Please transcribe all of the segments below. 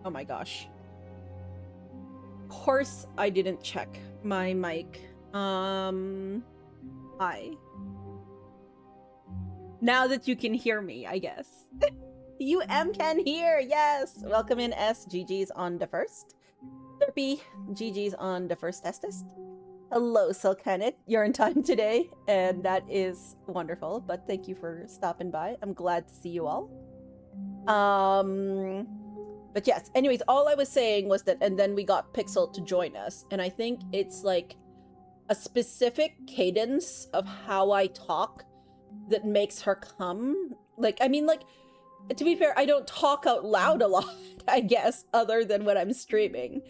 Oh my gosh. Of course I didn't check my mic. Hi. Now that you can hear me, I guess. You can hear, yes! Welcome in S. GG's on the first. Derpy, GG's on the first test. Hello, Silkanet. You're in time today, and that is wonderful, but thank you for stopping by. I'm glad to see you all. But yes, anyways, all I was saying was that, and then we got Pixel to join us, and I think it's like a specific cadence of how I talk that makes her come. Like, I mean, like, to be fair, I don't talk out loud a lot, I guess, other than when I'm streaming.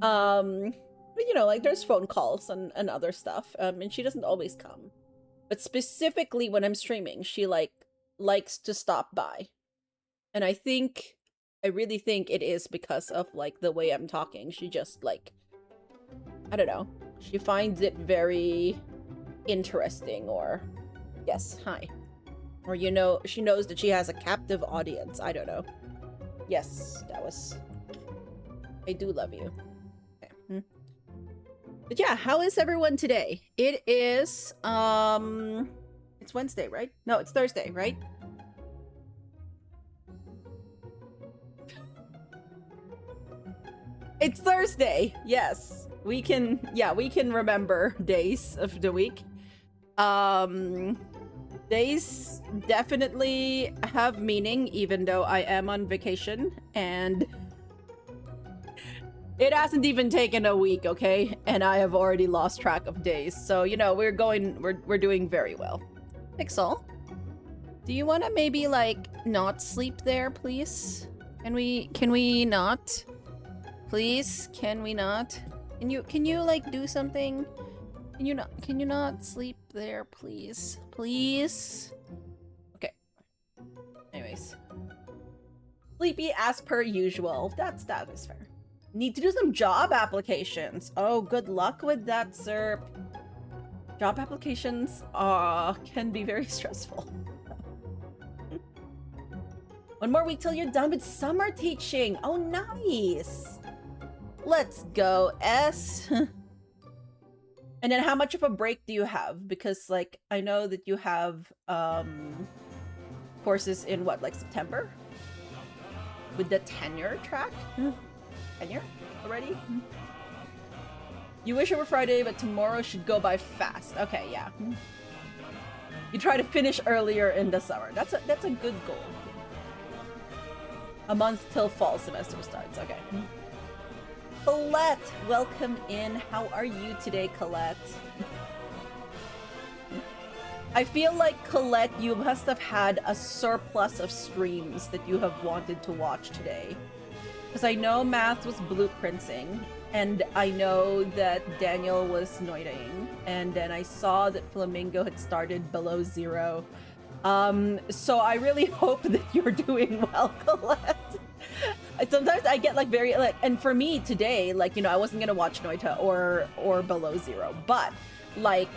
But, you know, like, there's phone calls and other stuff, and she doesn't always come. But specifically when I'm streaming, she, like, likes to stop by. And I really think it is because of, like, the way I'm talking. She just, like, I don't know. She finds it very interesting, or... Yes, hi. Or, you know, she knows that she has a captive audience. I don't know. Yes, that was... I do love you. Okay. But yeah, how is everyone today? It is, it's Wednesday, right? No, it's Thursday, right? It's Thursday. Yes. We can remember days of the week. Days definitely have meaning, even though I am on vacation, and it hasn't even taken a week, okay? And I have already lost track of days. So, you know, we're doing very well. Pixel, do you want to maybe, like, not sleep there, please? Can we not? Please, can we not? Can you like do something? Can you not sleep there, please? Please? Okay. Nice. Sleepy as per usual. That is fair. Need to do some job applications. Oh, good luck with that, sir. Job applications can be very stressful. One more week till you're done with summer teaching. Oh, nice. Let's go, S. And then how much of a break do you have? Because, like, I know that you have courses in what, like September? With the tenure track? Tenure already? You wish it were Friday, but tomorrow should go by fast. Okay, yeah. You try to finish earlier in the summer. That's a good goal. A month till fall semester starts. Okay. Colette, welcome in. How are you today, Colette? I feel like, Colette, you must have had a surplus of streams that you have wanted to watch today. Because I know Math was blueprinting, and I know that Daniel was noiding, and then I saw that Flamingo had started below 0. So I really hope that you're doing well, Colette. Sometimes I get like very like, and for me today, like, you know, I wasn't gonna watch Noita or below 0, but like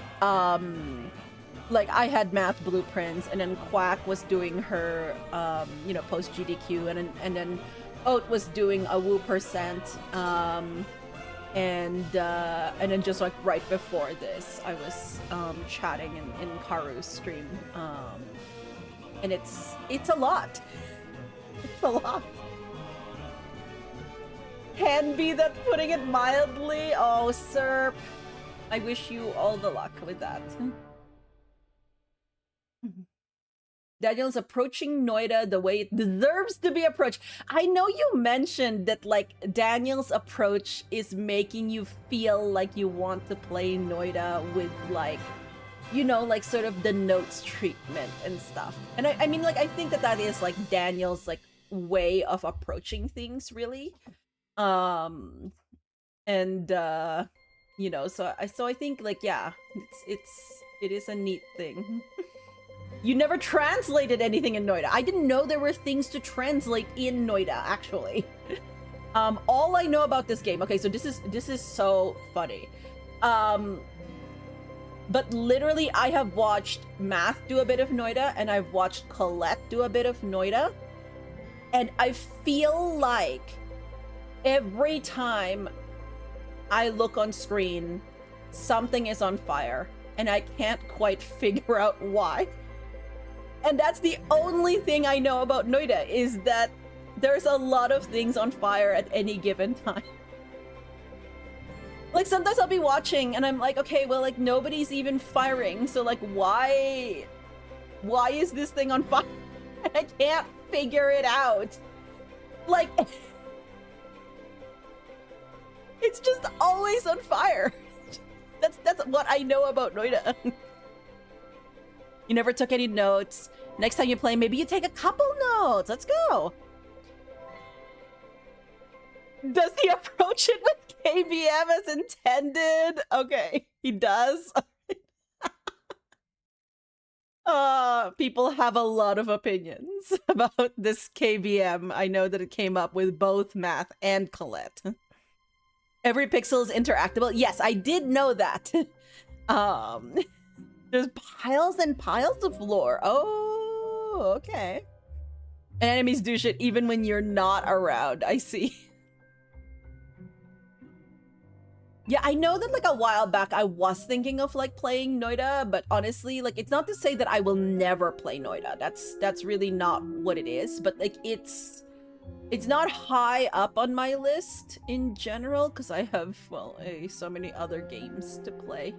I had Math blueprints, and then Quack was doing her you know, post GDQ, and then Oat was doing a Woo percent, and then just like right before this, I was chatting in Karu's stream, and it's a lot. It's a lot. Can be that, putting it mildly. Oh, sir, I wish you all the luck with that. Daniel's approaching Noida the way it deserves to be approached. I know you mentioned that, like, Daniel's approach is making you feel like you want to play Noida with, like, you know, like, sort of the notes treatment and stuff. And I mean, like, I think that is, like, Daniel's, like, way of approaching things, really. And, you know, so I think, like, yeah, it is a neat thing. You never translated anything in Noida. I didn't know there were things to translate in Noida, actually. All I know about this game, okay, so this is so funny. But literally, I have watched Math do a bit of Noida, and I've watched Colette do a bit of Noida, and I feel like every time I look on screen, something is on fire, and I can't quite figure out why. And that's the only thing I know about Noida, is that there's a lot of things on fire at any given time. Like, sometimes I'll be watching and I'm like, okay, well, like, nobody's even firing, so, like, why is this thing on fire? I can't figure it out. Like, it's just always on fire. That's what I know about Noida. You never took any notes. Next time you play, maybe you take a couple notes. Let's go. Does he approach it with KBM as intended? Okay, he does. People have a lot of opinions about this KBM. I know that it came up with both Math and Colette. Every pixel is interactable. Yes, I did know that. There's piles and piles of lore. Oh, okay. And enemies do shit even when you're not around. I see. Yeah, I know that, like, a while back I was thinking of, like, playing Noida, but honestly, like, it's not to say that I will never play Noida. That's really not what it is, but, like, it's not high up on my list in general, because I have, well, so many other games to play.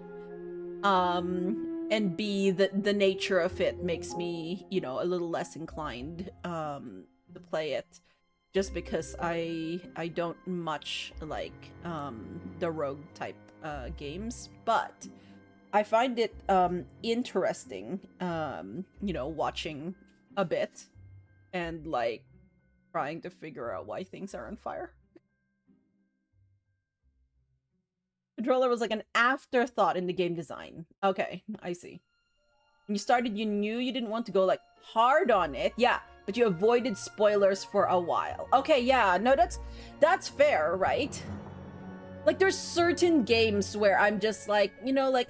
And B, the nature of it makes me, you know, a little less inclined to play it, just because I don't much like the rogue type games, but I find it interesting, you know, watching a bit and, like, trying to figure out why things are on fire. Controller was like an afterthought in the game design. Okay, I see. When you started, you knew you didn't want to go, like, hard on it. Yeah, but you avoided spoilers for a while. Okay, yeah, no, that's fair, right? Like, there's certain games where I'm just like, you know, like,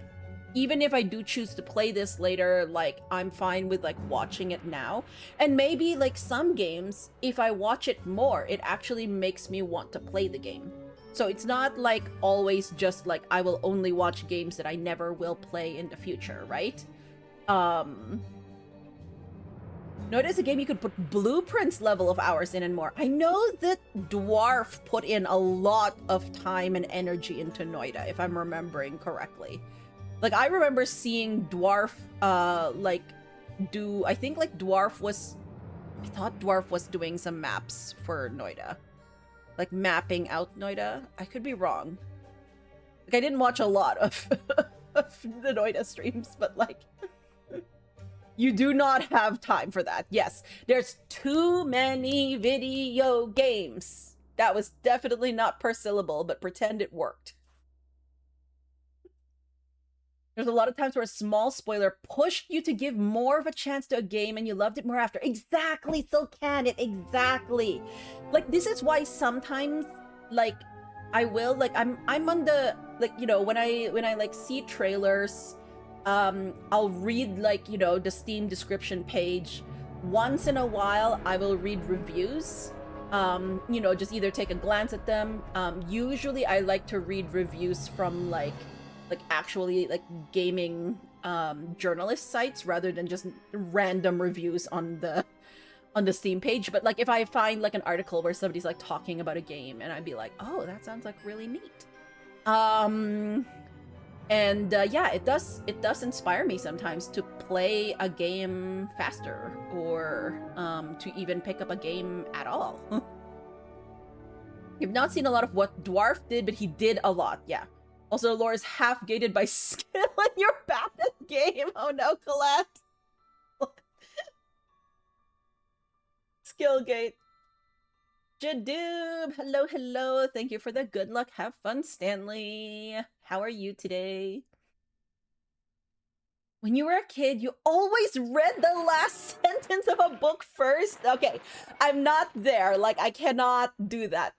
even if I do choose to play this later, like, I'm fine with, like, watching it now. And maybe, like, some games, if I watch it more, it actually makes me want to play the game. So it's not, like, always just, like, I will only watch games that I never will play in the future, right? Notice a game you could put Blueprint's level of hours in and more. I know that Dwarf put in a lot of time and energy into Noida, if I'm remembering correctly. Like, I remember seeing Dwarf, like, do... I think, like, Dwarf was... I thought Dwarf was doing some maps for Noida. Like, mapping out Noida. I could be wrong. Like, I didn't watch a lot of, of the Noida streams, but, like... You do not have time for that. Yes, there's too many video games. That was definitely not per syllable, but pretend it worked. There's a lot of times where a small spoiler pushed you to give more of a chance to a game and you loved it more after. Exactly, so can it. Exactly. Like, this is why sometimes, like, I will, like, I'm on the, like, you know, when I like see trailers, I'll read, like, you know, the Steam description page. Once in a while, I will read reviews. You know, just either take a glance at them. Usually I like to read reviews from, like actually, like, gaming, journalist sites rather than just random reviews on the Steam page. But, like, if I find, like, an article where somebody's, like, talking about a game and I'd be like, oh, that sounds, like, really neat. And yeah, it does inspire me sometimes to play a game faster or to even pick up a game at all. You've not seen a lot of what Dwarf did, but he did a lot, yeah. Also, lore is half gated by skill and you're bad at the game. Oh no, Colette. Skill gate. Jadoob, hello, hello. Thank you for the good luck. Have fun, Stanley. How are you today? When you were a kid, you always read the last sentence of a book first? Okay, I'm not there. Like, I cannot do that.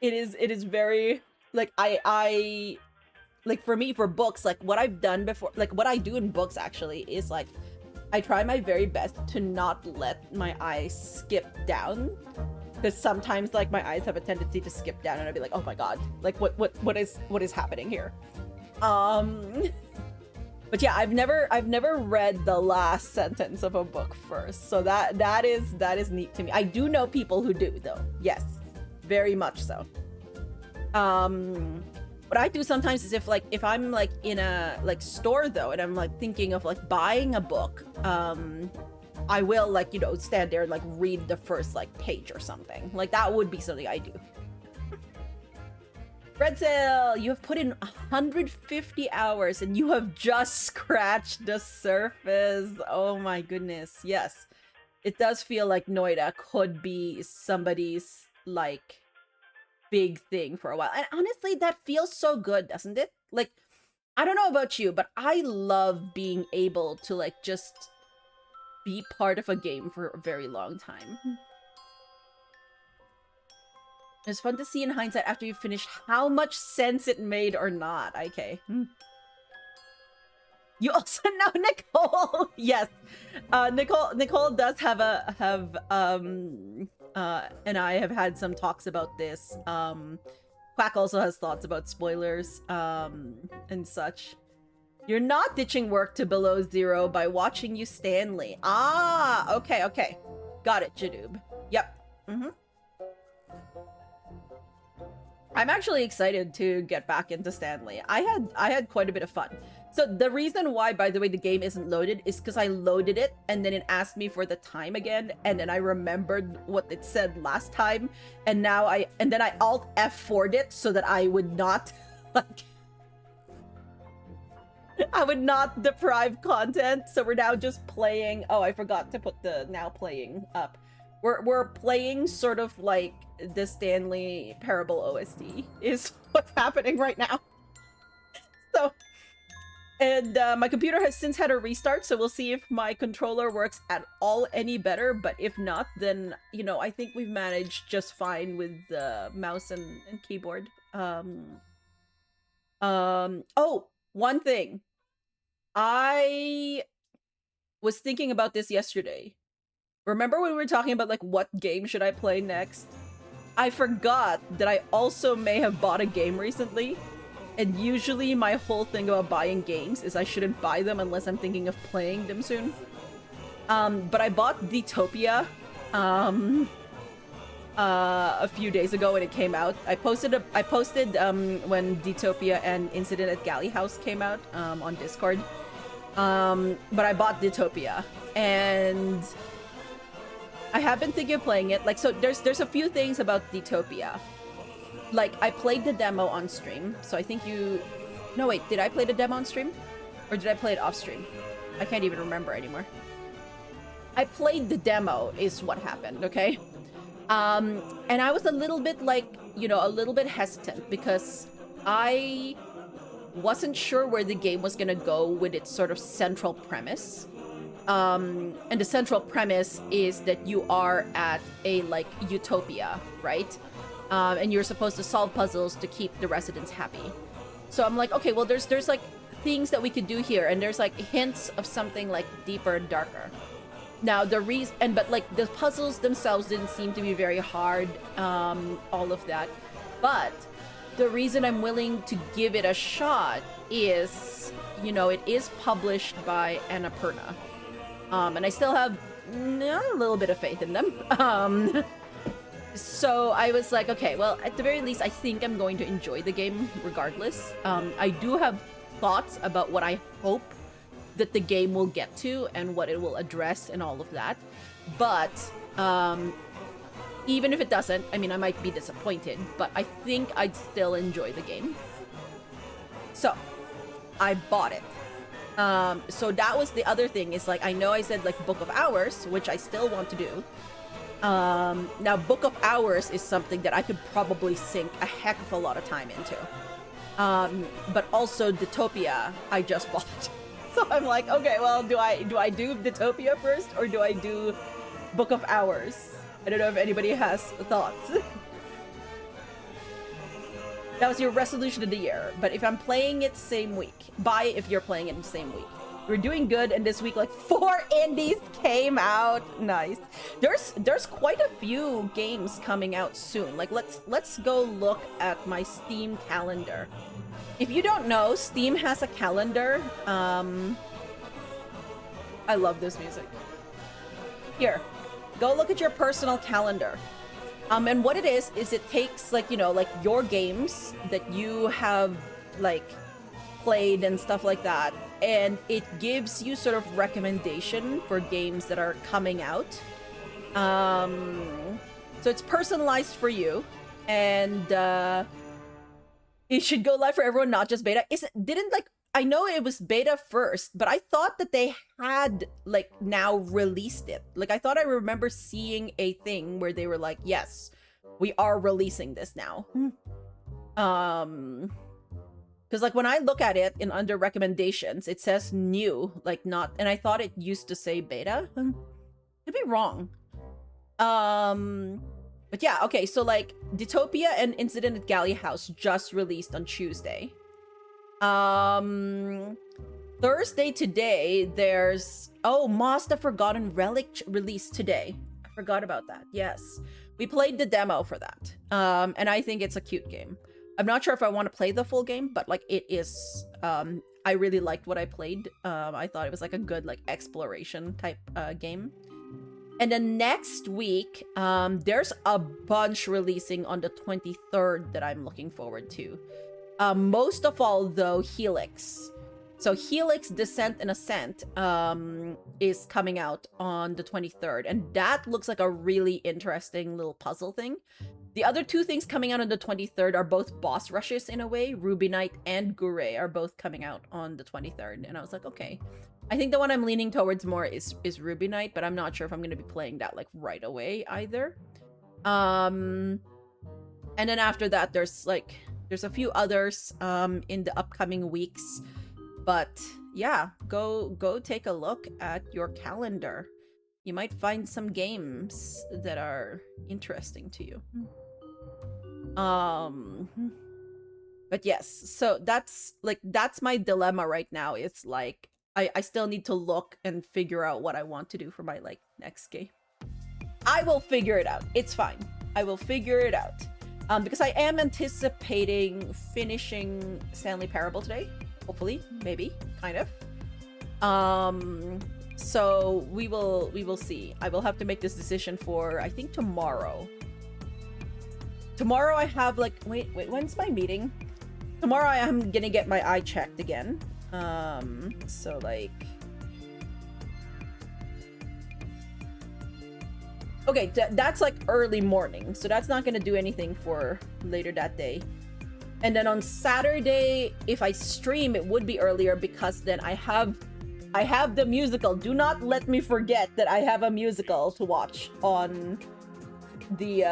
It is very, like, I like, for me, for books, like, what I've done before, like, what I do in books, actually, is, like, I try my very best to not let my eyes skip down, because sometimes, like, my eyes have a tendency to skip down, and I'd be like, oh my god, like, what is happening here? But yeah, I've never read the last sentence of a book first, so that is neat to me. I do know people who do, though. Yes, very much so. What I do sometimes is if I'm, like, in a, like, store, though, and I'm, like, thinking of, like, buying a book, I will, like, you know, stand there and, like, read the first, like, page or something. Like, that would be something I do. Redsail, you have put in 150 hours and you have just scratched the surface. Oh my goodness. Yes. It does feel like Noida could be somebody's, like, big thing for a while. And honestly, that feels so good, doesn't it? Like, I don't know about you, but I love being able to, like, just be part of a game for a very long time. It's fun to see in hindsight after you finish how much sense it made or not. Okay. You also know Nicole. Yes. Nicole does have and I have had some talks about this. Quack also has thoughts about spoilers, and such. You're not ditching work to below zero by watching you, Stanley. Ah, okay. Got it, Jadoob. Yep. I'm actually excited to get back into Stanley. I had quite a bit of fun. So the reason why, by the way, the game isn't loaded is because I loaded it and then it asked me for the time again, and then I remembered what it said last time, and now I Alt F4'd it so that I would not like I would not deprive content. So we're now just playing. Oh, I forgot to put the now playing up. We're playing sort of like the Stanley Parable OST is what's happening right now. So And my computer has since had a restart, so we'll see if my controller works at all any better. But if not, then, you know, I think we've managed just fine with the mouse and keyboard. Oh, one thing. I was thinking about this yesterday. Remember when we were talking about, like, what game should I play next? I forgot that I also may have bought a game recently. And usually my whole thing about buying games is I shouldn't buy them unless I'm thinking of playing them soon. But I bought Detopia a few days ago when it came out. I posted when Detopia and Incident at Galley House came out on Discord. But I bought Detopia, and I have been thinking of playing it. Like, so there's a few things about Detopia. Like, I played the demo on stream, so I think you... No, wait, did I play the demo on stream? Or did I play it off stream? I can't even remember anymore. I played the demo is what happened, okay? And I was a little bit, like, you know, a little bit hesitant because I wasn't sure where the game was gonna go with its sort of central premise. And the central premise is that you are at a, like, utopia, right? And you're supposed to solve puzzles to keep the residents happy. So I'm like, okay, well, there's like things that we could do here, and there's like hints of something like deeper and darker. Now the reason, but like the puzzles themselves didn't seem to be very hard, all of that. But the reason I'm willing to give it a shot is, you know, it is published by Annapurna, and I still have a little bit of faith in them. So I was like, okay, well, at the very least, I think I'm going to enjoy the game regardless. I do have thoughts about what I hope that the game will get to and what it will address and all of that. But even if it doesn't, I mean, I might be disappointed, but I think I'd still enjoy the game. So I bought it. So that was the other thing, is like, I know I said like Book of Hours, which I still want to do. Now Book of Hours is something that I could probably sink a heck of a lot of time into. But also Detopia I just bought. So I'm like, okay, well, do I do Detopia first, or do I do Book of Hours? I don't know if anybody has thoughts. That was your resolution of the year, but if I'm playing it same week, buy if you're playing it in the same week. We're doing good, and this week like 4 indies came out. Nice. There's quite a few games coming out soon. Like, let's go look at my Steam calendar. If you don't know, Steam has a calendar. I love this music. Here, go look at your personal calendar. And what it is it takes, like, you know, like your games that you have like played and stuff like that, and it gives you sort of recommendation for games that are coming out. So it's personalized for you, and it should go live for everyone, not just beta. I know it was beta first, but I thought that they had like now released it. Like, I thought I remember seeing a thing where they were like, yes, we are releasing this now. Because like when I look at it in under recommendations, it says new, like not, and I thought it used to say beta. Could be wrong. But yeah, okay, so like Detopia and Incident at Galley House just released on Tuesday. Thursday today, there's Moss the Forgotten Relic released today. I forgot about that. Yes, we played the demo for that, and I think it's a cute game. I'm not sure if I want to play the full game, but like it is, I really liked what I played. I thought it was like a good like exploration type game. And then next week, there's a bunch releasing on the 23rd that I'm looking forward to. Most of all, though, Helix. So Helix Descent and Ascent is coming out on the 23rd, and that looks like a really interesting little puzzle thing. The other two things coming out on the 23rd are both boss rushes in a way. Ruby Knight and Gure are both coming out on the 23rd, and I was like, okay. I think the one I'm leaning towards more is Ruby Knight, but I'm not sure if I'm going to be playing that like right away either. And then after that, there's a few others in the upcoming weeks. But yeah, go take a look at your calendar. You might find some games that are interesting to you. But yes, so that's my dilemma right now. It's like I still need to look and figure out what I want to do for my like next game. I will figure it out. It's fine. I will figure it out. Because I am anticipating finishing Stanley Parable today. Hopefully, maybe, kind of. So we will see. I will have to make this decision for I think tomorrow. Tomorrow I have like wait, when's my meeting? Tomorrow I am gonna get my eye checked again. So like okay, that's like early morning, so that's not gonna do anything for later that day. And then on Saturday, if I stream, it would be earlier because then I have the musical. Do not let me forget that I have a musical to watch on the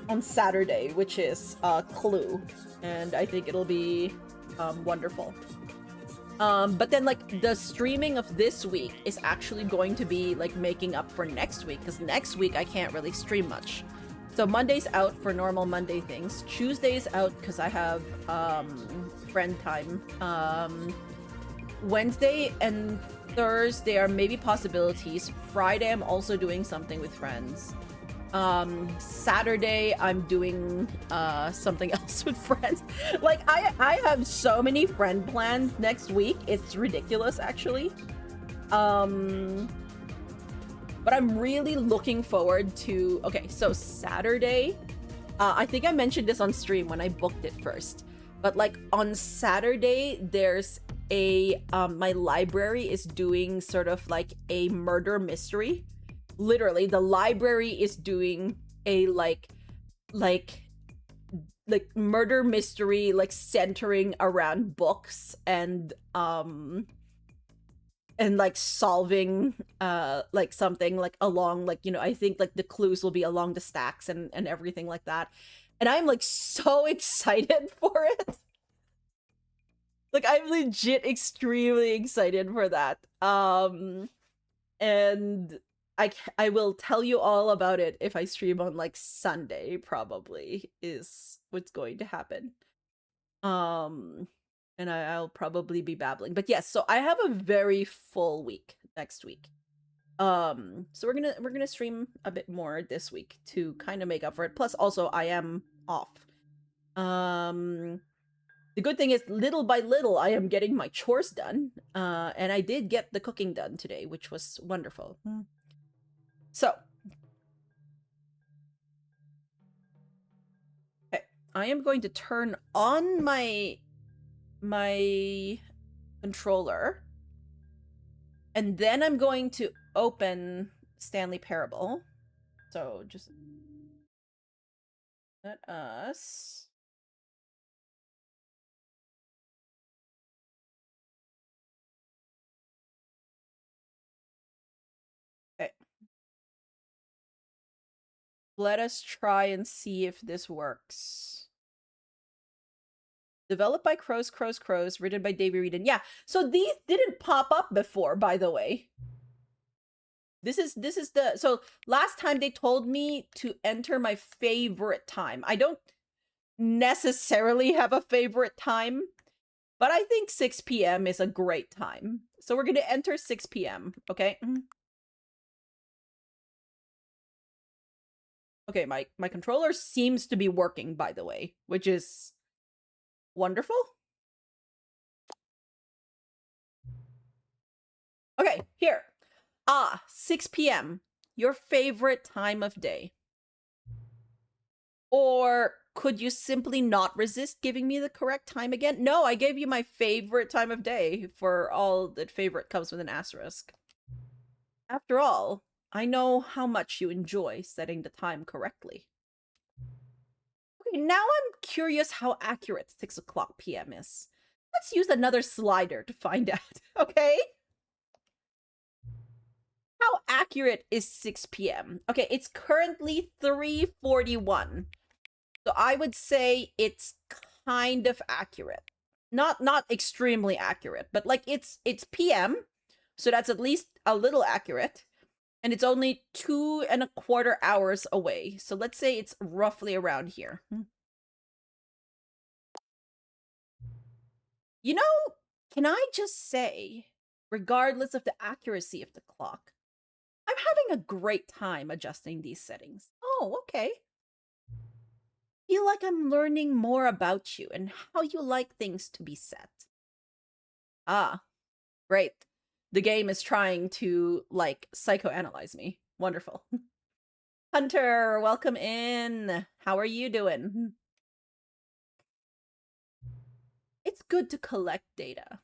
on Saturday, which is Clue, and I think it'll be wonderful. But then like the streaming of this week is actually going to be like making up for next week, because next week I can't really stream much. So Monday's out for normal Monday things. Tuesday's out because I have friend time. Wednesday and Thursday are maybe possibilities. Friday I'm also doing something with friends. Saturday I'm doing something else with friends. Like I have so many friend plans next week. It's ridiculous actually. But I'm really looking forward to okay, so Saturday, I think I mentioned this on stream when I booked it first. But like on Saturday there's a my library is doing sort of like a murder mystery. Literally, the library is doing a like murder mystery, like centering around books and like solving like something like along like, you know, I think like the clues will be along the stacks and everything like that. And I'm like so excited for it. Like I'm legit extremely excited for that. And I will tell you all about it if I stream on like Sunday, probably is what's going to happen. And I'll probably be babbling. But yes, so I have a very full week next week. So we're gonna stream a bit more this week to kind of make up for it. Plus also I am off. The good thing is little by little I am getting my chores done. And I did get the cooking done today, which was wonderful. So okay, I am going to turn on my controller, and then I'm going to open Stanley Parable. So just let us okay. Let us try and see if this works. Developed by Crows, written by Davey Reed. Yeah, so these didn't pop up before, by the way. This is the so last time they told me to enter my favorite time. I don't necessarily have a favorite time, but I think 6 p.m. is a great time. So we're gonna enter 6 p.m. Okay. Okay, my controller seems to be working, by the way, which is wonderful. Okay, here. 6 p.m. Your favorite time of day. Or could you simply not resist giving me the correct time again? No, I gave you my favorite time of day. For all that favorite comes with an asterisk. After all, I know how much you enjoy setting the time correctly. Okay, now I'm curious how accurate 6 o'clock p.m. is. Let's use another slider to find out, okay? How accurate is 6 p.m.? Okay, it's currently 3:41. So I would say it's kind of accurate. not extremely accurate, but like it's PM, so that's at least a little accurate. And it's only 2.25 hours away. So let's say it's roughly around here. You know, can I just say, regardless of the accuracy of the clock, I'm having a great time adjusting these settings. Oh, okay. Feel like I'm learning more about you and how you like things to be set. Ah, great. The game is trying to, like, psychoanalyze me. Wonderful. Hunter, welcome in. How are you doing? It's good to collect data.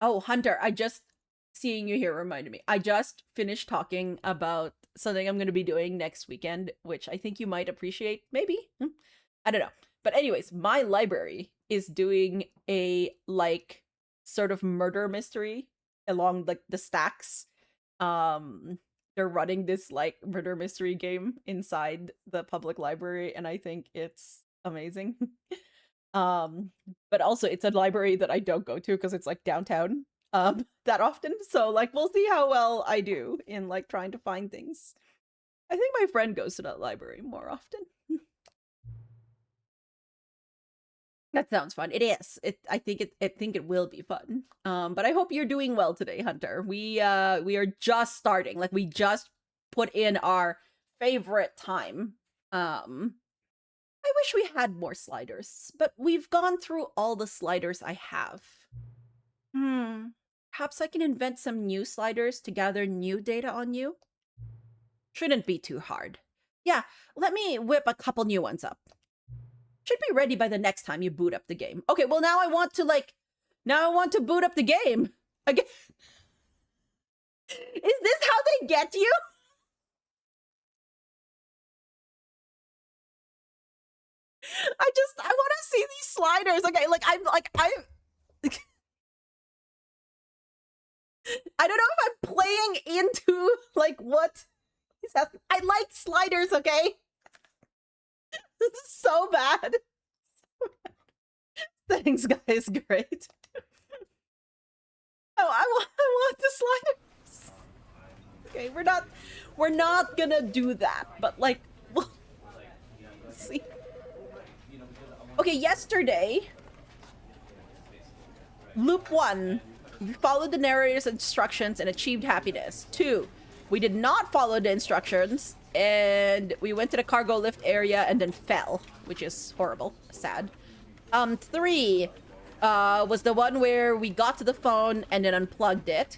Oh, Hunter, seeing you here reminded me. I just finished talking about something I'm going to be doing next weekend, which I think you might appreciate, maybe? I don't know. But anyways, my library is doing a, like, sort of murder mystery along, like, the stacks. They're running this, like, murder mystery game inside the public library, and I think it's amazing. But also it's a library that I don't go to because it's, like, downtown that often. So, like, we'll see how well I do in, like, trying to find things. I think my friend goes to that library more often. That sounds fun. It is. I think it will be fun. But I hope you're doing well today, Hunter. We are just starting. Like, we just put in our favorite time. I wish we had more sliders, but we've gone through all the sliders I have. Perhaps I can invent some new sliders to gather new data on you? Shouldn't be too hard. Yeah, let me whip a couple new ones up. Should be ready by the next time you boot up the game. Okay, well now I want to boot up the game again. Is this how they get you? I want to see these sliders. Okay, like I don't know if I'm playing into, like, what is that? I like sliders, okay? This is so bad. Thanks, guys. Great. Oh, I want the sliders. Okay, we're not gonna do that, but, like, we'll see. Okay, yesterday, loop 1, we followed the narrator's instructions and achieved happiness. 2, we did not follow the instructions and we went to the cargo lift area and then fell, which is horrible, sad. 3 was the one where we got to the phone and then unplugged it.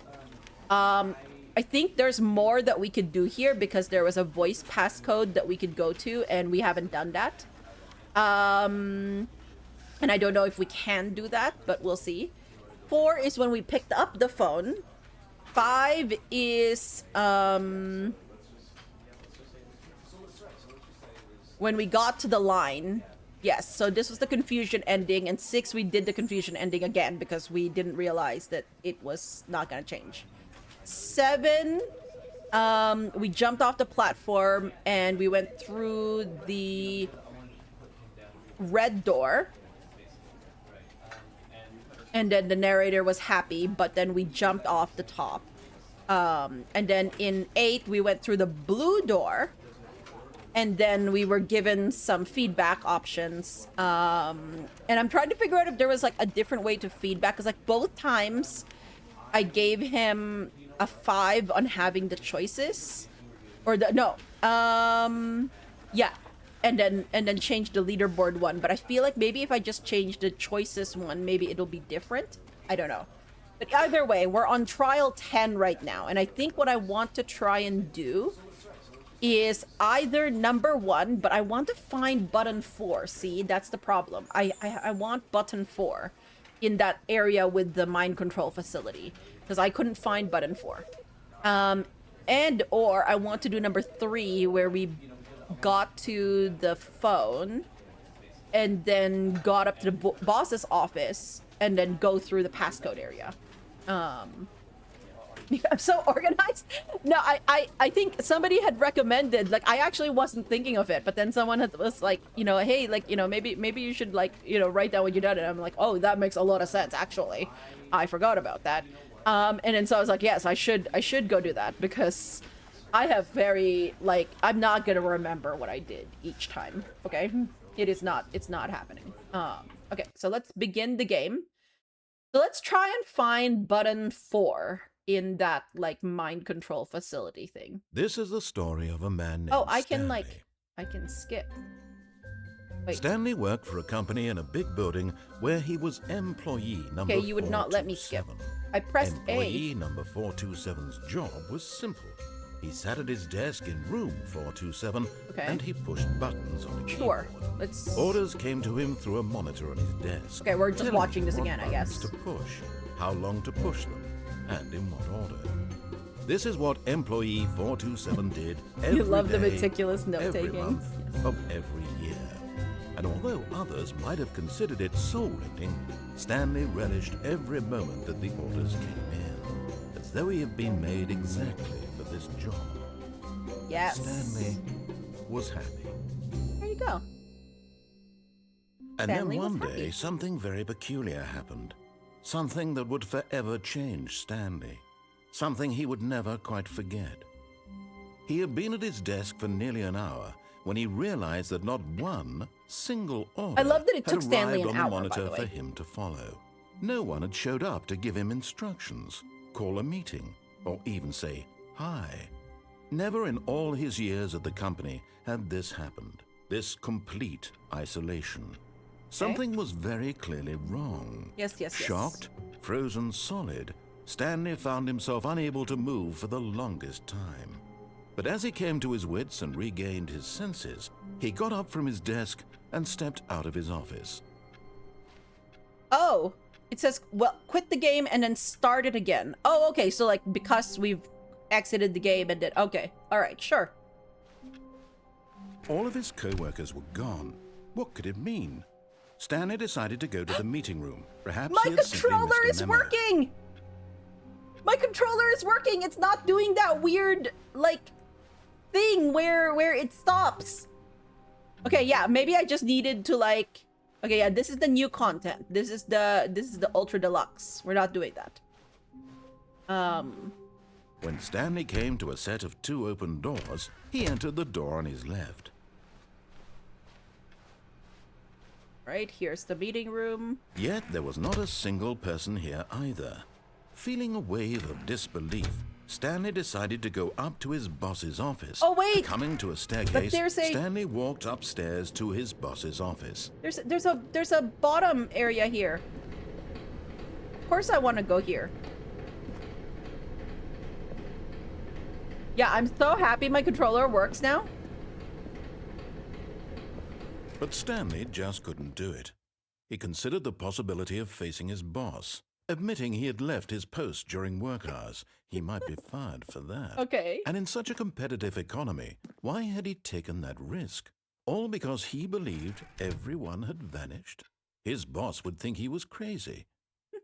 I think there's more that we could do here because there was a voice passcode that we could go to and we haven't done that. And I don't know if we can do that, but we'll see. 4 is when we picked up the phone. 5 is when we got to the line. Yes, so this was the confusion ending, and 6 we did the confusion ending again because we didn't realize that it was not gonna change. 7, we jumped off the platform and we went through the red door. And then the narrator was happy, but then we jumped off the top. And then in 8, we went through the blue door. And then we were given some feedback options. And I'm trying to figure out if there was, like, a different way to feedback. Because, like, both times I gave him a 5 on having the choices. Or yeah. And then change the leaderboard one. But I feel like maybe if I just change the choices one, maybe it'll be different. I don't know. But either way, we're on trial 10 right now. And I think what I want to try and do is either number 1, but I want to find button 4. See, that's the problem. I want button 4 in that area with the mind control facility. Because I couldn't find button 4. Or I want to do number 3 where we got to the phone and then got up to the boss's office and then go through the passcode area. I'm so organized. No, I think somebody had recommended, like, I actually wasn't thinking of it, but then someone was like, you know, hey, like, you know, maybe you should, like, you know, write down what you done. And I'm like, oh, that makes a lot of sense, actually. I forgot about that. And then so I was like, yes, I should go do that, because I have very, like, I'm not gonna remember what I did each time. Okay, it's not happening. Okay, so let's begin the game. So let's try and find button 4 in that, like, mind control facility thing. This is the story of a man named Oh, I can, Stanley. like, I can skip. Wait. Stanley worked for a company in a big building where he was employee number 427. Okay, you would not let me skip. I pressed Employee number 427's job was simple. He sat at his desk in room 427, Okay. and he pushed buttons on a Sure. keyboard. Let's... Orders came to him through a monitor on his desk. Okay, we're just telling watching him this what again, I buttons guess. to push, how long to push them, and in what order. This is what employee 427 did every You love the day, meticulous every note-taking. month of every year. And although others might have considered it soul-rending, Stanley relished every moment that the orders came in, as though he had been made exactly for this job. Yes. Stanley was happy. There you go. And Stanley then was one happy. day, something very peculiar happened. Something that would forever change Stanley. Something he would never quite forget. He had been at his desk for nearly an hour when he realized that not one single order I love that it had took Stanley arrived an on hour, the by monitor the way. for him to follow. No one had showed up to give him instructions, call a meeting, or even say hi. Never in all his years at the company had this happened, this complete isolation. Something was very clearly wrong. Yes. Shocked, frozen solid, Stanley found himself unable to move for the longest time. But as he came to his wits and regained his senses, he got up from his desk and stepped out of his office. Oh, it says, well, quit the game and then start it again. Oh, okay, so, like, because we've exited the game and did... Okay, alright, sure. All of his co-workers were gone. What could it mean? Stanley decided to go to the meeting room. Perhaps My he had simply controller missed a is memo. working! My controller is working! It's not doing that weird, like, thing where it stops. Okay, yeah, maybe I just needed to, like... Okay, yeah, this is the new content. This is the Ultra Deluxe. We're not doing that. When Stanley came to a set of 2 open doors, he entered the door on his left. Right, here's the meeting room. Yet there was not a single person here either. Feeling a wave of disbelief, Stanley decided to go up to his boss's office. Oh, wait! Coming to a staircase, there's a- Stanley walked upstairs to his boss's office. There's a bottom area here. Of course I want to go here. Yeah, I'm so happy my controller works now. But Stanley just couldn't do it. He considered the possibility of facing his boss. Admitting he had left his post during work hours, he might be fired for that. Okay. And in such a competitive economy, why had he taken that risk? All because he believed everyone had vanished? His boss would think he was crazy.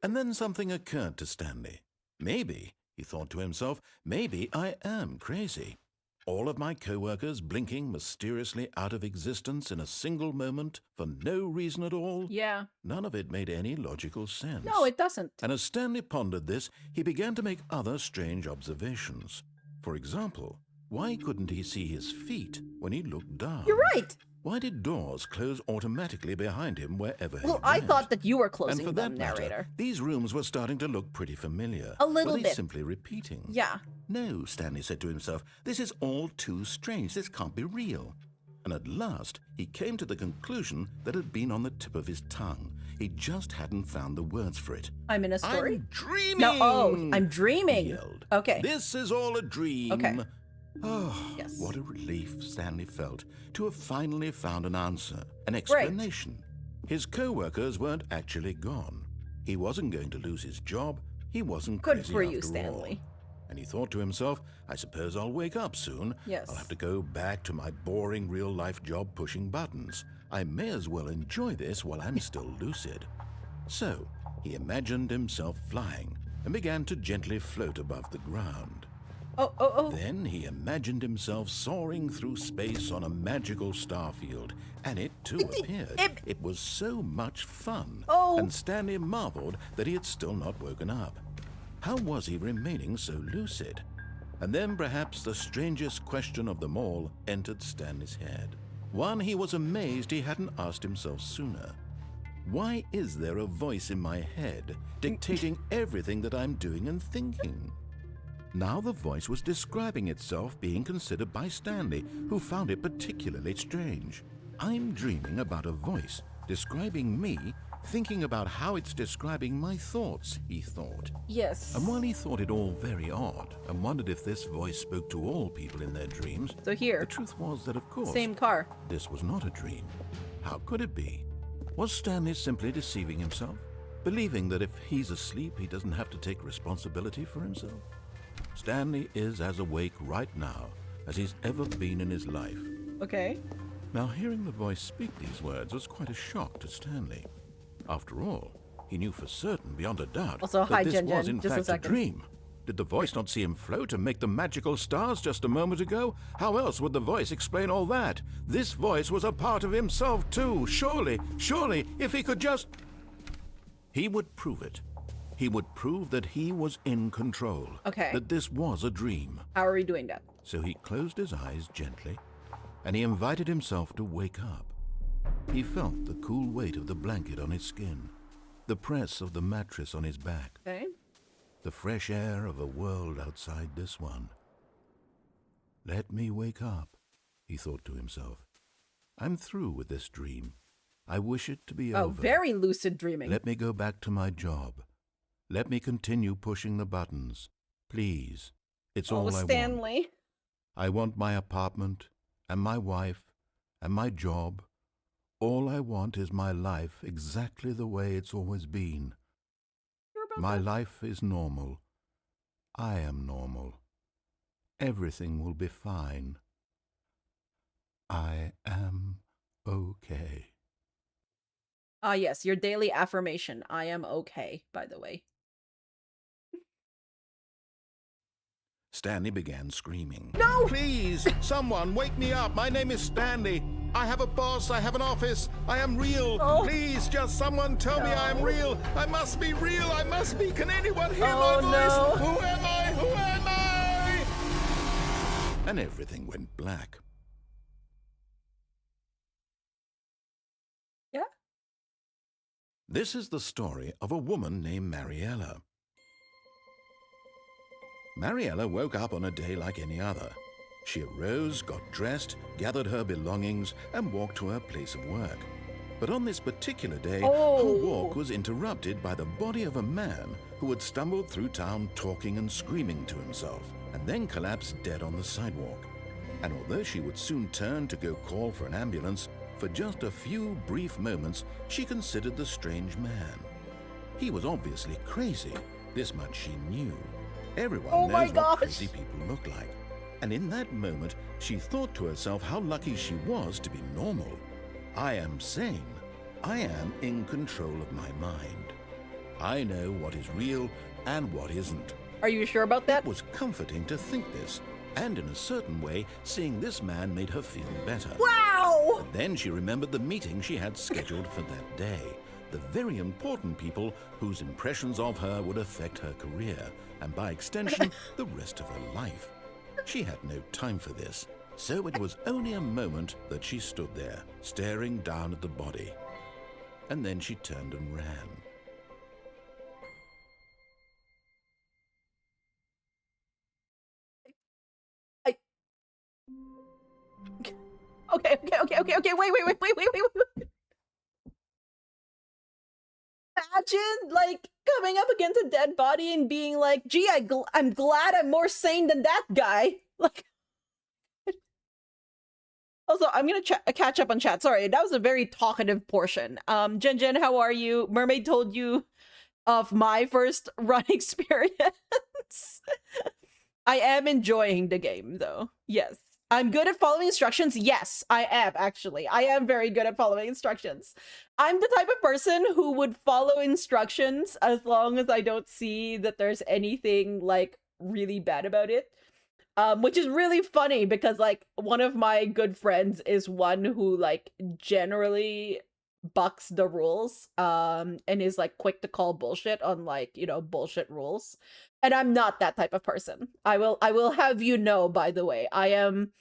And then something occurred to Stanley. Maybe, he thought to himself, maybe I am crazy. All of my co-workers blinking mysteriously out of existence in a single moment for no reason at all? Yeah. None of it made any logical sense. No, it doesn't. And as Stanley pondered this, he began to make other strange observations. For example, why couldn't he see his feet when he looked down? You're right. Why did doors close automatically behind him wherever he Well, I went? thought that you were And closing for them, that matter, narrator. these rooms were starting to look pretty familiar. A little were they bit. simply repeating? Yeah. No, Stanley said to himself, this is all too strange. This can't be real. And at last, he came to the conclusion that had been on the tip of his tongue. He just hadn't found the words for it. I'm in a story? I'm dreaming! No, oh, I'm dreaming. He yelled. Okay. This is all a dream. Okay. Oh, Yes. what a relief Stanley felt to have finally found an answer, an explanation. His co-workers weren't actually gone. He wasn't going to lose his job. He wasn't Good crazy for you, after Stanley. all. And he thought to himself, I suppose I'll wake up soon. Yes. I'll have to go back to my boring real-life job pushing buttons. I may as well enjoy this while I'm still lucid. So, he imagined himself flying, and began to gently float above the ground. Oh. Then he imagined himself soaring through space on a magical starfield, and it too appeared. It was so much fun, and Stanley marveled that he had still not woken up. How was he remaining so lucid? And then perhaps the strangest question of them all entered Stanley's head. One he was amazed he hadn't asked himself sooner. Why is there a voice in my head dictating everything that I'm doing and thinking? Now the voice was describing itself being considered by Stanley, who found it particularly strange. I'm dreaming about a voice describing me, thinking about how it's describing my thoughts, he thought. Yes. And while he thought it all very odd and wondered if this voice spoke to all people in their dreams, So here, the truth was that, of course, same car. this was not a dream. How could it be? Was Stanley simply deceiving himself, believing that if he's asleep, he doesn't have to take responsibility for himself? Stanley is as awake right now as he's ever been in his life. Okay. Now, hearing the voice speak these words was quite a shock to Stanley. After all, he knew for certain, beyond a doubt, Also, hi, that this Jen was Jen. in Just a fact a second. dream. Did the voice not see him float and make the magical stars just a moment ago? How else would the voice explain all that? This voice was a part of himself too. Surely, if he could just... He would prove it. He would prove that he was in control. Okay. That this was a dream. How are we doing that? So he closed his eyes gently, and he invited himself to wake up. He felt the cool weight of the blanket on his skin, the press of the mattress on his back, Okay. the fresh air of a world outside this one. Let me wake up, he thought to himself. I'm through with this dream. I wish it to be Oh, over. very lucid dreaming. Let me go back to my job. Let me continue pushing the buttons. Please. It's all I want. Stanley. I want my apartment, and my wife, and my job. All I want is my life exactly the way it's always been. My life is normal. I am normal. Everything will be fine. I am okay. Ah, yes, your daily affirmation. I am okay, by the way. Stanley began screaming. No! Please, someone, wake me up. My name is Stanley. I have a boss. I have an office. I am real. Oh. Please, just someone tell me I am real. I must be real. I must be. Can anyone hear Oh, my voice? no. Who am I? Who am I? And everything went black. Yeah? This is the story of a woman named Mariella. Mariella woke up on a day like any other. She arose, got dressed, gathered her belongings, and walked to her place of work. But on this particular day, her walk was interrupted by the body of a man who had stumbled through town talking and screaming to himself, and then collapsed dead on the sidewalk. And although she would soon turn to go call for an ambulance, for just a few brief moments she considered the strange man. He was obviously crazy, this much she knew. Everyone knows what crazy people look like. And in that moment, she thought to herself how lucky she was to be normal. I am sane. I am in control of my mind. I know what is real and what isn't. Are you sure about that? It was comforting to think this, and in a certain way, seeing this man made her feel better. Wow! But then she remembered the meeting she had scheduled for that day. The very important people whose impressions of her would affect her career, and by extension, the rest of her life. She had no time for this, so it was only a moment that she stood there, staring down at the body. And then she turned and ran. Okay, wait. Imagine, like, coming up against a dead body and being like, gee, I'm glad I'm more sane than that guy. Like, also, I'm gonna catch up on chat. Sorry, that was a very talkative portion. Jen, how are you? Mermaid told you of my first run experience. I am enjoying the game, though. Yes. I'm good at following instructions. Yes, I am, actually. I am very good at following instructions. I'm the type of person who would follow instructions as long as I don't see that there's anything like really bad about it. Which is really funny because like one of my good friends is one who like generally bucks the rules and is like quick to call bullshit on like, you know, bullshit rules. And I'm not that type of person. I will have you know, by the way, I am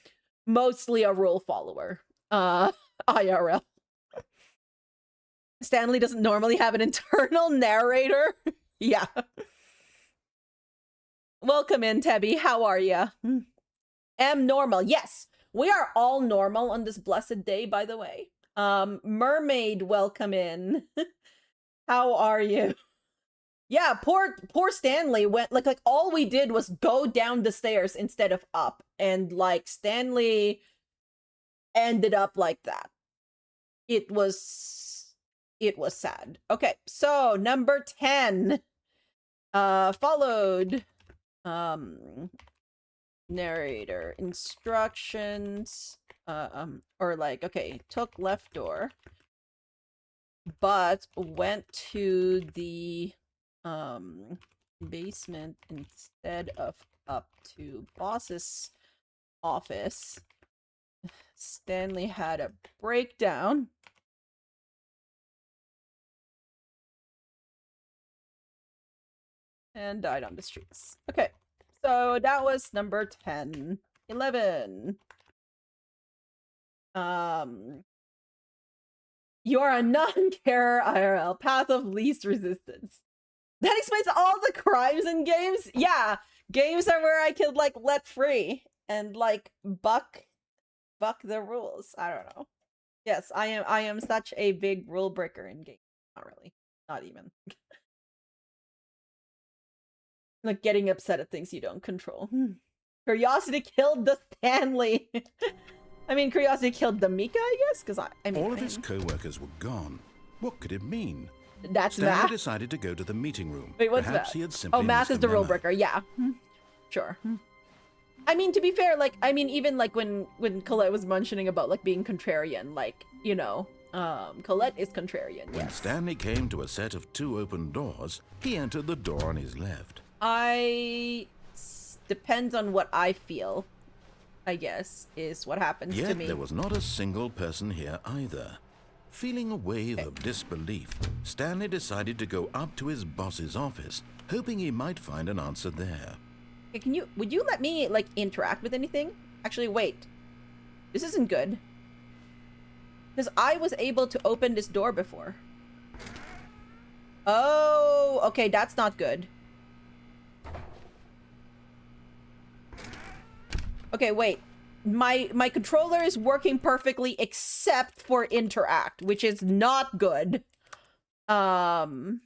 mostly a rule follower. IRL. Stanley doesn't normally have an internal narrator. Yeah. Welcome in, Tebby. How are ya? Am normal. Yes, we are all normal on this blessed day, by the way. Mermaid, welcome in. How are you? Yeah, poor Stanley went like all we did was go down the stairs instead of up, and like Stanley ended up like that. It was sad. Okay, so number 10 followed narrator instructions or like, okay, took left door but went to the basement instead of up to boss's office. Stanley had a breakdown and died on the streets. Okay, so that was number 10. 11. You are a non-carer IRL, path of least resistance. That explains all the crimes in games. Yeah, games are where I could like let free and like buck the rules. I don't know. Yes, I am such a big rule breaker in games. Not really. Not even. Like getting upset at things you don't control. Curiosity killed the Stanley. I mean, curiosity killed the Mika, I guess, because I mean... All of his co-workers were gone. What could it mean? That's Stanley math? decided to go to the meeting room. Wait, what's Perhaps that? he had simply math is the rule memo. breaker, yeah. Sure. I mean, to be fair, like, I mean, even, like, when Colette was mentioning about, like, being contrarian, like, you know, Colette is contrarian, When yes. Stanley came to a set of 2 open doors, he entered the door on his left. Depends on what I feel, I guess, is what happens to me. Yet there was not a single person here either. Feeling a wave of disbelief, Stanley decided to go up to his boss's office, hoping he might find an answer there. Okay, would you let me, like, interact with anything? Actually, wait. This isn't good. Because I was able to open this door before. Oh, okay, that's not good. Okay, wait. My controller is working perfectly except for interact, which is not good. Oh,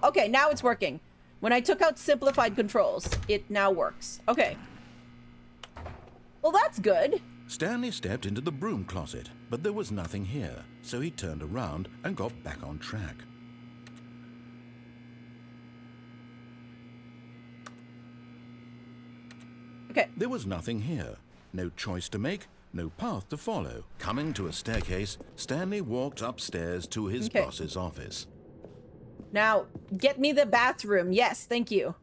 okay, now it's working. When I took out simplified controls, it now works. Okay. Well, that's good. Stanley stepped into the broom closet, but there was nothing here, so he turned around and got back on track. Okay. There was nothing here. No choice to make, no path to follow. Coming to a staircase, Stanley walked upstairs to his boss's office. Now, get me the bathroom. Yes, thank you.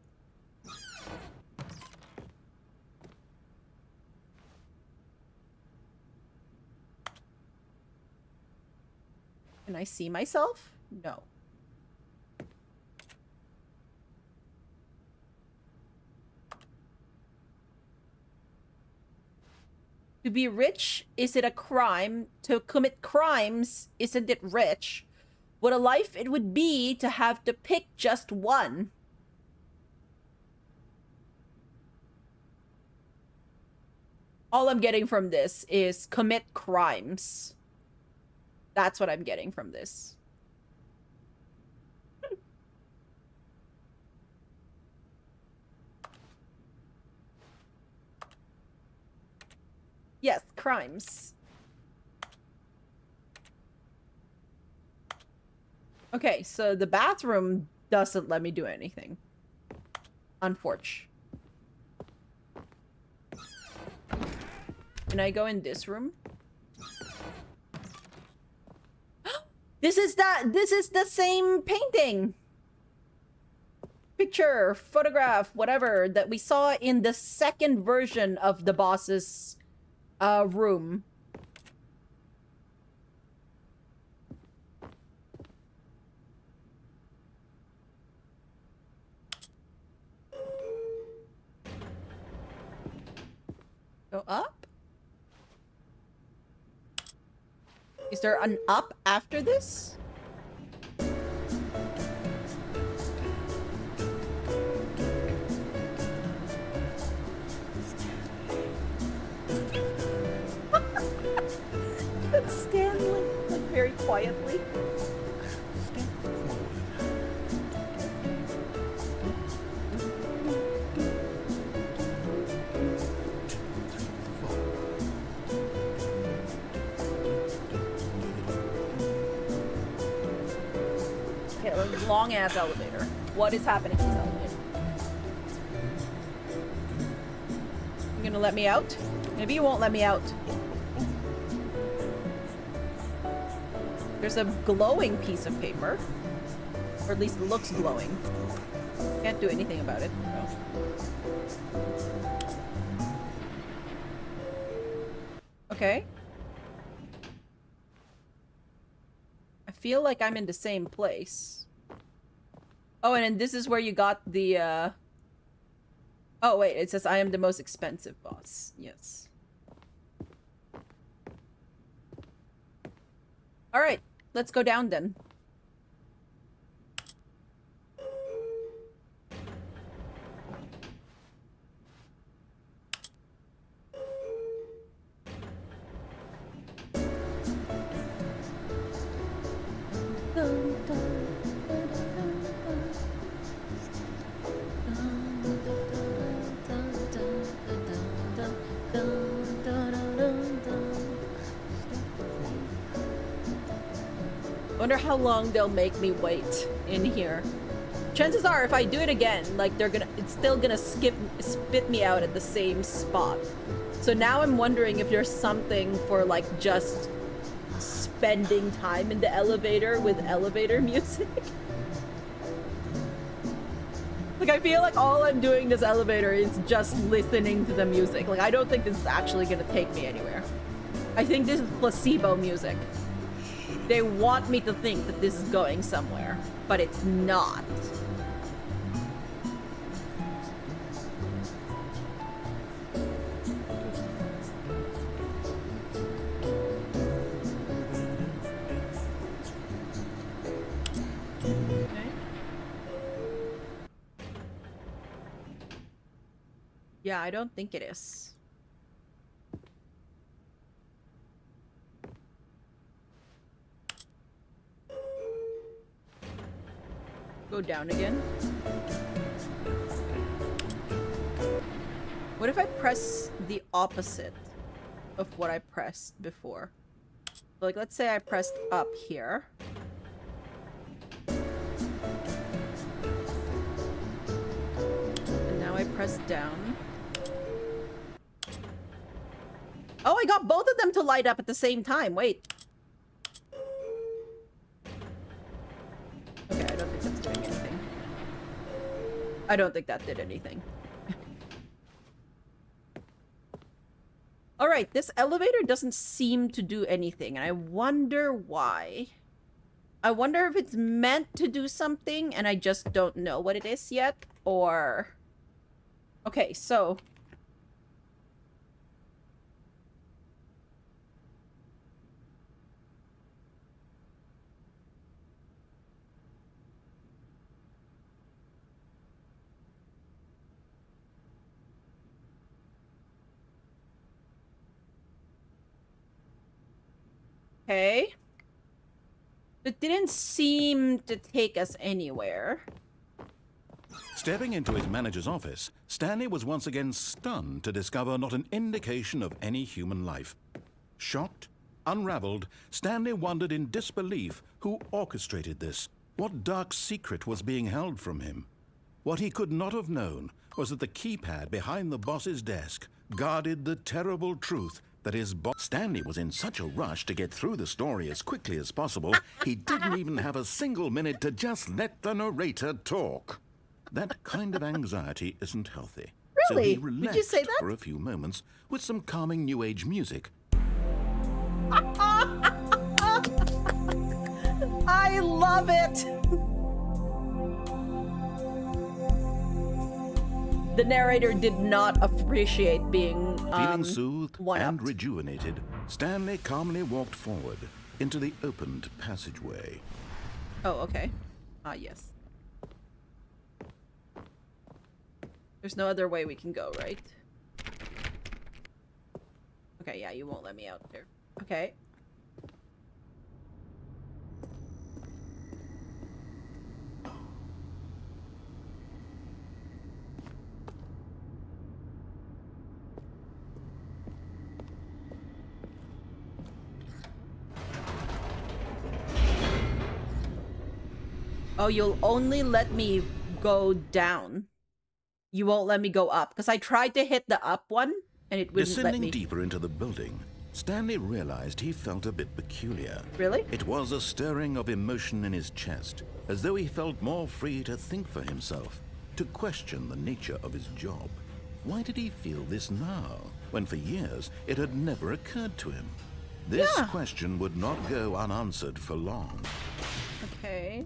Can I see myself? No. To be rich, is it a crime? To commit crimes, isn't it rich? What a life it would be to have to pick just one. All I'm getting from this is commit crimes. That's what I'm getting from this. Yes, crimes. Okay, so the bathroom doesn't let me do anything. Unfortunate. Can I go in this room? This is the same painting. Picture, photograph, whatever, that we saw in the second version of the boss's room. Go up? Is there an up after this? That's Stanley, like very quietly. Long ass elevator. What is happening in this elevator? You gonna let me out? Maybe you won't let me out. There's a glowing piece of paper. Or at least it looks glowing. Can't do anything about it. No. Okay. I feel like I'm in the same place. Oh, and then this is where you got the, Oh, wait, it says I am the most expensive boss. Yes. Alright, let's go down then. Wonder how long they'll make me wait in here. Chances are, if I do it again, like it's still gonna spit me out at the same spot. So now I'm wondering if there's something for like just spending time in the elevator with elevator music. Like I feel like all I'm doing in this elevator is just listening to the music. Like I don't think this is actually gonna take me anywhere. I think this is placebo music. They want me to think that this is going somewhere, but it's not. Okay. Yeah, I don't think it is. Go down again. What if I press the opposite of what I pressed before? Like, let's say I pressed up here. And now I press down. Oh, I got both of them to light up at the same time. Wait. Okay, I don't think that's doing anything. I don't think that did anything. Alright, this elevator doesn't seem to do anything, and I wonder why. I wonder if it's meant to do something, and I just don't know what it is yet, or... Okay, so... Okay. It didn't seem to take us anywhere. Stepping into his manager's office, Stanley was once again stunned to discover not an indication of any human life. Shocked, unraveled, Stanley wondered in disbelief who orchestrated this. What dark secret was being held from him? What he could not have known was that the keypad behind the boss's desk guarded the terrible truth that his boss Stanley was in such a rush to get through the story as quickly as possible, he didn't even have a single minute to just let the narrator talk. That kind of anxiety isn't healthy. So Really? he Did you relaxed say that? for a few moments with some calming New Age music. I love it! The narrator did not appreciate being Feeling soothed and one-upped. rejuvenated, Stanley calmly walked forward into the opened passageway. Oh, okay. Ah, yes. There's no other way we can go, right? Okay, yeah, you won't let me out there. Okay. Oh, you'll only let me go down. You won't let me go up. Because I tried to hit the up one, and it wouldn't let Descending me. deeper into the building, Stanley realized he felt a bit peculiar. Really? It was a stirring of emotion in his chest, as though he felt more free to think for himself, to question the nature of his job. Why did he feel this now, when for years it had never occurred to him? This question would not go unanswered for long. Okay.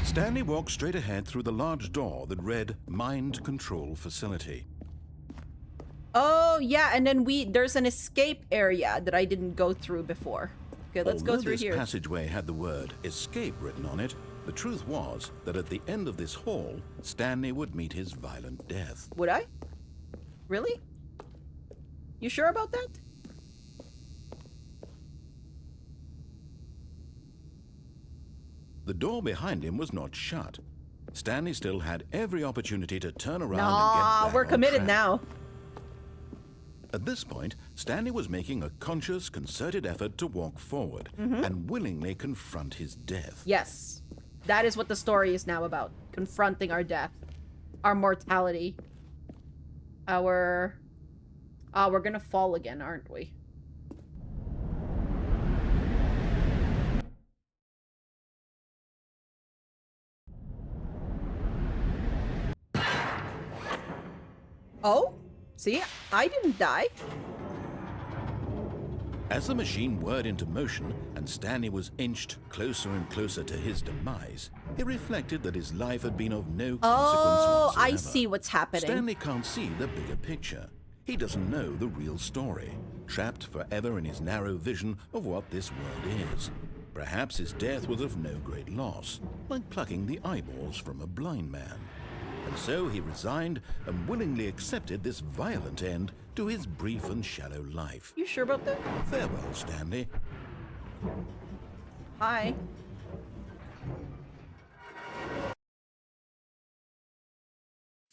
Stanley walked straight ahead through the large door that read Mind Control Facility. Oh, yeah, and then there's an escape area that I didn't go through before. Okay, let's go through this here. passageway had the word escape written on it, the truth was that at the end of this hall, Stanley would meet his violent death. Would I? Really? You sure about that? The door behind him was not shut. Stanley still had every opportunity to turn around and get Nah, back we're on committed track. now. At this point, Stanley was making a conscious, concerted effort to walk forward and willingly confront his death. Yes. That is what the story is now about. Confronting our death. Our mortality. Our... we're gonna fall again, aren't we? Oh? See? I didn't die. As the machine whirred into motion and Stanley was inched closer and closer to his demise, he reflected that his life had been of no consequence Oh, whatsoever. I see what's happening. Stanley can't see the bigger picture. He doesn't know the real story, trapped forever in his narrow vision of what this world is. Perhaps his death was of no great loss, like plucking the eyeballs from a blind man. And so he resigned and willingly accepted this violent end to his brief and shallow life. You sure about that? Farewell, Stanley. Hi.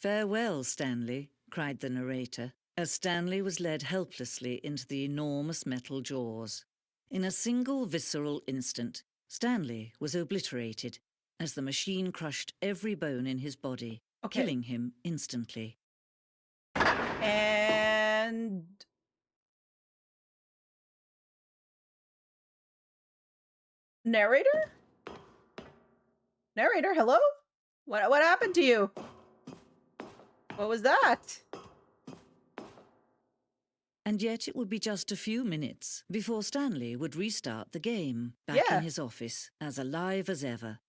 "Farewell, Stanley," cried the narrator, as Stanley was led helplessly into the enormous metal jaws. In a single visceral instant, Stanley was obliterated as the machine crushed every bone in his body, killing him instantly. And... Narrator? Narrator, hello? What happened to you? What was that? And yet it would be just a few minutes before Stanley would restart the game, back in his office, as alive as ever.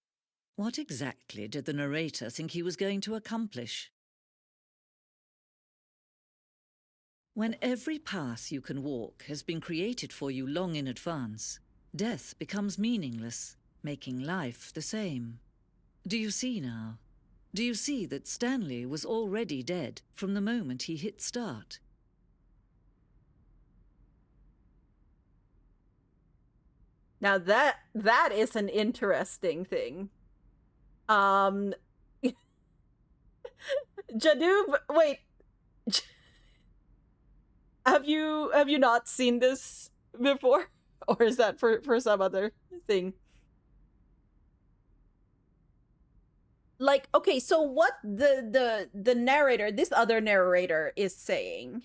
What exactly did the narrator think he was going to accomplish? When every path you can walk has been created for you long in advance, death becomes meaningless, making life the same. Do you see now? Do you see that Stanley was already dead from the moment he hit start? Now that is an interesting thing. Jadub, wait. Have you not seen this before? Or is that for some other thing? Like, okay, so what the narrator, this other narrator is saying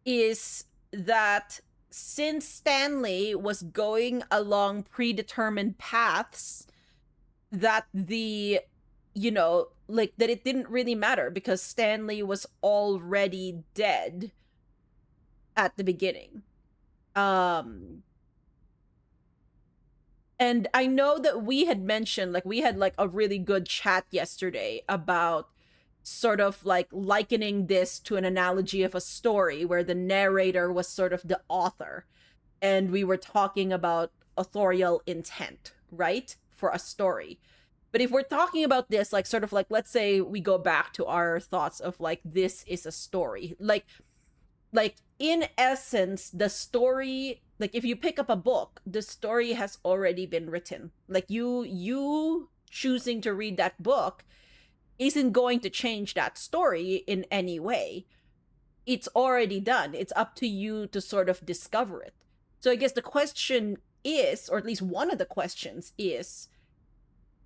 is that since Stanley was going along predetermined paths, that the, you know, like, that it didn't really matter because Stanley was already dead at the beginning. And I know that we had mentioned, like, we had like a really good chat yesterday about sort of like likening this to an analogy of a story where the narrator was sort of the author, and we were talking about authorial intent, right, for a story. But if we're talking about this, like, sort of like, let's say we go back to our thoughts of like, this is a story, like in essence, the story, like, if you pick up a book, the story has already been written. Like, you choosing to read that book isn't going to change that story in any way. It's already done. It's up to you to sort of discover it. So I guess the question is, or at least one of the questions is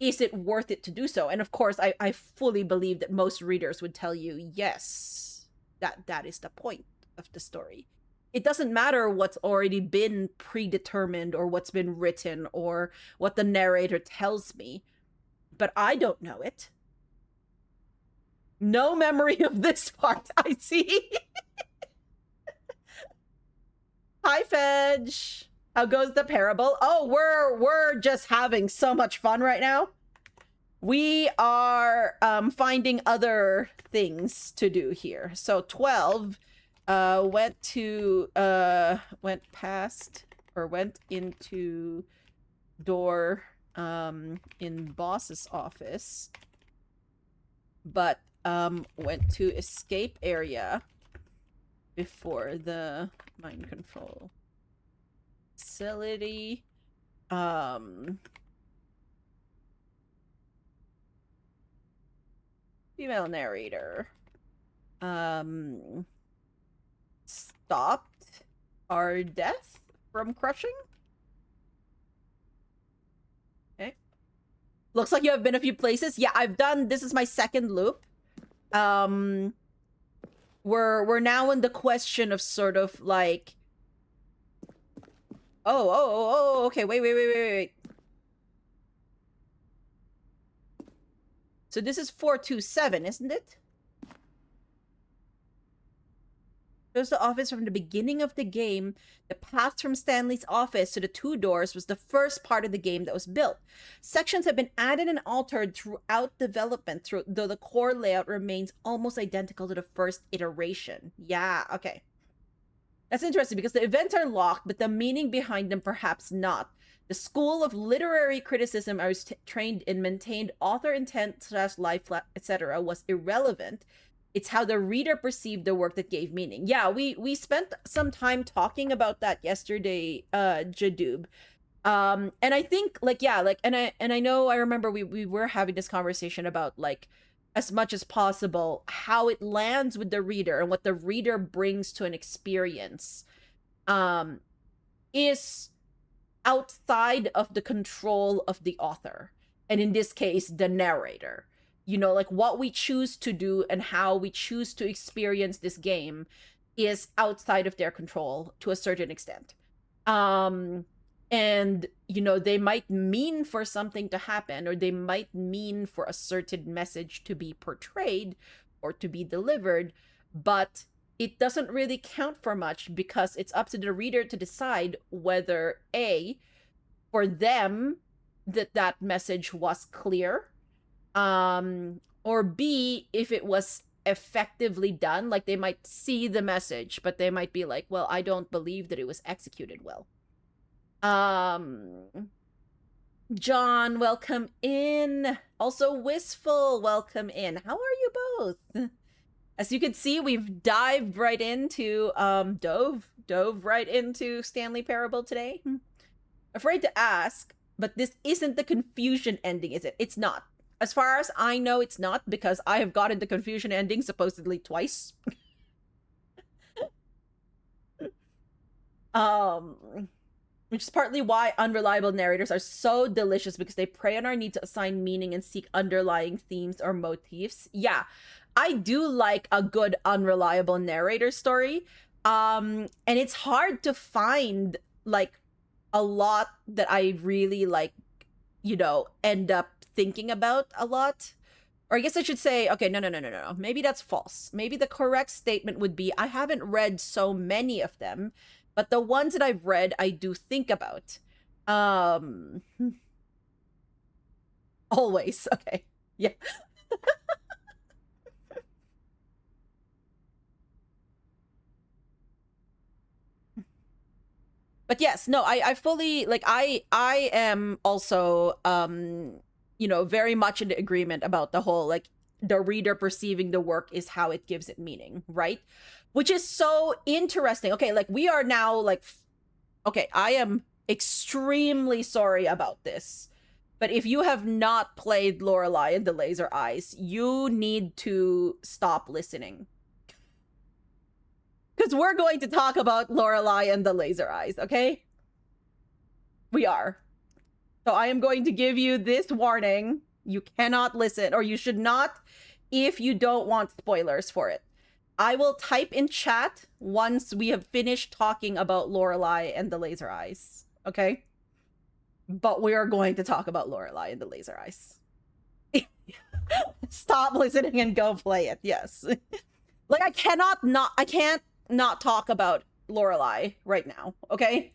it worth it to do so? And of course, I fully believe that most readers would tell you, yes, that is the point of the story. It doesn't matter what's already been predetermined or what's been written or what the narrator tells me, but I don't know it. No memory of this part, I see. Hi, Fedge. How goes the parable? Oh, we're just having so much fun right now. We are finding other things to do here. So 12 went into door in boss's office, but went to escape area before the mind control facility. Female narrator stopped our death from crushing. Okay. Looks like you have been a few places. Yeah, I've done, this is my second loop. We're now in the question of sort of like, okay, wait. So this is 427, isn't it? Shows the office from the beginning of the game. The path from Stanley's office to the two doors was the first part of the game that was built. Sections have been added and altered throughout development, though the core layout remains almost identical to the first iteration. Yeah, okay. That's interesting because the events are locked, but the meaning behind them perhaps not. The school of literary criticism I was trained in maintained author intent / life, etc. was irrelevant. It's how the reader perceived the work that gave meaning. Yeah, we spent some time talking about that yesterday, Jadoob. And I think, like, yeah, like, and I know, I remember we were having this conversation about, like, as much as possible, how it lands with the reader and what the reader brings to an experience is outside of the control of the author. And in this case, the narrator. You know, like, what we choose to do and how we choose to experience this game is outside of their control to a certain extent. And, you know, they might mean for something to happen, or they might mean for a certain message to be portrayed or to be delivered, but it doesn't really count for much because it's up to the reader to decide whether A, for them, that message was clear, or B, if it was effectively done. Like, they might see the message, but they might be like, well, I don't believe that it was executed well. John, welcome in. Also, Wistful, welcome in. How are you both? As you can see, we've dived right into, dove right into Stanley Parable today. Afraid to ask, but this isn't the confusion ending, is it? It's not. As far as I know, it's not, because I have gotten the confusion ending supposedly twice. Which is partly why unreliable narrators are so delicious, because they prey on our need to assign meaning and seek underlying themes or motifs. Yeah, I do like a good unreliable narrator story, And it's hard to find like a lot that I really like, end up thinking about a lot. Or I guess I should say, okay, no. Maybe that's false. Maybe the correct statement would be I haven't read so many of them, but the ones that I've read, I do think about. Always. Okay. Yeah. But yes, no, I fully like I am also very much in agreement about the whole like the reader perceiving the work is how it gives it meaning, right? Which is so interesting. Okay, like we are now like okay, I am extremely sorry about this. But if you have not played Lorelei and the Laser Eyes, you need to stop listening. Because we're going to talk about Lorelei and the Laser Eyes, okay? We are. So I am going to give you this warning. You cannot listen, or you should not if you don't want spoilers for it. I will type in chat once we have finished talking about Lorelei and the Laser Eyes, okay? But we are going to talk about Lorelei and the Laser Eyes. Stop listening and go play it, yes. Like, I can't not talk about Lorelei right now, okay?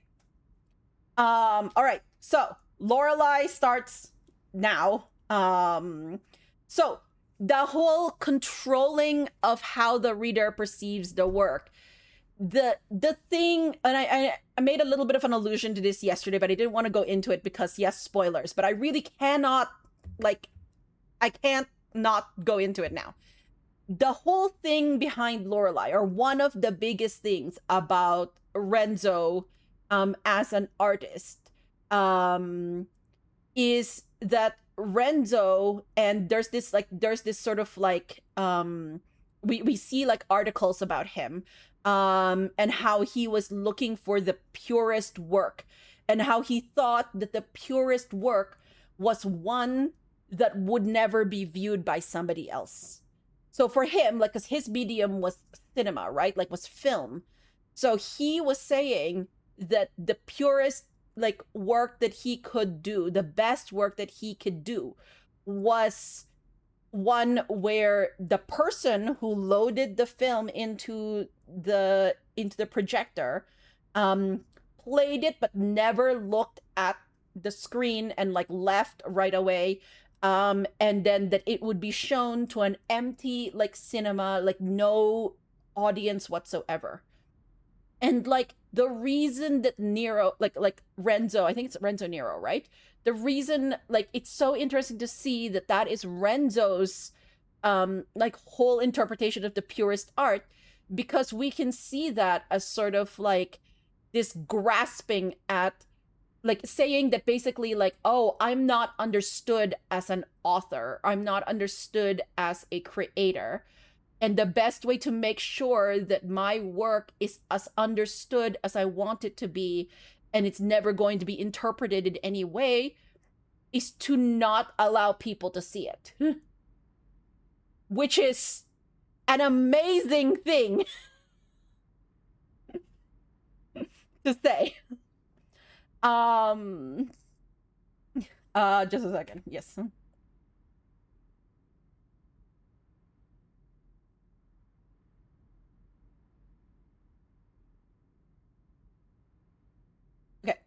All right, so Lorelei starts now. So the whole controlling of how the reader perceives the work, the thing, and I made a little bit of an allusion to this yesterday, but I didn't want to go into it because yes, spoilers, but I really cannot, like, I can't not go into it now. The whole thing behind Lorelei, or one of the biggest things about Renzo as an artist, is that Renzo, and there's this sort of like we see like articles about him, and how he was looking for the purest work, and how he thought that the purest work was one that would never be viewed by somebody else. So for him, like, because his medium was cinema, right? Like, was film. So he was saying that the purest, like, work that he could do, the best work that he could do, was one where the person who loaded the film into the projector played it but never looked at the screen and like left right away, and then that it would be shown to an empty like cinema, like no audience whatsoever. And like the reason that Nero, like Renzo, I think it's Renzo Nero, right? The reason, like, it's so interesting to see that that is Renzo's like whole interpretation of the purest art, because we can see that as sort of like this grasping at, like, saying that basically like, oh, I'm not understood as an author, I'm not understood as a creator, and the best way to make sure that my work is as understood as I want it to be, and it's never going to be interpreted in any way, is to not allow people to see it. Which is an amazing thing to say. Just a second. Yes. Okay.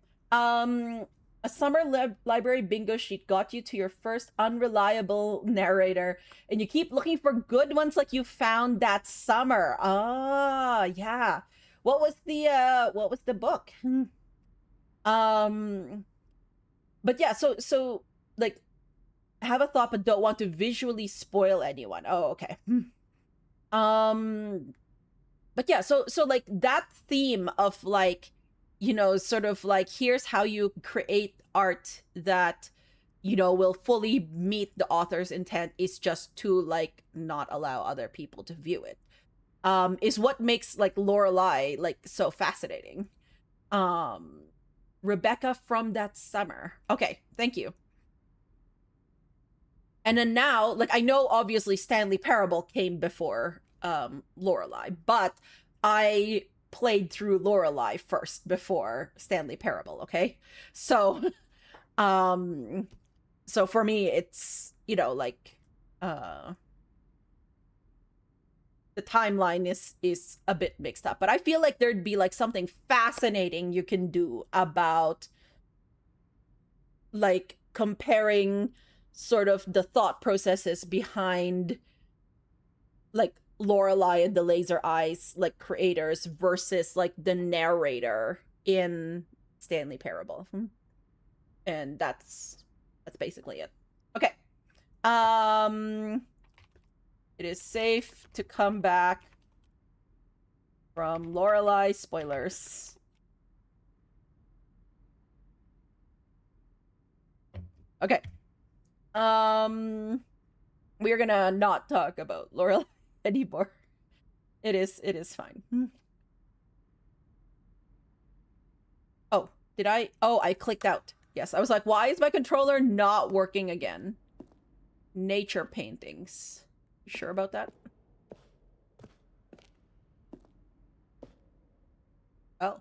A summer library bingo sheet got you to your first unreliable narrator, and you keep looking for good ones like you found that summer. Ah, yeah. What was the book? But yeah, so like, have a thought but don't want to visually spoil anyone. Oh, okay. But yeah, so like that theme of like, sort of like, here's how you create art that, will fully meet the author's intent, is just to like not allow other people to view it, is what makes like Lorelei like so fascinating. Rebecca from that summer. Okay, thank you. And then now, like, I know obviously Stanley Parable came before Lorelei, but I played through Lorelei first before Stanley Parable, okay? So, so for me, it's, you know, like, the timeline is a bit mixed up, but I feel like there'd be like something fascinating you can do about like comparing sort of the thought processes behind like Lorelei and the Laser Eyes like creators versus like the narrator in Stanley Parable. And that's basically it. Okay. It is safe to come back from Lorelei. Spoilers. Okay. We're gonna not talk about Lorelei anymore. It is fine. Oh, did I? Oh, I clicked out. Yes, I was like, why is my controller not working again? Nature paintings. You sure about that? Oh.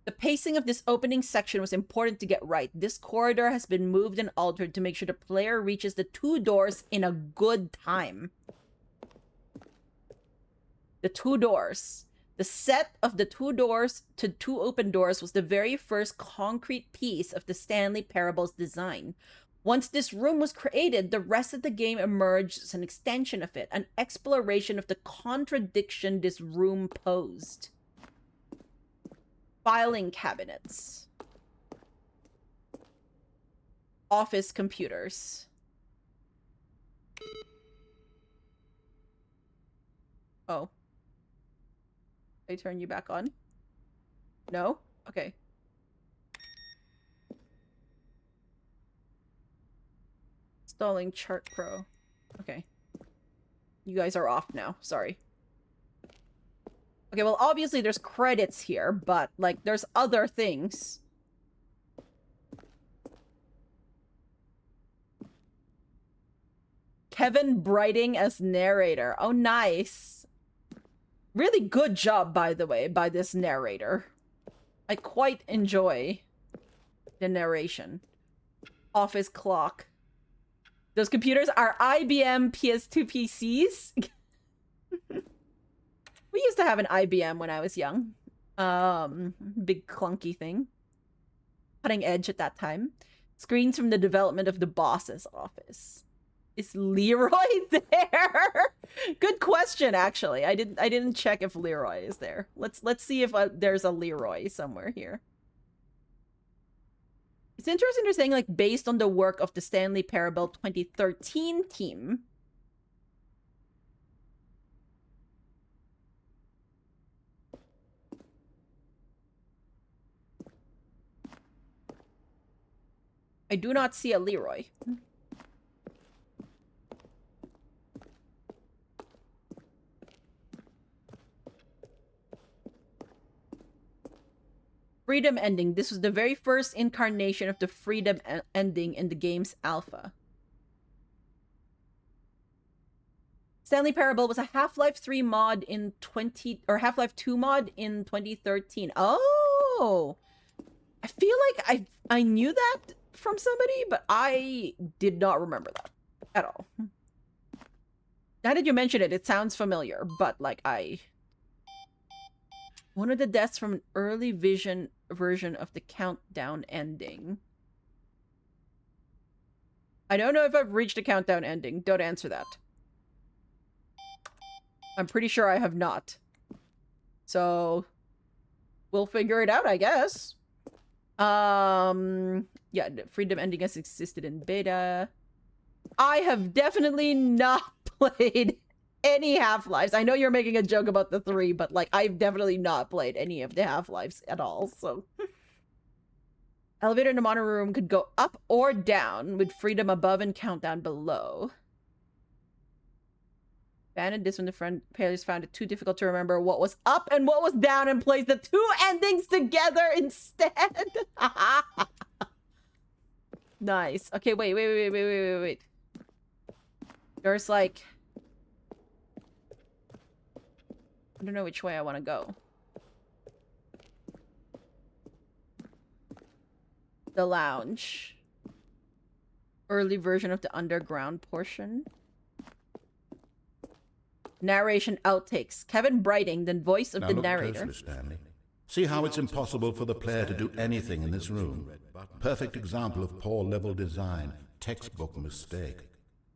The pacing of this opening section was important to get right. This corridor has been moved and altered to make sure the player reaches the 2 doors in a good time. The 2 doors. The set of the 2 doors to 2 open doors was the very first concrete piece of the Stanley Parable's design. Once this room was created, the rest of the game emerged as an extension of it, an exploration of the contradiction this room posed. Filing cabinets. Office computers. Oh. I turn you back on? No? Okay. Installing Chart Pro. Okay. You guys are off now. Sorry. Okay, well, obviously there's credits here, but, like, there's other things. Kevin Brighting as narrator. Oh, nice. Really good job, by the way, by this narrator. I quite enjoy the narration. Office clock. Those computers are IBM PS2 PCs. We used to have an IBM when I was young. Big clunky thing. Cutting edge at that time. Screens from the development of the boss's office. Is Leroy there? Good question, actually. I didn't check if Leroy is there. Let's see if there's a Leroy somewhere here. It's interesting they're saying, like, based on the work of the Stanley Parable 2013 team. I do not see a Leroy. Freedom ending. This was the very first incarnation of the freedom ending in the game's alpha. Stanley Parable was a Half-Life 3 mod in Half-Life 2 mod in 2013. Oh! I feel like I knew that from somebody, but I did not remember that at all. Now that you mention it, it sounds familiar, but like one of the deaths from an early version of the countdown ending. I don't know if I've reached a countdown ending. Don't answer that. I'm pretty sure I have not. So we'll figure it out, I guess. Yeah, freedom ending has existed in beta. I have definitely not played any Half-Lives. I know you're making a joke about the 3, but like I've definitely not played any of the Half-Lives at all, so. Elevator in the monitor room could go up or down with freedom above and countdown below. Abandoned this when the players found it too difficult to remember what was up and what was down and placed the 2 endings together instead. Nice. Okay, wait. There's like I don't know which way I want to go. The lounge. Early version of the underground portion. Narration outtakes. Kevin Brighting, the voice of Now the look narrator. closely, Stanley. See how it's impossible for the player to do anything in this room. Perfect example of poor level design. Textbook mistake.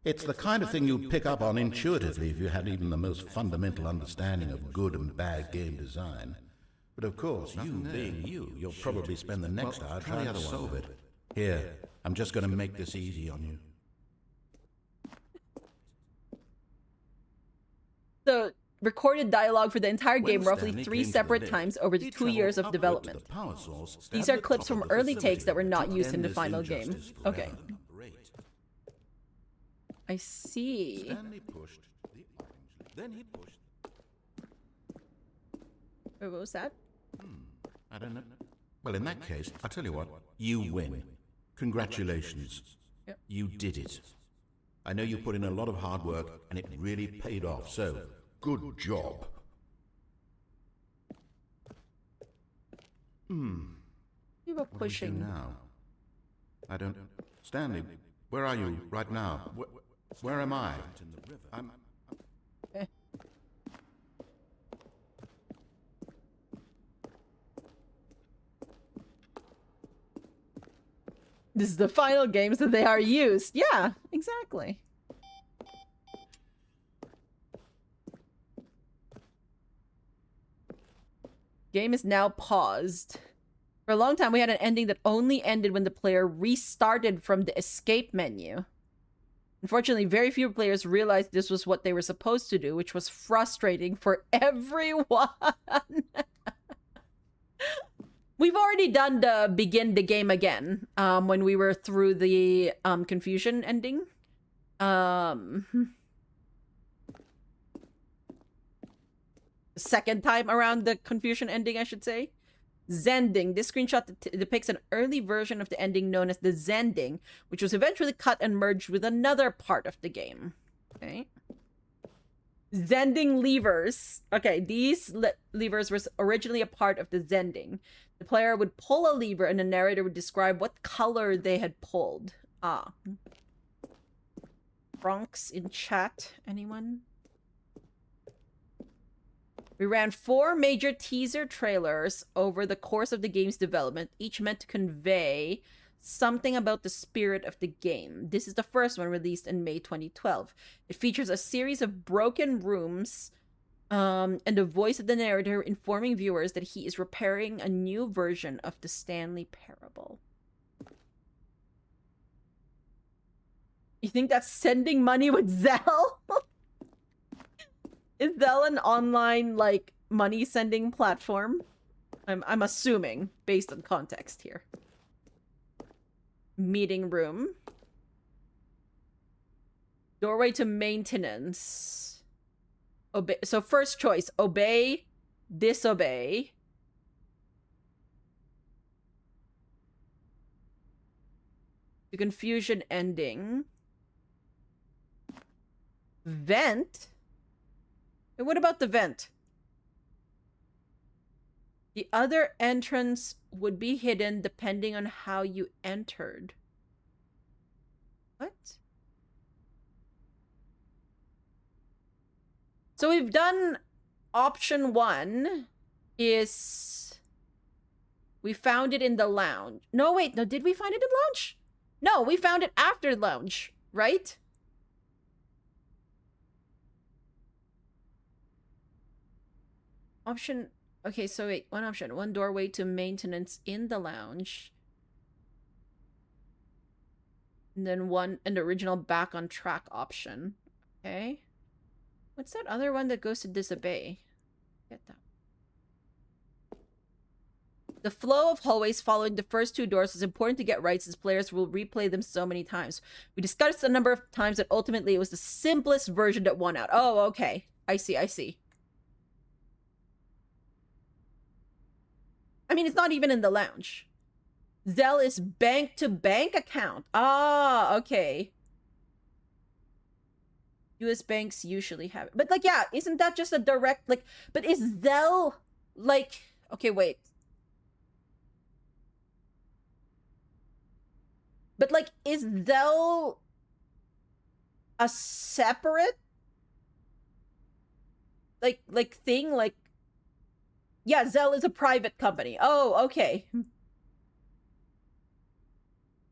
It's the kind of thing you'd pick up on intuitively if you had even the most fundamental understanding of good and bad game design. But of course, you being you'll probably spend the next hour trying to solve it. Here, I'm just going to make this easy on you. So, recorded dialogue for the entire game When roughly Stanley 3 came to the separate lift, times over the he 2 years of traveled upward to development. the power source These at are the clips top from of the early facility takes that were not to used in the end final this game. injustice Okay. forever. I see. Stanley pushed the orange, then he pushed. Wait, what was that? I don't know. Well, in that case, I'll tell you what. You win. Congratulations. Yep. You did it. I know you put in a lot of hard work, and it really paid off, so good job. You were What do we do pushing. now? I don't... Stanley, where are you right now? Where am I? I'm... Eh. This is the final game, so they are used. Yeah, exactly. Game is now paused. For a long time, we had an ending that only ended when the player restarted from the escape menu. Unfortunately, very few players realized this was what they were supposed to do, which was frustrating for everyone. We've already done the begin the game again when we were through the confusion ending. Second time around the confusion ending, I should say. Zending. This screenshot depicts an early version of the ending known as the Zending, which was eventually cut and merged with another part of the game. Okay. Zending levers. Okay, these levers were originally a part of the Zending. The player would pull a lever and the narrator would describe what color they had pulled. Ah. Bronx in chat. Anyone? We ran 4 major teaser trailers over the course of the game's development, each meant to convey something about the spirit of the game. This is the first one, released in May 2012. It features a series of broken rooms and the voice of the narrator informing viewers that he is repairing a new version of the Stanley Parable. You think that's sending money with Zelle? Is Zelle an online, like, money sending platform? I'm assuming, based on context here. Meeting room. Doorway to maintenance. Obey. So first choice, obey, disobey. The confusion ending. Vent. And what about the vent? The other entrance would be hidden depending on how you entered. What? So we've done option 1 is we found it in the lounge. No, wait, no, did we find it in the lounge? No, we found it after lounge, right? Option, okay, so wait, one option, 1 doorway to maintenance in the lounge. And then an original back on track option. Okay. What's that other one that goes to disobey? Get that. The flow of hallways following the first 2 doors is important to get right since players will replay them so many times. We discussed a number of times that ultimately it was the simplest version that won out. Oh, okay. I see, I see. I mean, it's not even in the lounge. Zelle is bank-to-bank account. Ah, okay. US banks usually have it. But like, yeah, isn't that just a direct, like, but is Zelle, like, okay, wait. But like, is Zelle a separate, like thing? Like, yeah, Zelle is a private company. Oh, okay.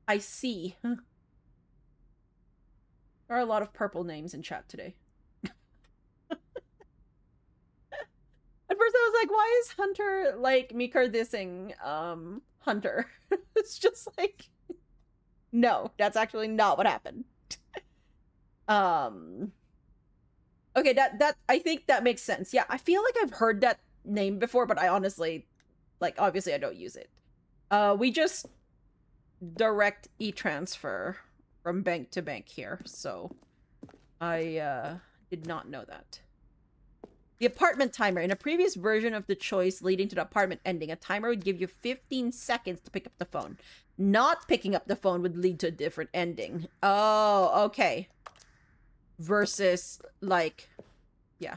I see. There are a lot of purple names in chat today. At first I was like, why is Hunter like Mikar dissing Hunter? It's just like, no, that's actually not what happened. Okay, that I think that makes sense. Yeah, I feel like I've heard that name before, but I honestly, like, obviously I don't use it. We just direct e-transfer from bank to bank here, so I did not know that. The apartment timer. In a previous version of the choice leading to the apartment ending, a timer would give you 15 seconds to pick up the phone. Not picking up the phone would lead to a different ending. Oh, okay. Versus, like, yeah.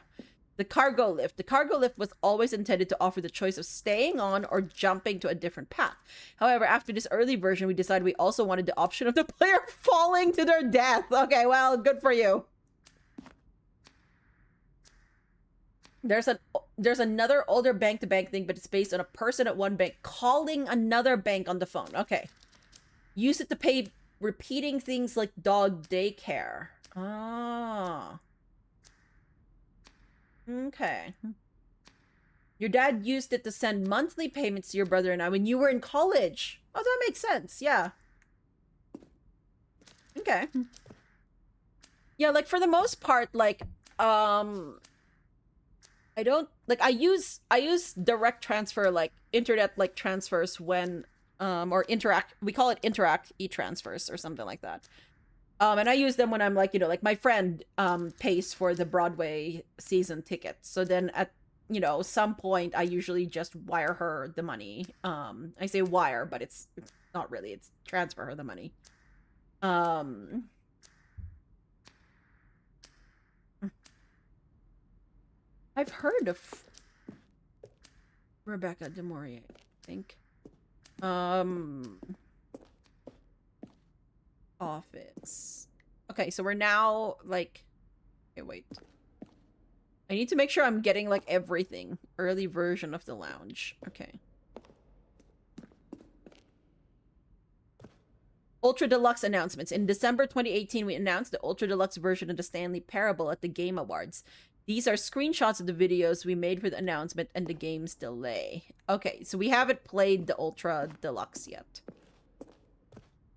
The cargo lift. The cargo lift was always intended to offer the choice of staying on or jumping to a different path. However, after this early version, we decided we also wanted the option of the player falling to their death. Okay, well, good for you. There's another older bank-to-bank thing, but it's based on a person at one bank calling another bank on the phone. Okay. Use it to pay repeating things like dog daycare. Ah. Okay. Your dad used it to send monthly payments to your brother and I when you were in college. Oh, that makes sense. Yeah. Okay. Yeah, like for the most part, like, I don't, like, I use direct transfer, like internet like transfers when or interact, we call it interact e-transfers or something like that. And I use them when I'm like, you know, like my friend pays for the Broadway season ticket. So then at, you know, some point I usually just wire her the money. I say wire, but it's not really, it's transfer her the money. I've heard of Rebecca De Maurier, I think. Office. Okay, so we're now like, okay, wait. I need to make sure I'm getting like everything. Early version of the lounge. Okay. Ultra Deluxe announcements. In December 2018, we announced the Ultra Deluxe version of the Stanley Parable at the Game Awards. These are screenshots of the videos we made for the announcement and the game's delay. Okay, so we haven't played the Ultra Deluxe yet.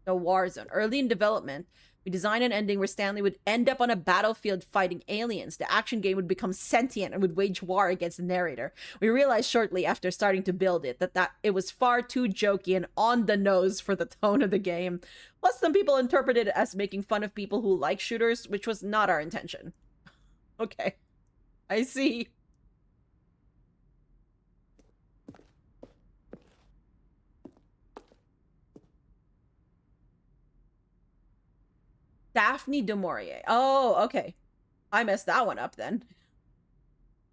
The Warzone. Early in development, we designed an ending where Stanley would end up on a battlefield fighting aliens. The action game would become sentient and would wage war against the narrator. We realized shortly after starting to build it that it was far too jokey and on the nose for the tone of the game. Plus, some people interpreted it as making fun of people who like shooters, which was not our intention. Okay. I see. Daphne du Maurier. Oh, okay. I messed that one up then.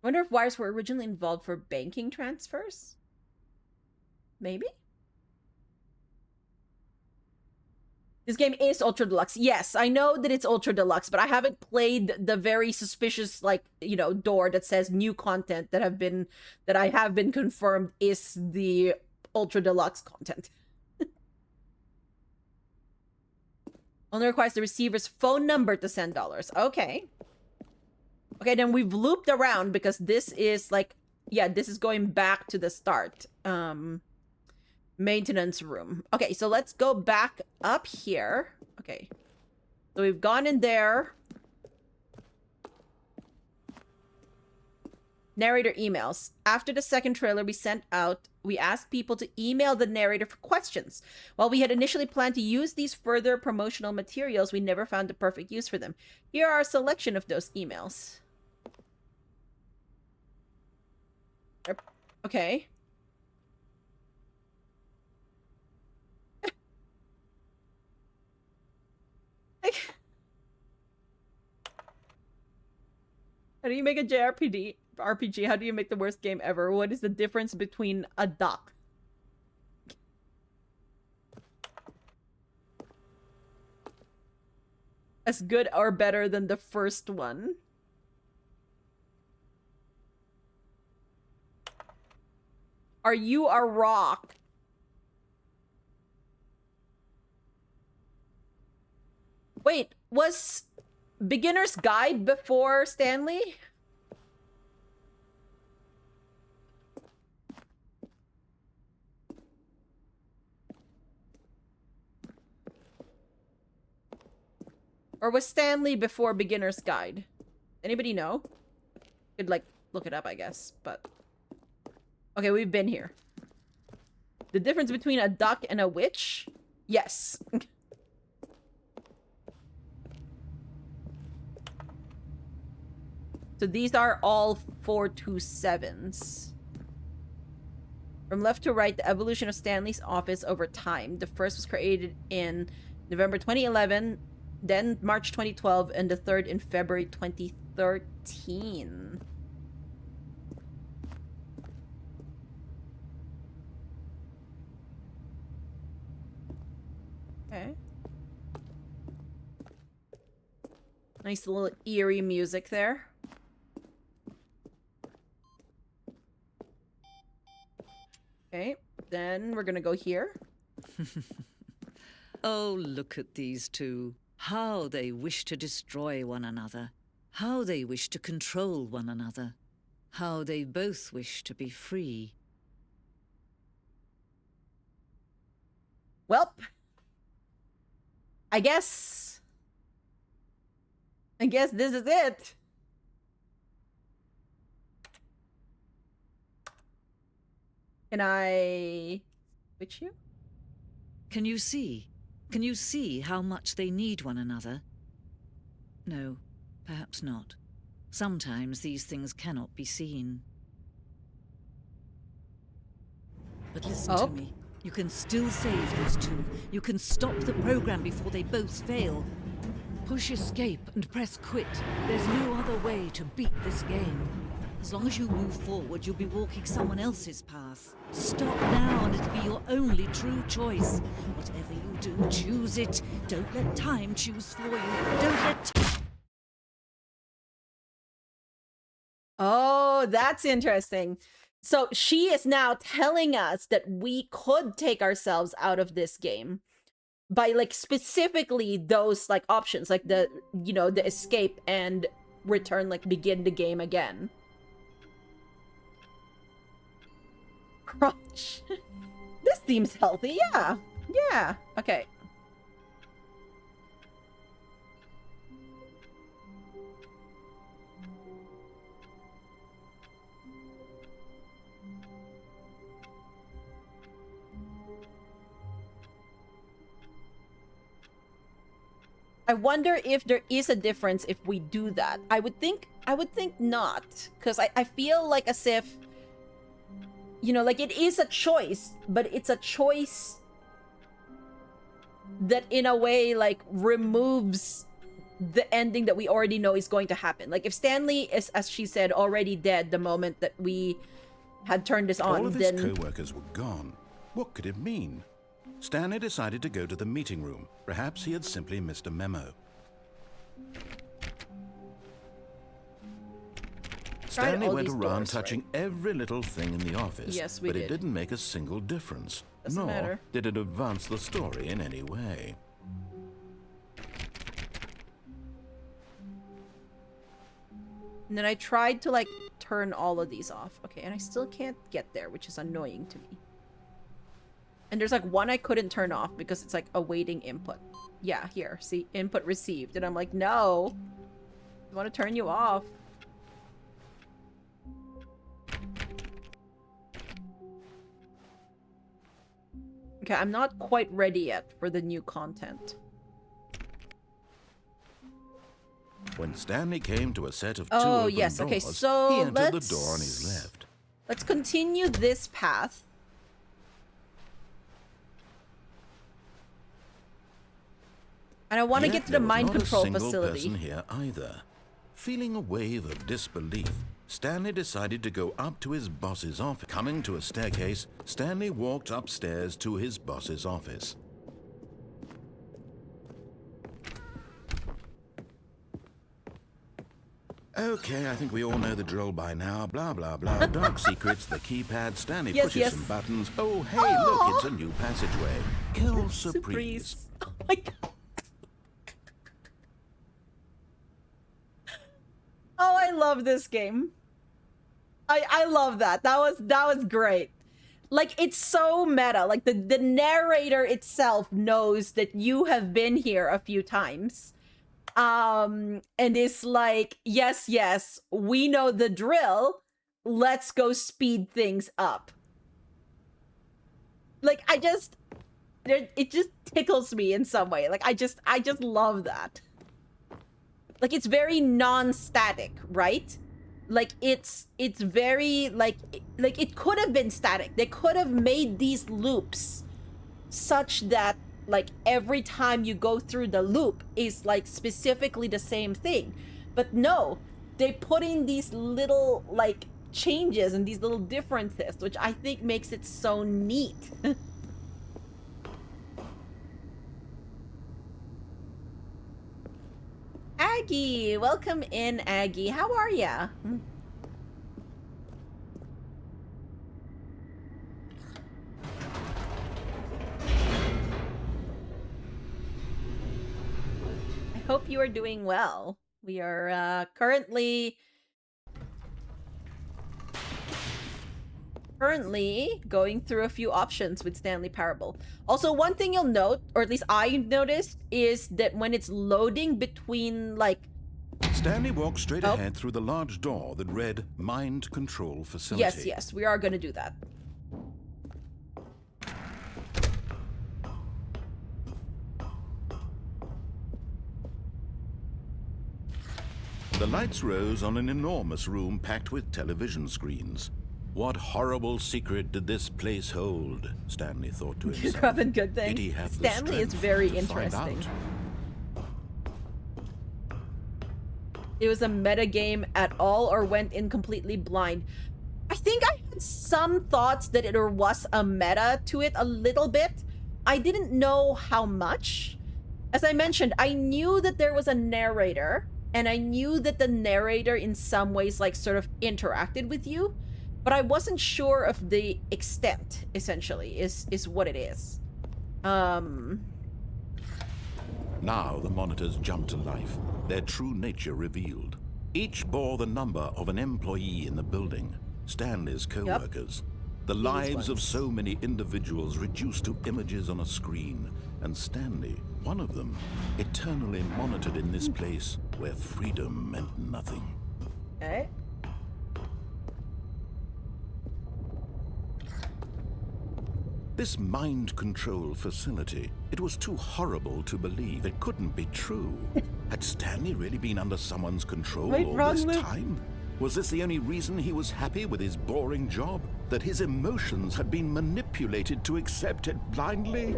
Wonder if wires were originally involved for banking transfers? Maybe? This game is Ultra Deluxe. Yes, I know that it's Ultra Deluxe, but I haven't played the very suspicious, like, you know, door that says new content that I have been confirmed is the Ultra Deluxe content. Only requires the receiver's phone number to send dollars. Okay. Okay, then we've looped around because this is like, yeah, this is going back to the start. Maintenance room. Okay, so let's go back up here. Okay. So we've gone in there. Narrator emails. After the second trailer we sent out, we asked people to email the narrator for questions. While we had initially planned to use these further promotional materials, we never found the perfect use for them. Here are a selection of those emails. Okay. How do you make a JRPG? RPG? How do you make the worst game ever? What is the difference between a duck? As good or better than the first one? Are you a rock? Wait, was Beginner's Guide before Stanley? Or was Stanley before Beginner's Guide? Anybody know? Could, like, look it up, I guess, but... Okay, we've been here. The difference between a duck and a witch? Yes. So these are all 427s. From left to right, the evolution of Stanley's office over time. The first was created in November 2011, then March 2012, and the third in February 2013. Okay. Nice little eerie music there. Okay, then we're gonna go here. Oh, look at these two. How they wish to destroy one another. How they wish to control one another. How they both wish to be free. Welp. I guess this is it. Can I switch you? Can you see? Can you see how much they need one another? No, perhaps not. Sometimes these things cannot be seen. But listen to me. You can still save these two. You can stop the program before they both fail. Push escape and press quit. There's no other way to beat this game. As long as you move forward, you'll be walking someone else's path. Stop now and it'll be your only true choice. Whatever you do, choose it. Don't let time choose for you. Don't let... Oh, that's interesting. So she is now telling us that we could take ourselves out of this game by, like, specifically those, like, options, like the, you know, the escape and return, like, begin the game again. Crunch. This seems healthy, yeah. Yeah, okay. I wonder if there is a difference if we do that. I would think not. Because I feel like as if, you know, like, it is a choice, but it's a choice that in a way, like, removes the ending that we already know is going to happen. Like, if Stanley is, as she said, already dead the moment that we had turned this on, All of then... his co-workers were gone. What could it mean? Stanley decided to go to the meeting room. Perhaps he had simply missed a memo. Stanley went around touching every little thing in the office, yes, we but did. It didn't make a single difference. Doesn't matter. Did it advance the story in any way. And then I tried to, like, turn all of these off. Okay, and I still can't get there, which is annoying to me. And there's, like, one I couldn't turn off because it's, like, awaiting input. Yeah, here. See? Input received. And I'm like, no. I want to turn you off. Okay, I'm not quite ready yet for the new content. When Stanley came to a set of two Oh, open yes. Okay, doors, so he entered the door on his left. Let's continue this path. And I want to get to the mind control facility. There was not a single person here either. Feeling a wave of disbelief, Stanley decided to go up to his boss's office. Coming to a staircase, Stanley walked upstairs to his boss's office. Okay, I think we all know the drill by now. Blah, blah, blah. Dark secrets, the keypad. Stanley pushes some buttons. Oh, hey, look, it's a new passageway. Kill surprise. Oh my god. Oh, I love this game. I love that. That was great. Like, it's so meta. Like, the narrator itself knows that you have been here a few times. And it's like, yes, we know the drill. Let's go speed things up. Like, it just tickles me in some way. Like, I just love that. Like, it's very non-static, right? Like, it's very, like it could have been static. They could have made these loops such that, like, every time you go through the loop is, like, specifically the same thing. But no, they put in these little, like, changes and these little differences, which I think makes it so neat. Aggie, welcome in, Aggie. How are ya? I hope you are doing well. We are currently going through a few options with Stanley Parable. Also, one thing you'll note, or at least I noticed, is that when it's loading between, like... Stanley walked straight ahead through the large door that read Mind Control Facility. Yes, we are going to do that. The lights rose on an enormous room packed with television screens. What horrible secret did this place hold? Stanley thought to himself. Grabbing good things. Did he have Stanley is very interesting. It was a meta game at all, or went in completely blind. I think I had some thoughts that there was a meta to it a little bit. I didn't know how much. As I mentioned, I knew that there was a narrator, and I knew that the narrator in some ways, like, sort of interacted with you. But I wasn't sure of the extent, essentially, is what it is. Now the monitors jumped to life, their true nature revealed. Each bore the number of an employee in the building, Stanley's co-workers. The lives of so many individuals reduced to images on a screen, and Stanley, one of them, eternally monitored in this place where freedom meant nothing. Okay. This mind control facility, it was too horrible to believe. It couldn't be true. Had Stanley really been under someone's control all this time? Was this the only reason he was happy with his boring job? That his emotions had been manipulated to accept it blindly?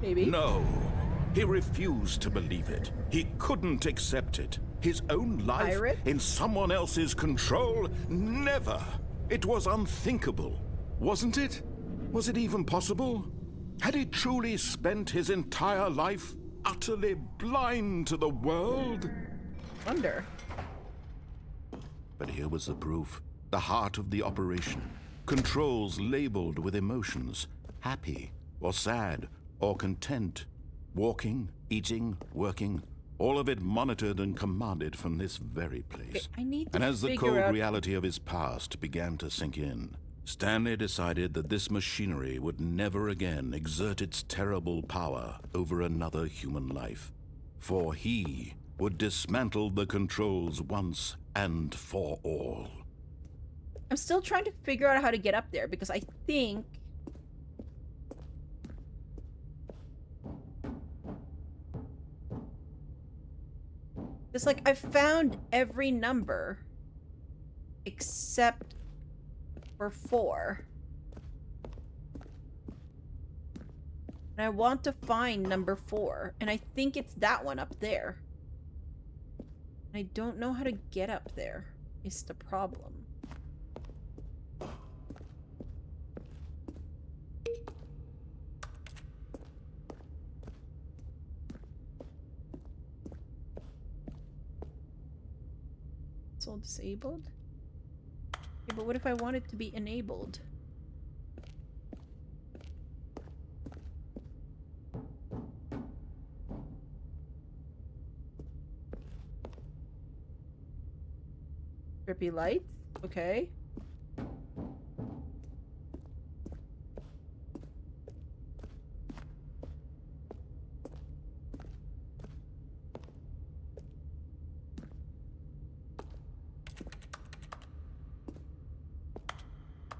Maybe. No. He refused to believe it. He couldn't accept it. His own life in someone else's control? Never. It was unthinkable. Wasn't it? Was it even possible? Had he truly spent his entire life utterly blind to the world? Wonder. But here was the proof. The heart of the operation. Controls labeled with emotions. Happy, or sad, or content. Walking, eating, working. All of it monitored and commanded from this very place. Okay, I need to and as the cold reality of his past began to sink in, Stanley decided that this machinery would never again exert its terrible power over another human life. For he would dismantle the controls once and for all. I'm still trying to figure out how to get up there, because I think... It's like I found every number except for 4. And I want to find number 4, and I think it's that one up there. I don't know how to get up there, is the problem. It's all disabled? Yeah, but what if I want it to be enabled? Trippy lights? Okay.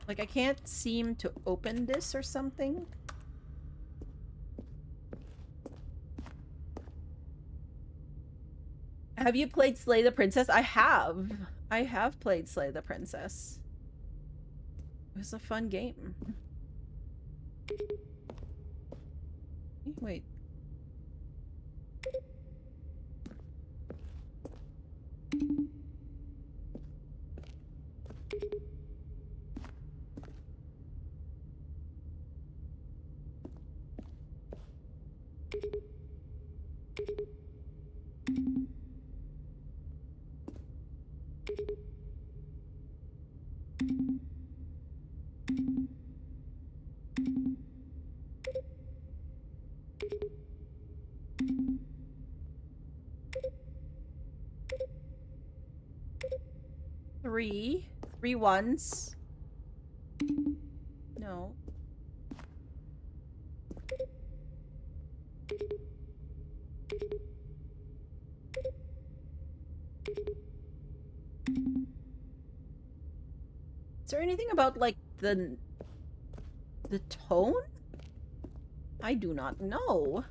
Like, I can't seem to open this or something. Have you played Slay the Princess? I have. I have played Slay the Princess. It was a fun game. Wait. Three ones. No. Is there anything about, like, the tone? I do not know.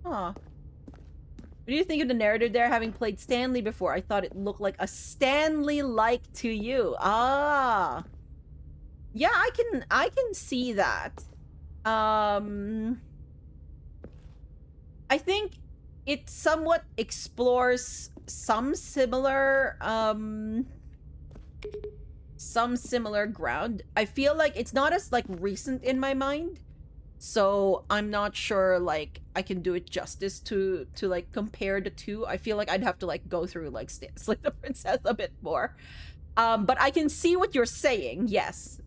Huh. What do you think of the narrative there? Having played Stanley before, I thought it looked like a Stanley-like to you. Ah. Yeah, I can see that. I think it somewhat explores some similar ground. I feel like it's not as, like, recent in my mind. So I'm not sure, like, I can do it justice to like compare the two. I feel like I'd have to, like, go through, like, Slay the Princess a bit more. But I can see what you're saying. Yes.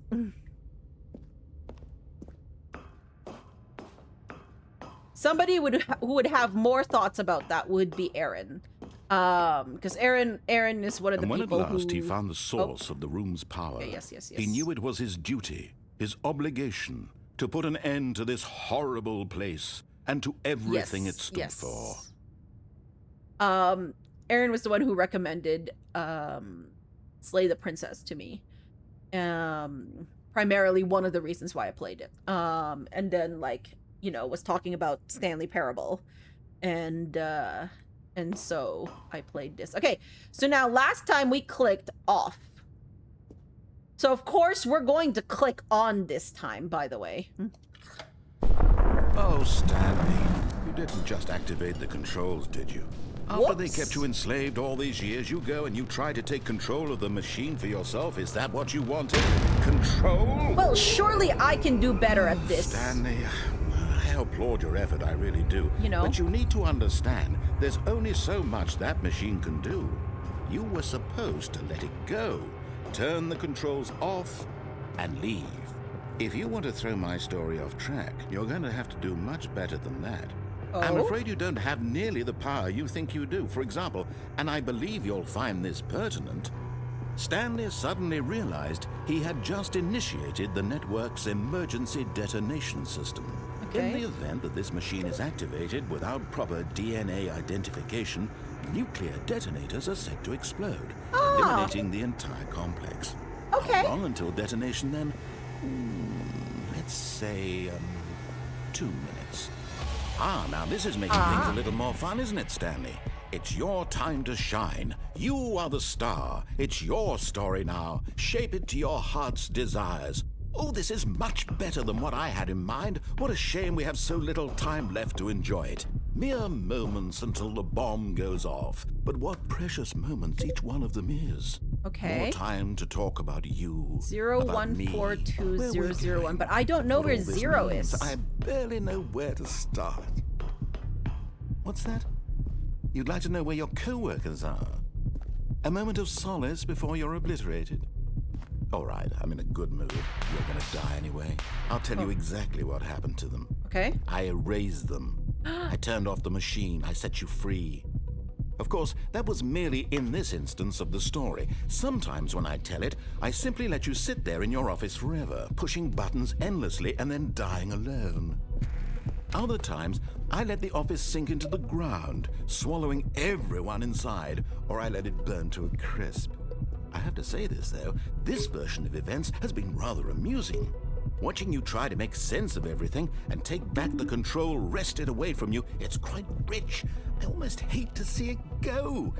Somebody who would have more thoughts about that would be Aaron. Because Aaron is one of the people who... And when at last he found the source of the room's power, okay, yes. he knew it was his duty, his obligation, to put an end to this horrible place and to everything it stood for. Aaron was the one who recommended Slay the Princess to me. Primarily one of the reasons why I played it. And then, like, you know, was talking about Stanley Parable. And so I played this. Okay, so now last time we clicked off. So, of course, we're going to click on this time, by the way. Oh, Stanley, you didn't just activate the controls, did you? After they kept you enslaved all these years, you go and you try to take control of the machine for yourself. Is that what you wanted? Control? Well, surely I can do better at this. Stanley, I applaud your effort, I really do. You know? But you need to understand, there's only so much that machine can do. You were supposed to let it go. Turn the controls off and leave. If you want to throw my story off track, you're going to have to do much better than that. Oh? I'm afraid you don't have nearly the power you think you do. For example, and I believe you'll find this pertinent, Stanley suddenly realized he had just initiated the network's emergency detonation system. Okay. In the event that this machine is activated without proper DNA identification, nuclear detonators are set to explode, eliminating the entire complex. Okay. How long until detonation then? Let's say 2 minutes. Now this is making things a little more fun, isn't it, Stanley? It's your time to shine. You are the star. It's your story now. Shape it to your heart's desires. Oh, this is much better than what I had in mind. What a shame we have so little time left to enjoy it. Mere moments until the bomb goes off. But what precious moments each one of them is. Okay. More time to talk about you, about me, where we're 0142001, going, but I don't know what where all this 0 means. is. I barely know where to start. What's that? You'd like to know where your co-workers are? A moment of solace before you're obliterated? All right, I'm in a good mood. You're gonna die anyway. I'll tell you exactly what happened to them. Okay. I erased them. I turned off the machine. I set you free. Of course, that was merely in this instance of the story. Sometimes when I tell it, I simply let you sit there in your office forever, pushing buttons endlessly and then dying alone. Other times, I let the office sink into the ground, swallowing everyone inside, or I let it burn to a crisp. I have to say this, though, this version of events has been rather amusing. Watching you try to make sense of everything and take back the control wrested away from you, it's quite rich. I almost hate to see it go.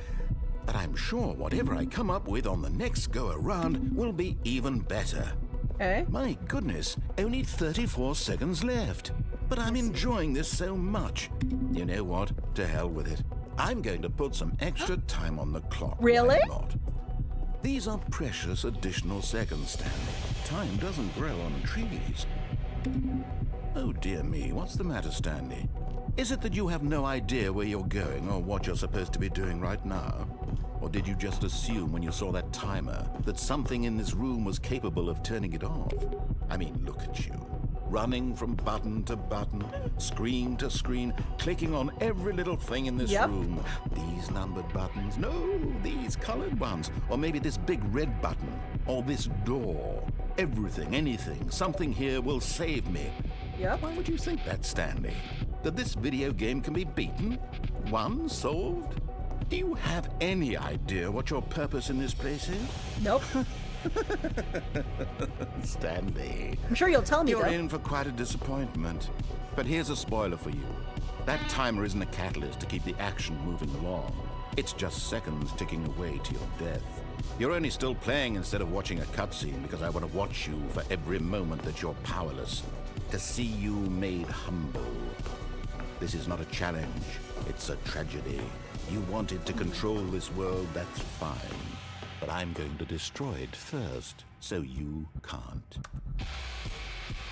But I'm sure whatever I come up with on the next go-around will be even better. Okay. My goodness, only 34 seconds left. But I'm enjoying this so much. You know what? To hell with it. I'm going to put some extra time on the clock. Really? Why not? These are precious additional seconds, Stanley. Time doesn't grow on trees. Oh dear me, what's the matter, Stanley? Is it that you have no idea where you're going or what you're supposed to be doing right now? Or did you just assume when you saw that timer that something in this room was capable of turning it off? I mean, look at you. Running from button to button, screen to screen, clicking on every little thing in this room. These numbered buttons, no, these colored ones. Or maybe this big red button, or this door. Everything, anything, something here will save me. Yep. Why would you think that, Stanley? That this video game can be beaten? Won? Solved? Do you have any idea what your purpose in this place is? Nope. Stanley. I'm sure you'll tell me, You're though. in for quite a disappointment. But here's a spoiler for you. That timer isn't a catalyst to keep the action moving along. It's just seconds ticking away to your death. You're only still playing instead of watching a cutscene because I want to watch you for every moment that you're powerless. To see you made humble. This is not a challenge. It's a tragedy. You wanted to control this world, that's fine. But I'm going to destroy it first, so you can't.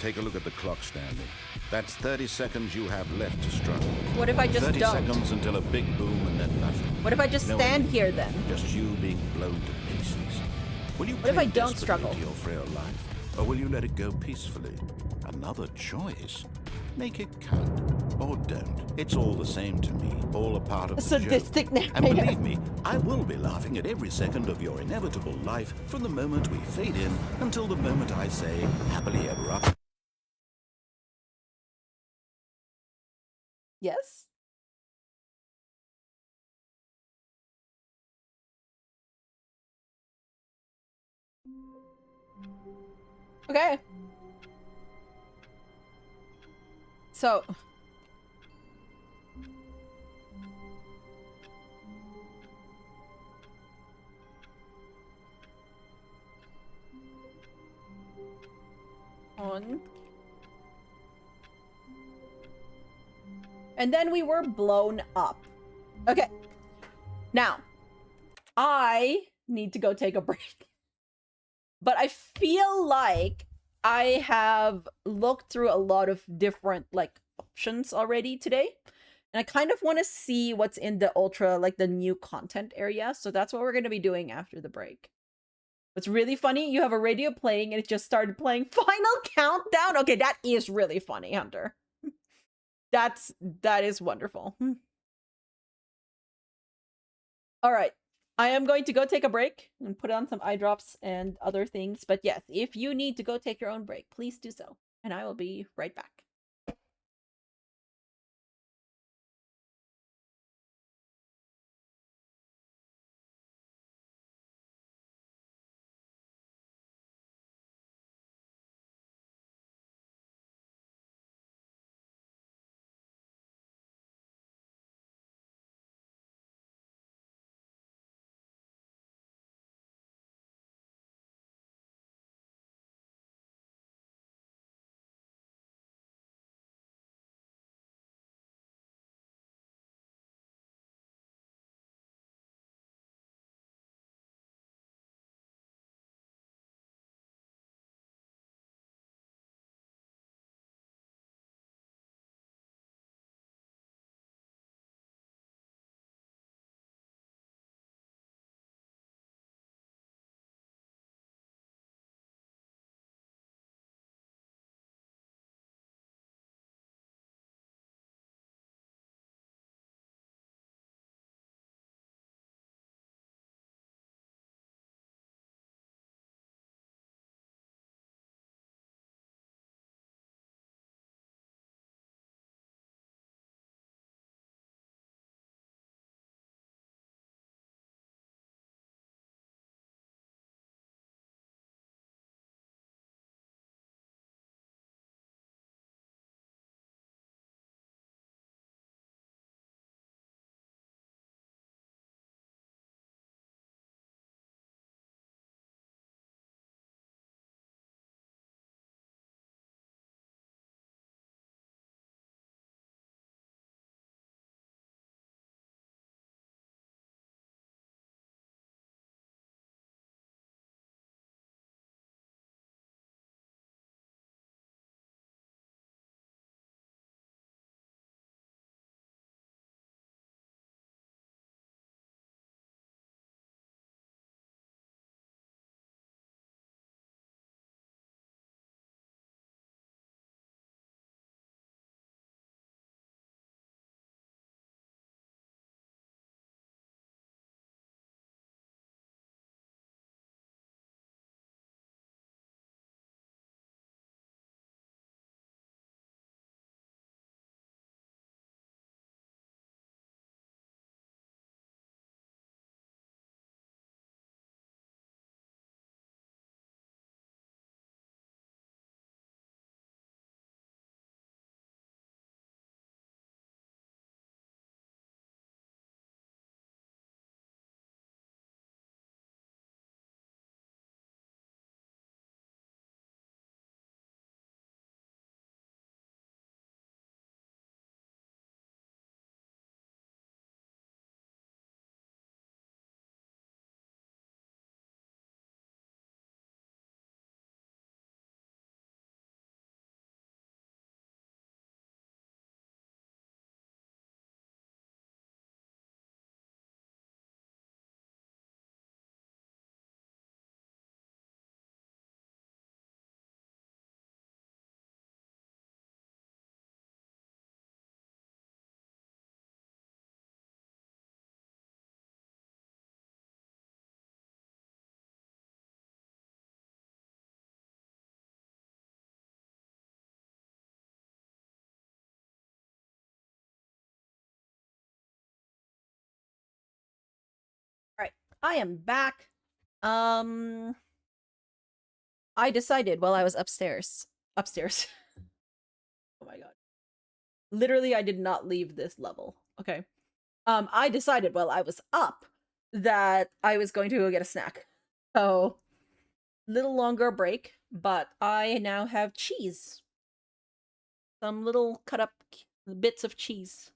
Take a look at the clock, Stanley. That's 30 seconds you have left to struggle. What if I just 30 don't? seconds until a big boom and then nothing. What if I just No stand one- here then? Just you being blown to pieces. Will you What if play I don't desperately struggle? to your frail life, or will you let it go peacefully? Another choice. Make it count, or don't. It's all the same to me. All a part of the joke. Sadistic And narrator. believe me, I will be laughing at every second of your inevitable life from the moment we fade in until the moment I say, happily ever up. Yes? Okay. So. On. And then we were blown up. Okay. Now, I need to go take a break. But I feel like I have looked through a lot of different like options already today. And I kind of want to see what's in the ultra, like the new content area. So that's what we're going to be doing after the break. What's really funny, you have a radio playing and it just started playing Final Countdown. Okay, that is really funny, Hunter. That is wonderful. All right. I am going to go take a break and put on some eye drops and other things. But yes, if you need to go take your own break, please do so. And I will be right back. I am back. I decided while I was upstairs. Oh my god. Literally, I did not leave this level. Okay. I decided while I was up that I was going to go get a snack. So, little longer break, but I now have cheese. Some little cut up bits of cheese.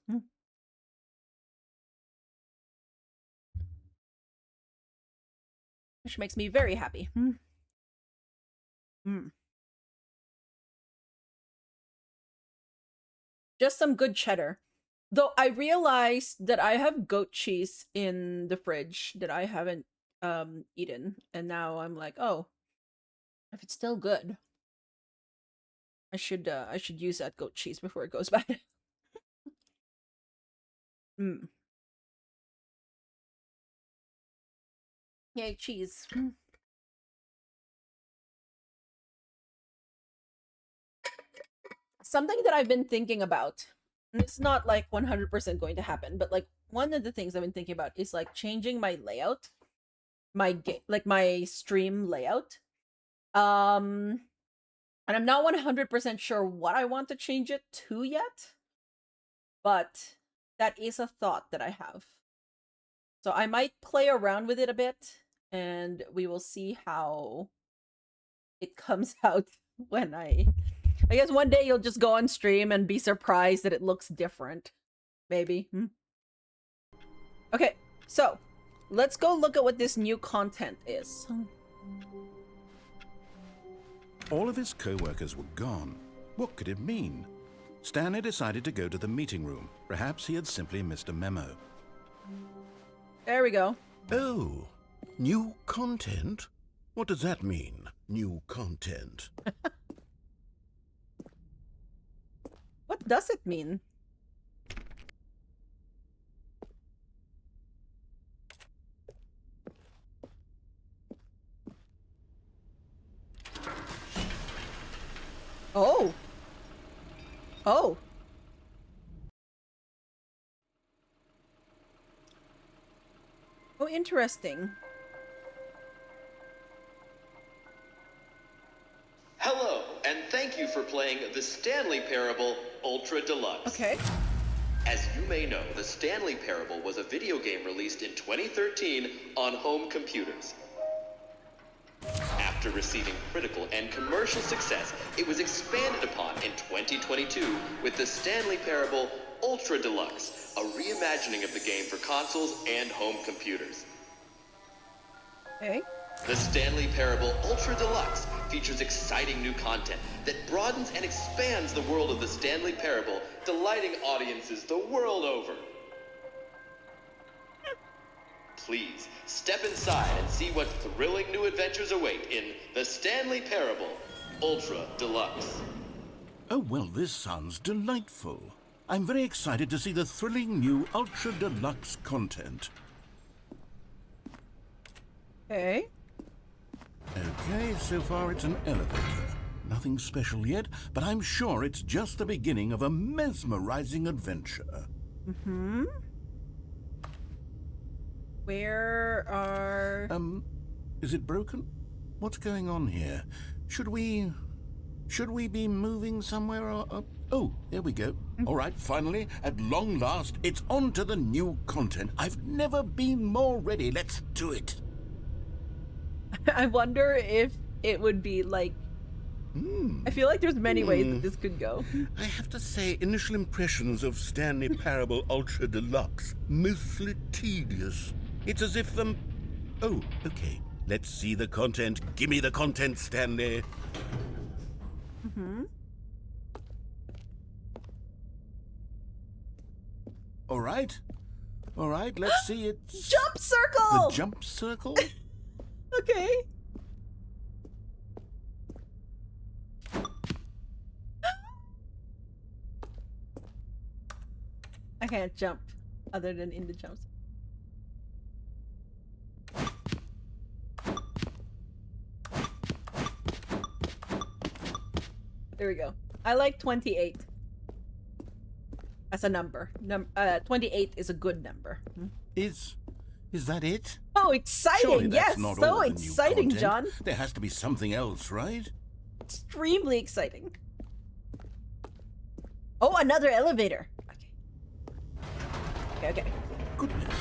Which makes me very happy. Just some good cheddar. Though I realized that I have goat cheese in the fridge that I haven't eaten, and now I'm like, oh, if it's still good, I should use that goat cheese before it goes bad. Yay, cheese. Something that I've been thinking about, and it's not like 100% going to happen, but like one of the things I've been thinking about is like changing my layout, my stream layout. And I'm not 100% sure what I want to change it to yet, but that is a thought that I have. So I might play around with it a bit, and we will see how it comes out when I guess one day you'll just go on stream and be surprised that it looks different. Maybe. Okay, so let's go look at what this new content is. All of his co-workers were gone. What could it mean? Stanley decided to go to the meeting room. Perhaps he had simply missed a memo. There we go. Oh, new content? What does that mean, new content? What does it mean? Oh. Oh. Oh, interesting. Hello, and thank you for playing the Stanley Parable Ultra Deluxe. Okay. As you may know, the Stanley Parable was a video game released in 2013 on home computers. After receiving critical and commercial success, it was expanded upon in 2022 with the Stanley Parable Ultra Deluxe, a reimagining of the game for consoles and home computers. Okay. The Stanley Parable Ultra Deluxe features exciting new content that broadens and expands the world of the Stanley Parable, delighting audiences the world over. Please, step inside and see what thrilling new adventures await in the Stanley Parable Ultra Deluxe. Oh, well, this sounds delightful. I'm very excited to see the thrilling new Ultra Deluxe content. Okay. Okay, so far it's an elevator. Nothing special yet, but I'm sure it's just the beginning of a mesmerizing adventure. Where are... Is it broken? What's going on here? Should we be moving somewhere or... Oh, there we go. All right, finally, at long last, it's on to the new content. I've never been more ready. Let's do it. I wonder if it would be like... I feel like there's many ways that this could go. I have to say, initial impressions of Stanley Parable Ultra Deluxe, mostly tedious. It's as if Oh, okay. Let's see the content. Gimme the content, Stanley. All right, let's see it. Jump circle! The jump circle? Okay. I can't jump other than in the jumps. There we go. I like 28 as a number. 28 is a good number. Is Is that it? Oh, Surely exciting! that's Yes, not so all the new exciting, content. John. There has to be something else, right? Extremely exciting. Oh, another elevator. Okay. Goodness.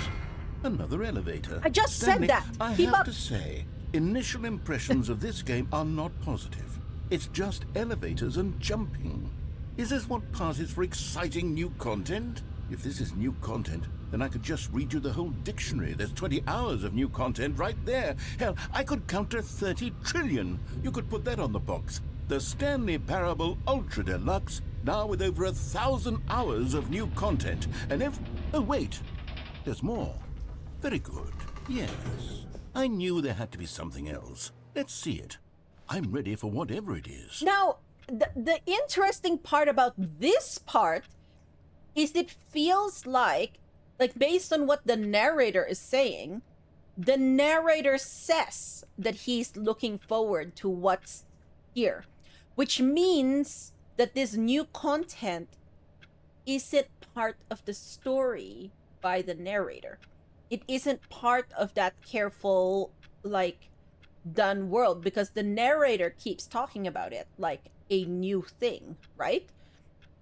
Another elevator. I just Stanley, said that. I Keep have up. to say, initial impressions of this game are not positive. It's just elevators and jumping. Is this what passes for exciting new content? If this is new content, then I could just read you the whole dictionary. There's 20 hours of new content right there. Hell, I could count to 30 trillion. You could put that on the box. The Stanley Parable Ultra Deluxe, now with over 1,000 hours of new content. And oh wait, there's more. Very good. Yes. I knew there had to be something else. Let's see it. I'm ready for whatever it is. Now, the interesting part about this part is it feels like based on what the narrator is saying, the narrator says that he's looking forward to what's here, which means that this new content isn't part of the story by the narrator. It isn't part of that careful, done world, because the narrator keeps talking about it like a new thing, right?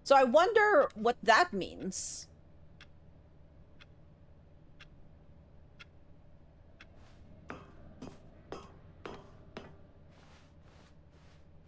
So I wonder what that means.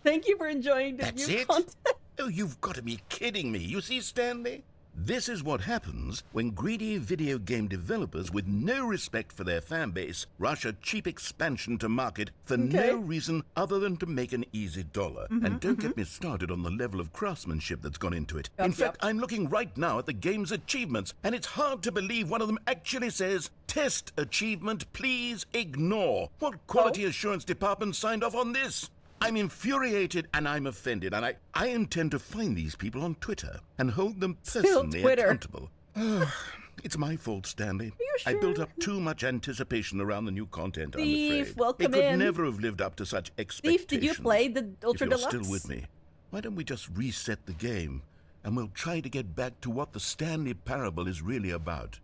Thank you for enjoying the That's new it? content. Oh, you've got to be kidding me. You see, Stanley? This is what happens when greedy video game developers with no respect for their fan base rush a cheap expansion to market for no reason other than to make an easy dollar. And don't get me started on the level of craftsmanship that's gone into it. In fact, I'm looking right now at the game's achievements, and it's hard to believe one of them actually says, "Test achievement, please ignore." What quality assurance department signed off on this? I'm infuriated and I'm offended, and I intend to find these people on Twitter and hold them personally accountable. It's my fault, Stanley. Are you sure? I built up too much anticipation around the new content, I'm Thief, afraid. welcome It could in. never have lived up to such expectations. Thief, did you play the Ultra If you're Deluxe? still with me, why don't we just reset the game and we'll try to get back to what the Stanley Parable is really about.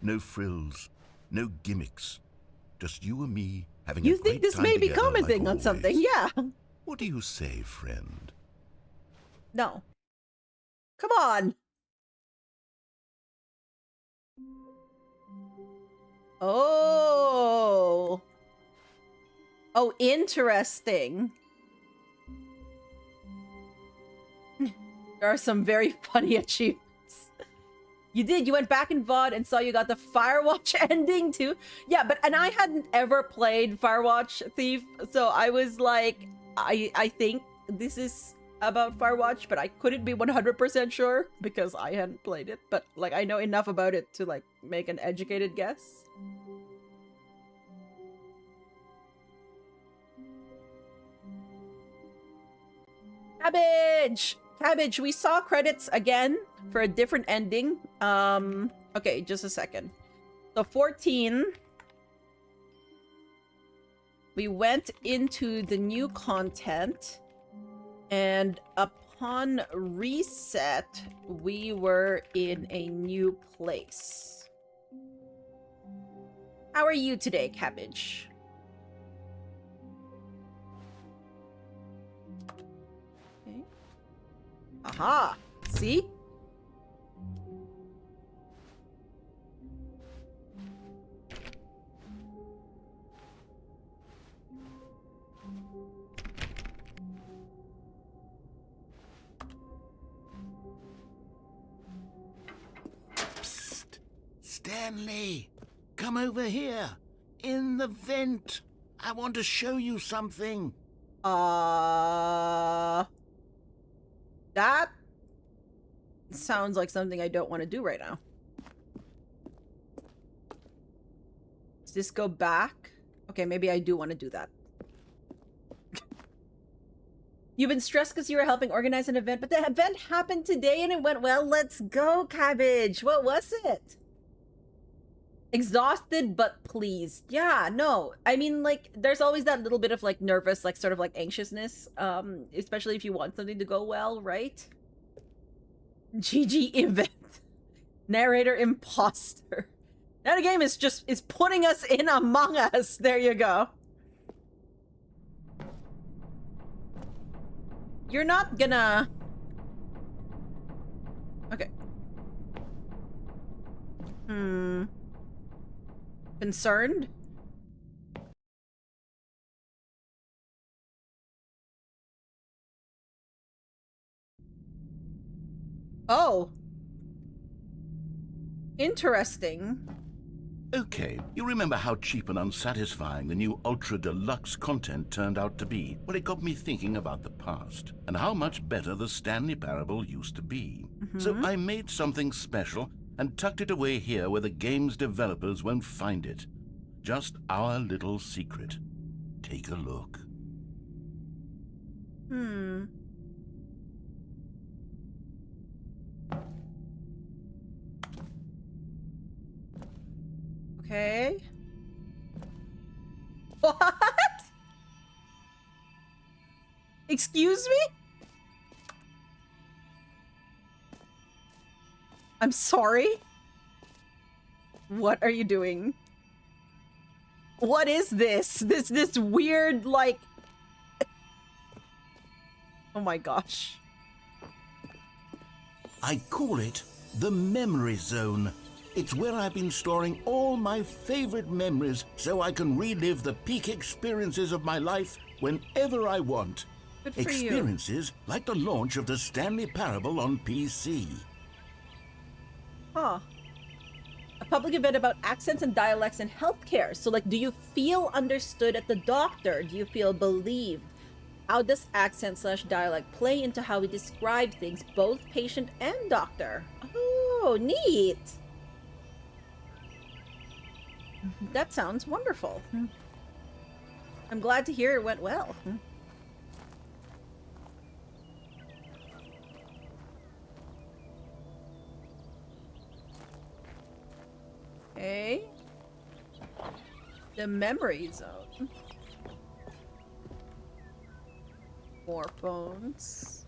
No frills, no gimmicks. Just you and me having You a think great this time may be together commenting like on something? always. Yeah. What do you say, friend? No. Come on. Oh. Oh, interesting. There are some very funny achievements. You did. You went back in VOD and saw you got the Firewatch ending too. Yeah, and I hadn't ever played Firewatch, Thief, so I was like, I think this is about Firewatch, but I couldn't be 100% sure because I hadn't played it. But I know enough about it to make an educated guess. Cabbage, we saw credits again for a different ending. Okay, just a second. So 14, we went into the new content, and upon reset, we were in a new place. How are you today, Cabbage? Aha! See? Psst! Stanley! Come over here! In the vent! I want to show you something! That sounds like something I don't want to do right now. Does this go back? Okay, maybe I do want to do that. You've been stressed because you were helping organize an event, but the event happened today and it went well. Let's go, Cabbage. What was it? Exhausted but pleased. Yeah, no. I mean, there's always that little bit of nervous, sort of anxiousness, especially if you want something to go well, right? GG event. Narrator imposter. That game is putting us in Among Us. There you go. You're not gonna... Okay. Concerned? Oh. Interesting. Okay, you remember how cheap and unsatisfying the new Ultra Deluxe content turned out to be? Well, it got me thinking about the past and how much better the Stanley Parable used to be. So I made something special and tucked it away here where the game's developers won't find it. Just our little secret. Take a look. Okay. What? Excuse me? I'm sorry? What are you doing? What is this? This weird, like... Oh my gosh. I call it the Memory Zone. It's where I've been storing all my favorite memories so I can relive the peak experiences of my life whenever I want. Good for you. Experiences like the launch of the Stanley Parable on PC. Huh. A public event about accents and dialects in healthcare. So, like, do you feel understood at the doctor? Do you feel believed? How does accent/dialect play into how we describe things, both patient and doctor? Oh, neat. That sounds wonderful. I'm glad to hear it went well. Okay. The memory zone. More phones.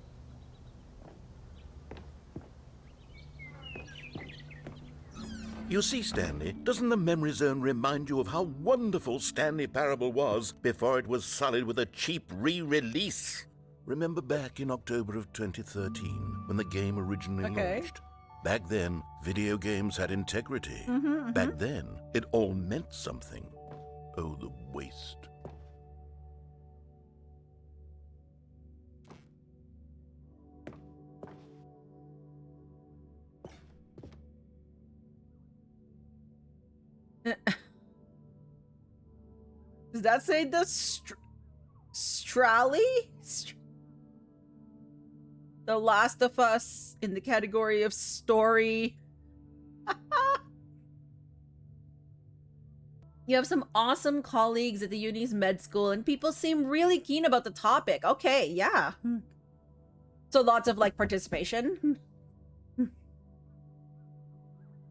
You see, Stanley, doesn't the Memory Zone remind you of how wonderful Stanley Parable was before it was sullied with a cheap re-release? Remember back in October of 2013, when the game originally launched? Back then, video games had integrity. Back then, it all meant something. Oh, the waste. Does that say the Strally? The Last of Us in the category of story. You have some awesome colleagues at the uni's med school, and people seem really keen about the topic. Okay, yeah. So lots of, like, participation.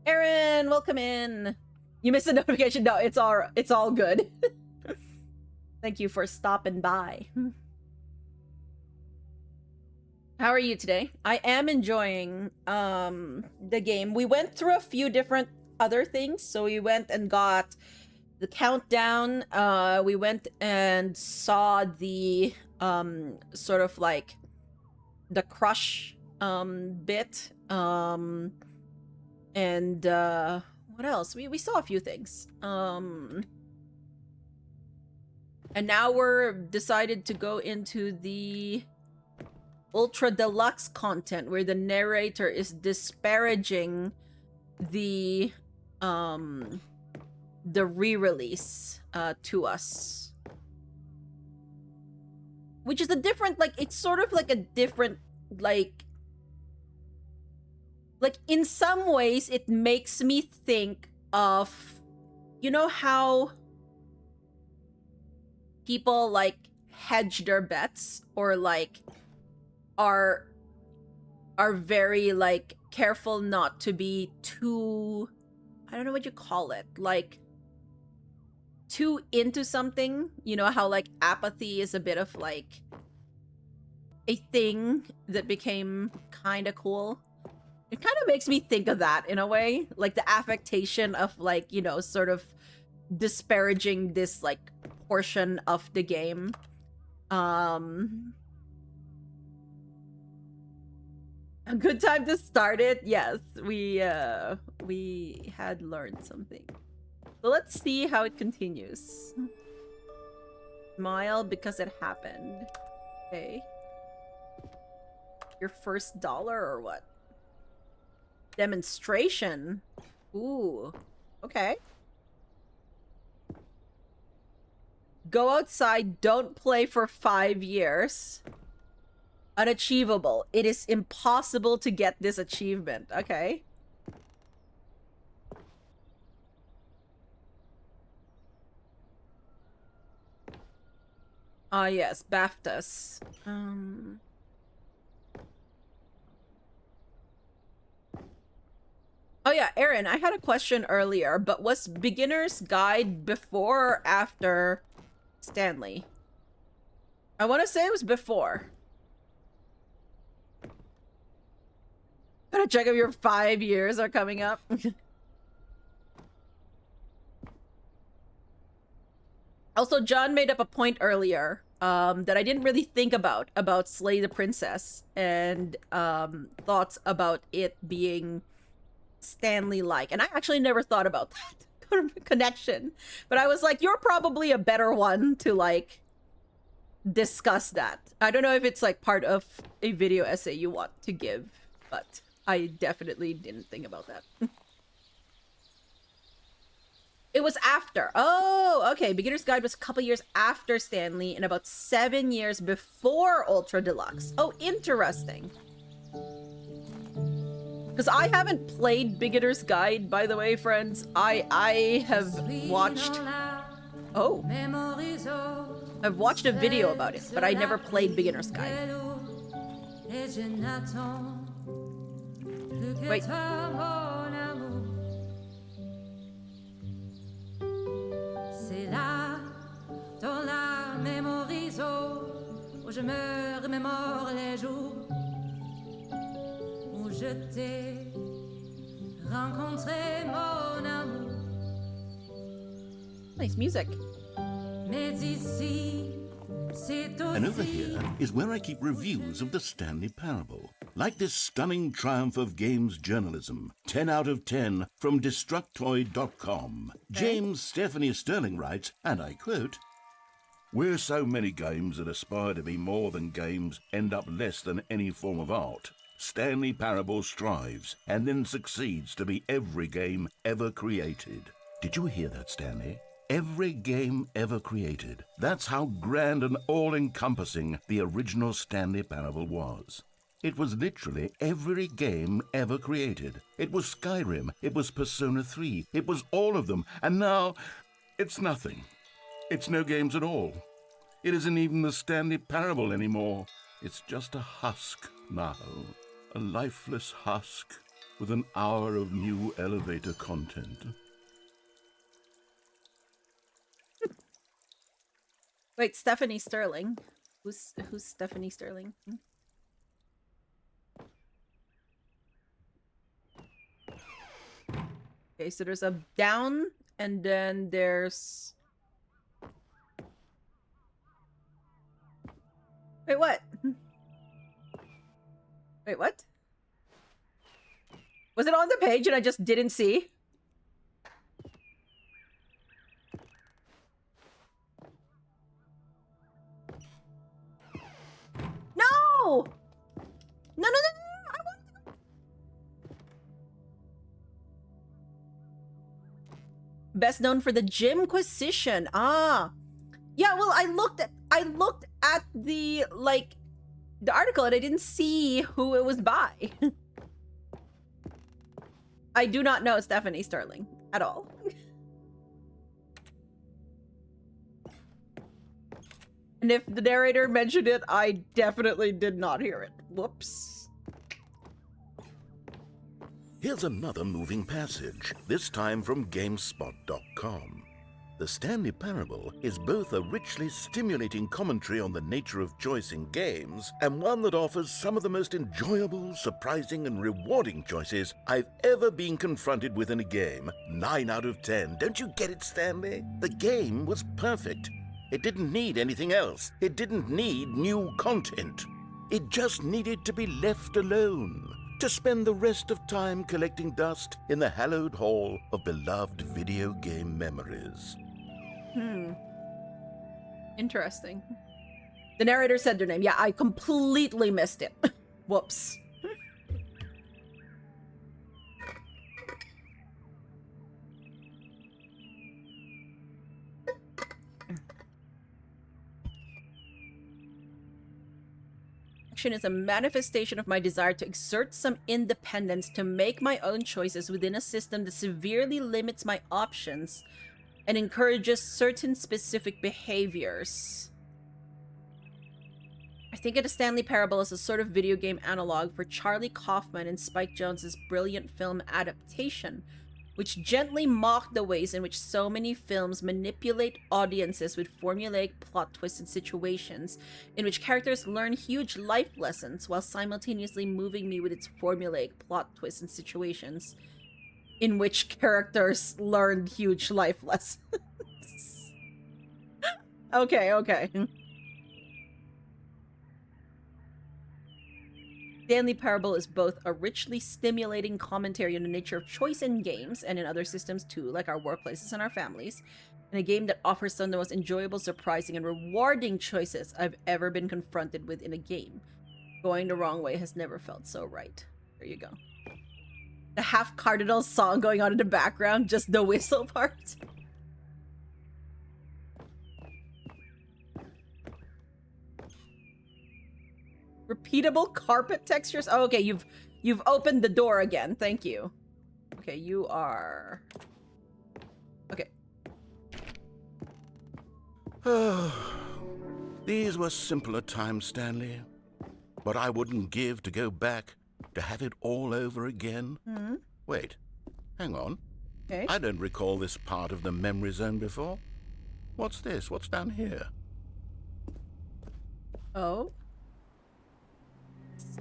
Aaron, welcome in. You missed a notification. No, it's all good. Thank you for stopping by. How are you today? I am enjoying the game. We went through a few different other things. So we went and got the countdown. We went and saw the sort of like the crush bit. And what else? We saw a few things. And now we're decided to go into the Ultra Deluxe content where the narrator is disparaging the re-release to us. Which is a different, like, it's sort of like a different, like in some ways it makes me think of, you know how people like hedge their bets or like are very like careful not to be too, I don't know what you call it, like too into something. You know how like apathy is a bit of like a thing that became kind of cool. It kind of makes me think of that in a way, like the affectation of like, you know, sort of disparaging this like portion of the game. A good time to start it. Yes, we had learned something. So let's see how it continues. Smile because it happened. Okay. Your first dollar or what? Demonstration. Ooh. Okay. Go outside, don't play for 5 years. Unachievable. It is impossible to get this achievement. Okay. Ah, yes, BAFTAs. Oh yeah, Aaron, I had a question earlier, but was Beginner's Guide before or after Stanley? I want to say it was before. Gotta check if your 5 years are coming up. Also, John made up a point earlier that I didn't really think about Slay the Princess, and thoughts about it being Stanley-like. And I actually never thought about that connection. But I was like, you're probably a better one to, like, discuss that. I don't know if it's, like, part of a video essay you want to give, but I definitely didn't think about that. It was after. Oh, okay. Beginner's Guide was a couple years after Stanley and about 7 years before Ultra Deluxe. Oh, interesting. Because I haven't played Beginner's Guide, by the way, friends. I have watched... Oh. I've watched a video about it, but I never played Beginner's Guide. Wait. Dans la mémoriso, où je me remémore les jours où je t'ai rencontré, mon amour. Nice music. Mais ici, c'est aussi... And over here is where I keep reviews of the Stanley Parable. Like this stunning triumph of games journalism, 10 out of 10 from Destructoid.com. James Stephanie Sterling writes, and I quote, "Where so many games that aspire to be more than games end up less than any form of art, Stanley Parable strives and then succeeds to be every game ever created." Did you hear that, Stanley? Every game ever created. That's how grand and all-encompassing the original Stanley Parable was. It was literally every game ever created. It was Skyrim, it was Persona 3, it was all of them, and now it's nothing. It's no games at all. It isn't even the Stanley Parable anymore. It's just a husk now. A lifeless husk with an hour of new elevator content. Wait, Stephanie Sterling. Who's Stephanie Sterling? Okay, so there's a down, and then there's... Wait, what? Wait, what? Was it on the page and I just didn't see? No! No, no, no, no! I want to... Best known for the Gymquisition. Ah. Yeah, well, I looked at the, like, the article and I didn't see who it was by. I do not know Stephanie Sterling at all. And if the narrator mentioned it, I definitely did not hear it. Whoops. Here's another moving passage, this time from GameSpot.com. The Stanley Parable is both a richly stimulating commentary on the nature of choice in games and one that offers some of the most enjoyable, surprising, and rewarding choices I've ever been confronted with in a game. 9 out of 10. Don't you get it, Stanley? The game was perfect. It didn't need anything else. It didn't need new content. It just needed to be left alone, to spend the rest of time collecting dust in the hallowed hall of beloved video game memories. Interesting. The narrator said their name. Yeah, I completely missed it. Whoops. Action is a manifestation of my desire to exert some independence to make my own choices within a system that severely limits my options and encourages certain specific behaviors. I think of the Stanley Parable as a sort of video game analog for Charlie Kaufman and Spike Jonze's brilliant film adaptation, which gently mocked the ways in which so many films manipulate audiences with formulaic plot twists and situations, in which characters learn huge life lessons while simultaneously moving me with its formulaic plot twists and situations, in which characters learned huge life lessons. Okay. Stanley Parable is both a richly stimulating commentary on the nature of choice in games and in other systems too, like our workplaces and our families, and a game that offers some of the most enjoyable, surprising, and rewarding choices I've ever been confronted with in a game. Going the wrong way has never felt so right. There you go. The Half Cardinal song going on in the background, just the whistle part. Repeatable carpet textures. Oh, okay, you've opened the door again. Thank you. Okay, you are. Okay. These were simpler times, Stanley. But I wouldn't give to go back, to have it all over again. Mm-hmm. Wait, hang on. Okay. I don't recall this part of the memory zone before. What's this? What's down here? Oh.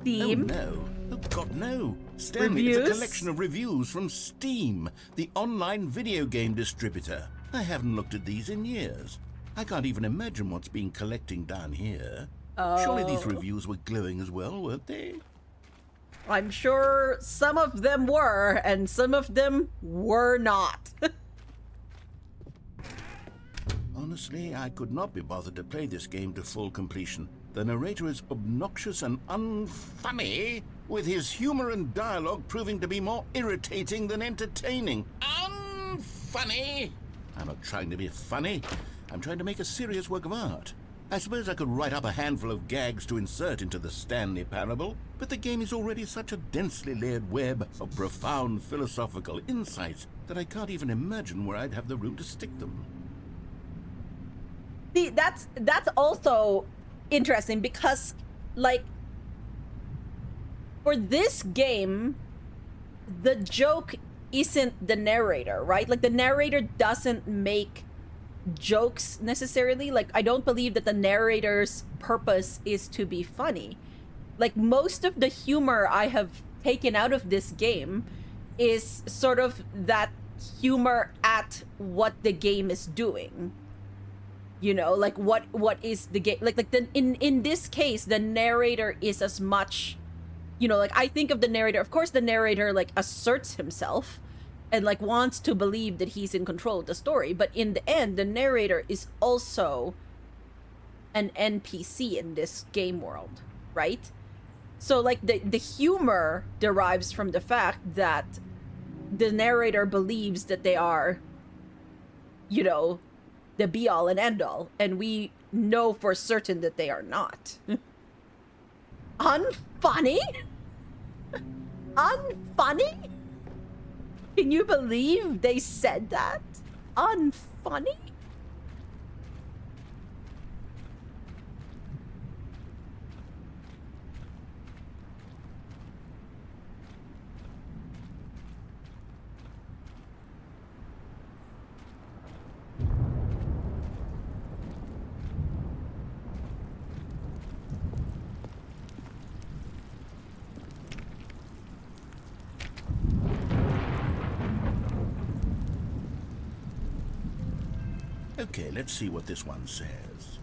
Steam. Oh, no. Oh, God, no. Stanley, Reviews? it's a collection of reviews from Steam, the online video game distributor. I haven't looked at these in years. I can't even imagine what's been collecting down here. Oh. Surely these reviews were glowing as well, weren't they? I'm sure some of them were, and some of them were not. Honestly, I could not be bothered to play this game to full completion. The narrator is obnoxious and unfunny, with his humor and dialogue proving to be more irritating than entertaining. Unfunny! I'm not trying to be funny. I'm trying to make a serious work of art. I suppose I could write up a handful of gags to insert into the Stanley Parable, but the game is already such a densely layered web of profound philosophical insights that I can't even imagine where I'd have the room to stick them. See, that's also interesting because, like, for this game, the joke isn't the narrator, right? Like, the narrator doesn't make jokes necessarily. Like, I don't believe that the narrator's purpose is to be funny. Like, most of the humor I have taken out of this game is sort of that humor at what the game is doing. You know, like what is the game, like in this case, the narrator is as much, you know, like I think of the narrator, of course the narrator like asserts himself and like wants to believe that he's in control of the story, but in the end the narrator is also an NPC in this game world, right? So like the humor derives from the fact that the narrator believes that they are, you know, the be-all and end-all, and we know for certain that they are not. Unfunny? Unfunny? Can you believe they said that? Unfunny? Okay, let's see what this one says.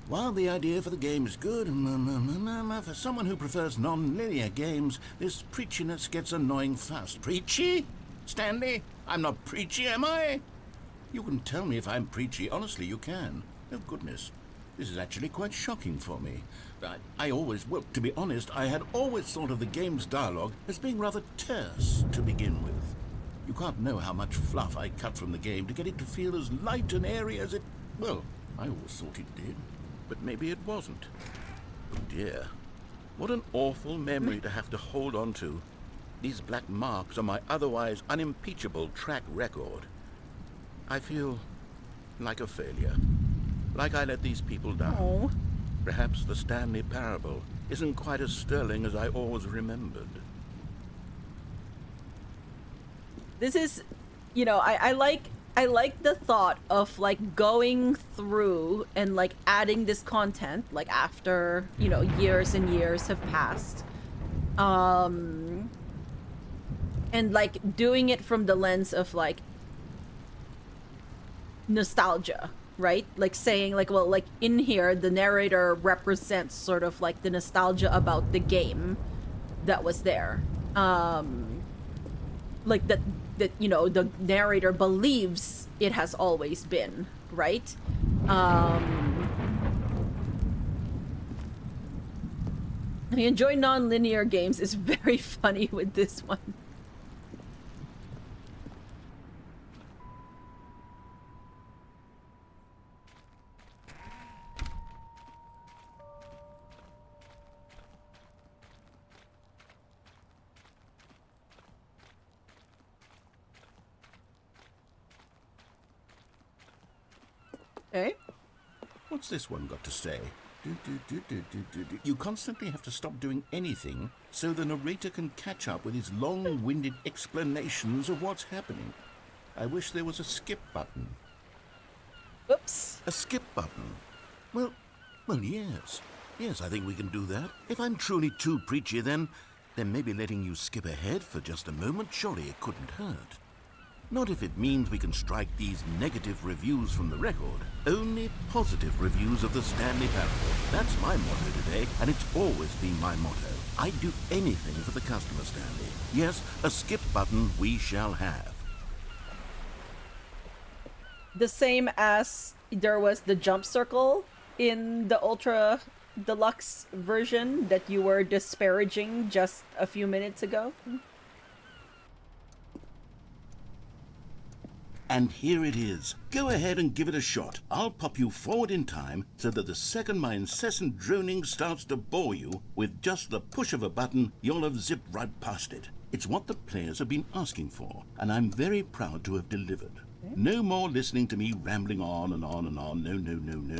While the idea for the game is good, for someone who prefers non-linear games, this preachiness gets annoying fast. Preachy? Stanley? I'm not preachy, am I? You can tell me if I'm preachy. Honestly, you can. Oh, goodness. This is actually quite shocking for me. Well, to be honest, I had always thought of the game's dialogue as being rather terse to begin with. You can't know how much fluff I cut from the game to get it to feel as light and airy as it... Well, I always thought it did, but maybe it wasn't. Oh dear. What an awful memory to have to hold on to. These black marks on my otherwise unimpeachable track record. I feel like a failure. Like I let these people down. Oh. Perhaps the Stanley Parable isn't quite as sterling as I always remembered. This is, you know, I like the thought of like going through and like adding this content like after, you know, years and years have passed. And like doing it from the lens of like nostalgia, right? Like saying like, well, like in here the narrator represents sort of like the nostalgia about the game that was there. Like that you know, the narrator believes it has always been, right? I enjoy non-linear games is very funny with this one. Okay. What's this one got to say? You constantly have to stop doing anything so the narrator can catch up with his long-winded explanations of what's happening. I wish there was a skip button. Whoops. A skip button? Well, yes. Yes, I think we can do that. If I'm truly too preachy, then maybe letting you skip ahead for just a moment, surely it couldn't hurt. Not if it means we can strike these negative reviews from the record. Only positive reviews of the Stanley Parable. That's my motto today, and it's always been my motto. I'd do anything for the customer, Stanley. Yes, a skip button we shall have. The same as there was the jump circle in the Ultra Deluxe version that you were disparaging just a few minutes ago. And here it is. Go ahead and give it a shot. I'll pop you forward in time so that the second my incessant droning starts to bore you, with just the push of a button, you'll have zipped right past it. It's what the players have been asking for, and I'm very proud to have delivered. No more listening to me rambling on and on and on. No.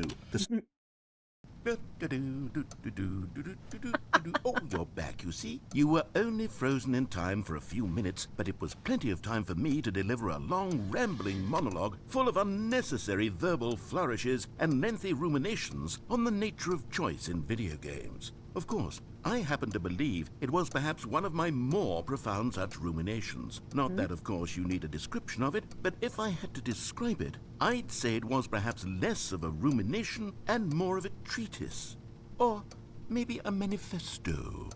Oh, you're back, you see. You were only frozen in time for a few minutes, but it was plenty of time for me to deliver a long, rambling monologue full of unnecessary verbal flourishes and lengthy ruminations on the nature of choice in video games. Of course, I happen to believe it was perhaps one of my more profound such ruminations. Not that, of course, you need a description of it, but if I had to describe it, I'd say it was perhaps less of a rumination and more of a treatise. Or maybe a manifesto.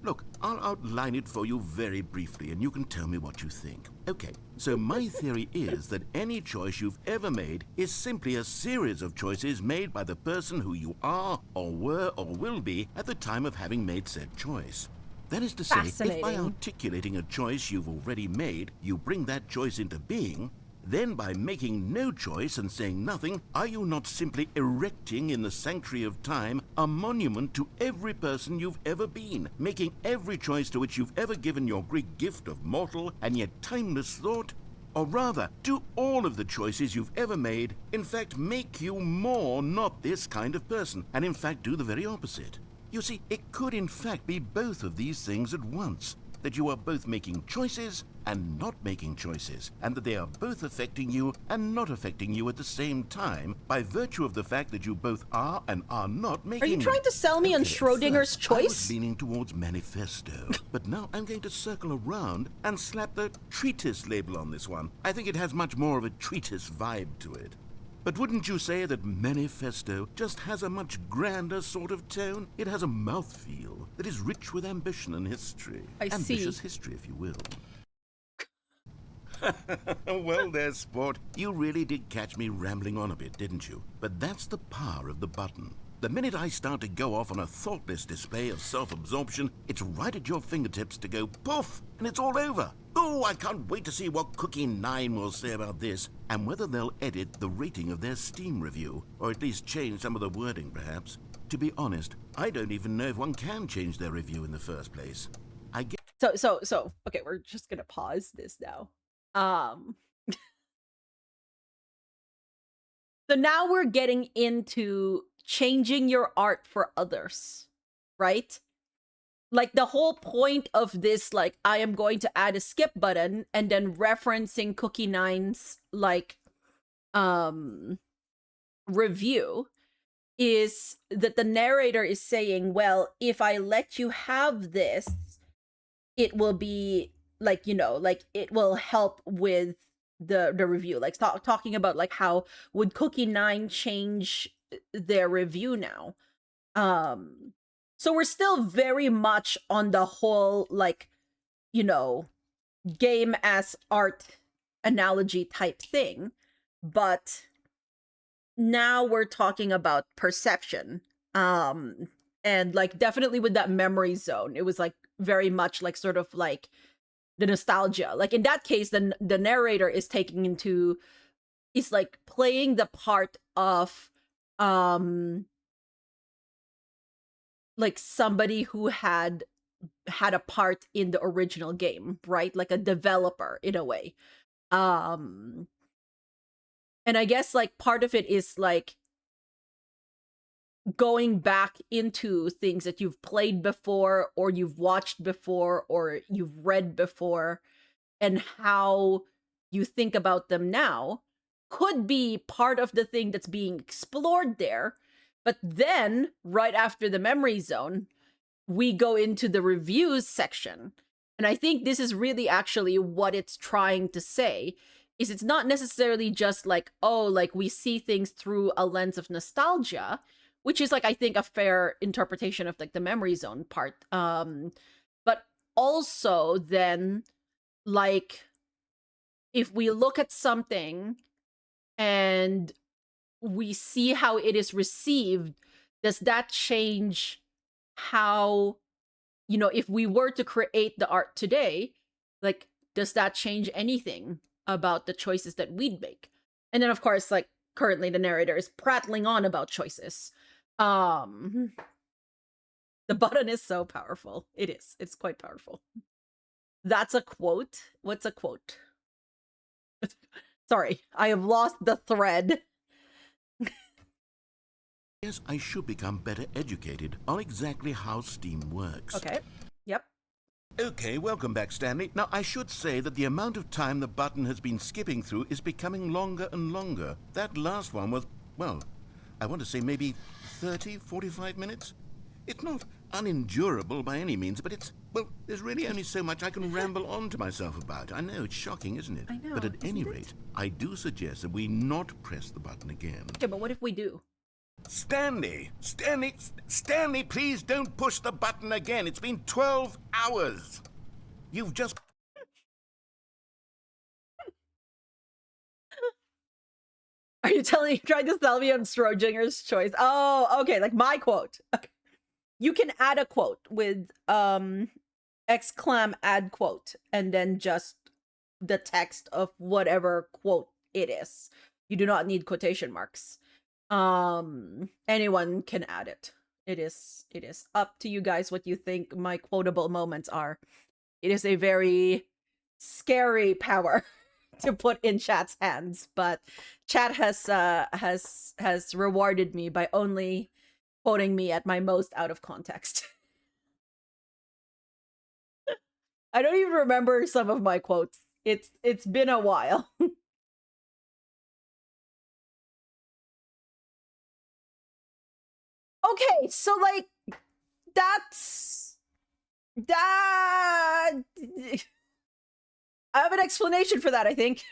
Look, I'll outline it for you very briefly, and you can tell me what you think. Okay, so my theory is that any choice you've ever made is simply a series of choices made by the person who you are, or were, or will be at the time of having made said choice. That is to say, if by articulating a choice you've already made, you bring that choice into being, then by making no choice and saying nothing, are you not simply erecting in the sanctuary of time a monument to every person you've ever been, making every choice to which you've ever given your great gift of mortal and yet timeless thought? Or rather, do all of the choices you've ever made, in fact, make you more not this kind of person, and in fact do the very opposite? You see, it could in fact be both of these things at once. That you are both making choices and not making choices, and that they are both affecting you and not affecting you at the same time by virtue of the fact that you both are and are not making. Are you trying to sell me on Schrodinger's choice? I was leaning towards manifesto, but now I'm going to circle around and slap the treatise label on this one. I think it has much more of a treatise vibe to it. But wouldn't you say that Manifesto just has a much grander sort of tone? It has a mouthfeel that is rich with ambition and history. I see. Ambitious history, if you will. Well there, sport. You really did catch me rambling on a bit, didn't you? But that's the power of the button. The minute I start to go off on a thoughtless display of self-absorption, it's right at your fingertips to go poof, and it's all over. Oh, I can't wait to see what Cookie 9 will say about this, and whether they'll edit the rating of their Steam review, or at least change some of the wording, perhaps. To be honest, I don't even know if one can change their review in the first place. I get... So, okay, we're just gonna pause this now. So now we're getting into changing your art for others, right? Like the whole point of this, like, I am going to add a skip button and then referencing Cookie 9's like review is that the narrator is saying, well, if I let you have this, it will be like, you know, like it will help with the review. Like talking about like how would Cookie 9 change their review now. So we're still very much on the whole, like, you know, game as art analogy type thing, but now we're talking about perception. And like definitely with that memory zone, it was like very much like sort of like the nostalgia. Like in that case, the narrator is taking into, is like playing the part of like somebody who had a part in the original game, right? Like a developer in a way. And I guess like part of it is like going back into things that you've played before or you've watched before or you've read before, and how you think about them now could be part of the thing that's being explored there. But then right after the memory zone, we go into the reviews section. And I think this is really actually what it's trying to say, is it's not necessarily just like, oh, like we see things through a lens of nostalgia, which is like, I think a fair interpretation of like the memory zone part. But also then, like, if we look at something and we see how it is received, does that change how, you know, if we were to create the art today, like, does that change anything about the choices that we'd make? And then of course, like, currently the narrator is prattling on about choices. The button is so powerful. It is. It's quite powerful. That's a quote. What's a quote? Sorry, I have lost the thread. Yes, I should become better educated on exactly how Steam works. Okay. Yep. Okay, welcome back, Stanley. Now, I should say that the amount of time the button has been skipping through is becoming longer and longer. That last one was, well, I want to say maybe 30, 45 minutes? It's not unendurable by any means, but it's, well, there's really only so much I can ramble on to myself about. I know, it's shocking, isn't it? I know, but at any isn't it? rate, I do suggest that we not press the button again. Okay, but what if we do? Stanley, please don't push the button again. It's been 12 hours. You've just... Are you trying to sell me on Schrodinger's choice? Oh, okay, like my quote. Okay. You can add a quote with exclam add quote and then just the text of whatever quote it is. You do not need quotation marks. Anyone can add it. It is up to you guys what you think my quotable moments are. It is a very scary power to put in chat's hands, but chat has rewarded me by only quoting me at my most out of context. I don't even remember some of my quotes. It's been a while. Okay, so like that's that. I have an explanation for that, I think.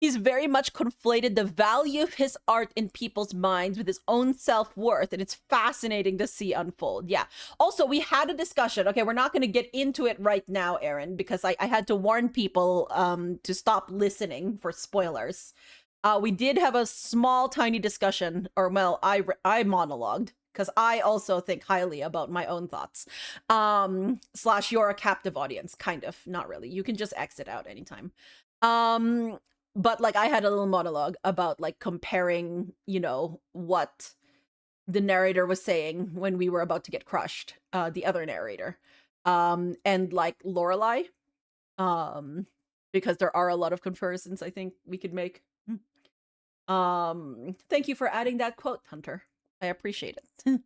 He's very much conflated the value of his art in people's minds with his own self-worth, and it's fascinating to see unfold. Yeah. Also, we had a discussion. Okay, we're not going to get into it right now, Aaron, because I had to warn people to stop listening for spoilers. We did have a small, tiny discussion, or well, I monologued, because I also think highly about my own thoughts. / you're a captive audience, kind of. Not really. You can just exit out anytime. But like I had a little monologue about like comparing, you know, what the narrator was saying when we were about to get crushed, the other narrator, and like Lorelai, because there are a lot of comparisons I think we could make. Thank you for adding that quote, Hunter. I appreciate it.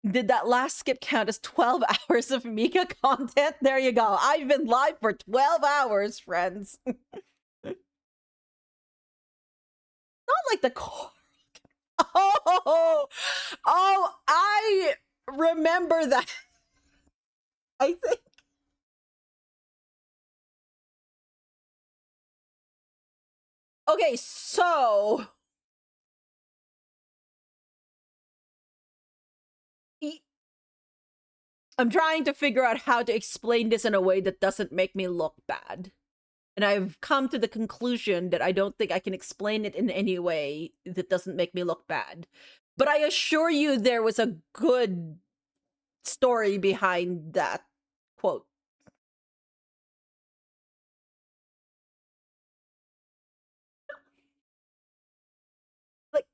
Did that last skip count as 12 hours of Mika content? There you go. I've been live for 12 hours, friends. Not like the core. Oh, I remember that. I think. Okay, so I'm trying to figure out how to explain this in a way that doesn't make me look bad. And I've come to the conclusion that I don't think I can explain it in any way that doesn't make me look bad. But I assure you there was a good story behind that quote. Like,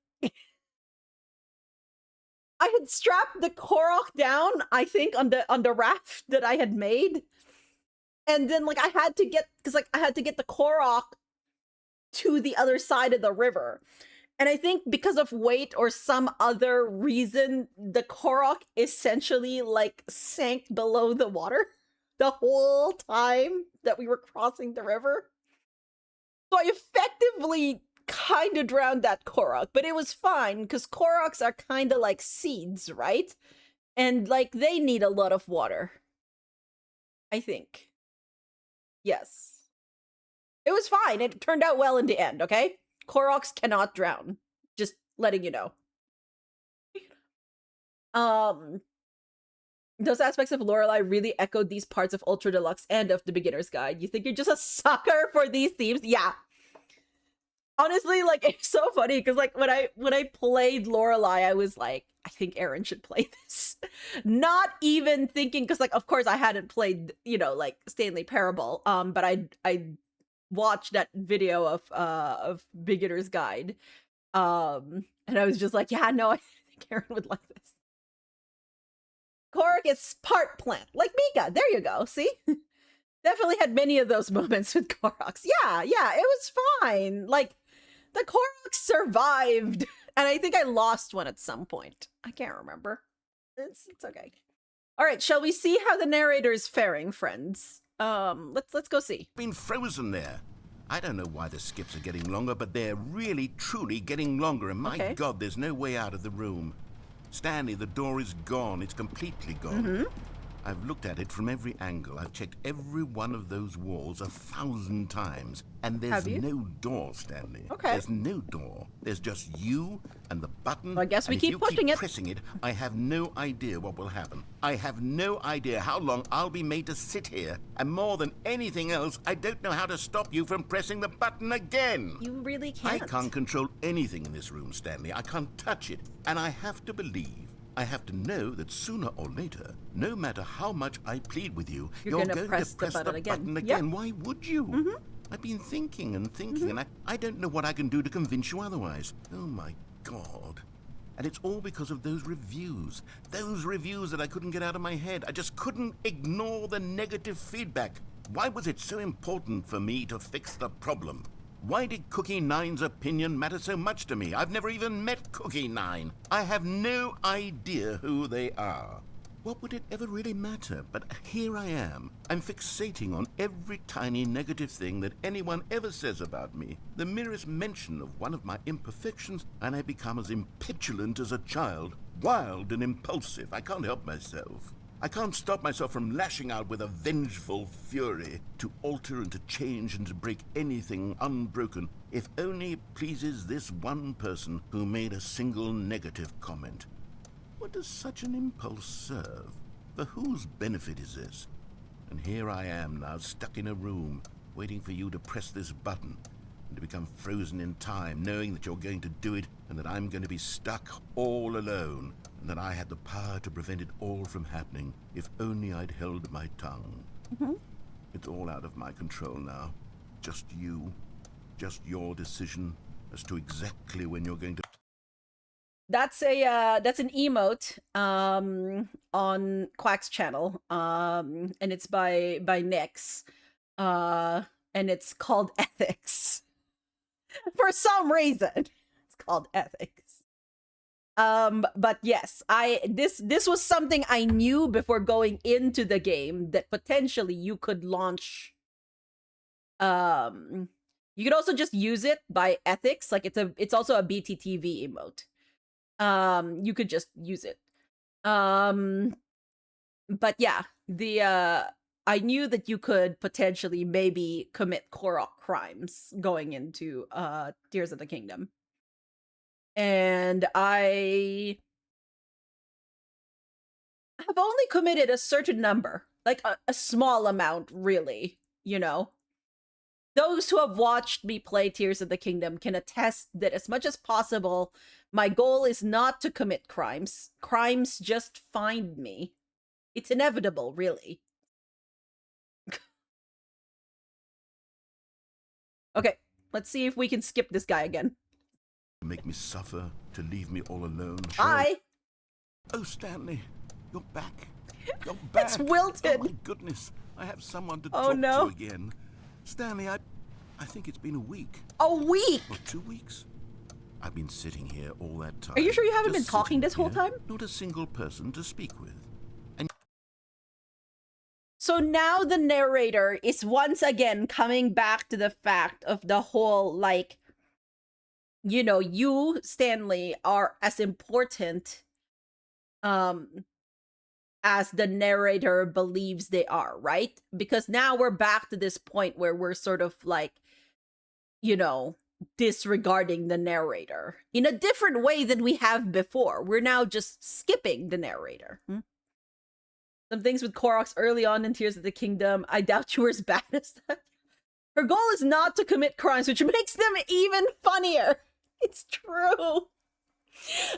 I had strapped the Korok down, I think, on the raft that I had made. And then like I had to get the Korok to the other side of the river. And I think because of weight or some other reason, the Korok essentially like sank below the water the whole time that we were crossing the river. So I effectively kind of drowned that Korok, but it was fine because Koroks are kind of like seeds, right? And like they need a lot of water, I think. Yes. It was fine. It turned out well in the end, okay? Koroks cannot drown. Just letting you know. Those aspects of Lorelai really echoed these parts of Ultra Deluxe and of the Beginner's Guide. You think you're just a sucker for these themes? Yeah. Honestly, like, it's so funny because like when I played Lorelai, I was like, I think Aaron should play this. Not even thinking, because like of course I hadn't played, you know, like Stanley Parable. But I watched that video of Beginner's Guide. And I was just like, yeah, no, I think Aaron would like this. Korok is part plant, like Mika. There you go. See? Definitely had many of those moments with Koroks. Yeah, it was fine. Like, the Koroks survived. And I think I lost one at some point. I can't remember. It's okay. All right, shall we see how the narrator is faring, friends? Let's go see. Been frozen there. I don't know why the skips are getting longer, but they're really, truly getting longer. And my God, there's no way out of the room. Stanley, the door is gone. It's completely gone. I've looked at it from every angle. I've checked every one of those walls 1,000 times. And there's no door, Stanley. Okay. There's no door. There's just you and the button. Well, I guess we keep pushing it. Pressing it, I have no idea what will happen. I have no idea how long I'll be made to sit here. And more than anything else, I don't know how to stop you from pressing the button again. You really can't. I can't control anything in this room, Stanley. I can't touch it. And I have to believe, I have to know that sooner or later, no matter how much I plead with you, you're going to press the button again. Yep. Why would you? I've been thinking and thinking, and I don't know what I can do to convince you otherwise. Oh my God. And it's all because of those reviews that I couldn't get out of my head. I just couldn't ignore the negative feedback. Why was it so important for me to fix the problem? Why did Cookie Nine's opinion matter so much to me? I've never even met Cookie Nine. I have no idea who they are. What would it ever really matter? But here I am. I'm fixating on every tiny negative thing that anyone ever says about me. The merest mention of one of my imperfections, and I become as impetulant as a child. Wild and impulsive. I can't help myself. I can't stop myself from lashing out with a vengeful fury to alter and to change and to break anything unbroken, if only it pleases this one person who made a single negative comment. What does such an impulse serve? For whose benefit is this? And here I am now, stuck in a room, waiting for you to press this button, and to become frozen in time, knowing that you're going to do it, and that I'm going to be stuck all alone, and that I had the power to prevent it all from happening, if only I'd held my tongue. Mm-hmm. It's all out of my control now. Just you. Just your decision as to exactly when you're going to... That's an emote on Quack's channel, and it's by Nyx, and it's called Ethics. For some reason, it's called Ethics. But yes, this was something I knew before going into the game, that potentially you could launch. You could also just use it by ethics, like it's also a BTTV emote. You could just use it. But yeah, I knew that you could potentially maybe commit Korok crimes going into Tears of the Kingdom. And I have only committed a certain number, like a small amount, really, you know. Those who have watched me play Tears of the Kingdom can attest that as much as possible, my goal is not to commit crimes. Crimes just find me. It's inevitable, really. Okay, let's see if we can skip this guy again. Make me suffer, to leave me all alone. Hi! Oh, Stanley, you're back. You're back. It's Wilton! Oh, my goodness. I have someone to Oh, talk no. to again. Stanley, I think it's been a week. A week? Or 2 weeks. I've been sitting here all that time. Are you sure you haven't just been talking sitting this whole here, time? Not a single person to speak with. So now the narrator is once again coming back to the fact of the whole, like, you know, you, Stanley, are as important as the narrator believes they are, right? Because now we're back to this point where we're sort of like, you know, disregarding the narrator in a different way than we have before. We're now just skipping the narrator. Some things with Koroks early on in Tears of the Kingdom, I doubt you were as bad as that. Her goal is not to commit crimes, which makes them even funnier. It's true.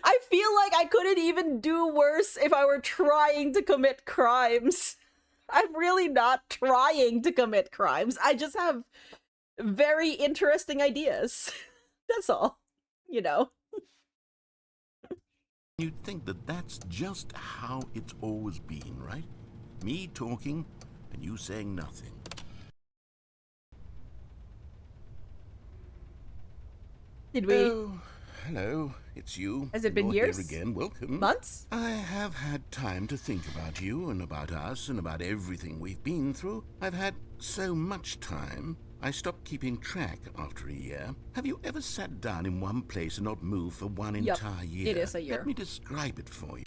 I feel like I couldn't even do worse if I were trying to commit crimes. I'm really not trying to commit crimes. I just have very interesting ideas. That's all, you know. You'd think that that's just how it's always been, right? Me talking and you saying nothing. Did we? Oh, hello, it's you. Has it been You're years? Here again, welcome. Months? I have had time to think about you and about us and about everything we've been through. I've had so much time. I stopped keeping track after a year. Have you ever sat down in one place and not moved for one entire year? It is a year. Let me describe it for you.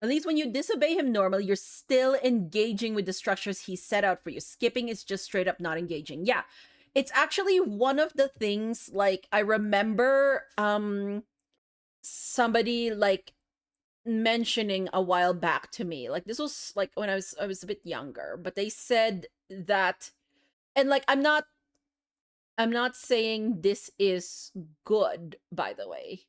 At least when you disobey him normally, you're still engaging with the structures he set out for you. Skipping is just straight up not engaging. Yeah. It's actually one of the things, like, I remember somebody, like, mentioning a while back to me. Like, this was, like, when I was a bit younger. But they said that, and, like, I'm not saying this is good, by the way.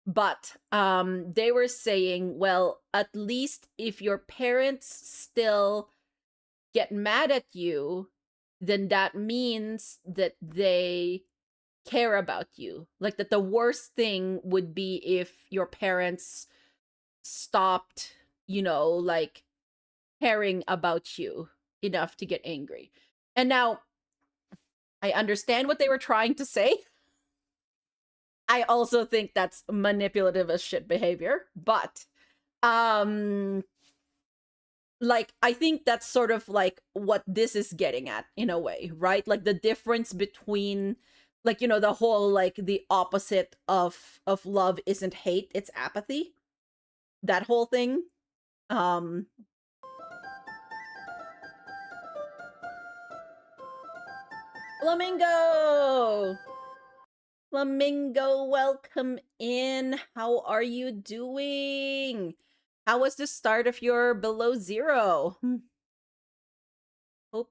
But they were saying, well, at least if your parents still get mad at you, then that means that they care about you. Like, that the worst thing would be if your parents stopped, you know, like, caring about you enough to get angry. And now, I understand what they were trying to say. I also think that's manipulative as shit behavior, but like, I think that's sort of like what this is getting at in a way, right? Like, the difference between, like, you know, the whole, like, the opposite of love isn't hate, it's apathy. That whole thing. Um, Flamingo! Flamingo, welcome in. How are you doing? How was the start of your below zero?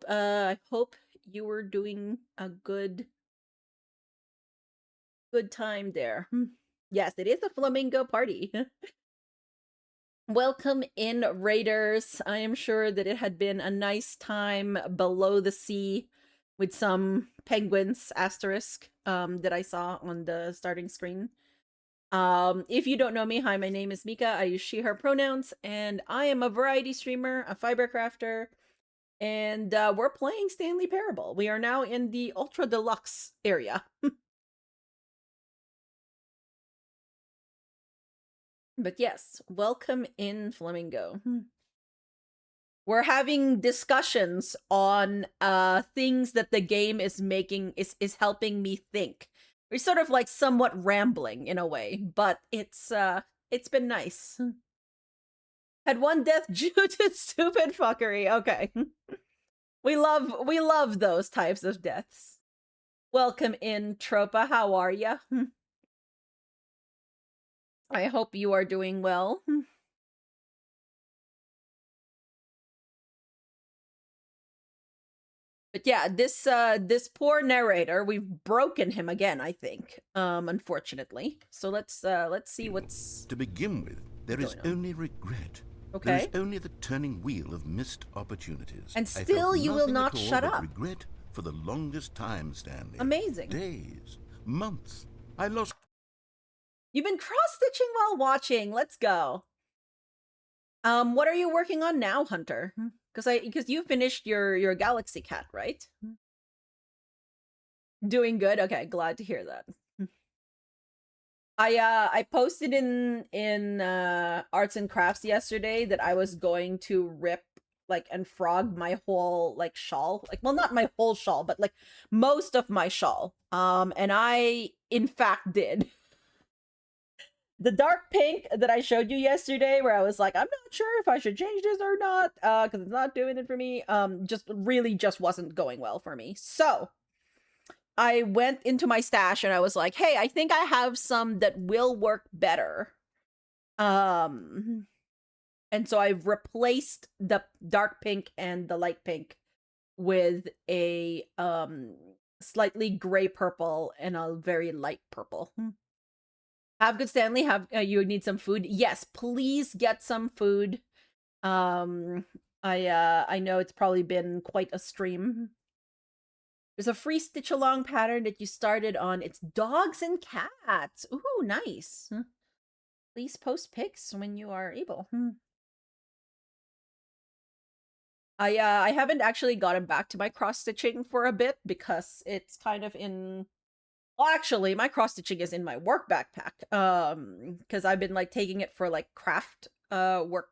I hope you were doing a good time there. Yes, it is a flamingo party. Welcome in, Raiders. I am sure that it had been a nice time below the sea with some penguins asterisk that I saw on the starting screen. If you don't know me, hi, my name is Mika. I use she, her pronouns, and I am a variety streamer, a fiber crafter, and we're playing Stanley Parable. We are now in the Ultra Deluxe area. But yes, welcome in, Flamingo. We're having discussions on things that the game is making is helping me think. We're sort of like somewhat rambling in a way, but it's been nice. Had one death due to stupid fuckery. Okay. We love those types of deaths. Welcome in, Tropa. How are ya? I hope you are doing well. But yeah, this poor narrator, we've broken him again, I think. Unfortunately. So let's see what's To begin with, there is only regret. Okay. There is only the turning wheel of missed opportunities. And I still felt you will nothing not at all shut but up. regret for the longest time, Stanley. Amazing. Days, months. I lost. You've been cross-stitching while watching. Let's go. What are you working on now, Hunter? Because you finished your Galaxy Cat, right? Doing good. Okay, glad to hear that. I posted in Arts and Crafts yesterday that I was going to rip and frog my whole shawl. Well, not my whole shawl, but most of my shawl. And I in fact did. The dark pink that I showed you yesterday, where I was like, I'm not sure if I should change this or not, because it's not doing it for me, just wasn't going well for me. So I went into my stash and I was like, hey, I think I have some that will work better. And so I've replaced the dark pink and the light pink with a slightly gray purple and a very light purple. Have good, Stanley. Have you need some food? Yes, please get some food. I know it's probably been quite a stream. There's a free stitch along pattern that you started on. It's dogs and cats. Ooh, nice. Please post pics when you are able. I haven't actually gotten back to my cross stitching for a bit because it's kind of in. Well, actually, my cross stitching is in my work backpack. Because I've been taking it for craft work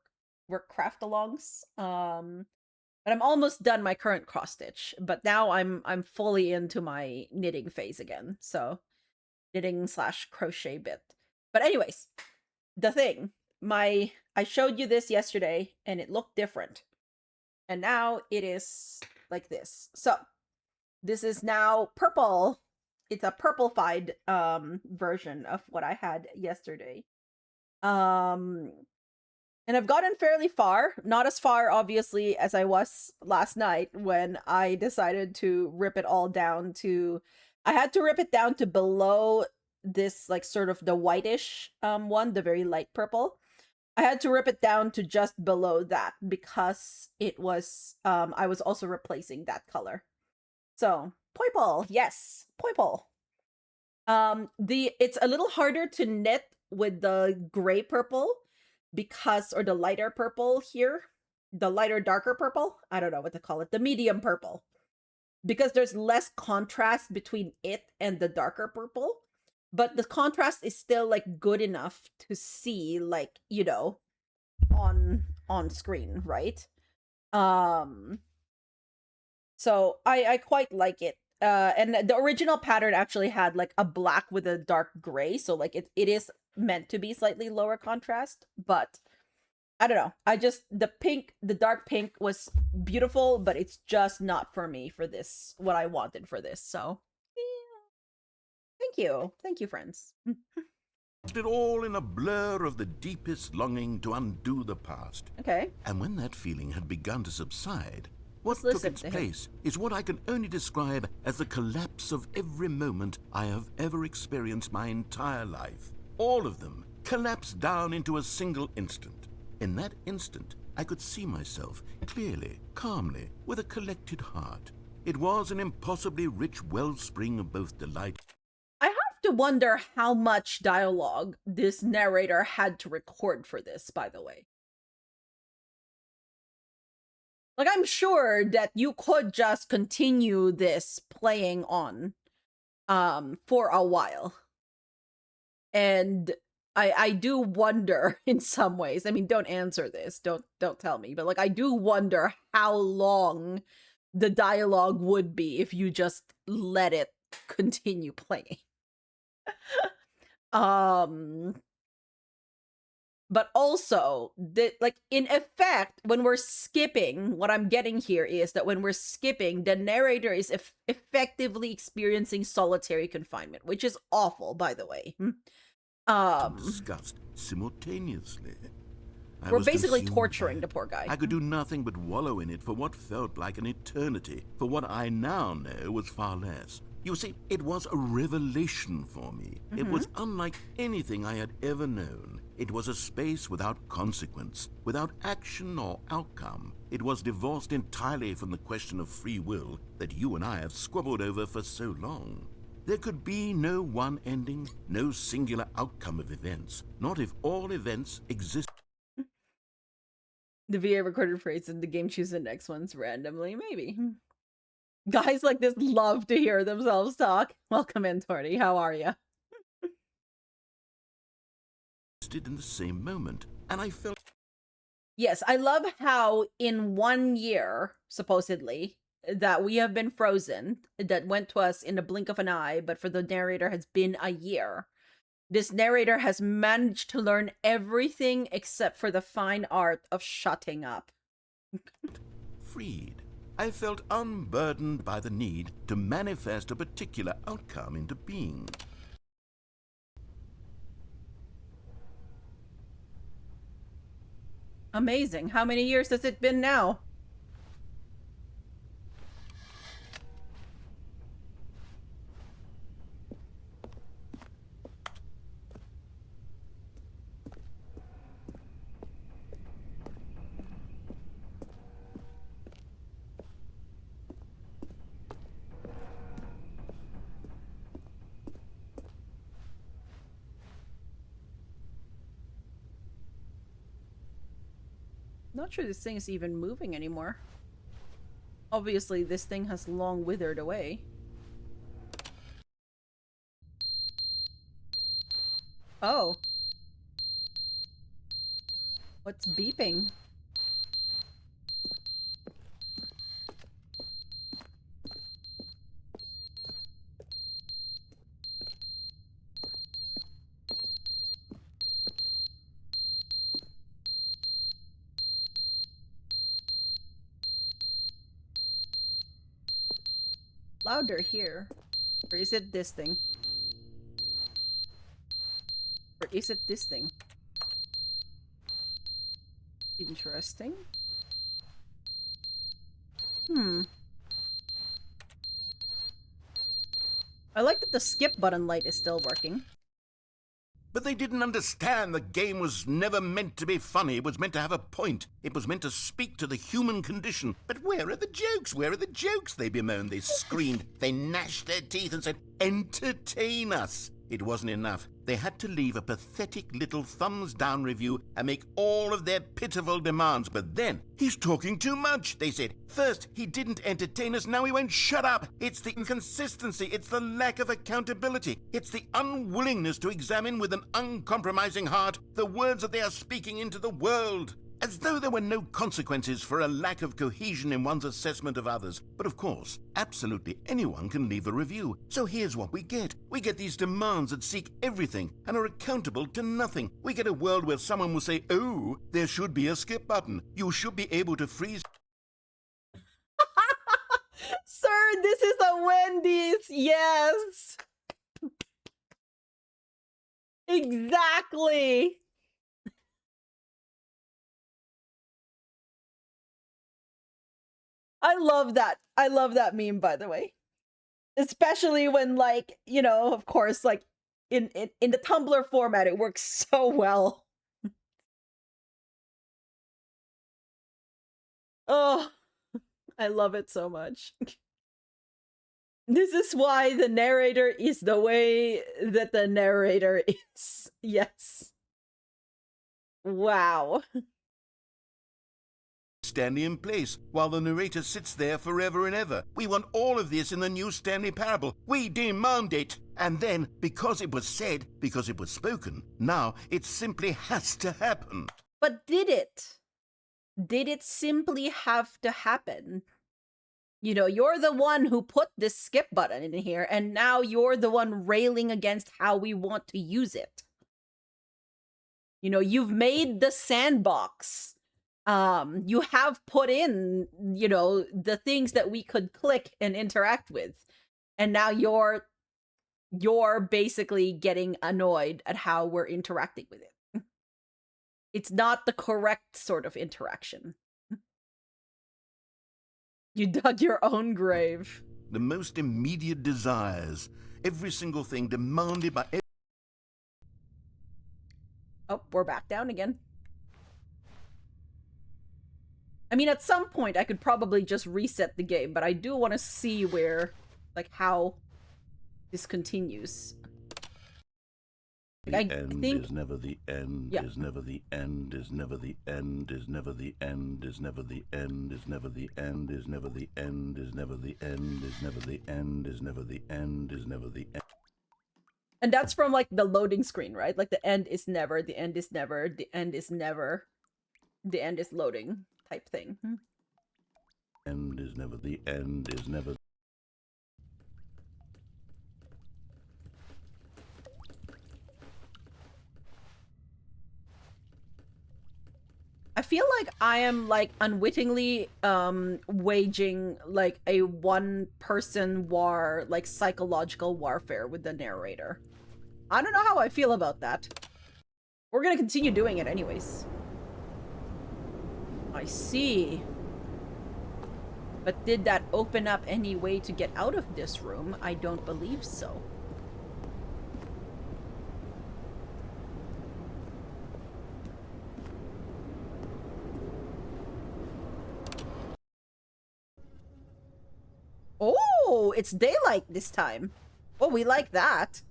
craft alongs. But I'm almost done my current cross stitch. But now I'm fully into my knitting phase again. So knitting / crochet bit. But anyways, the thing, I showed you this yesterday and it looked different. And now it is like this. So this is now purple. It's a purplified version of what I had yesterday. And I've gotten fairly far, not as far obviously as I was last night when I decided to rip it all down to I had to rip it down to below this sort of the whitish one, the very light purple. I had to rip it down to just below that because it was I was also replacing that color. So purple, yes, purple. It's a little harder to knit with the gray purple or the lighter purple here, the lighter darker purple. I don't know what to call it, the medium purple, because there's less contrast between it and the darker purple, but the contrast is still good enough to see on screen, right? So I quite like it. And the original pattern actually had a black with a dark gray, so it is meant to be slightly lower contrast, but I don't know. The dark pink was beautiful, but it's just not for me for this, what I wanted for this. So, yeah. Thank you, friends. It all in a blur of the deepest longing to undo the past. Okay. And when that feeling had begun to subside, what Let's took listen its to him. place is what I can only describe as the collapse of every moment I have ever experienced my entire life. All of them collapsed down into a single instant. In that instant, I could see myself clearly, calmly, with a collected heart. It was an impossibly rich wellspring of both delight. I have to wonder how much dialogue this narrator had to record for this, by the way. Like, I'm sure that you could just continue this playing on for a while. And I do wonder in some ways. I mean, don't answer this. Don't tell me. But like, I do wonder how long the dialogue would be if you just let it continue playing. But also, like, in effect, when we're skipping, what I'm getting here is that when we're skipping, the narrator is effectively experiencing solitary confinement, which is awful, by the way. Disgust simultaneously. We're basically consumed torturing by the it. poor guy. I could do nothing but wallow in it for what felt like an eternity, for what I now know was far less. You see, it was a revelation for me. It was unlike anything I had ever known. It was a space without consequence, without action or outcome. It was divorced entirely from the question of free will that you and I have squabbled over for so long. There could be no one ending, no singular outcome of events, not if all events exist. The VA recorded phrase and the game chooses the next ones randomly, maybe. Guys like this love to hear themselves talk. Welcome in, Torty. How are you? In the same moment, and I felt. Yes, I love how in 1 year, supposedly, that we have been frozen, that went to us in the blink of an eye, but for the narrator has been a year. This narrator has managed to learn everything except for the fine art of shutting up. Freed. I felt unburdened by the need to manifest a particular outcome into being. Amazing. How many years has it been now? Not sure this thing is even moving anymore. Obviously, this thing has long withered away. Oh. What's beeping? Louder here. Or is it this thing? Or is it this thing? Interesting. I like that the skip button light is still working. But they didn't understand the game was never meant to be funny. It was meant to have a point. It was meant to speak to the human condition. But where are the jokes? Where are the jokes? They bemoaned, they screamed, they gnashed their teeth and said, entertain us. It wasn't enough. They had to leave a pathetic little thumbs-down review and make all of their pitiful demands. But then, he's talking too much, they said. First, he didn't entertain us, now he won't shut up. It's the inconsistency, it's the lack of accountability. It's the unwillingness to examine with an uncompromising heart the words that they are speaking into the world. As though there were no consequences for a lack of cohesion in one's assessment of others. But of course, absolutely anyone can leave a review. So here's what we get. We get these demands that seek everything and are accountable to nothing. We get a world where someone will say, oh, there should be a skip button. You should be able to freeze. Sir, this is a Wendy's. Yes. Exactly. I love that. I love that meme, by the way. Especially when, like, you know, of course, like, in the Tumblr format, it works so well. Oh, I love it so much. This is why the narrator is the way that the narrator is. Yes. Wow. Stanley in place while the narrator sits there forever and ever. We want all of this in the new Stanley Parable. We demand it. And then, because it was said, because it was spoken, now it simply has to happen. But did it? Did it simply have to happen? You know, you're the one who put this skip button in here, and now you're the one railing against how we want to use it. You know, you've made the sandbox. You have put in, you know, the things that we could click and interact with. And now you're basically getting annoyed at how we're interacting with it. It's not the correct sort of interaction. You dug your own grave. The most immediate desires. Every single thing demanded by... Oh, we're back down again. I mean, at some point, I could probably just reset the game, but I do want to see where, like, how this continues. The end is never the end, is never the end, is never the end, is never the end, is never the end, is never the end, is never the end, is never the end, is never the end, is never the end, is never the end. And that's from, like, the loading screen, right? Like, the end is never, the end is never, the end is never, the end is loading type thing. End is never the end, is never... I feel like I am, like, unwittingly waging, like, a one-person war, like, psychological warfare with the narrator. I don't know how I feel about that. We're gonna continue doing it anyways. I see. But did that open up any way to get out of this room? I don't believe so. Oh, it's daylight this time. Oh, we like that.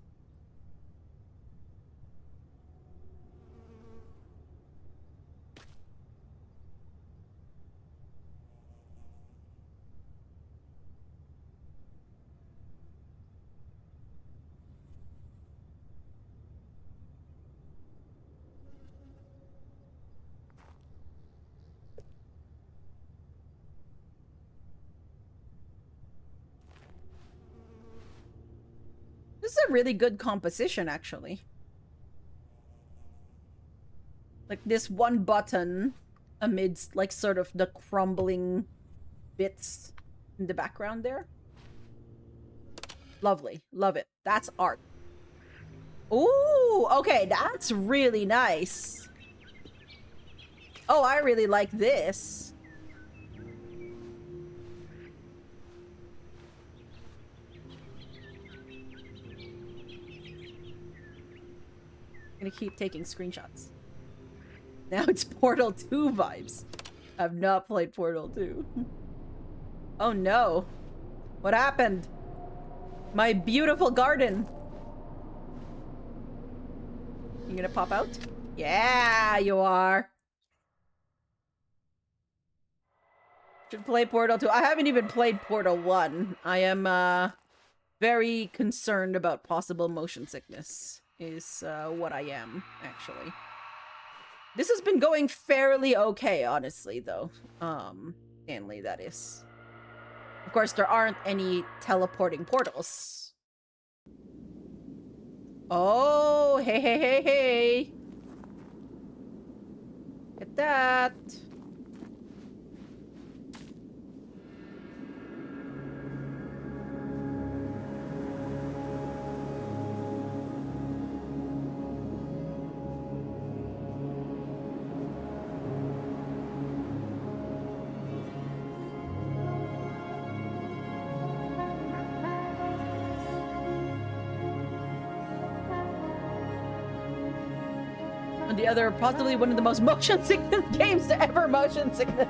This is a really good composition, actually. Like, this one button amidst, like, sort of the crumbling bits in the background there. Lovely. Love it. That's art. Ooh, okay, that's really nice. Oh, I really like this. Gonna keep taking screenshots. Now it's Portal 2 vibes. I've not played Portal 2. Oh no. What happened? My beautiful garden. You gonna pop out? Yeah, you are. Should play Portal 2. I haven't even played Portal 1. I am very concerned about possible motion sickness. Is what I am, actually. This has been going fairly okay, honestly, though. Stanley, that is. Of course, there aren't any teleporting portals. Oh, hey, hey, hey, hey. Get that. And the other, possibly one of the most motion sickness games to ever motion sickness.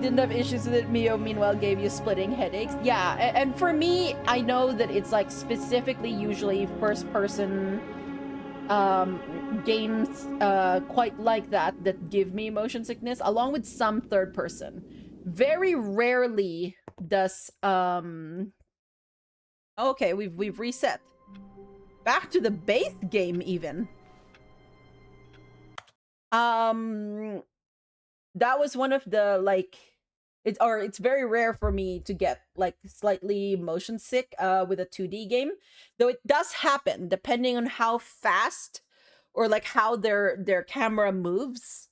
Didn't have issues with it. Mio, meanwhile, gave you splitting headaches. Yeah, and for me, I know that it's like specifically usually first-person games quite like that give me motion sickness, along with some third-person. Very rarely does okay, we've reset. Back to the base game even. That was one of the like it's very rare for me to get like slightly motion sick with a 2D game. Though it does happen depending on how fast or like how their camera moves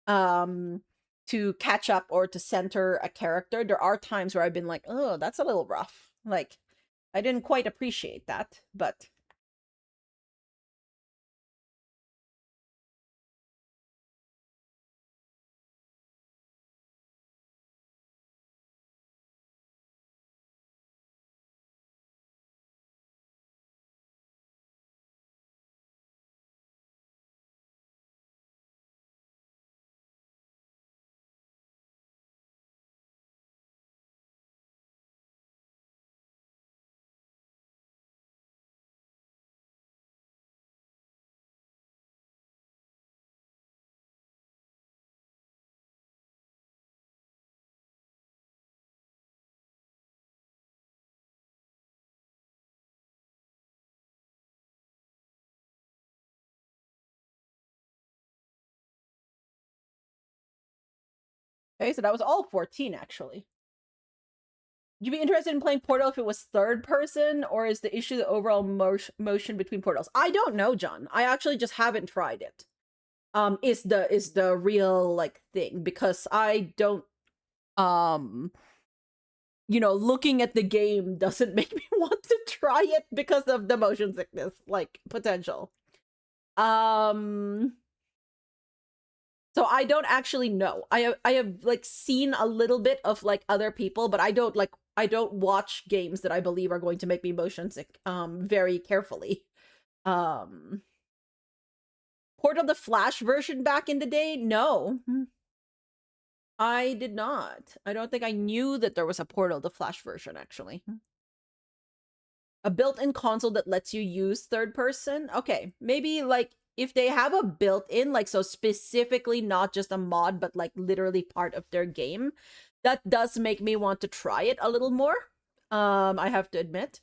to catch up or to center a character. There are times where I've been like, "Oh, that's a little rough." Like I didn't quite appreciate that, but okay, so that was all 14 actually. Would you be interested in playing Portal if it was third person, or is the issue the overall motion between portals? I don't know, John. I actually just haven't tried it. Is the real like thing, because I don't looking at the game doesn't make me want to try it because of the motion sickness like potential. So I don't actually know. I have like seen a little bit of like other people, but I don't watch games that I believe are going to make me motion sick very carefully. Portal the Flash version back in the day? No. I did not. I don't think I knew that there was a Portal the Flash version actually. A built-in console that lets you use third person? Okay, maybe like if they have a built-in, like so specifically not just a mod, but like literally part of their game, that does make me want to try it a little more. I have to admit.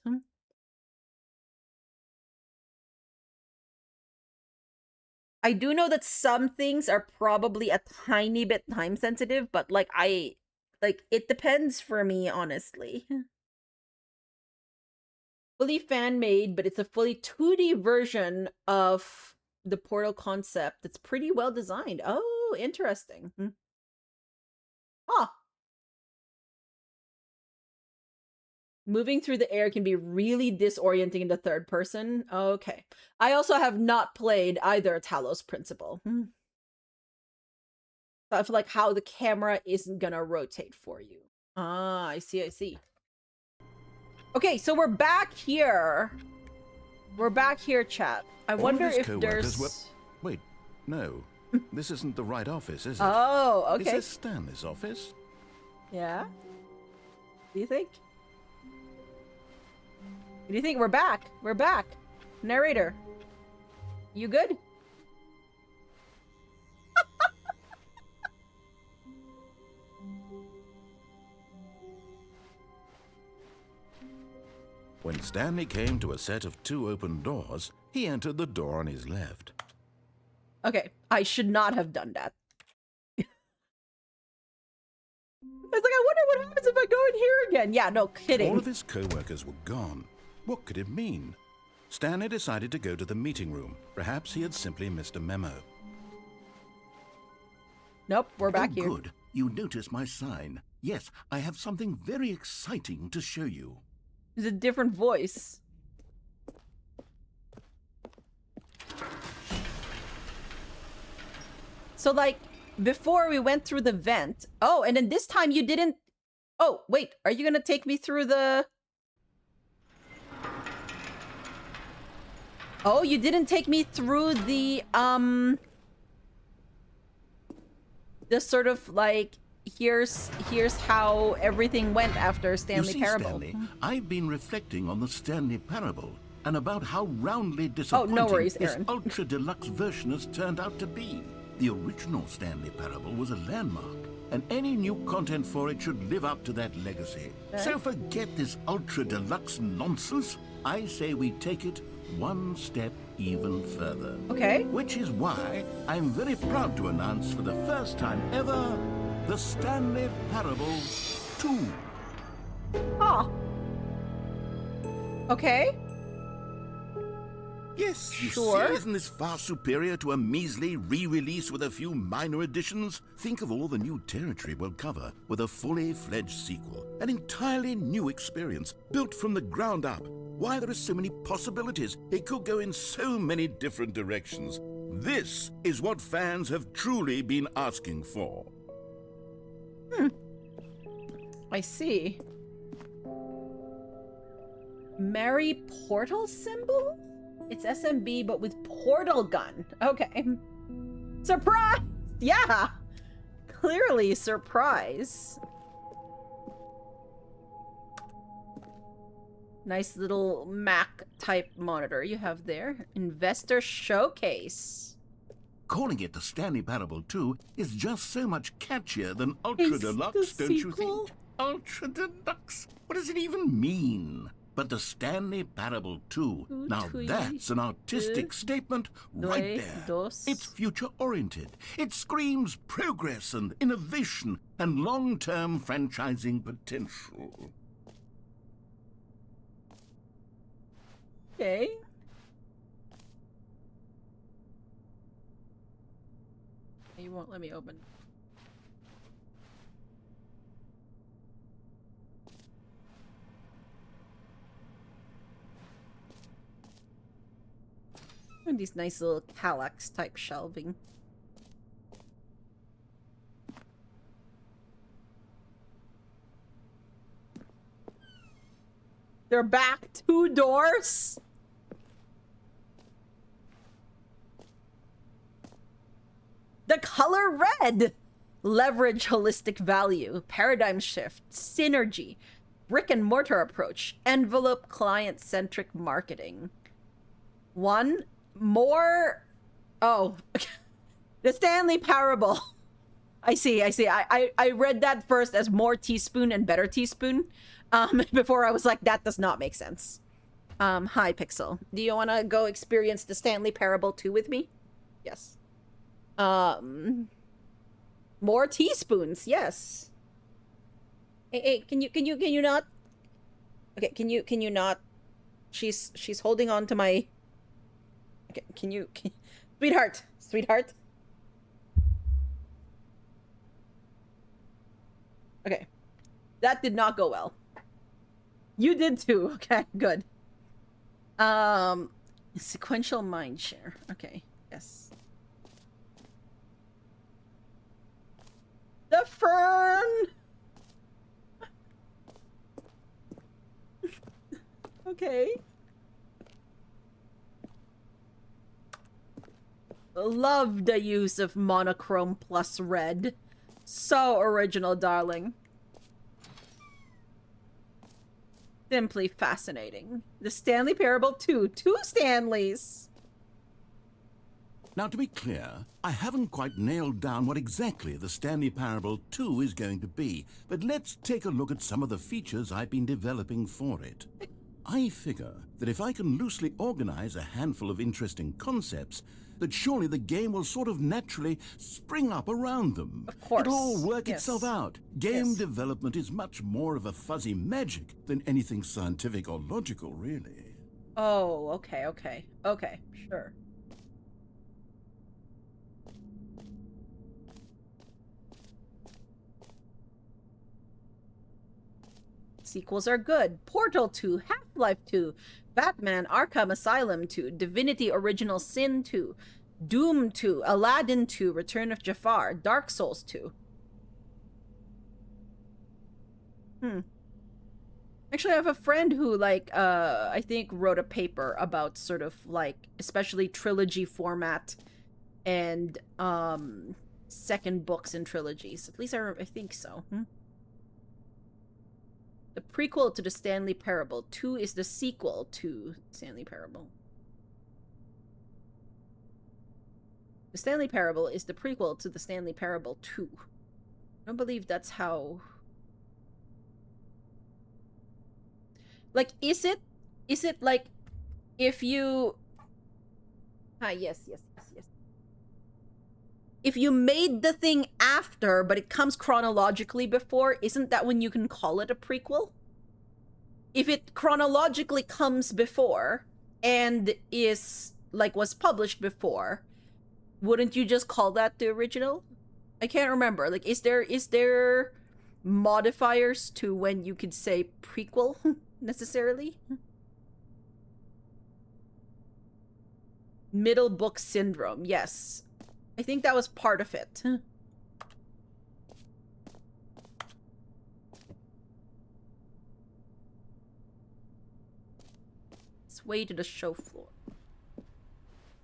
I do know that some things are probably a tiny bit time sensitive, but like it depends for me, honestly. Fully fan made, but it's a fully 2D version of the Portal concept that's pretty well designed. Oh, interesting. Huh. Moving through the air can be really disorienting in the third person. Okay. I also have not played either Talos Principle. I feel like how the camera isn't gonna rotate for you. Ah, I see. Okay, so we're back here. We're back here, chat. I wonder if there's... Wait, no. This isn't the right office, is it? Oh, okay. Is this Stanley's office? Yeah? Do you think? What do you think? We're back. We're back. Narrator. You good? When Stanley came to a set of 2 open doors, he entered the door on his left. Okay, I should not have done that. I was like, I wonder what happens if I go in here again. Yeah, no kidding. All of his co-workers were gone. What could it mean? Stanley decided to go to the meeting room. Perhaps he had simply missed a memo. Nope, we're back here. Good. You notice my sign. Yes, I have something very exciting to show you. It's a different voice. So, like, before we went through the vent... Oh, and then this time you didn't... Oh, wait. Are you gonna take me through the... Oh, you didn't take me through the sort of, like, here's how everything went after Stanley Parable. Stanley, I've been reflecting on the Stanley Parable and about how roundly disappointing no worries, this Aaron. ultra deluxe version has turned out to be. The original Stanley Parable was a landmark, and any new content for it should live up to that legacy. So forget this ultra deluxe nonsense. I say we take it one step even further. Okay. Which is why I'm very proud to announce for the first time ever the Stanley Parable 2. Ah. Okay. Yes, you Sure. see, isn't this far superior to a measly re-release with a few minor additions? Think of all the new territory we'll cover with a fully fledged sequel. An entirely new experience, built from the ground up. Why, there are so many possibilities. It could go in so many different directions. This is what fans have truly been asking for. I see. Mary portal symbol? It's SMB, but with portal gun. Okay. Surprise! Yeah! Clearly surprise. Nice little Mac type monitor you have there. Investor showcase. Calling it the Stanley Parable 2 is just so much catchier than Ultra Is Deluxe, the don't you sequel? think? Ultra Deluxe? What does it even mean? But the Stanley Parable 2, now that's an artistic statement right there. It's future-oriented. It screams progress and innovation and long-term franchising potential. Okay. You won't let me open. And these nice little Kallax type shelving. They're back 2 doors. The color red. Leverage holistic value, paradigm shift, synergy, brick and mortar approach, envelope client-centric marketing. One more. Oh, the Stanley Parable. I see. I read that first as more teaspoon and better teaspoon. Before I was like, that does not make sense. Hi, Pixel. Do you want to go experience the Stanley Parable 2 with me? Yes. More teaspoons, yes. Hey, can you not? Okay, can you not? She's holding on to my. Okay, can you sweetheart. Okay, that did not go well. You did too. Okay, good. Sequential mind share. Okay, yes. The fern! Okay. Love the use of monochrome plus red. So original, darling. Simply fascinating. The Stanley Parable 2. 2 Stanleys! Now, to be clear, I haven't quite nailed down what exactly the Stanley Parable 2 is going to be, but let's take a look at some of the features I've been developing for it. I figure that if I can loosely organize a handful of interesting concepts, that surely the game will sort of naturally spring up around them. Of course. It'll all work Yes. itself out. Game Yes. development is much more of a fuzzy magic than anything scientific or logical, really. Oh, okay, okay. Okay, sure. Sequels are good. Portal 2, Half-Life 2, Batman Arkham Asylum 2, Divinity Original Sin 2, Doom 2, Aladdin 2, Return of Jafar, Dark Souls 2. Actually, I have a friend who, like, I think wrote a paper about sort of, like, especially trilogy format and, second books in trilogies. At least I think so. The prequel to the Stanley Parable. 2 is the sequel to Stanley Parable. The Stanley Parable is the prequel to the Stanley Parable 2. I don't believe that's how... Like, is it like, if you... yes. If you made the thing after, but it comes chronologically before, isn't that when you can call it a prequel? If it chronologically comes before and is, like, was published before, wouldn't you just call that the original? I can't remember. Like, is there modifiers to when you could say prequel necessarily? Middle book syndrome, yes. I think that was part of it. Let's way to the show floor.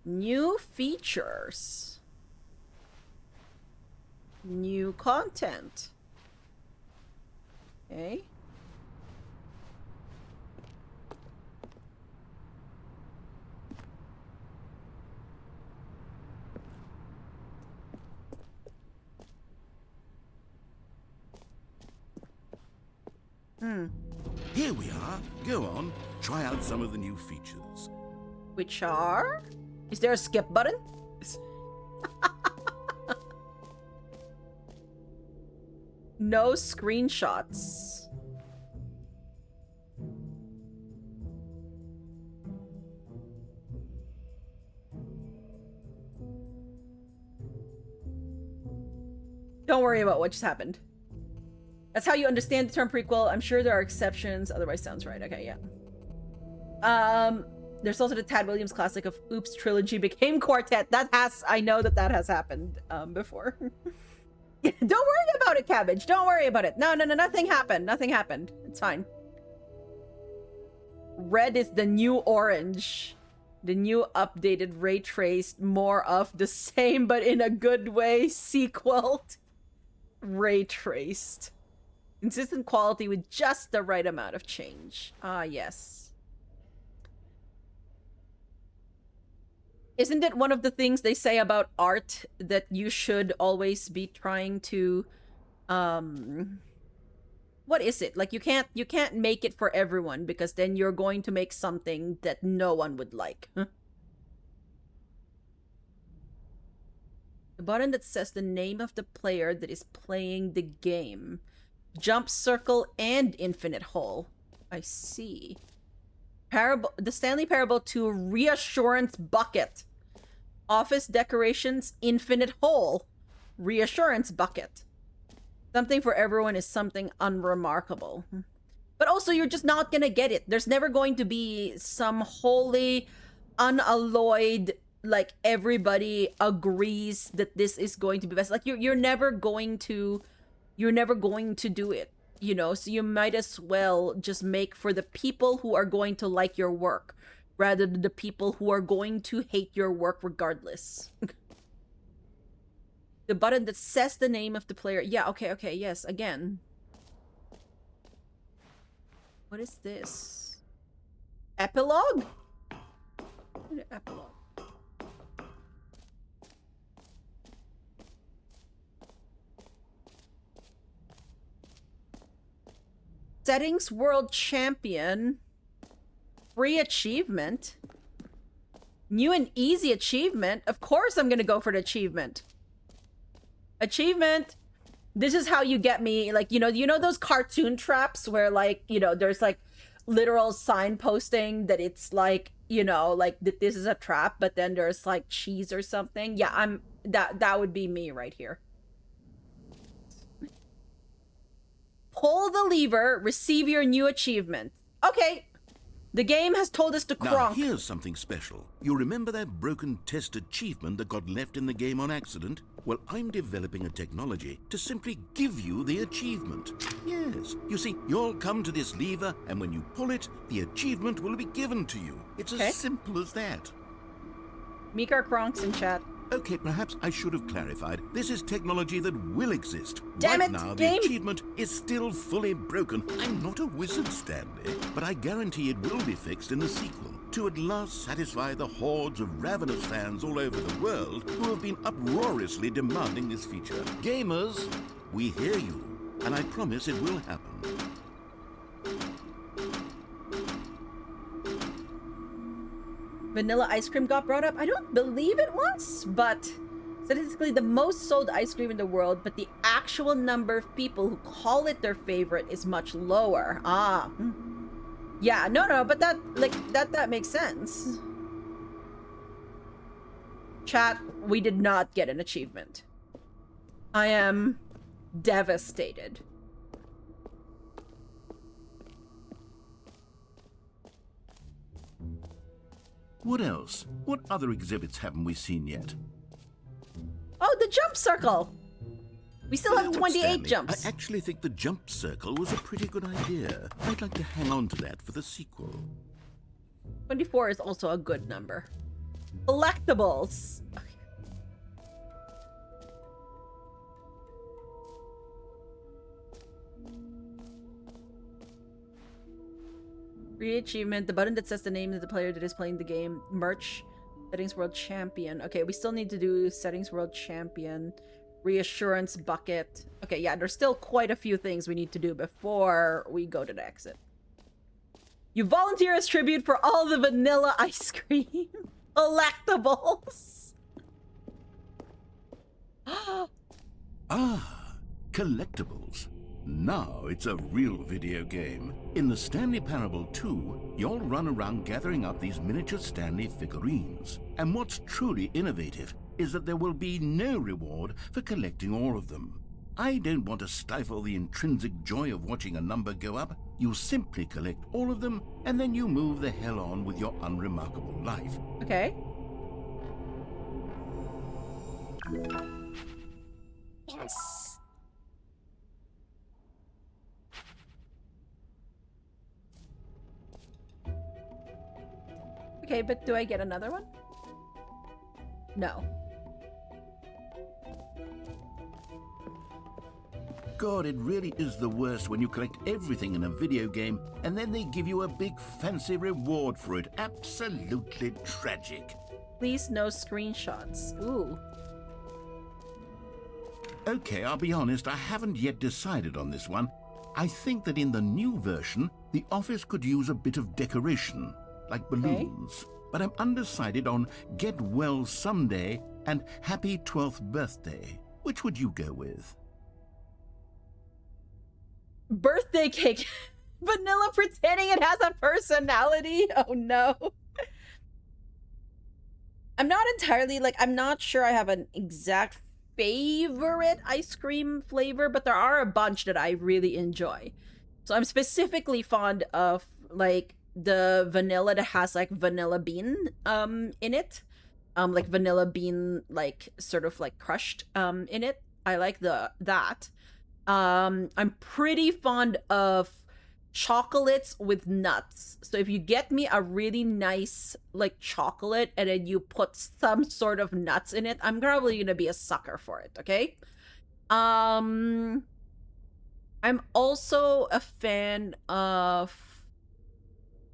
New features. New content. Okay. Here we are. Go on. Try out some of the new features. Which are? Is there a skip button? No screenshots. Don't worry about what just happened. That's how you understand the term prequel. I'm sure there are exceptions. Otherwise, sounds right. Okay, yeah. There's also the Tad Williams classic of Oops, trilogy became quartet. I know that has happened before. Don't worry about it, Cabbage. Don't worry about it. No, nothing happened. Nothing happened. It's fine. Red is the new orange. The new updated ray traced, more of the same, but in a good way sequel. Ray traced. Consistent quality with just the right amount of change. Ah, yes. Isn't it one of the things they say about art that you should always be trying to, what is it? Like, you can't make it for everyone, because then you're going to make something that no one would like. Huh? The button that says the name of the player that is playing the game. Jump circle and infinite hole. I see. The Stanley Parable 2 reassurance bucket. Office decorations, infinite hole. Reassurance bucket. Something for everyone is something unremarkable. But also, you're just not gonna get it. There's never going to be some wholly unalloyed, like, everybody agrees that this is going to be best. Like, you're never going to do it, you know? So you might as well just make for the people who are going to like your work, rather than the people who are going to hate your work regardless. The button that says the name of the player. Yeah, okay, yes, again. What is this? Epilogue? Epilogue. Settings world champion. free achievement. New and easy achievement. Of course I'm gonna go for the achievement. Achievement. This is how you get me, like, you know those cartoon traps where, like, there's like literal signposting that it's like, like that this is a trap, but then there's like cheese or something. Yeah, that would be me right here. Pull the lever, receive your new achievement. Okay. The game has told us to Now, cronk. here's something special. You remember that broken test achievement that got left in the game on accident? Well, I'm developing a technology to simply give you the achievement. Yes. You see, you'll come to this lever, and when you pull it, the achievement will be given to you. It's as simple as that. Mika Kronks in chat. Okay, perhaps I should have clarified. This is technology that will exist. Damn right it, now, game. the achievement is still fully broken. I'm not a wizard, Stanley, but I guarantee it will be fixed in the sequel to at last satisfy the hordes of ravenous fans all over the world who have been uproariously demanding this feature. Gamers, we hear you, and I promise it will happen. Vanilla ice cream got brought up. I don't believe it was, but statistically the most sold ice cream in the world, but the actual number of people who call it their favorite is much lower. Yeah, no, but that makes sense. Chat, we did not get an achievement. I am devastated. What else? What other exhibits haven't we seen yet? Oh, the jump circle! We still have 28 Stanley, jumps. I actually think the jump circle was a pretty good idea. I'd like to hang on to that for the sequel. 24 is also a good number. Collectibles! Okay. Free achievement, the button that says the name of the player that is playing the game. Merch, settings world champion. Okay, we still need to do settings world champion. Reassurance bucket. Okay, yeah, there's still quite a few things we need to do before we go to the exit. You volunteer as tribute for all the vanilla ice cream collectibles. Collectibles. Now it's a real video game. In the Stanley Parable 2, you'll run around gathering up these miniature Stanley figurines. And what's truly innovative is that there will be no reward for collecting all of them. I don't want to stifle the intrinsic joy of watching a number go up. You simply collect all of them, and then you move the hell on with your unremarkable life. Okay. Yes. Okay, but do I get another one? No. God, it really is the worst when you collect everything in a video game and then they give you a big fancy reward for it. Absolutely tragic. Please no screenshots. Ooh. Okay, I'll be honest, I haven't yet decided on this one. I think that in the new version, the office could use a bit of decoration, like balloons. But I'm undecided on Get Well Someday and Happy 12th Birthday. Which would you go with? Birthday cake. Vanilla pretending it has a personality. Oh no. I'm not entirely, like, I'm not sure I have an exact favorite ice cream flavor, but there are a bunch that I really enjoy. So I'm specifically fond of, like, the vanilla that has, like, vanilla bean in it. Like vanilla bean, like, sort of like crushed in it. I like that. I'm pretty fond of chocolates with nuts. So if you get me a really nice, like, chocolate and then you put some sort of nuts in it, I'm probably gonna be a sucker for it, okay? I'm also a fan of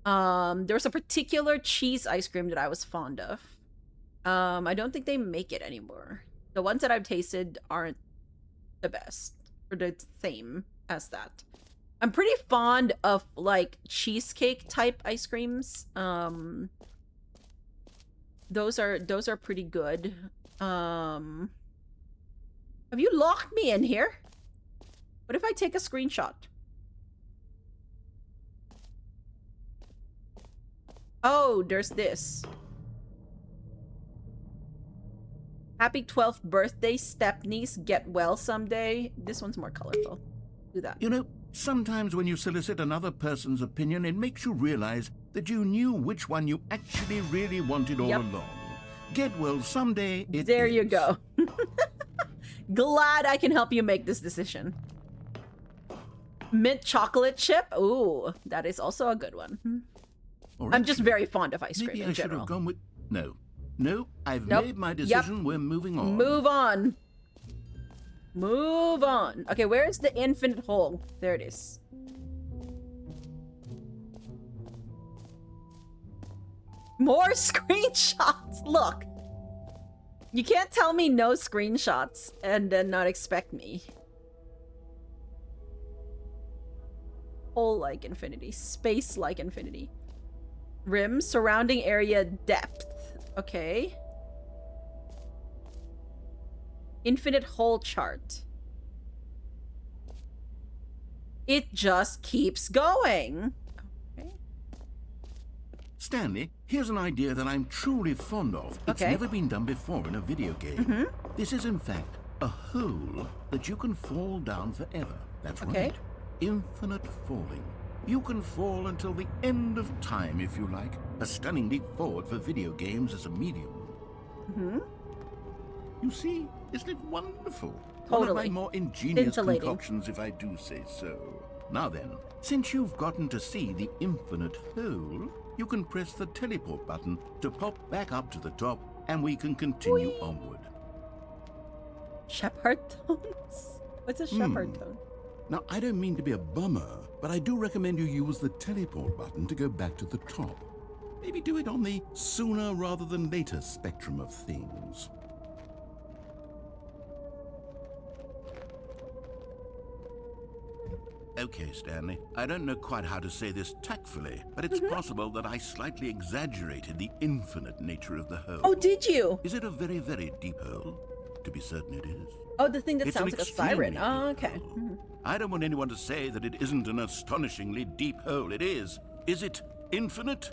there was a particular cheese ice cream that I was fond of. I don't think they make it anymore. The ones that I've tasted aren't the best, or the same as that. I'm pretty fond of like cheesecake type ice creams. Those are pretty good. Have you locked me in here? What if I take a screenshot? Oh, there's this. Happy 12th birthday, step-niece. Get well someday. This one's more colorful. Do that. You know, sometimes when you solicit another person's opinion, it makes you realize that you knew which one you actually really wanted all along. Get well someday. There you go. Glad I can help you make this decision. Mint chocolate chip. Ooh, that is also a good one. I'm just very fond of ice cream maybe in I should general. have gone with... No, I've Nope. made my decision. We're moving on. Move on. Move on. Okay, where is the infinite hole? There it is. More screenshots. Look. You can't tell me no screenshots and then not expect me. Hole like infinity. Space like infinity. Rim, surrounding area, depth. Okay. Infinite hole chart. It just keeps going. Okay. Stanley, here's an idea that I'm truly fond of. It's Okay. never been done before in a video game. This is, in fact, a hole that you can fall down forever. That's Okay. right. Infinite falling. You can fall until the end of time, if you like. A stunning leap forward for video games as a medium. You see, isn't it wonderful? One of Totally. my more ingenious Scintillating. concoctions, if I do say so. Now then, since you've gotten to see the infinite hole, you can press the teleport button to pop back up to the top, and we can continue onward. Shepherd tones? What's a shepherd tone? Now, I don't mean to be a bummer, but I do recommend you use the teleport button to go back to the top. Maybe do it on the sooner rather than later spectrum of things. Okay, Stanley, I don't know quite how to say this tactfully, but it's possible that I slightly exaggerated the infinite nature of the hole. Oh, did you? Is it a very, very deep hole? To be certain it is. Oh, the thing that It's an sounds like a siren. extremely Oh, deep okay. hole. I don't want anyone to say that it isn't an astonishingly deep hole. It is. Is it infinite?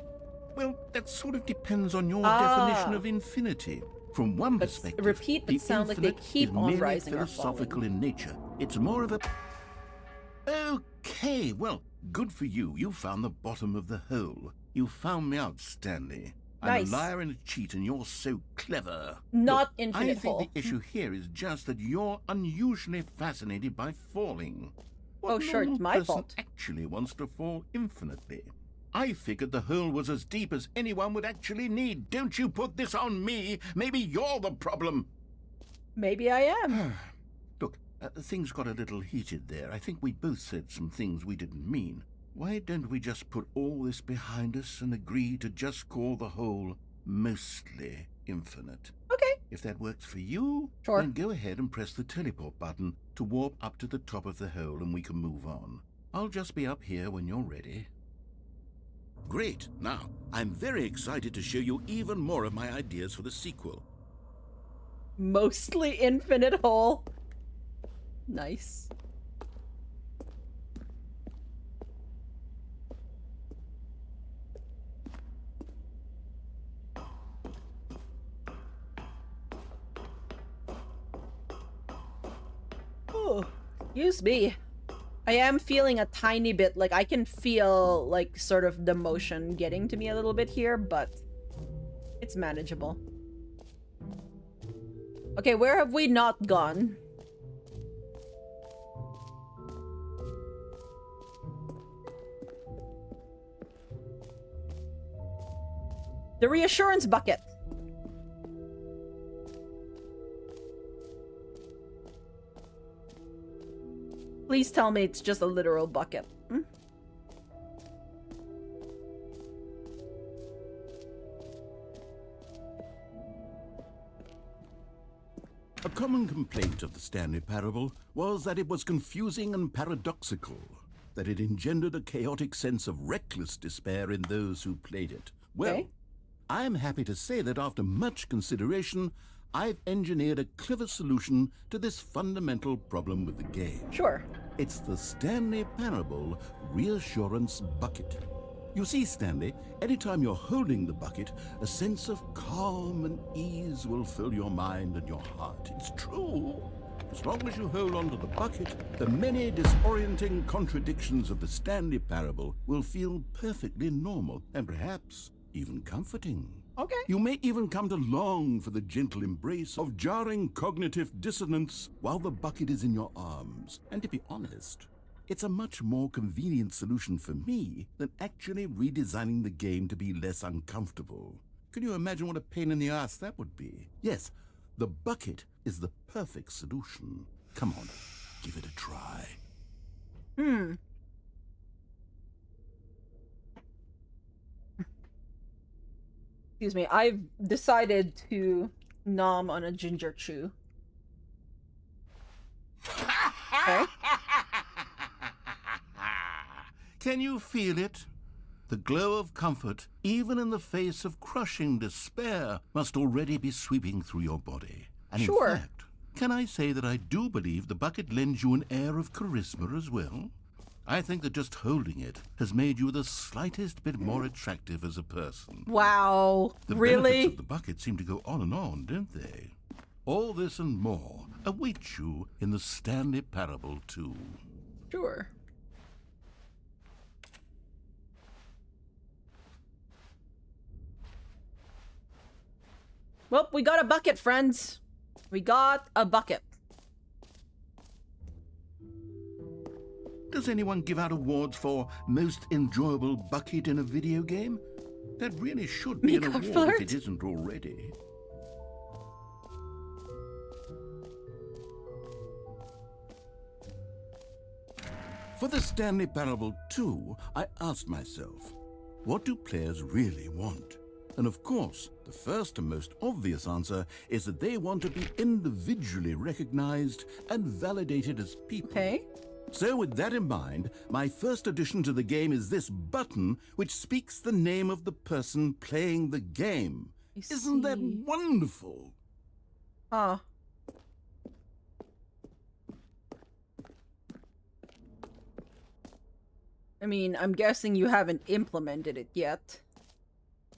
Well, that sort of depends on your Ah. definition of infinity. From one But perspective, repeat, but the sound like they infinite keep is on merely rising or philosophical falling. in nature. It's more of a... Okay, well, good for you. You found the bottom of the hole. You found me out, Stanley. Nice. I'm a liar and a cheat, and you're so clever. Not Look, infinite I think hole. the issue here is just that you're unusually fascinated by falling. What Oh, sure, it's normal my person fault. actually wants to fall infinitely? I figured the hole was as deep as anyone would actually need. Don't you put this on me. Maybe you're the problem. Maybe I am. Look, things got a little heated there. I think we both said some things we didn't mean. Why don't we just put all this behind us and agree to just call the hole mostly infinite? Okay. If that works for you, Sure. then go ahead and press the teleport button to warp up to the top of the hole and we can move on. I'll just be up here when you're ready. Great. Now, I'm very excited to show you even more of my ideas for the sequel. Mostly infinite hole. Nice. Oh, excuse me. I am feeling a tiny bit, like I can feel like sort of the motion getting to me a little bit here, but it's manageable. Okay, where have we not gone? The reassurance bucket. Please tell me it's just a literal bucket. Hmm? A common complaint of the Stanley Parable was that it was confusing and paradoxical. that it engendered a chaotic sense of reckless despair in those who played it. Well, Okay. I'm happy to say that after much consideration, I've engineered a clever solution to this fundamental problem with the game. Sure. It's the Stanley Parable Reassurance Bucket. You see, Stanley, anytime you're holding the bucket, a sense of calm and ease will fill your mind and your heart. It's true. As long as you hold on to the bucket, the many disorienting contradictions of the Stanley Parable will feel perfectly normal and perhaps even comforting. Okay. You may even come to long for the gentle embrace of jarring cognitive dissonance while the bucket is in your arms. And to be honest, it's a much more convenient solution for me than actually redesigning the game to be less uncomfortable. Can you imagine what a pain in the ass that would be? Yes, the bucket is the perfect solution. Come on, give it a try. Excuse me. I've decided to nom on a ginger chew. Okay. Can you feel it? The glow of comfort, even in the face of crushing despair, must already be sweeping through your body. And Sure. in fact, can I say that I do believe the bucket lends you an air of charisma as well? I think that just holding it has made you the slightest bit more attractive as a person. Wow. The Really? benefits of the bucket seem to go on and on, don't they? All this and more await you in the Stanley Parable too. Sure. Well, we got a bucket, friends. We got a bucket. Does anyone give out awards for most enjoyable bucket in a video game? That really should be an Make a award flirt? if it isn't already. For the Stanley Parable 2, I asked myself, what do players really want? And of course, the first and most obvious answer is that they want to be individually recognized and validated as people. Okay. So with that in mind, my first addition to the game is this button which speaks the name of the person playing the game. I Isn't that see. wonderful? Huh. I mean, I'm guessing you haven't implemented it yet.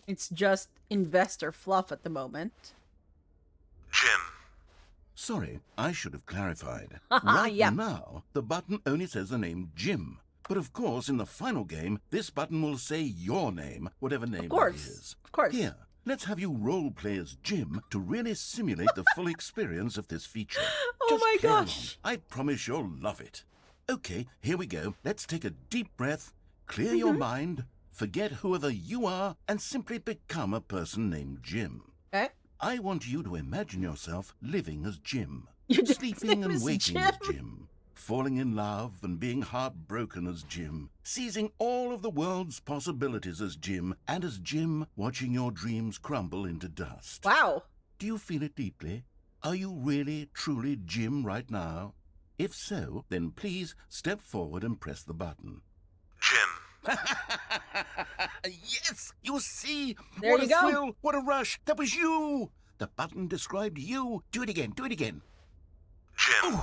It's just investor fluff at the moment. Jim. Sorry, I should have clarified. Haha, Right yeah. now, the button only says the name Jim. But of course, in the final game, this button will say your name, whatever name Of that course. is. Of course. Here, let's have you role play as Jim to really simulate the full experience of this feature. Oh Just my play along. gosh. I promise you'll love it. Okay, here we go. Let's take a deep breath, clear your Mm-hmm. mind, forget whoever you are, and simply become a person named Jim. Okay. I want you to imagine yourself living as Jim, Your sleeping name and is waking Jim? as Jim, falling in love and being heartbroken as Jim, seizing all of the world's possibilities as Jim, and as Jim watching your dreams crumble into dust. Wow. Do you feel it deeply? Are you really, truly Jim right now? If so, then please step forward and press the button. Jim. Yes! You see? There What you a go. thrill! What a rush! That was you! The button described you. Do it again. Do it again. Jim.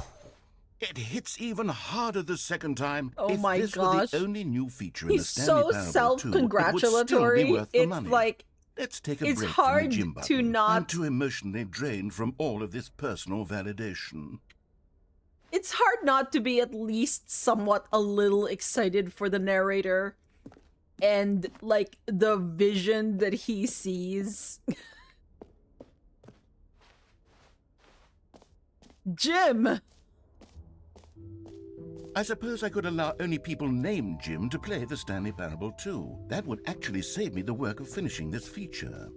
It hits even harder the second time. Oh if my this gosh. were the only new feature in the He's Stanley so Parable 2, it would self-congratulatory. still be worth the It's money. like Let's take a it's break hard from the Jim to button. not- I'm too emotionally drained from all of this personal validation. it's hard not to be at least somewhat a little excited for the narrator and like the vision that he sees. Jim. I suppose I could allow only people named Jim to play the Stanley Parable 2. That would actually save me the work of finishing this feature.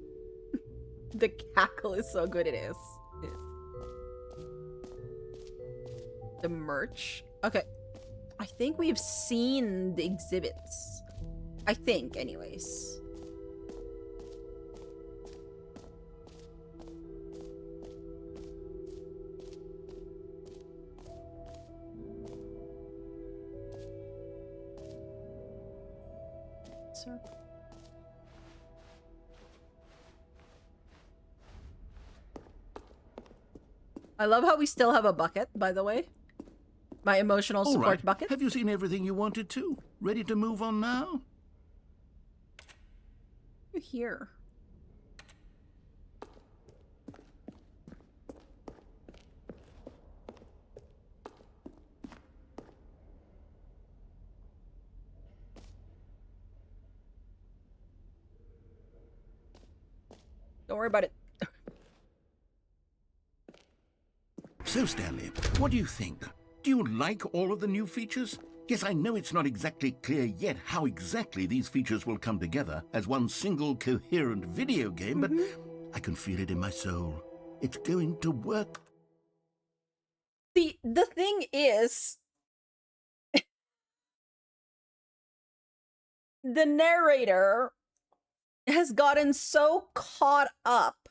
The cackle is so good. It is. The merch. Okay. I think we've seen the exhibits. I think, anyways. sir. I love how we still have a bucket, by the way. My emotional All support right. bucket. Have you seen everything you wanted to? Ready to move on now? Here. Don't worry about it. So, Stanley, what do you think? Do you like all of the new features? Yes, I know it's not exactly clear yet how exactly these features will come together as one single coherent video game, but I can feel it in my soul. It's going to work. The thing is, the narrator has gotten so caught up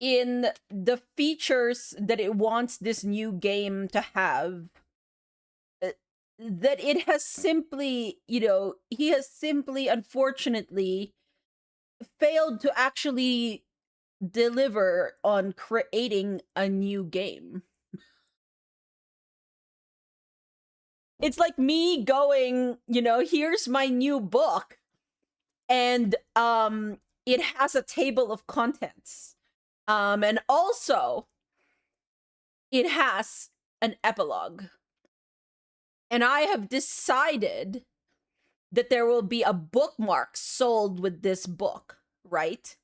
in the features that it wants this new game to have that it has simply, he has simply, unfortunately, failed to actually deliver on creating a new game. It's like me going, here's my new book, and it has a table of contents. And also it has an epilogue. And I have decided that there will be a bookmark sold with this book, right?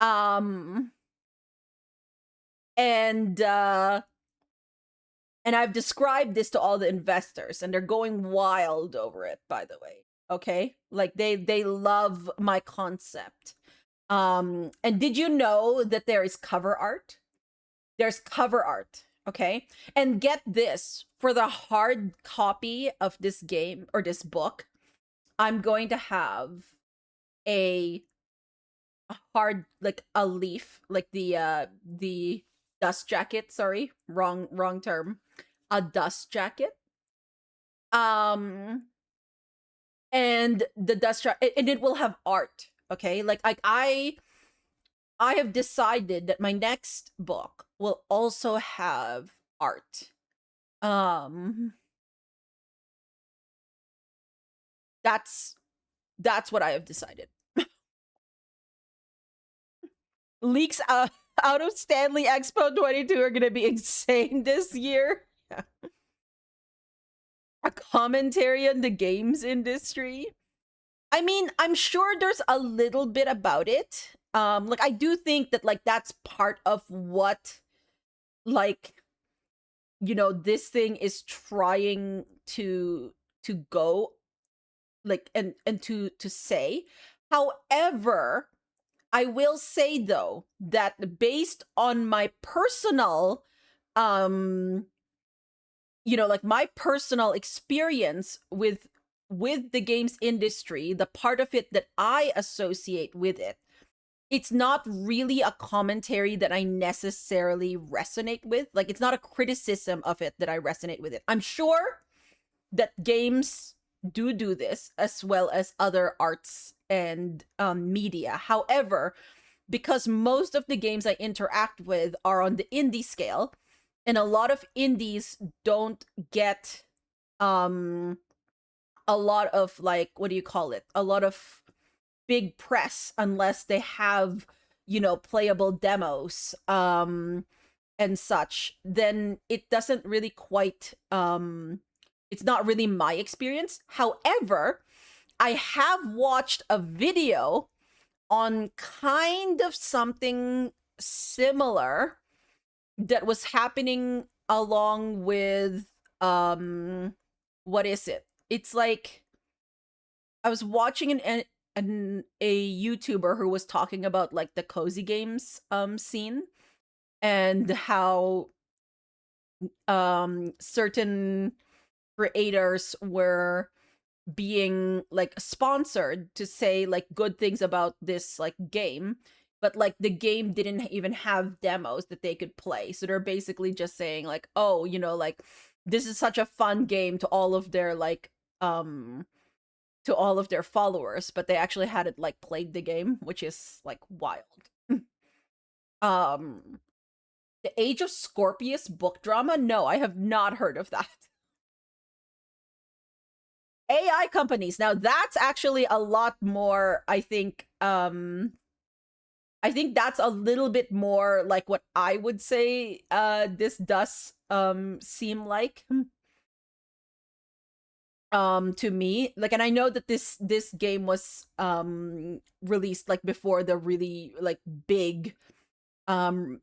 And I've described this to all the investors, and they're going wild over it, by the way. Okay? Like they love my concept. And did you know that there is cover art? There's cover art, okay? And get this, for the hard copy of this game or this book, I'm going to have a hard, like a leaf, like the dust jacket, sorry, wrong term. A dust jacket. And the dust jacket, and it will have art, okay? Like I have decided that my next book will also have art. That's what I have decided. Leaks out of Stanley Expo 22 are gonna be insane this year. Yeah. A commentary on the games industry. I mean, I'm sure there's a little bit about it. Like I do think that like that's part of what, like, this thing is trying to go, like, and to say. However, I will say though that based on my personal like my personal experience with the games industry, the part of it that I associate with it, it's not really a commentary that I necessarily resonate with. Like, it's not a criticism of it that I resonate with it. I'm sure that games do this as well as other arts and media. However, because most of the games I interact with are on the indie scale, and a lot of indies don't get a lot of, like, what do you call it? A lot of big press unless they have, playable demos and such, then it doesn't really quite it's not really my experience. However, I have watched a video on kind of something similar that was happening along with what is it? It's like I was watching a YouTuber who was talking about like the cozy games scene and how certain creators were being like sponsored to say like good things about this like game, but like the game didn't even have demos that they could play. So they're basically just saying like, oh, like this is such a fun game to all of their like to all of their followers, but they actually hadn't like played the game, which is like wild. The Age of Scorpius book drama? No, I have not heard of that. AI companies. Now that's actually a lot more, I think that's a little bit more like what I would say this does seem like to me. Like, and I know that this game was released like before the really like big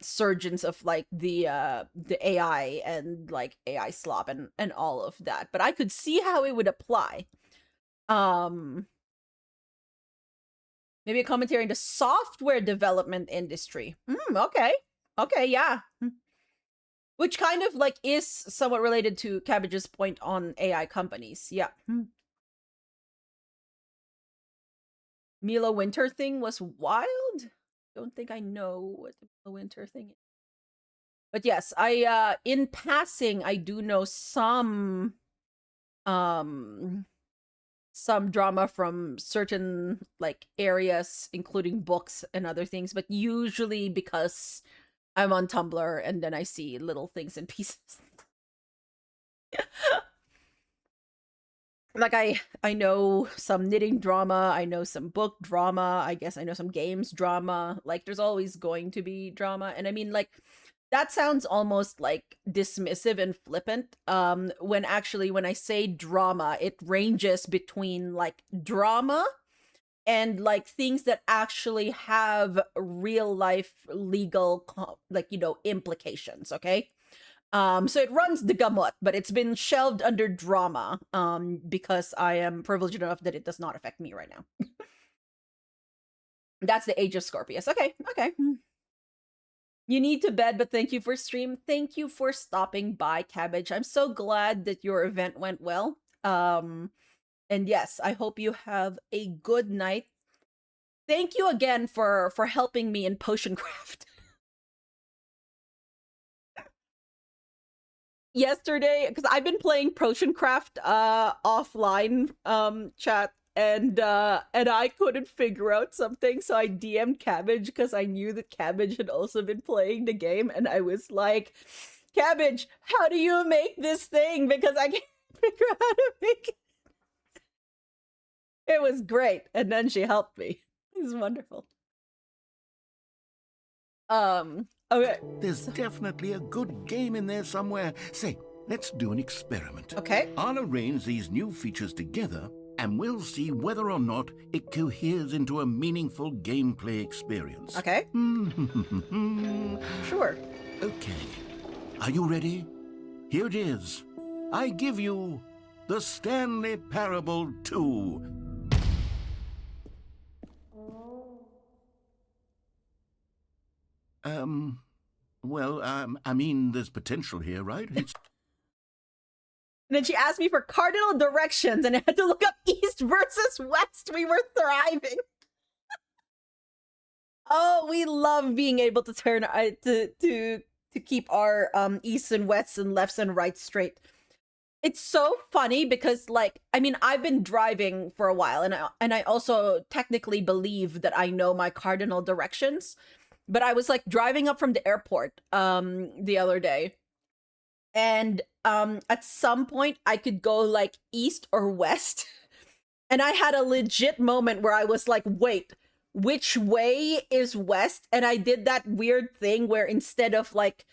surgeons of like the AI and like AI slop and all of that, but I could see how it would apply. Maybe a commentary in the software development industry. Okay, yeah. Which kind of like is somewhat related to Cabbage's point on AI companies. Yeah. Mila Winter thing was wild. Don't think I know what the Mila Winter thing is. But yes, I in passing I do know some drama from certain like areas, including books and other things, but usually because I'm on Tumblr and then I see little things in pieces. Like I know some knitting drama, I know some book drama, I guess I know some games drama. Like there's always going to be drama, and I mean like that sounds almost like dismissive and flippant, when actually when I say drama, it ranges between like drama and like things that actually have real life legal like, you know, implications. Okay, so it runs the gamut, but it's been shelved under drama because I am privileged enough that it does not affect me right now. That's the Age of Scorpius. Okay. You need to bed, but thank you for stream. Thank you for stopping by, Cabbage. I'm so glad that your event went well. And yes, I hope you have a good night. Thank you again for helping me in potion craft. Yesterday, because I've been playing potion craft offline chat, and I couldn't figure out something, so I DM'd Cabbage because I knew that Cabbage had also been playing the game, and I was like, Cabbage, how do you make this thing? Because I can't figure out how to make it. It was great, and then she helped me. It was wonderful. Okay. There's definitely a good game in there somewhere. Say, let's do an experiment. Okay. I'll arrange these new features together, and we'll see whether or not it coheres into a meaningful gameplay experience. Okay. Sure. Okay. Are you ready? Here it is. I give you the Stanley Parable 2. I mean, there's potential here, right? It's... And then she asked me for cardinal directions, and I had to look up east versus west. We were thriving. Oh, we love being able to turn to keep our east and west and lefts and rights straight. It's so funny because, like, I mean, I've been driving for a while, and I also technically believe that I know my cardinal directions. But I was like driving up from the airport the other day, and at some point I could go like east or west, and I had a legit moment where I was like, wait, which way is west? And I did that weird thing where instead of like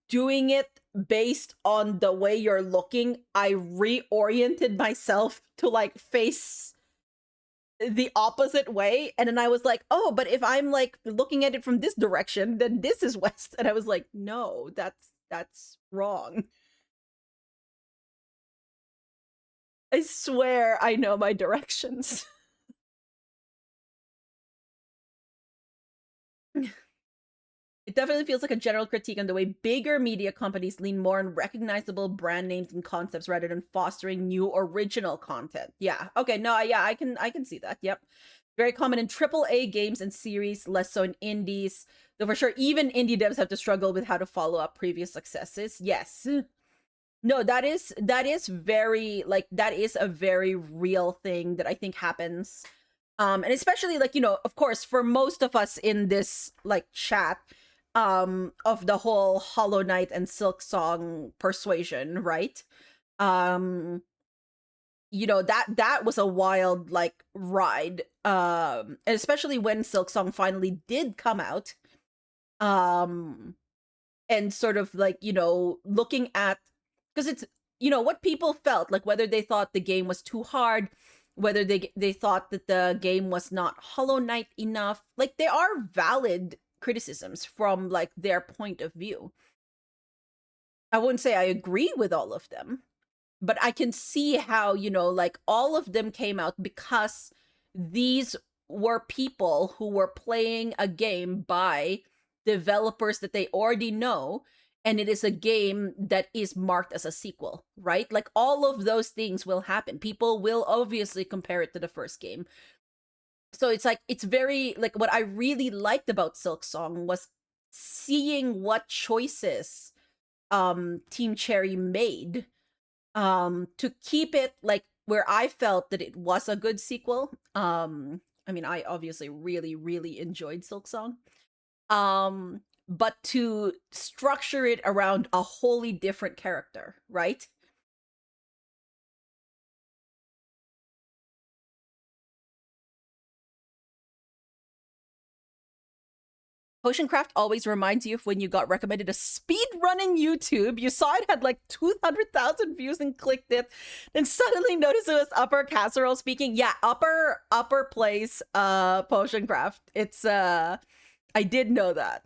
doing it based on the way you're looking, I reoriented myself to like face the opposite way, and then I was like, oh, but if I'm like looking at it from this direction, then this is west. And I was like, no, that's wrong. I swear I know my directions. It definitely feels like a general critique on the way bigger media companies lean more on recognizable brand names and concepts rather than fostering new original content. Yeah. Okay. No. Yeah. I can see that. Yep. Very common in AAA games and series, less so in indies. Though for sure, even indie devs have to struggle with how to follow up previous successes. Yes. No, that is very like that is a very real thing that I think happens. And especially like, of course, for most of us in this like chat, of the whole Hollow Knight and Silk Song persuasion, right? Um, that was a wild like ride. And especially when Silk Song finally did come out. Um, and sort of like, looking at, because it's, what people felt like, whether they thought the game was too hard, whether they thought that the game was not Hollow Knight enough. Like, there are valid criticisms from like their point of view. I wouldn't say I agree with all of them, but I can see how, like all of them came out because these were people who were playing a game by developers that they already know, and it is a game that is marked as a sequel, right? Like all of those things will happen. People will obviously compare it to the first game. So it's like, it's very like, what I really liked about Silk Song was seeing what choices Team Cherry made to keep it like where I felt that it was a good sequel. I mean, I obviously really, really enjoyed Silk Song. But to structure it around a wholly different character, right? Potioncraft always reminds you of when you got recommended a speed running YouTube. You saw it had like 200,000 views and clicked it, then suddenly noticed it was Upper Casserole speaking. Yeah, Upper plays Potioncraft. It's I did know that.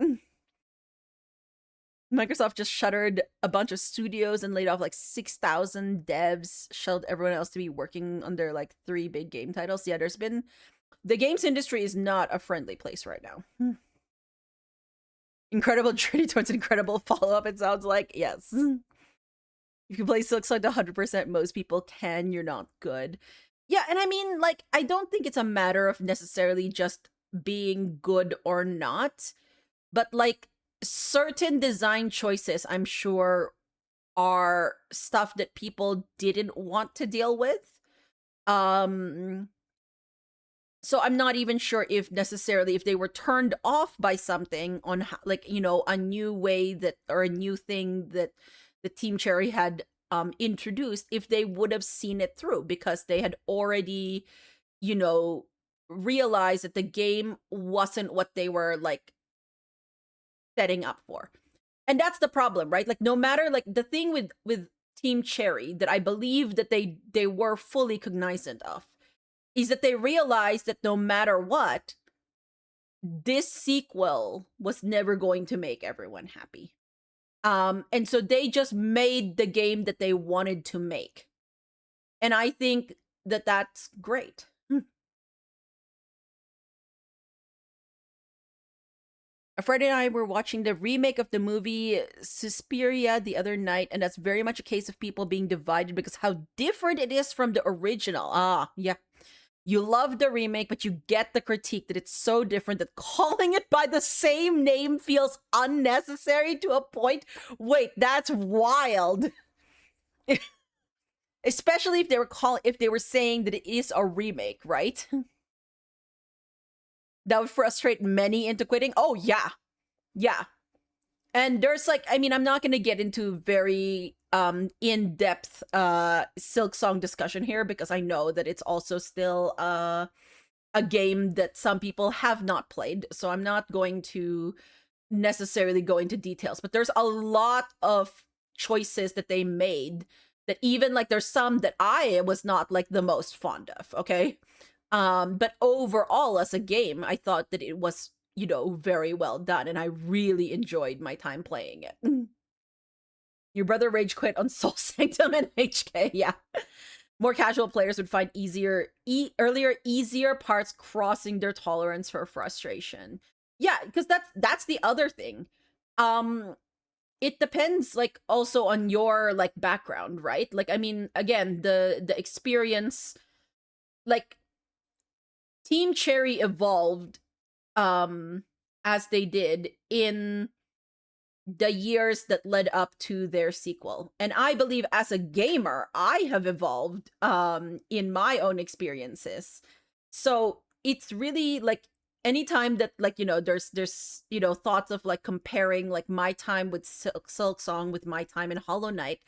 Microsoft just shuttered a bunch of studios and laid off like 6,000 devs, shelled everyone else to be working on their like 3 big game titles. Yeah, the games industry is not a friendly place right now. Incredible journey towards incredible follow-up, it sounds like. Yes. If you play Silk Song 100%, most people can. You're not good. Yeah, and I mean, like, I don't think it's a matter of necessarily just being good or not, but like, certain design choices, I'm sure, are stuff that people didn't want to deal with. So I'm not even sure if necessarily if they were turned off by something on like, a new way that, or a new thing that the Team Cherry had introduced, if they would have seen it through, because they had already, realized that the game wasn't what they were like setting up for. And that's the problem, right? Like, no matter, like, the thing with Team Cherry that I believe that they were fully cognizant of is that they realized that no matter what, this sequel was never going to make everyone happy. And so they just made the game that they wanted to make. And I think that that's great. A friend and I were watching the remake of the movie Suspiria the other night, and that's very much a case of people being divided because how different it is from the original. Ah, yeah. You love the remake, but you get the critique that it's so different that calling it by the same name feels unnecessary to a point. Wait, that's wild. Especially if they were saying that it is a remake, right? That would frustrate many into quitting. Oh, yeah. Yeah. And there's like, I mean, I'm not going to get into very in-depth Silk Song discussion here because I know that it's also still a game that some people have not played. So I'm not going to necessarily go into details, but there's a lot of choices that they made that even like there's some that I was not like the most fond of, okay? But overall as a game, I thought that it was, very well done, and I really enjoyed my time playing it. Your brother rage quit on Soul Sanctum and HK, yeah. More casual players would find easier parts crossing their tolerance for frustration. Yeah, because that's the other thing. It depends like also on your like background, right? Like, I mean, again, the experience, like Team Cherry evolved as they did in the years that led up to their sequel. And I believe as a gamer, I have evolved in my own experiences. So it's really like anytime that like, you know, there's you know, thoughts of like comparing like my time with Silk Song with my time in Hollow Knight,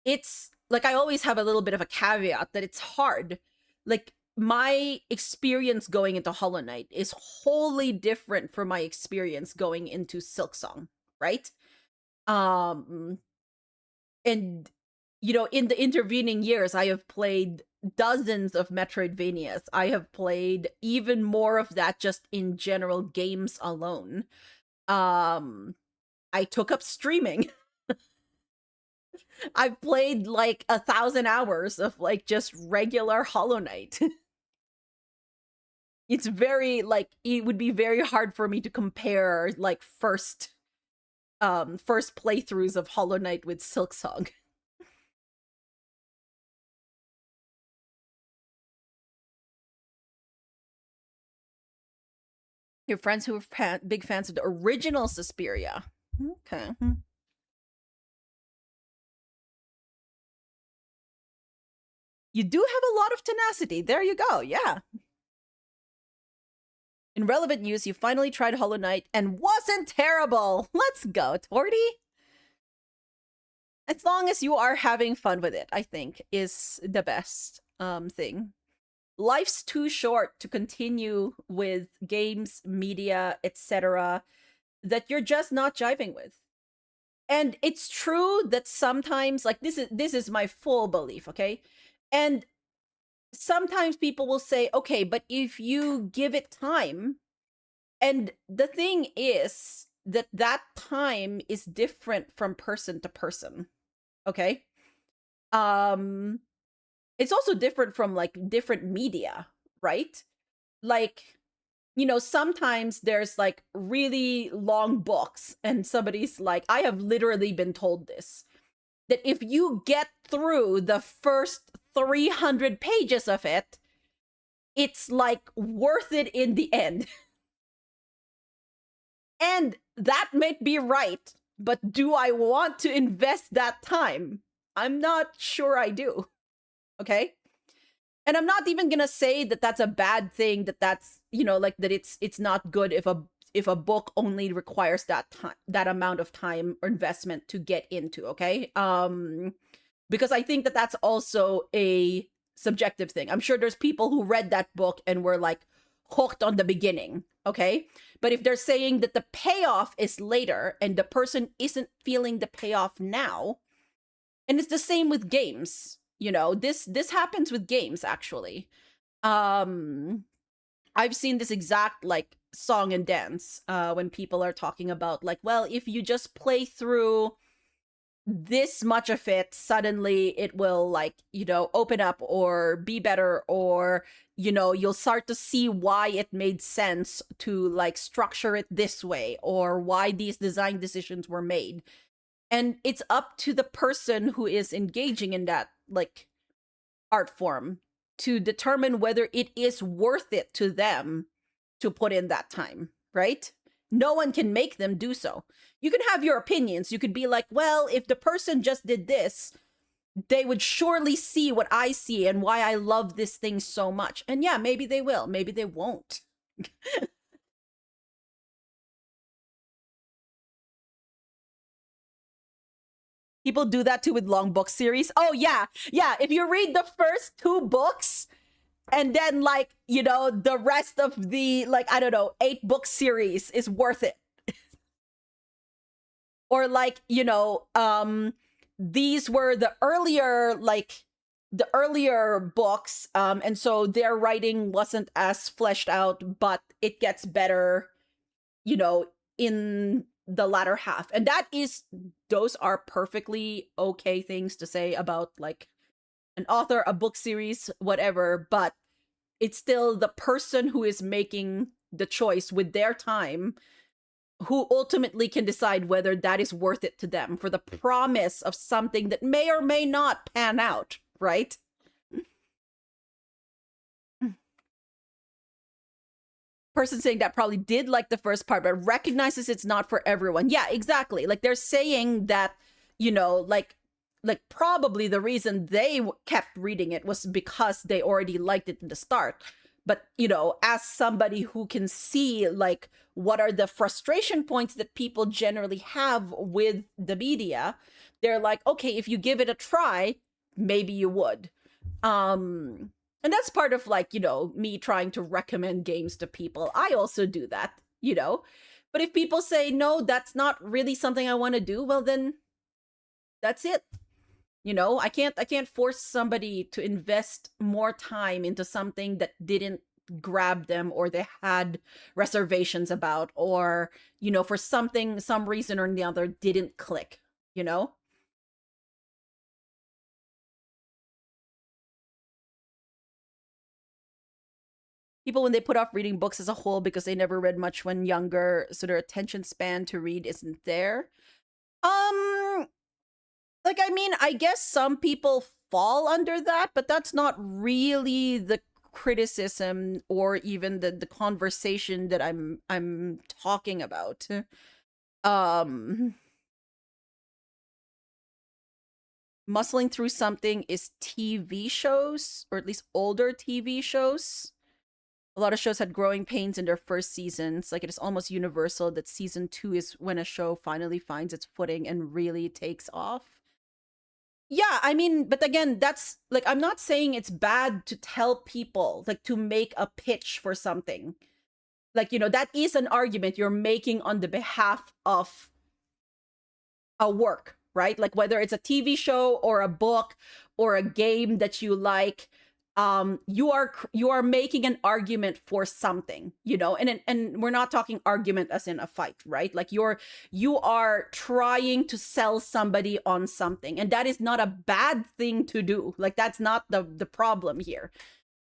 it's like I always have a little bit of a caveat that it's hard. Like my experience going into Hollow Knight is wholly different from my experience going into Silk Song, right? And you know, in the intervening years, I have played dozens of Metroidvanias. I have played even more of that just in general games alone. I took up streaming. I've played like 1,000 hours of like just regular Hollow Knight. It's very like it would be very hard for me to compare like first playthroughs of Hollow Knight with Silksong. Your friends who are big fans of the original Suspiria. Okay. You do have a lot of tenacity. There you go. Yeah. In relevant news, you finally tried Hollow Knight and wasn't terrible. Let's go, Torty. As long as you are having fun with it, I think, is the best thing. Life's too short to continue with games, media, etc. that you're just not jiving with. And it's true that sometimes, like this is my full belief, okay? And sometimes people will say, okay, but if you give it time, and the thing is that that time is different from person to person, okay? It's also different from like different media, right? Like, you know, sometimes there's like really long books and somebody's like, I have literally been told this, that if you get through the first 300 pages of it, it's like worth it in the end. And that may be right, but do I want to invest that time? I'm not sure I do. Okay? And I'm not even gonna say that that's a bad thing, that that's, you know, like that it's not good if a book only requires that time, that amount of time or investment to get into, okay? Because I think that that's also a subjective thing. I'm sure there's people who read that book and were like hooked on the beginning, okay? But if they're saying that the payoff is later and the person isn't feeling the payoff now, and it's the same with games, you know, this happens with games actually. I've seen this exact like song and dance when people are talking about like, well, if you just play through this much of it, suddenly it will like, you know, open up or be better, or, you know, you'll start to see why it made sense to like structure it this way, or why these design decisions were made. And it's up to the person who is engaging in that like art form to determine whether it is worth it to them to put in that time, right? No one can make them do so. You can have your opinions. You could be like, well, if the person just did this, they would surely see what I see and why I love this thing so much. And yeah, maybe they will, maybe they won't. People do that too with long book series. Oh yeah, yeah. If you read the first 2 books and then like, you know, the rest of the like, I don't know, 8-book series is worth it. Or like, you know, these were the earlier books, and so their writing wasn't as fleshed out, but it gets better, you know, in the latter half. And those are perfectly okay things to say about like an author, a book series, whatever, but it's still the person who is making the choice with their time who ultimately can decide whether that is worth it to them for the promise of something that may or may not pan out, right? person saying that probably did like the first part, but recognizes it's not for everyone. Yeah, exactly. Like they're saying that, you know, like probably the reason they kept reading it was because they already liked it in the start. But, you know, as somebody who can see like what are the frustration points that people generally have with the media, they're like, okay, if you give it a try, maybe you would. And that's part of like, you know, me trying to recommend games to people. I also do that, you know. But if people say, no, that's not really something I want to do, well then that's it. You know, I can't force somebody to invest more time into something that didn't grab them or they had reservations about, or, you know, for some reason or the other didn't click, you know? People, when they put off reading books as a whole because they never read much when younger, so their attention span to read isn't there. Like, I mean, I guess some people fall under that, but that's not really the criticism or even the conversation that I'm talking about. Muscling through something is TV shows, or at least older TV shows. A lot of shows had growing pains in their first seasons. Like, it is almost universal that season 2 is when a show finally finds its footing and really takes off. Yeah, I mean, but again, that's like, I'm not saying it's bad to tell people, like, to make a pitch for something. Like, you know, that is an argument you're making on the behalf of a work, right? Like, whether it's a TV show or a book or a game that you like, you are making an argument for something, you know, and we're not talking argument as in a fight, right? Like you are trying to sell somebody on something, and that is not a bad thing to do. Like, that's not the problem here.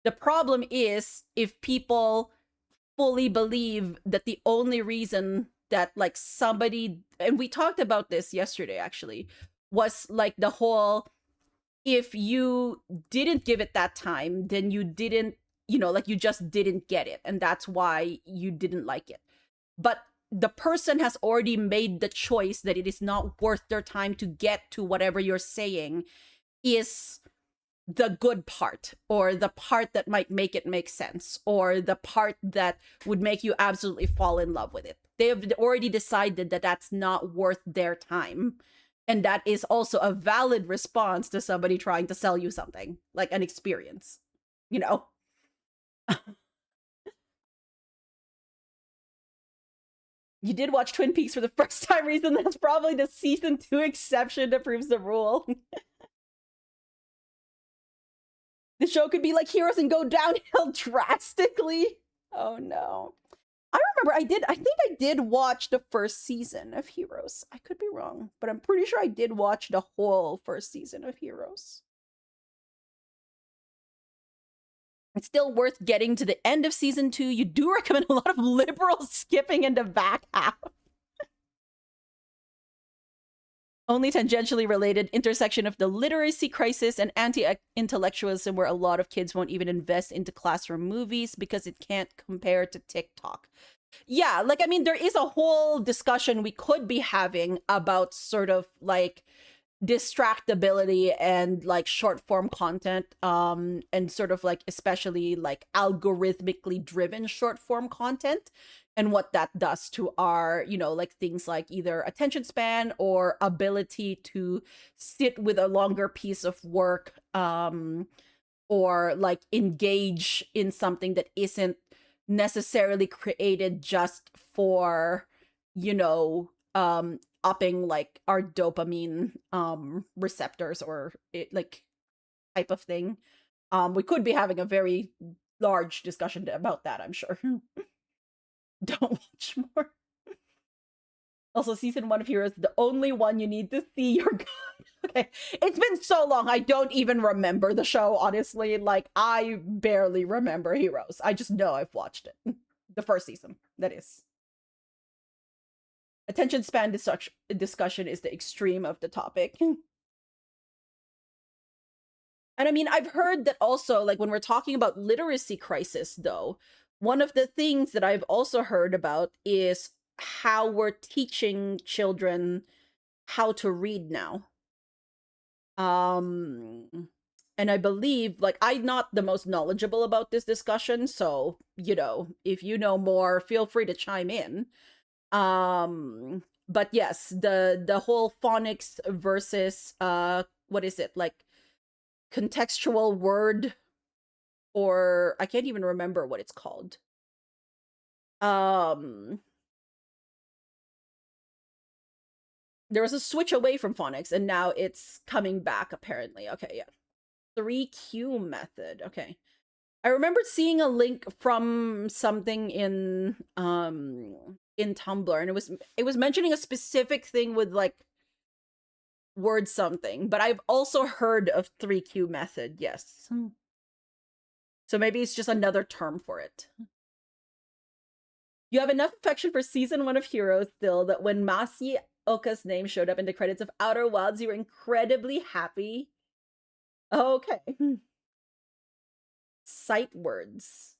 The problem is if people fully believe that the only reason that like somebody, and we talked about this yesterday actually, was like the whole, if you didn't give it that time, then you didn't, you know, like you just didn't get it. And that's why you didn't like it. But the person has already made the choice that it is not worth their time to get to whatever you're saying is the good part, or the part that might make it make sense, or the part that would make you absolutely fall in love with it. They have already decided that that's not worth their time. And that is also a valid response to somebody trying to sell you something, like an experience, you know? You did watch Twin Peaks for the first time reason. That's probably the season 2 exception that proves the rule. The show could be like Heroes and go downhill drastically. Oh no. I remember I think I did watch the first season of Heroes. I could be wrong, but I'm pretty sure I did watch the whole first season of Heroes. It's still worth getting to the end of season 2. You do recommend a lot of liberal skipping in the back half. Only tangentially related, intersection of the literacy crisis and anti-intellectualism, where a lot of kids won't even invest into classroom movies because it can't compare to TikTok. Yeah, like, I mean, there is a whole discussion we could be having about sort of like distractibility and like short form content, and sort of like especially like algorithmically driven short form content, and what that does to our, you know, like things like either attention span or ability to sit with a longer piece of work, or like engage in something that isn't necessarily created just for, you know, upping like our dopamine receptors or it, like type of thing. We could be having a very large discussion about that, I'm sure. Don't watch more. Also, season 1 of Heroes, the only one you need to see. Your God. Okay, it's been so long, I don't even remember the show, honestly. Like, I barely remember Heroes. I just know I've watched it. The first season, that is. Attention span discussion is the extreme of the topic. And I mean, I've heard that also, like, when we're talking about literacy crisis, though, one of the things that I've also heard about is how we're teaching children how to read now. And I believe, like, I'm not the most knowledgeable about this discussion, so, if you know more, feel free to chime in. But yes, the whole phonics versus what is it, like contextual word, or I can't even remember what it's called. There was a switch away from phonics, and now it's coming back, apparently. Okay, yeah. 3Q method. Okay. I remembered seeing a link from something in Tumblr, and it was mentioning a specific thing with like word something, but I've also heard of 3Q method, yes. So maybe it's just another term for it. You have enough affection for season 1 of Heroes still that when Masioka's name showed up in the credits of Outer Wilds, you were incredibly happy. Okay. Sight words.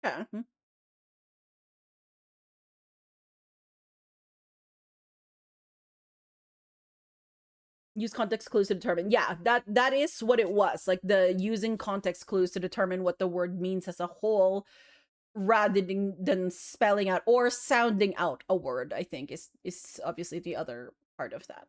Yeah. Use context clues to determine. Yeah, that is what it was. Like the using context clues to determine what the word means as a whole, rather than spelling out or sounding out a word, I think is obviously the other part of that.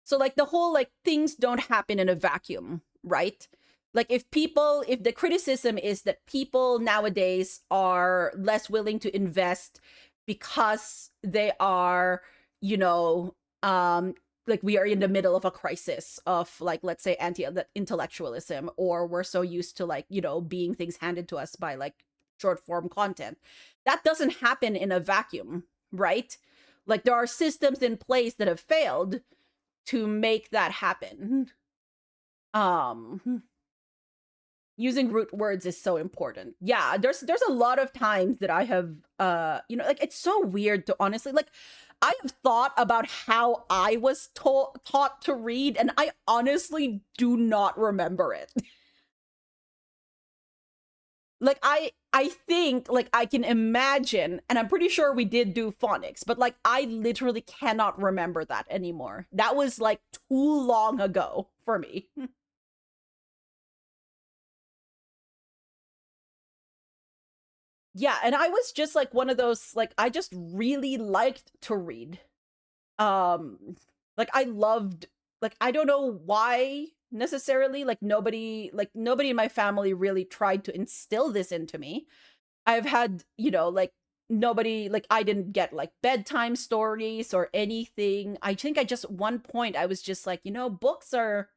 So like the whole like things don't happen in a vacuum, right? Like if the criticism is that people nowadays are less willing to invest because they are, like we are in the middle of a crisis of like, let's say anti-intellectualism, or we're so used to like, being things handed to us by like short form content. That doesn't happen in a vacuum, right? Like there are systems in place that have failed to make that happen. Using root words is so important. Yeah, there's a lot of times that I have like it's so weird to honestly, like I have thought about how I was taught to read, and I honestly do not remember it. Like I think like I can imagine, and I'm pretty sure we did do phonics, but like I literally cannot remember that anymore. That was like too long ago for me. Yeah, and I was just like one of those, like I just really liked to read. Like I loved, like I don't know why necessarily, like nobody in my family really tried to instill this into me. I've had, like nobody, like I didn't get like bedtime stories or anything. I think I just one point I was just like, books are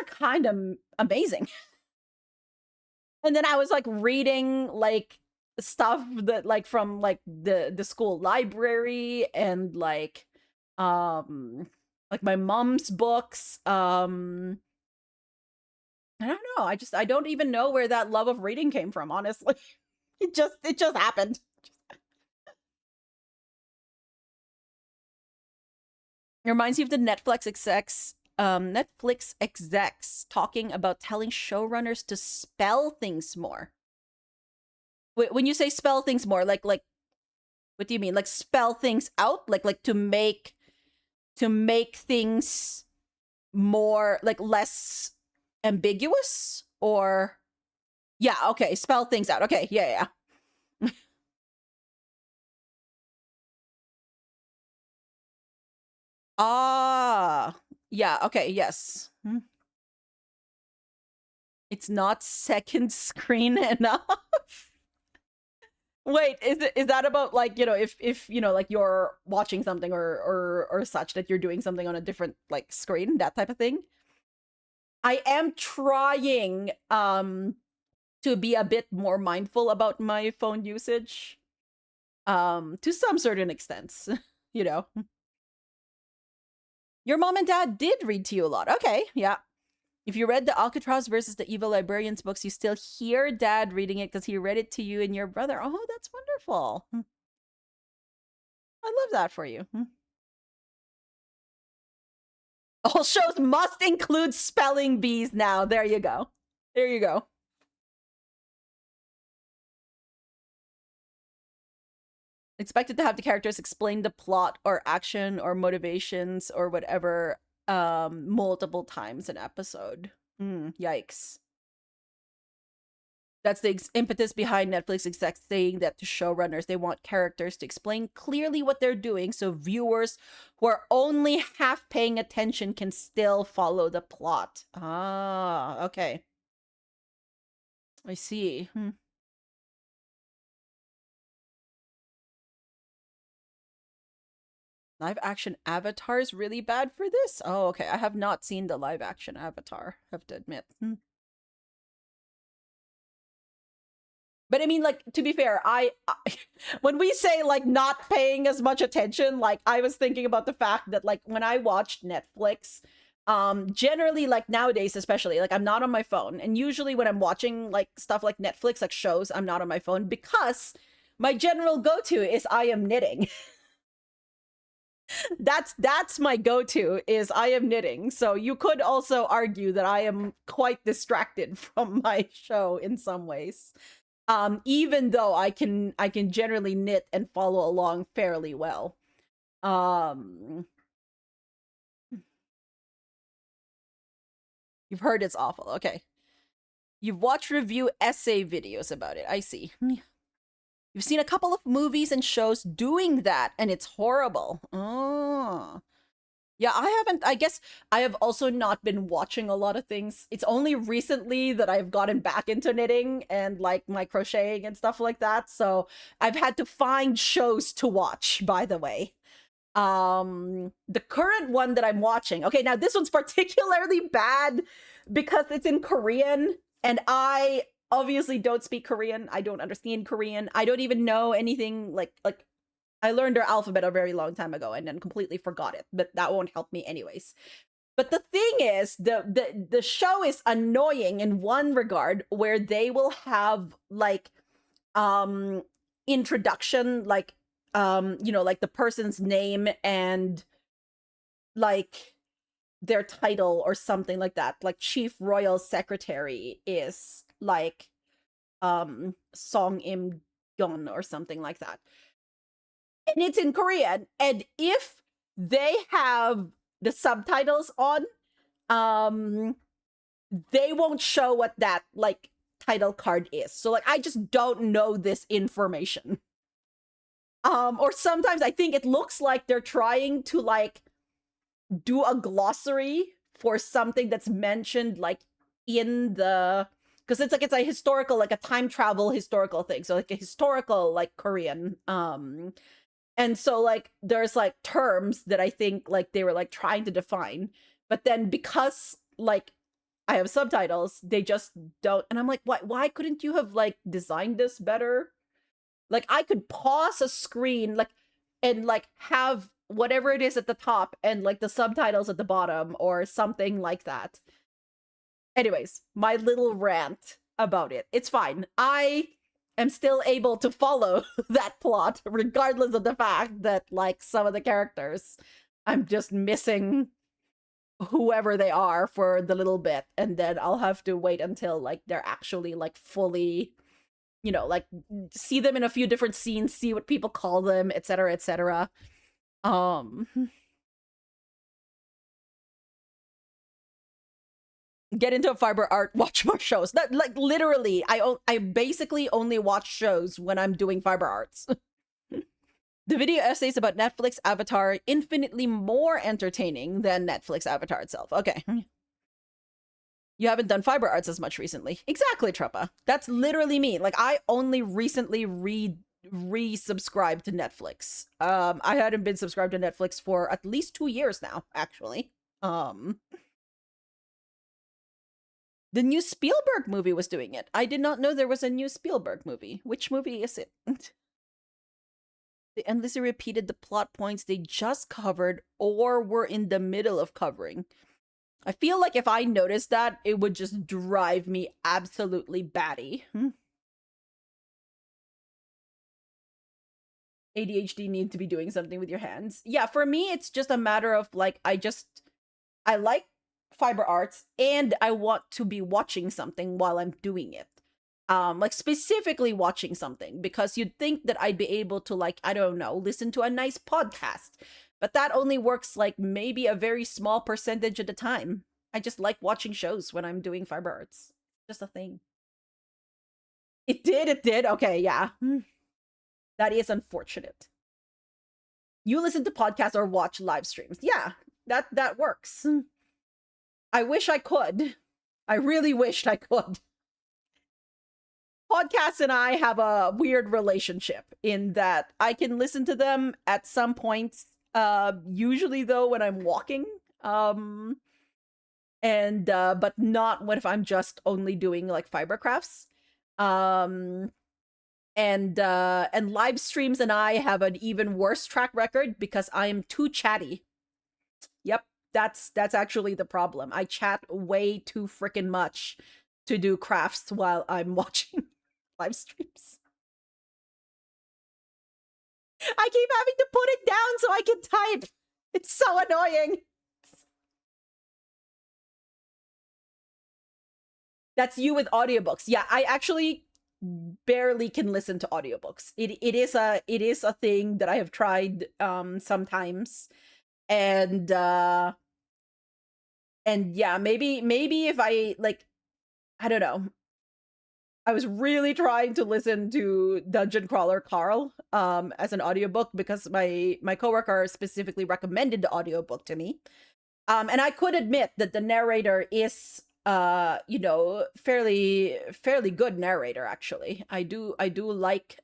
kind of amazing. And then I was like reading like stuff that like from like the school library, and like my mom's books. I don't know. I don't even know where that love of reading came from, honestly. It just happened. It reminds me of the Netflix execs talking about telling showrunners to spell things more. When you say spell things more, like what do you mean? Like spell things out? Like to make things more, like less ambiguous? Or yeah, okay, spell things out. Okay, yeah. Ah, yeah, okay, yes. It's not second screen enough. Wait, is that about like, if like you're watching something or such, that you're doing something on a different like screen, that type of thing? I am trying to be a bit more mindful about my phone usage. To some certain extents, Your mom and dad did read to you a lot. Okay, yeah. If you read the Alcatraz versus the Evil Librarians books, you still hear dad reading it because he read it to you and your brother. Oh, that's wonderful. I love that for you. All shows must include spelling bees now. There you go. There you go. Expected to have the characters explain the plot or action or motivations or whatever multiple times an episode. Yikes. That's the impetus behind Netflix execs saying that to showrunners, they want characters to explain clearly what they're doing so viewers who are only half paying attention can still follow the plot. Ah, okay. I see. Live action Avatar is really bad for this? Oh, okay. I have not seen the live action Avatar, have to admit. But I mean, like, to be fair, I when we say, like, not paying as much attention, like, I was thinking about the fact that, like, when I watched Netflix, generally, like, nowadays especially, like, I'm not on my phone. And usually when I'm watching, like, stuff like Netflix, like, shows, I'm not on my phone because my general go-to is I am knitting. That's my go-to, is I am knitting. So you could also argue that I am quite distracted from my show in some ways. Even though I can generally knit and follow along fairly well. You've heard it's awful. Okay. You've watched review essay videos about it. I see. You've seen a couple of movies and shows doing that, and it's horrible. Oh. Yeah, I haven't. I guess I have also not been watching a lot of things. It's only recently that I've gotten back into knitting and, like, my crocheting and stuff like that. So I've had to find shows to watch, by the way. The current one that I'm watching. Okay, now this one's particularly bad because it's in Korean, and I obviously don't speak Korean. I don't understand Korean. I don't even know anything like I learned their alphabet a very long time ago and then completely forgot it, but that won't help me anyways. But the thing is, the show is annoying in one regard, where they will have, like, introduction, like, you know, like the person's name and, like, their title or something like that. Like, Chief Royal Secretary is, like, Song Im Gon or something like that. And it's in Korean. And if they have the subtitles on, they won't show what that, like, title card is. So, like, I just don't know this information. Or sometimes I think it looks like they're trying to, like, do a glossary for something that's mentioned, like, in the, because it's like, it's a historical, like a time travel historical thing. So, like, a historical, like, Korean, and so, like, there's, like, terms that I think, like, they were, like, trying to define. But then because, like, I have subtitles, they just don't. And I'm like, why couldn't you have, like, designed this better? Like, I could pause a screen, like, and, like, have whatever it is at the top and, like, the subtitles at the bottom or something like that. Anyways, my little rant about it. It's fine. I am still able to follow that plot, regardless of the fact that, like, some of the characters, I'm just missing whoever they are for the little bit, and then I'll have to wait until, like, they're actually, like, fully, you know, like, see them in a few different scenes, see what people call them, etc., etc. Get into fiber art, watch more shows. That, like, literally, I basically only watch shows when I'm doing fiber arts. The video essays about Netflix Avatar infinitely more entertaining than Netflix Avatar itself. Okay. You haven't done fiber arts as much recently. Exactly, Truppa. That's literally me. Like, I only recently re-subscribed to Netflix. I hadn't been subscribed to Netflix for at least 2 years now, actually. The new Spielberg movie was doing it. I did not know there was a new Spielberg movie. Which movie is it? They endlessly repeated the plot points they just covered or were in the middle of covering. I feel like if I noticed that, it would just drive me absolutely batty. ADHD need to be doing something with your hands. Yeah, for me, it's just a matter of, like, I just I like fiber arts and I want to be watching something while I'm doing it. Like specifically watching something, because you'd think that I'd be able to, like, I don't know, listen to a nice podcast. But that only works like maybe a very small percentage at a time. I just like watching shows when I'm doing fiber arts. Just a thing. It did. Okay, yeah. That is unfortunate. You listen to podcasts or watch live streams. Yeah, that works. I wish I could. I really wished I could. Podcasts and I have a weird relationship in that I can listen to them at some points, usually though when I'm walking. And but not what if I'm just only doing like fiber crafts. And live streams and I have an even worse track record because I am too chatty. Yep, that's actually the problem. I chat way too freaking much to do crafts while I'm watching live streams. I keep having to put it down so I can type. It's so annoying. That's you with audiobooks. Yeah, I actually barely can listen to audiobooks. It is a thing that I have tried sometimes. And yeah, maybe if I, like, I don't know. I was really trying to listen to Dungeon Crawler Carl as an audiobook because my coworker specifically recommended the audiobook to me. And I could admit that the narrator is you know, fairly good narrator actually. I do like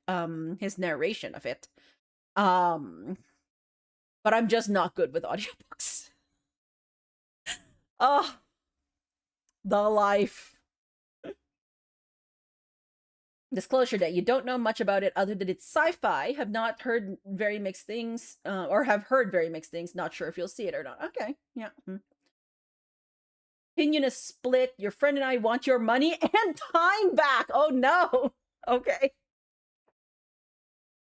his narration of it. But I'm just not good with audiobooks. Oh, the life. Disclosure that you don't know much about it other than it's sci-fi. Have not heard very mixed things, or have heard very mixed things. Not sure if you'll see it or not. Okay, yeah. Opinion is split. Your friend and I want your money and time back. Oh no. Okay.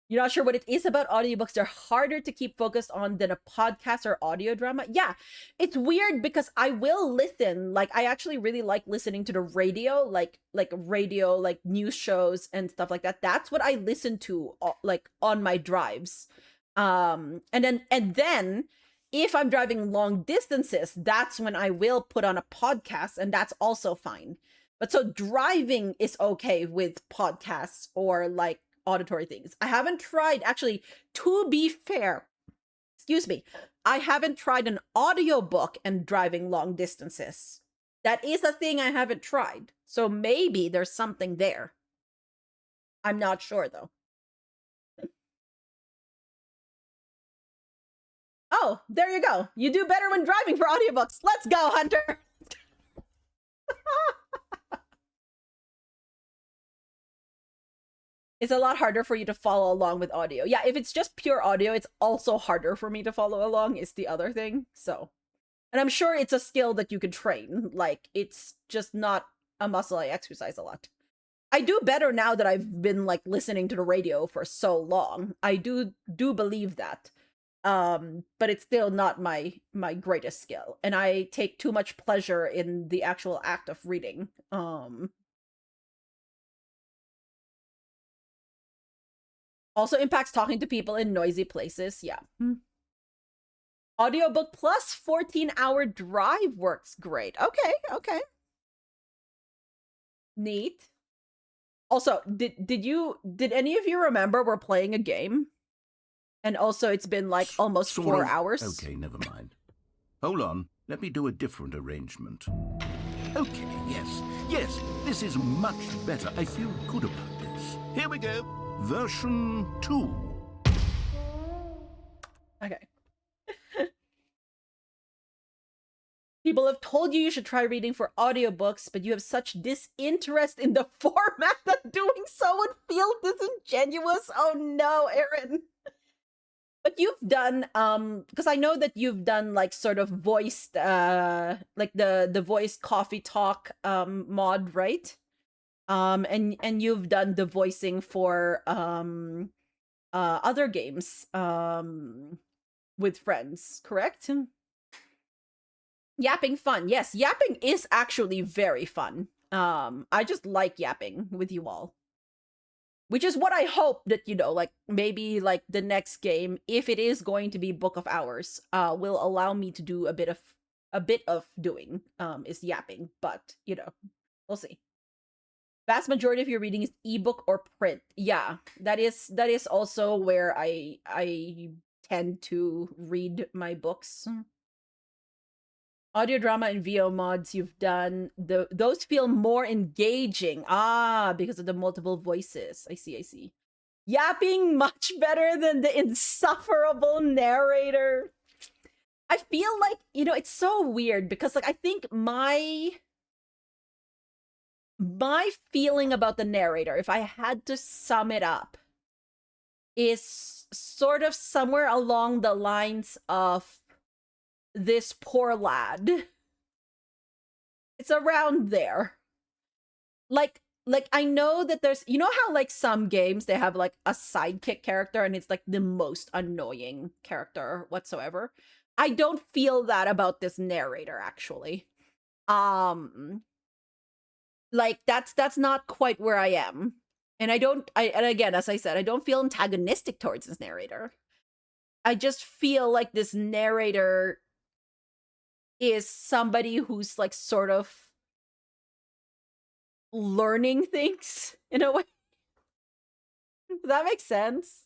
You're not sure what it is about audiobooks. They're harder to keep focused on than a podcast or audio drama. Yeah, it's weird because I will listen. Like, I actually really like listening to the radio, like radio, like news shows and stuff like that. That's what I listen to, like on my drives. And then if I'm driving long distances, that's when I will put on a podcast, and that's also fine. But so driving is okay with podcasts or like auditory things. I haven't tried, actually, to be fair, excuse me, I haven't tried an audiobook and driving long distances. That is a thing I haven't tried. So maybe there's something there. I'm not sure though. Oh, there you go. You do better when driving for audiobooks. Let's go, Hunter. It's a lot harder for you to follow along with audio. Yeah, if it's just pure audio, it's also harder for me to follow along, is the other thing. So, and I'm sure it's a skill that you can train. Like, it's just not a muscle I exercise a lot. I do better now that I've been, like, listening to the radio for so long. I do believe that. But it's still not my greatest skill. And I take too much pleasure in the actual act of reading. Also impacts talking to people in noisy places. Yeah. Audiobook plus 14-hour drive works great. Okay. Neat. Also, did any of you remember we're playing a game? And also it's been like almost 4 hours. Okay, never mind. Hold on. Let me do a different arrangement. Okay, yes, this is much better. I feel good about this. Here we go. Version 2. Okay. People have told you should try reading for audiobooks, but you have such disinterest in the format that doing so would feel disingenuous. Oh no, Aaron. But you've done, because I know that you've done like sort of voiced, like the voiced coffee talk mod, right? And you've done the voicing for other games with friends, correct? Yapping fun. Yes, yapping is actually very fun. I just like yapping with you all. Which is what I hope that, like, maybe, like, the next game, if it is going to be Book of Hours, will allow me to do a bit of doing, is yapping. But, we'll see. Vast majority of your reading is ebook or print. Yeah, that is also where I tend to read my books. Audio drama and VO mods you've done, those feel more engaging. Because of the multiple voices. I see. Yapping much better than the insufferable narrator. I feel like, it's so weird because, like, I think my feeling about the narrator, if I had to sum it up, is sort of somewhere along the lines of this poor lad. It's around there. Like I know that there's, how, like, some games they have, like, a sidekick character and it's, like, the most annoying character whatsoever. I don't feel that about this narrator, actually. Like, that's not quite where I am. And and again, as I said, I don't feel antagonistic towards this narrator. I just feel like this narrator is somebody who's, like, sort of learning things in a way. Does that make sense?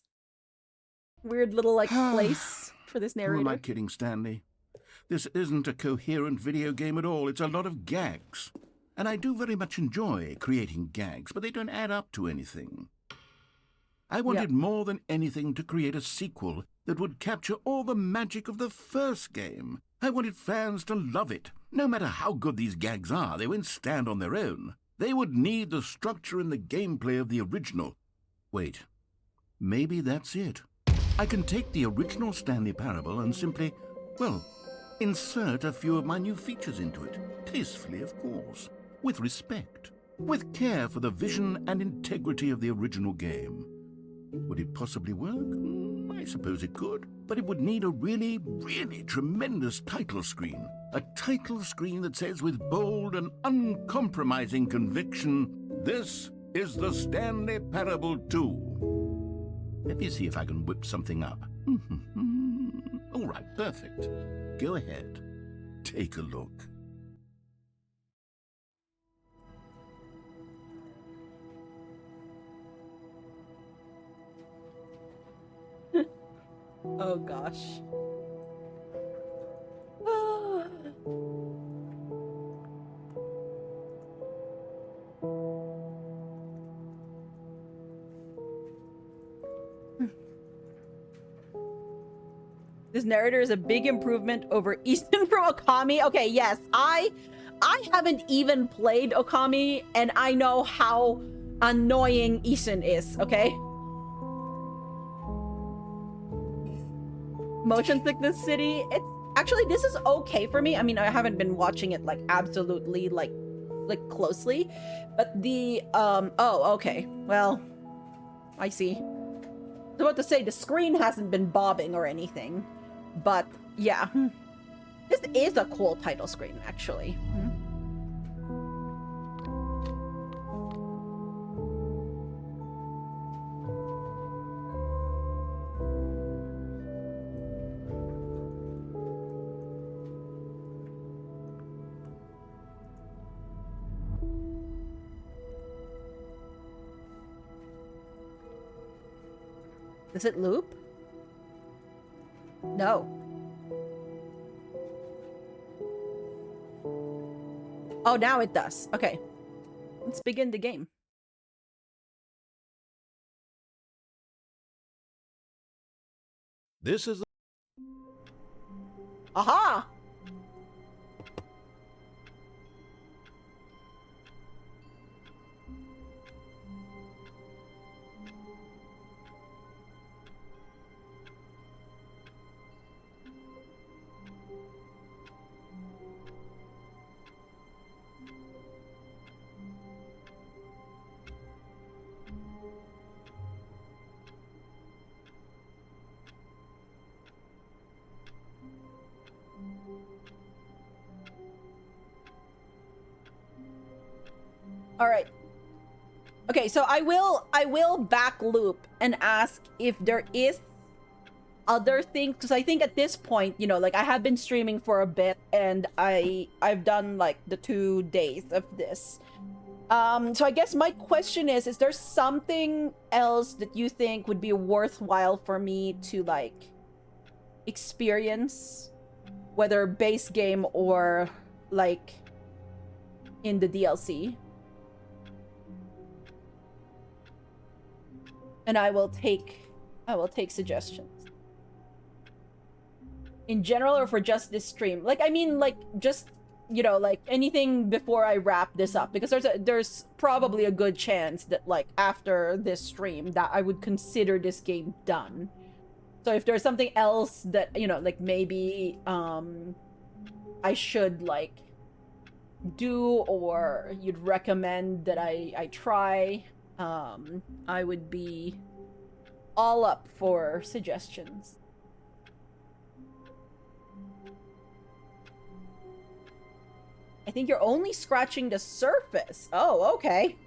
Weird little, like, place for this narrator. Who am I kidding, Stanley? This isn't a coherent video game at all. It's a lot of gags. And I do very much enjoy creating gags, but they don't add up to anything. I wanted more than anything to create a sequel that would capture all the magic of the first game. I wanted fans to love it. No matter how good these gags are, they won't stand on their own. They would need the structure and the gameplay of the original. Wait, maybe that's it. I can take the original Stanley Parable and simply, well, insert a few of my new features into it. Tastefully, of course. With respect. With care for the vision and integrity of the original game. Would it possibly work? I suppose it could. But it would need a really, really tremendous title screen. A title screen that says with bold and uncompromising conviction, "This is the Stanley Parable 2. Let me see if I can whip something up. All right, perfect. Go ahead. Take a look. Oh gosh. This narrator is a big improvement over Easton from Okami. Okay, yes, I haven't even played Okami, and I know how annoying Easton is, okay? Motion Sickness City, it's actually, this is okay for me. I mean, I haven't been watching it, like, absolutely, like closely, but the, oh, okay, well, I see. I was about to say, the screen hasn't been bobbing or anything, but yeah. This is a cool title screen, actually. Does it loop? No. Oh, now it does. Okay. Let's begin the game. This is Aha! All right. Okay, so I will back loop and ask if there is other things, because I think at this point, you know, like I have been streaming for a bit and I've done like the 2 days of this. So I guess my question is there something else that you think would be worthwhile for me to like experience, whether base game or like in the DLC? And I will take suggestions. In general or for just this stream? Like, I mean, like, just, you know, like, anything before I wrap this up. Because there's probably a good chance that, like, after this stream, that I would consider this game done. So if there's something else that, you know, like, maybe, I should, like, do, or you'd recommend that I try, I would be all up for suggestions. I think you're only scratching the surface. Oh, okay.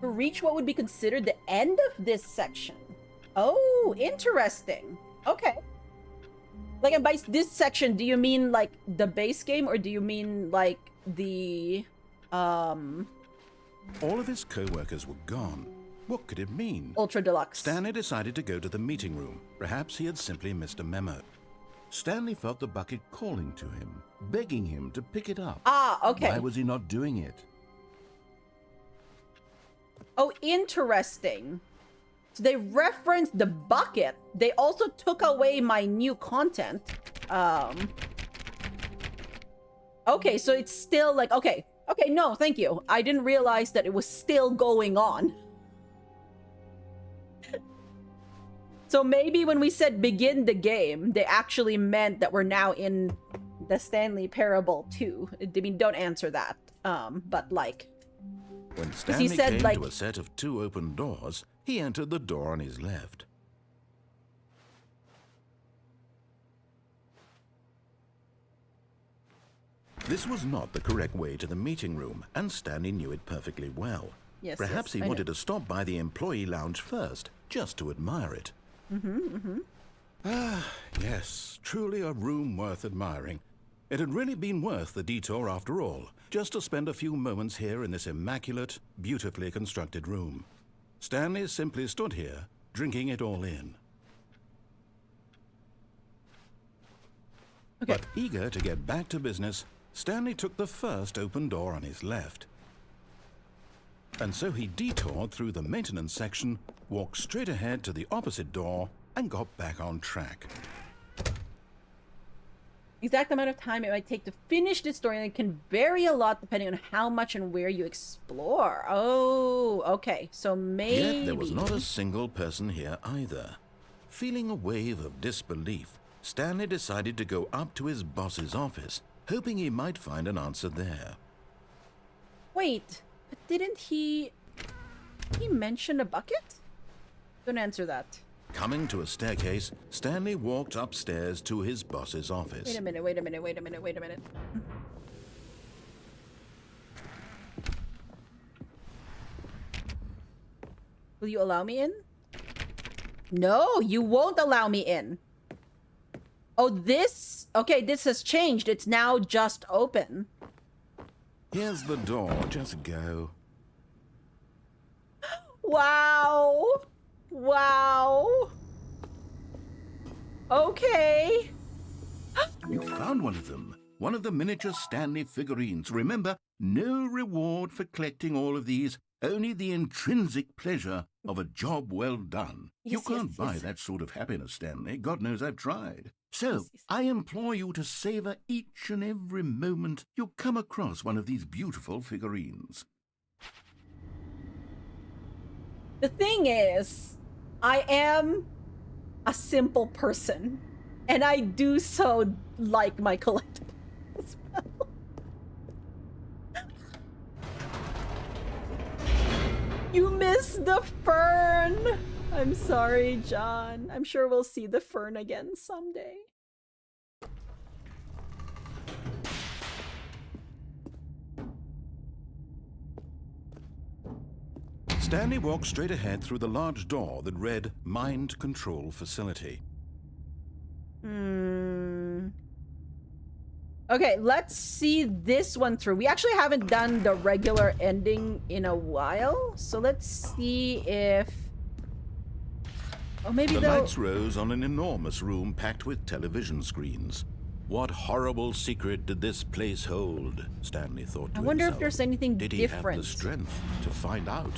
To reach what would be considered the end of this section. Oh, interesting. Okay. Like, and by this section, do you mean, like, the base game, or do you mean, like, the, All of his co-workers were gone. What could it mean? Ultra Deluxe? Stanley decided to go to the meeting room. Perhaps he had simply missed a memo. Stanley felt the bucket calling to him, begging him to pick it up. Ah, okay. Why was he not doing it? Oh, interesting. So they referenced the bucket. They also took away my new content. Okay, so it's still like, okay, no, thank you. I didn't realize that it was still going on. So maybe when we said begin the game, they actually meant that we're now in the Stanley Parable 2. I mean, don't answer that. But like... When Stanley said, came like, to a set of 2 open doors, he entered the door on his left. This was not the correct way to the meeting room, and Stanley knew it perfectly well. Yes, Perhaps yes, he wanted to stop by the employee lounge first, just to admire it. Ah, yes, truly a room worth admiring. It had really been worth the detour after all, just to spend a few moments here in this immaculate, beautifully constructed room. Stanley simply stood here, drinking it all in. Okay. But eager to get back to business, Stanley took the first open door on his left. And so he detoured through the maintenance section, walked straight ahead to the opposite door, and got back on track. Exact amount of time it might take to finish this story, and it can vary a lot depending on how much and where you explore. Oh, okay. So maybe... Yet there was not a single person here either. Feeling a wave of disbelief, Stanley decided to go up to his boss's office, hoping he might find an answer there. Wait, but didn't he mention a bucket? Don't answer that. Coming to a staircase, Stanley walked upstairs to his boss's office. Wait a minute. Will you allow me in? No, you won't allow me in. Oh, this... Okay, this has changed. It's now just open. Here's the door. Just go. Wow. Wow. Okay. You found one of them. One of the miniature Stanley figurines. Remember, no reward for collecting all of these, only the intrinsic pleasure of a job well done. You can't buy that sort of happiness, Stanley. God knows I've tried. So, I implore you to savor each and every moment you come across one of these beautiful figurines. The thing is, I am a simple person, and I do so like my collectibles as well. You missed the fern! I'm sorry, John. I'm sure we'll see the fern again someday. Stanley walked straight ahead through the large door that read Mind Control Facility. Okay, let's see this one through. We actually haven't done the regular ending in a while, so let's see if... Oh, maybe The they'll... lights rose on an enormous room packed with television screens. What horrible secret did this place hold? Stanley thought to I wonder himself. if there's anything Did he different. have the strength to find out?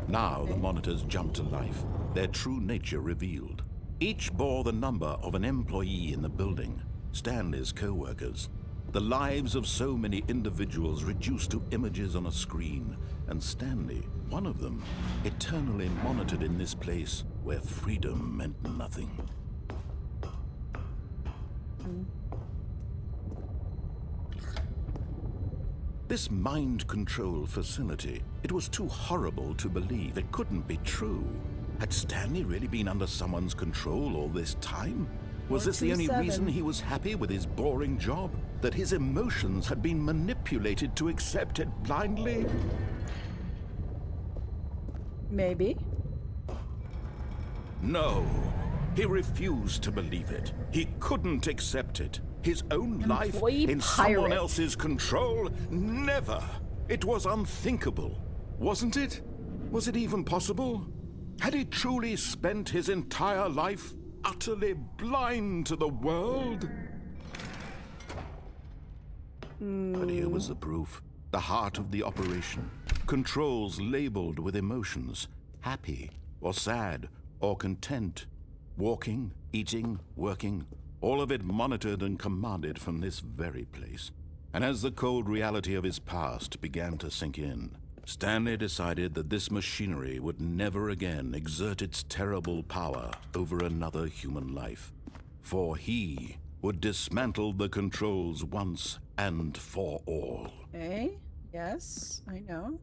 Now the monitors jumped to life, their true nature revealed. Each bore the number of an employee in the building, Stanley's co-workers. The lives of so many individuals reduced to images on a screen, and Stanley, one of them, eternally monitored in this place where freedom meant nothing. This mind control facility, it was too horrible to believe. It couldn't be true. Had Stanley really been under someone's control all this time? Was this the only 427. reason he was happy with his boring job? That his emotions had been manipulated to accept it blindly? Maybe. No. He refused to believe it. He couldn't accept it. His own life Employee in someone pirate. else's control? Never. It was unthinkable. Wasn't it? Was it even possible? Had he truly spent his entire life utterly blind to the world? But here was the proof. The heart of the operation. Controls labeled with emotions. Happy, or sad, or content. Walking, eating, working. All of it monitored and commanded from this very place. And as the cold reality of his past began to sink in, Stanley decided that this machinery would never again exert its terrible power over another human life. For he would dismantle the controls once and for all. Okay. Yes, I know.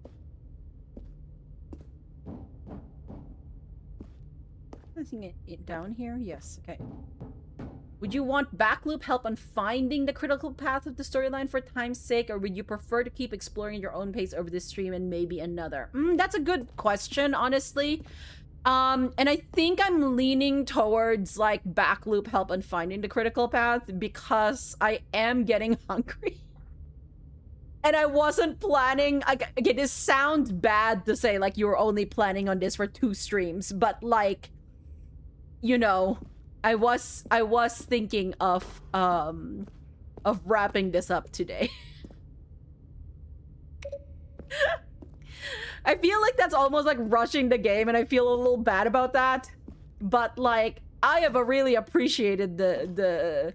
Nothing down here? Yes, okay. Would you want backloop help on finding the critical path of the storyline for time's sake, or would you prefer to keep exploring at your own pace over this stream and maybe another? That's a good question, honestly. And I think I'm leaning towards, like, backloop help on finding the critical path because I am getting hungry. And I wasn't planning... Okay, this sounds bad to say, like, you were only planning on this for 2 streams, but, like, you know... I was thinking of wrapping this up today. I feel like that's almost like rushing the game, and I feel a little bad about that. But like, I have really appreciated the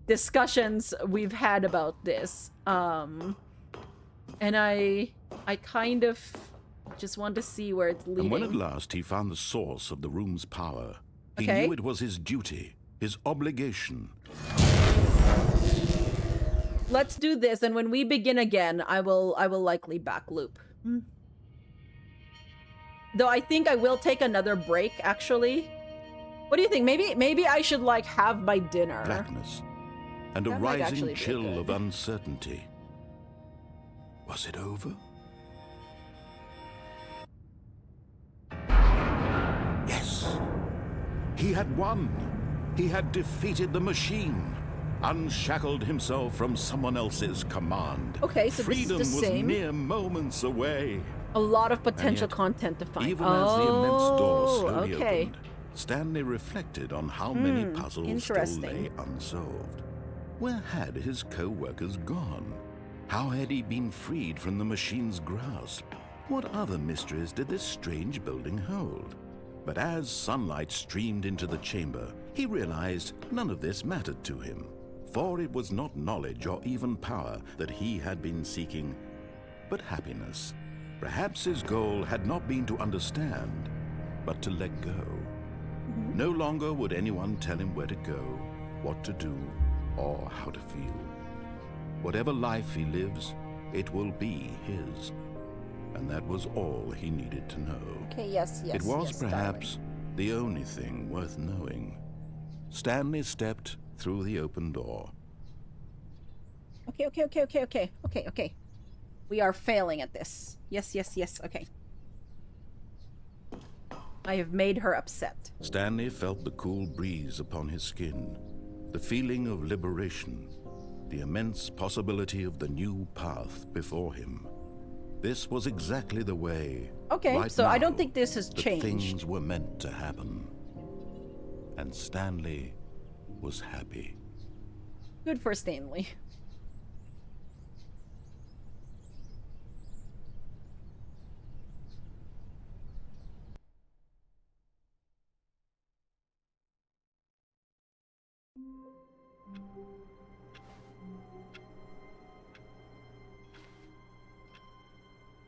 discussions we've had about this. And I kind of just want to see where it's leading. And when at last he found the source of the room's power, he Okay. knew it was his duty, his obligation. Let's do this, and when we begin again, I will likely backloop. Though I think I will take another break, actually. What do you think? Maybe I should, like, have my dinner. Blackness and a That might rising actually be chill good. of uncertainty. Was it over? Yes. He had won. He had defeated the machine, unshackled himself from someone else's command. Okay, so Freedom this is the was same. mere moments away. A lot of potential yet, content to find. Even as the immense door slowly okay. opened, Stanley reflected on how many puzzles still interesting. lay unsolved. Where had his co-workers gone? How had he been freed from the machine's grasp? What other mysteries did this strange building hold? But as sunlight streamed into the chamber, he realized none of this mattered to him, for it was not knowledge or even power that he had been seeking, but happiness. Perhaps his goal had not been to understand, but to let go. No longer would anyone tell him where to go, what to do, or how to feel. Whatever life he lives, it will be his. And that was all he needed to know. Okay, yes, It was yes, perhaps the only thing worth knowing. Stanley stepped through the open door. Okay. We are failing at this. Yes, okay. I have made her upset. Stanley felt the cool breeze upon his skin, the feeling of liberation, the immense possibility of the new path before him. This was exactly the way. Okay, right so I don't now, think this has that changed. things were meant to happen. And Stanley was happy. Good for Stanley.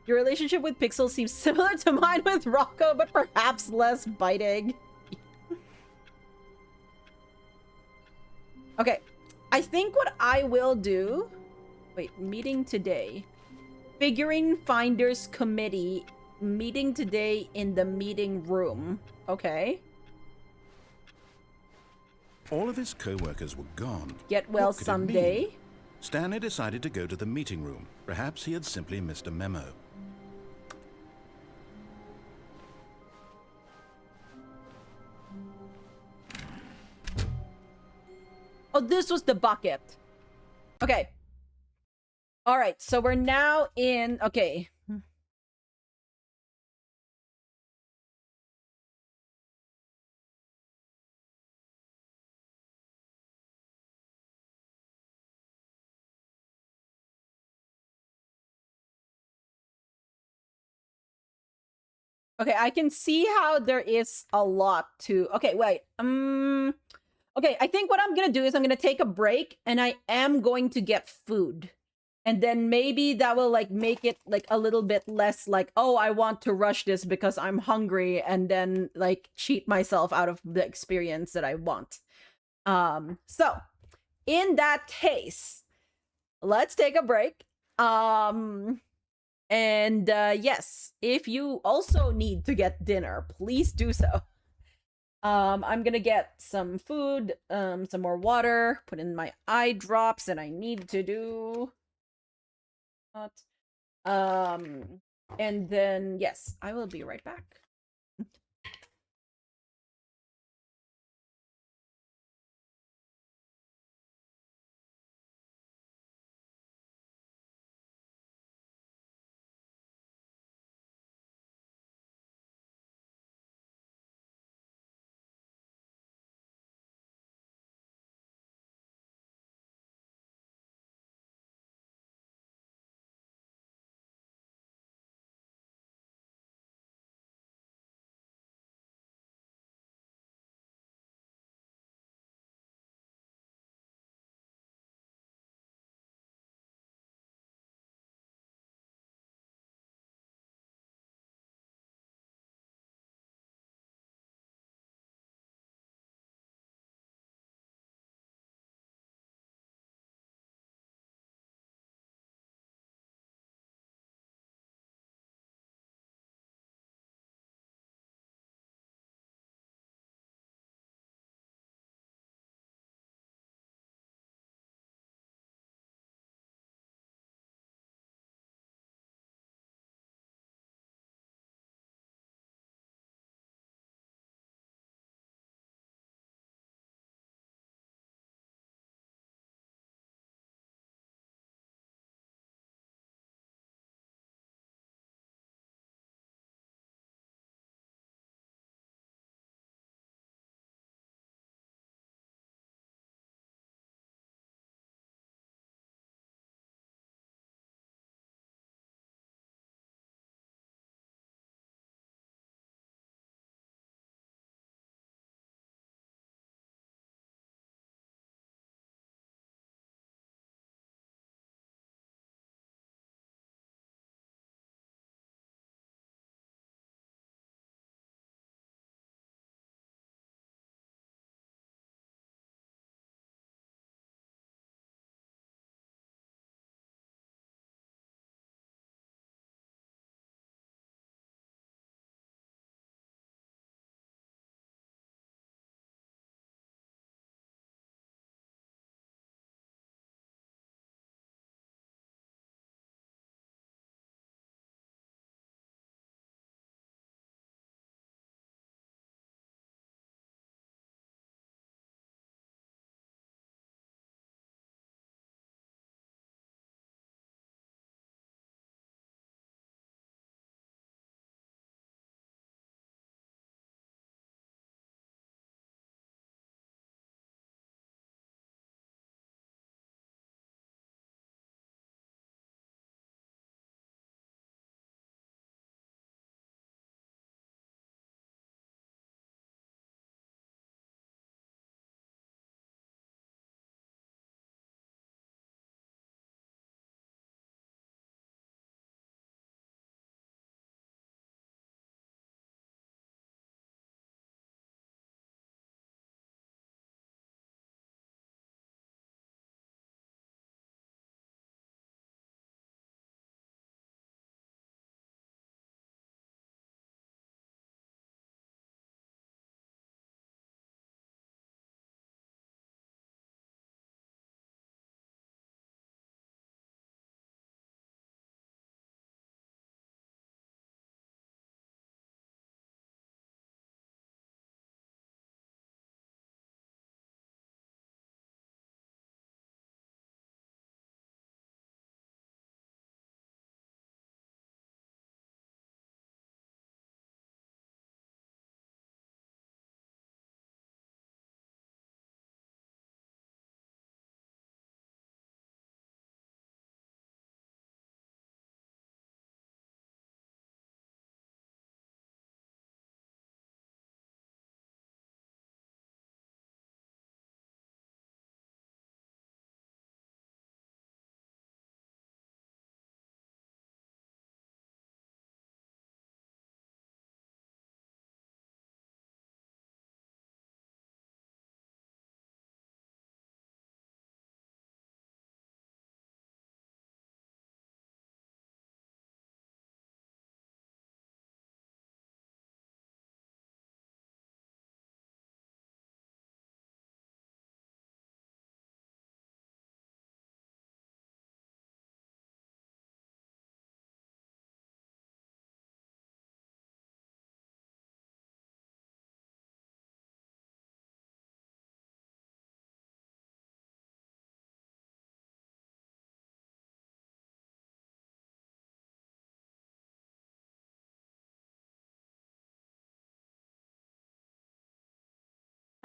Your relationship with Pixel seems similar to mine with Rocco, but perhaps less biting. Okay, I think what I will do... Wait, meeting today. Figurine Finders Committee. Meeting today in the meeting room. Okay. All of his co-workers were gone. Get well What could it mean? someday. Stanley decided to go to the meeting room. Perhaps he had simply missed a memo. Oh, this was the bucket. Okay. All right, so we're now in... Okay. Okay, I can see how there is a lot to... Okay, wait. Okay, I think what I'm gonna do is I'm gonna take a break, and I am going to get food. And then maybe that will, like, make it, like, a little bit less, like, oh, I want to rush this because I'm hungry, and then, like, cheat myself out of the experience that I want. So, in that case, let's take a break. And yes, if you also need to get dinner, please do so. I'm gonna get some food, some more water, put in my eye drops, and I need to do... What? And then, yes, I will be right back.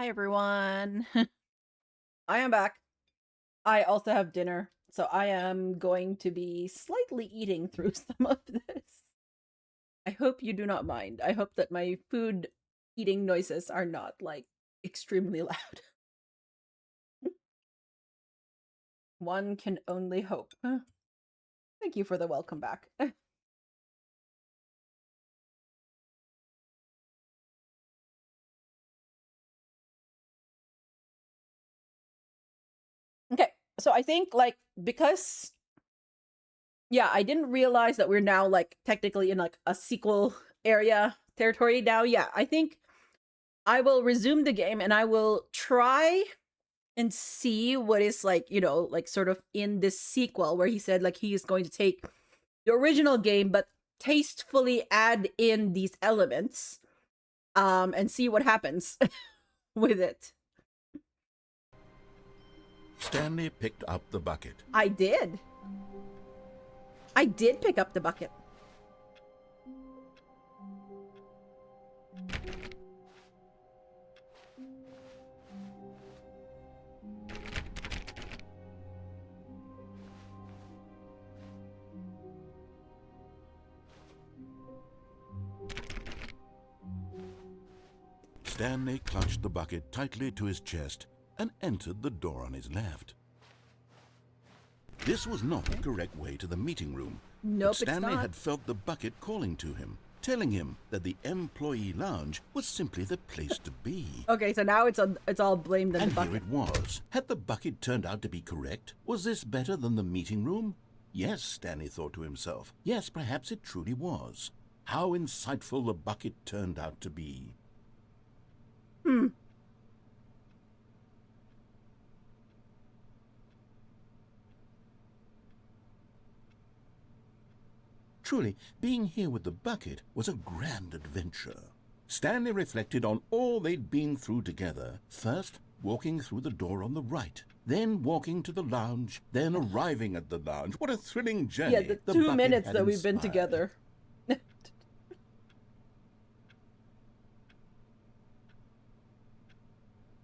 Hi, everyone. I am back. I also have dinner, so I am going to be slightly eating through some of this. I hope you do not mind. I hope that my food eating noises are not, like, extremely loud. One can only hope. Thank you for the welcome back. Okay, so I think, like, because yeah, I didn't realize that we're now, like, technically in, like, a sequel area territory now. Yeah, I think I will resume the game and I will try and see what is, like, you know, like, sort of in this sequel where he said, like, he is going to take the original game but tastefully add in these elements and see what happens with it. Stanley picked up the bucket. I did pick up the bucket. Stanley clutched the bucket tightly to his chest and entered the door on his left. This was not the correct way to the meeting room. Nope, but Stanley it's not. had felt the bucket calling to him, telling him that the employee lounge was simply the place to be. Okay, so now it's all blamed on the And bucket. here it was. Had the bucket turned out to be correct? Was this better than the meeting room? Yes, Stanley thought to himself. Yes, perhaps it truly was. How insightful the bucket turned out to be. Truly, being here with the bucket was a grand adventure. Stanley reflected on all they'd been through together. First, walking through the door on the right, then walking to the lounge, then arriving at the lounge. What a thrilling journey! Yeah, the 2 bucket minutes had that we've been inspired. together.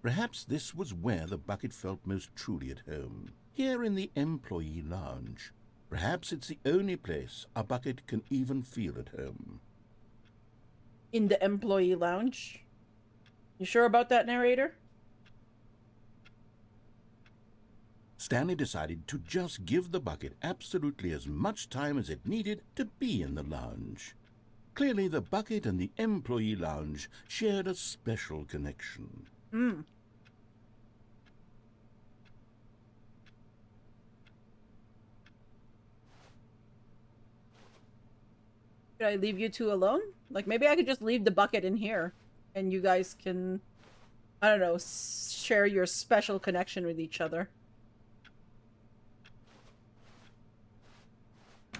Perhaps this was where the bucket felt most truly at home. Here in the employee lounge. Perhaps it's the only place a bucket can even feel at home. In the employee lounge? You sure about that, narrator? Stanley decided to just give the bucket absolutely as much time as it needed to be in the lounge. Clearly, the bucket and the employee lounge shared a special connection. Should I leave you two alone? Like, maybe I could just leave the bucket in here and you guys can, I don't know, share your special connection with each other.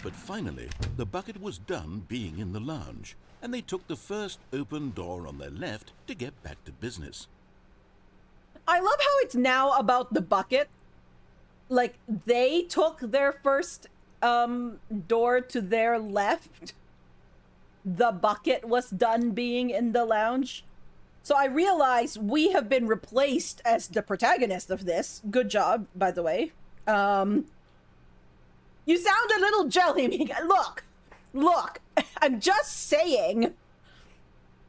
But finally, the bucket was done being in the lounge, and they took the first open door on their left to get back to business. I love how it's now about the bucket. Like, they took their first door to their left. The bucket was done being in the lounge. So I realize we have been replaced as the protagonist of this. Good job, by the way. You sound a little jelly, Mika. Look, I'm just saying,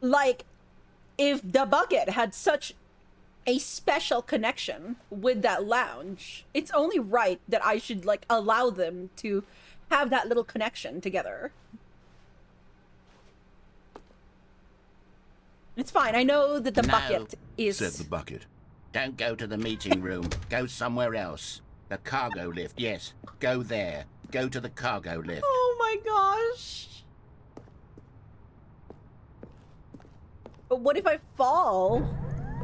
like, if the bucket had such a special connection with that lounge, it's only right that I should, like, allow them to have that little connection together. It's fine. I know that the No, bucket is... Said the bucket. Don't go to the meeting room. Go somewhere else. The cargo lift, yes. Go there. Go to the cargo lift. Oh my gosh. But what if I fall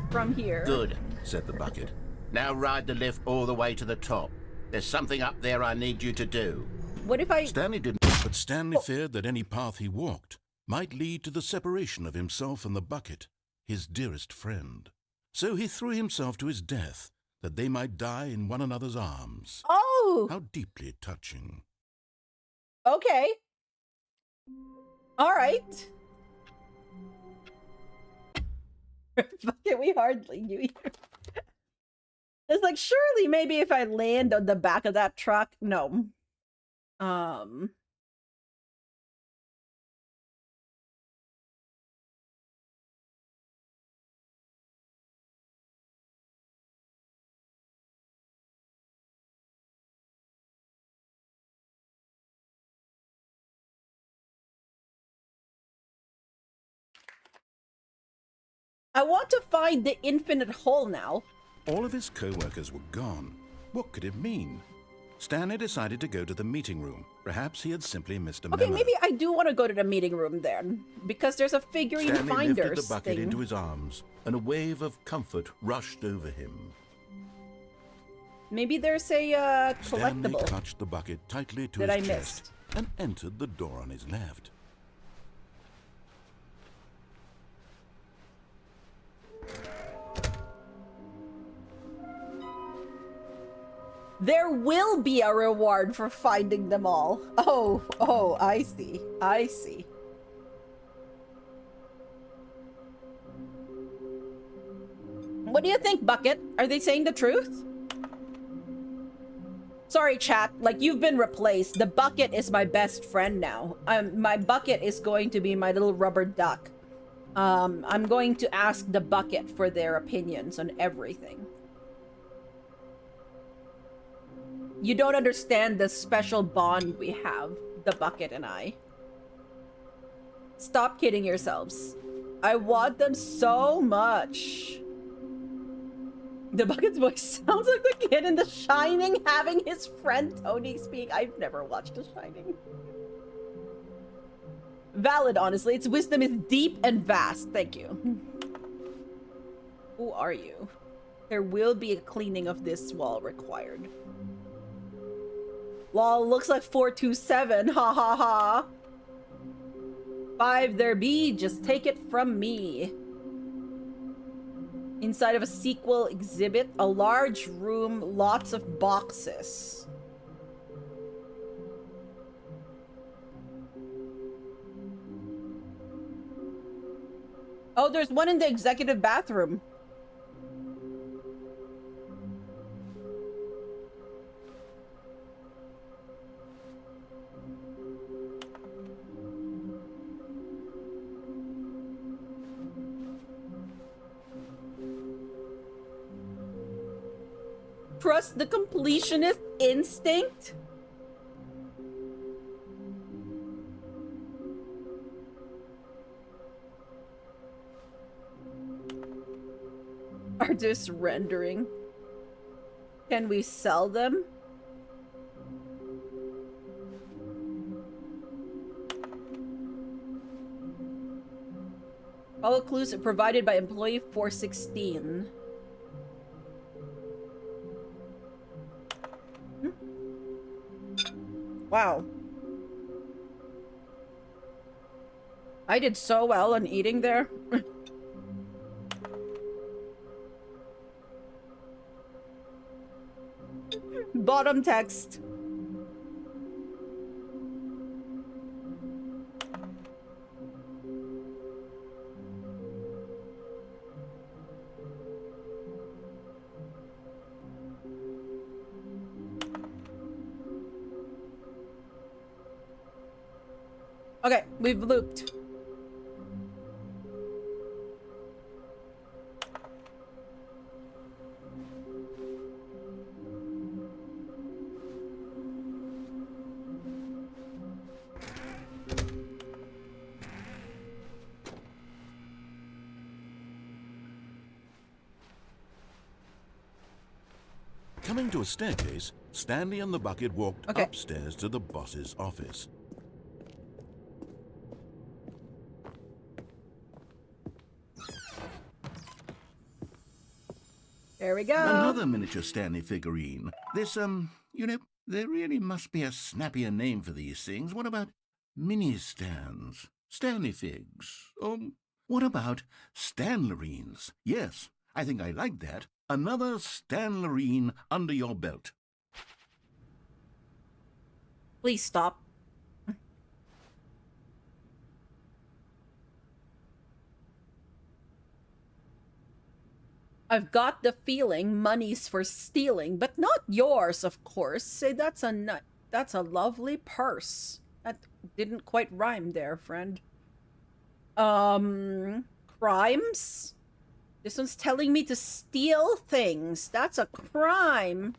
from here? Good. Said the bucket. Now ride the lift all the way to the top. There's something up there I need you to do. What if I... Stanley didn't, but Stanley feared that any path he walked might lead to the separation of himself and the bucket, his dearest friend. So he threw himself to his death, that they might die in one another's arms. Oh! How deeply touching. Okay. All right. Bucket, we hardly knew you. It's like, surely maybe if I land on the back of that truck. No. I want to find the infinite hole now. All of his co-workers were gone. What could it mean? Stanley decided to go to the meeting room. Perhaps he had simply missed a memo. Okay, maybe I do want to go to the meeting room then, because there's a figurine Stanley finders lifted the bucket thing. into his arms, and a wave of comfort rushed over him. Maybe there's a Stanley collectible clutched the bucket tightly to that his I chest missed. and entered the door on his left. There will be a reward for finding them all. Oh, I see. I see. What do you think, Bucket? Are they saying the truth? Sorry, chat. Like, you've been replaced. The Bucket is my best friend now. My Bucket is going to be my little rubber duck. I'm going to ask the Bucket for their opinions on everything. You don't understand the special bond we have, the Bucket and I. Stop kidding yourselves. I want them so much. The Bucket's voice sounds like the kid in The Shining having his friend Tony speak. I've never watched The Shining. Valid, honestly. Its wisdom is deep and vast. Thank you. Who are you? There will be a cleaning of this wall required. Lol, looks like 427. Ha ha ha. 5 there be. Just take it from me. Inside of a sequel exhibit, a large room, lots of boxes. Oh, there's one in the executive bathroom. Trust the completionist instinct? Artist rendering. Can we sell them? All clues are provided by employee 416. Wow. I did so well on eating there. Bottom text. Okay, we've looped. Coming to a staircase, Stanley and the Bucket walked Okay. upstairs to the boss's office. There we go. Another miniature Stanley figurine. This, there really must be a snappier name for these things. What about mini-stands? Stanley figs? What about Stanlerines? Yes, I think I like that. Another Stanlerine under your belt. Please stop. I've got the feeling money's for stealing, but not yours, of course. Say that's a lovely purse. That didn't quite rhyme there, friend. Crimes? This one's telling me to steal things. That's a crime.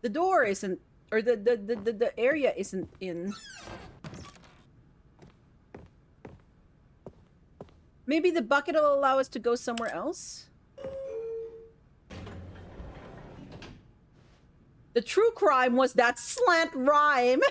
The door isn't, or the area isn't in. Maybe the bucket will allow us to go somewhere else? The true crime was that slant rhyme.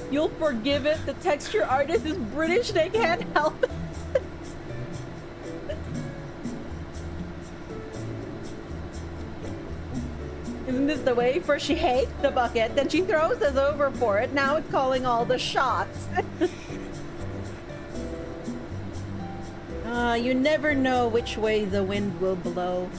You'll forgive it. The texture artist is British. They can't help it. Isn't this the way? First she hates the bucket, then she throws us over for it. Now it's calling all the shots. You never know which way the wind will blow.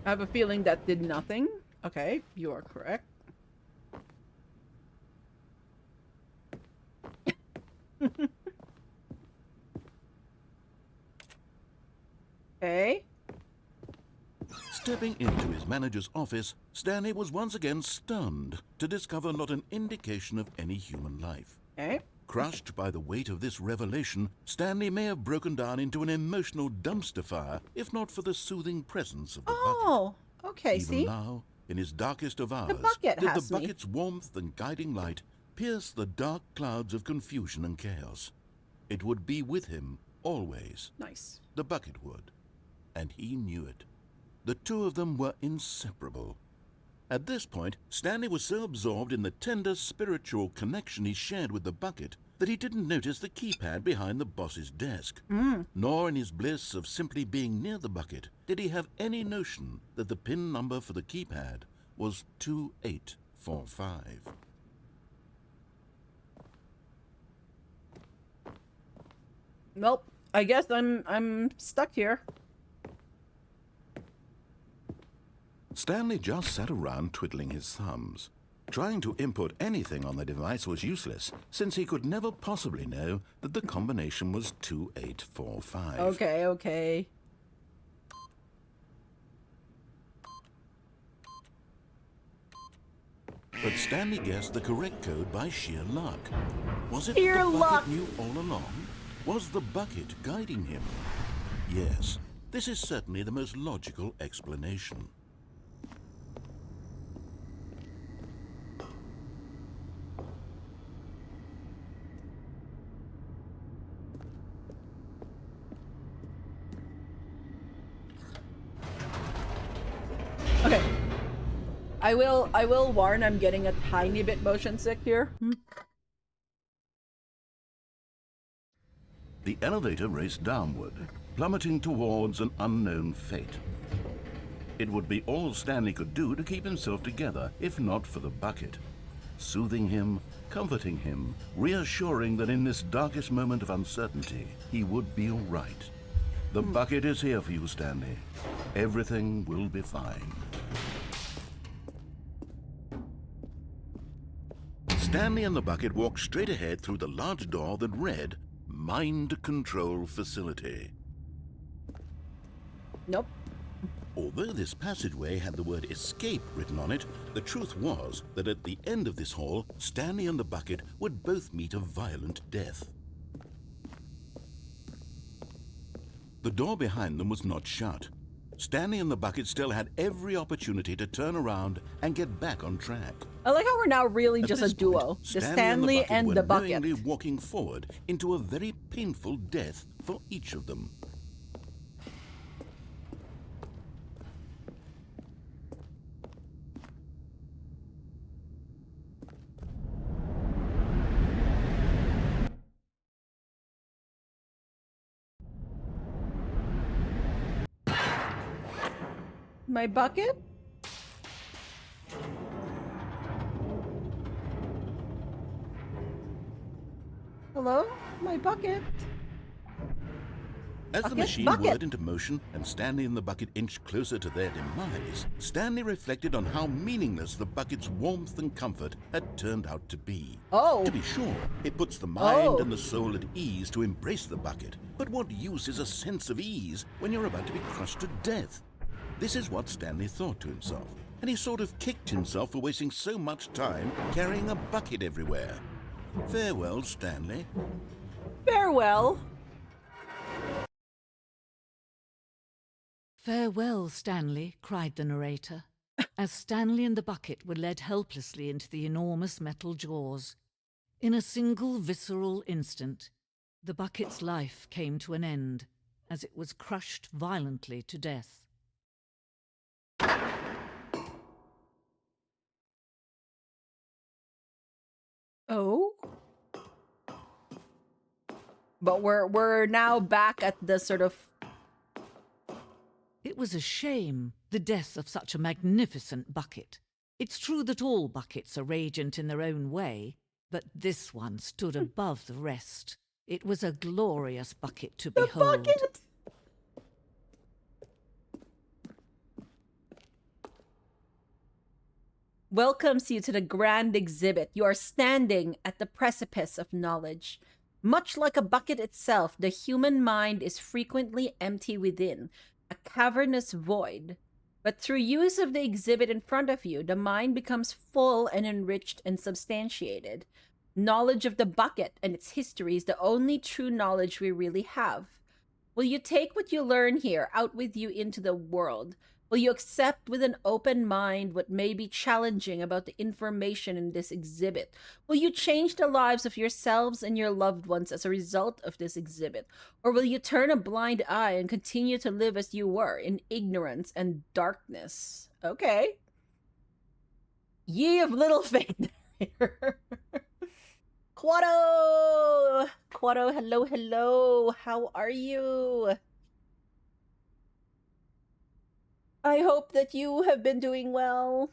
I have a feeling that did nothing. Okay, you are correct. Okay. Stepping into his manager's office, Stanley was once again stunned to discover not an indication of any human life. Okay. Crushed by the weight of this revelation, Stanley may have broken down into an emotional dumpster fire, if not for the soothing presence of the bucket. Oh, okay, Even see? now, in his darkest of hours, bucket did has the me. bucket's warmth and guiding light pierce the dark clouds of confusion and chaos. It would be with him always. Nice. The bucket would. And he knew it. The two of them were inseparable. At this point, Stanley was so absorbed in the tender spiritual connection he shared with the bucket that he didn't notice the keypad behind the boss's desk. Nor in his bliss of simply being near the bucket did he have any notion that the PIN number for the keypad was 2845. Nope. I guess I'm stuck here. Stanley just sat around twiddling his thumbs. Trying to input anything on the device was useless, since he could never possibly know that the combination was 2845. Okay. But Stanley guessed the correct code by sheer luck. Was it Sheer the bucket luck. knew all along? Was the bucket guiding him? Yes, this is certainly the most logical explanation. Okay. I will warn I'm getting a tiny bit motion sick here. The elevator raced downward, plummeting towards an unknown fate. It would be all Stanley could do to keep himself together, if not for the bucket. Soothing him, comforting him, reassuring that in this darkest moment of uncertainty, he would be all right. The bucket is here for you, Stanley. Everything will be fine. Stanley and the bucket walked straight ahead through the large door that read, Mind Control Facility. Nope. Although this passageway had the word escape written on it, the truth was that at the end of this hall, Stanley and the bucket would both meet a violent death. The door behind them was not shut. Stanley and the bucket still had every opportunity to turn around and get back on track. I like how we're now really At just a this duo. point, The Stanley and were the bucket. knowingly walking forward into a very painful death for each of them. My bucket? Hello? My bucket? As the Bucket? machine Bucket. whirred into motion and Stanley and the bucket inched closer to their demise, Stanley reflected on how meaningless the bucket's warmth and comfort had turned out to be. Oh. To be sure, it puts the mind Oh. and the soul at ease to embrace the bucket, but what use is a sense of ease when you're about to be crushed to death? This is what Stanley thought to himself, and he sort of kicked himself for wasting so much time carrying a bucket everywhere. Farewell, Stanley. Farewell. Farewell, Stanley, cried the narrator, as Stanley and the bucket were led helplessly into the enormous metal jaws. In a single visceral instant, the bucket's life came to an end as it was crushed violently to death. Oh. But we're now back at the sort of It was a shame, the death of such a magnificent bucket. It's true that all buckets are radiant in their own way, but this one stood above the rest. It was a glorious bucket to the behold. bucket. Welcomes you to the grand exhibit. You are standing at the precipice of knowledge. Much like a bucket itself, the human mind is frequently empty within, a cavernous void. But through use of the exhibit in front of you, the mind becomes full and enriched and substantiated. Knowledge of the bucket and its history is the only true knowledge we really have. Will you take what you learn here out with you into the world? Will you accept with an open mind what may be challenging about the information in this exhibit? Will you change the lives of yourselves and your loved ones as a result of this exhibit? Or will you turn a blind eye and continue to live as you were, in ignorance and darkness? Okay. Ye of little faith. Quado! Quado, hello, hello. How are you? I hope that you have been doing well.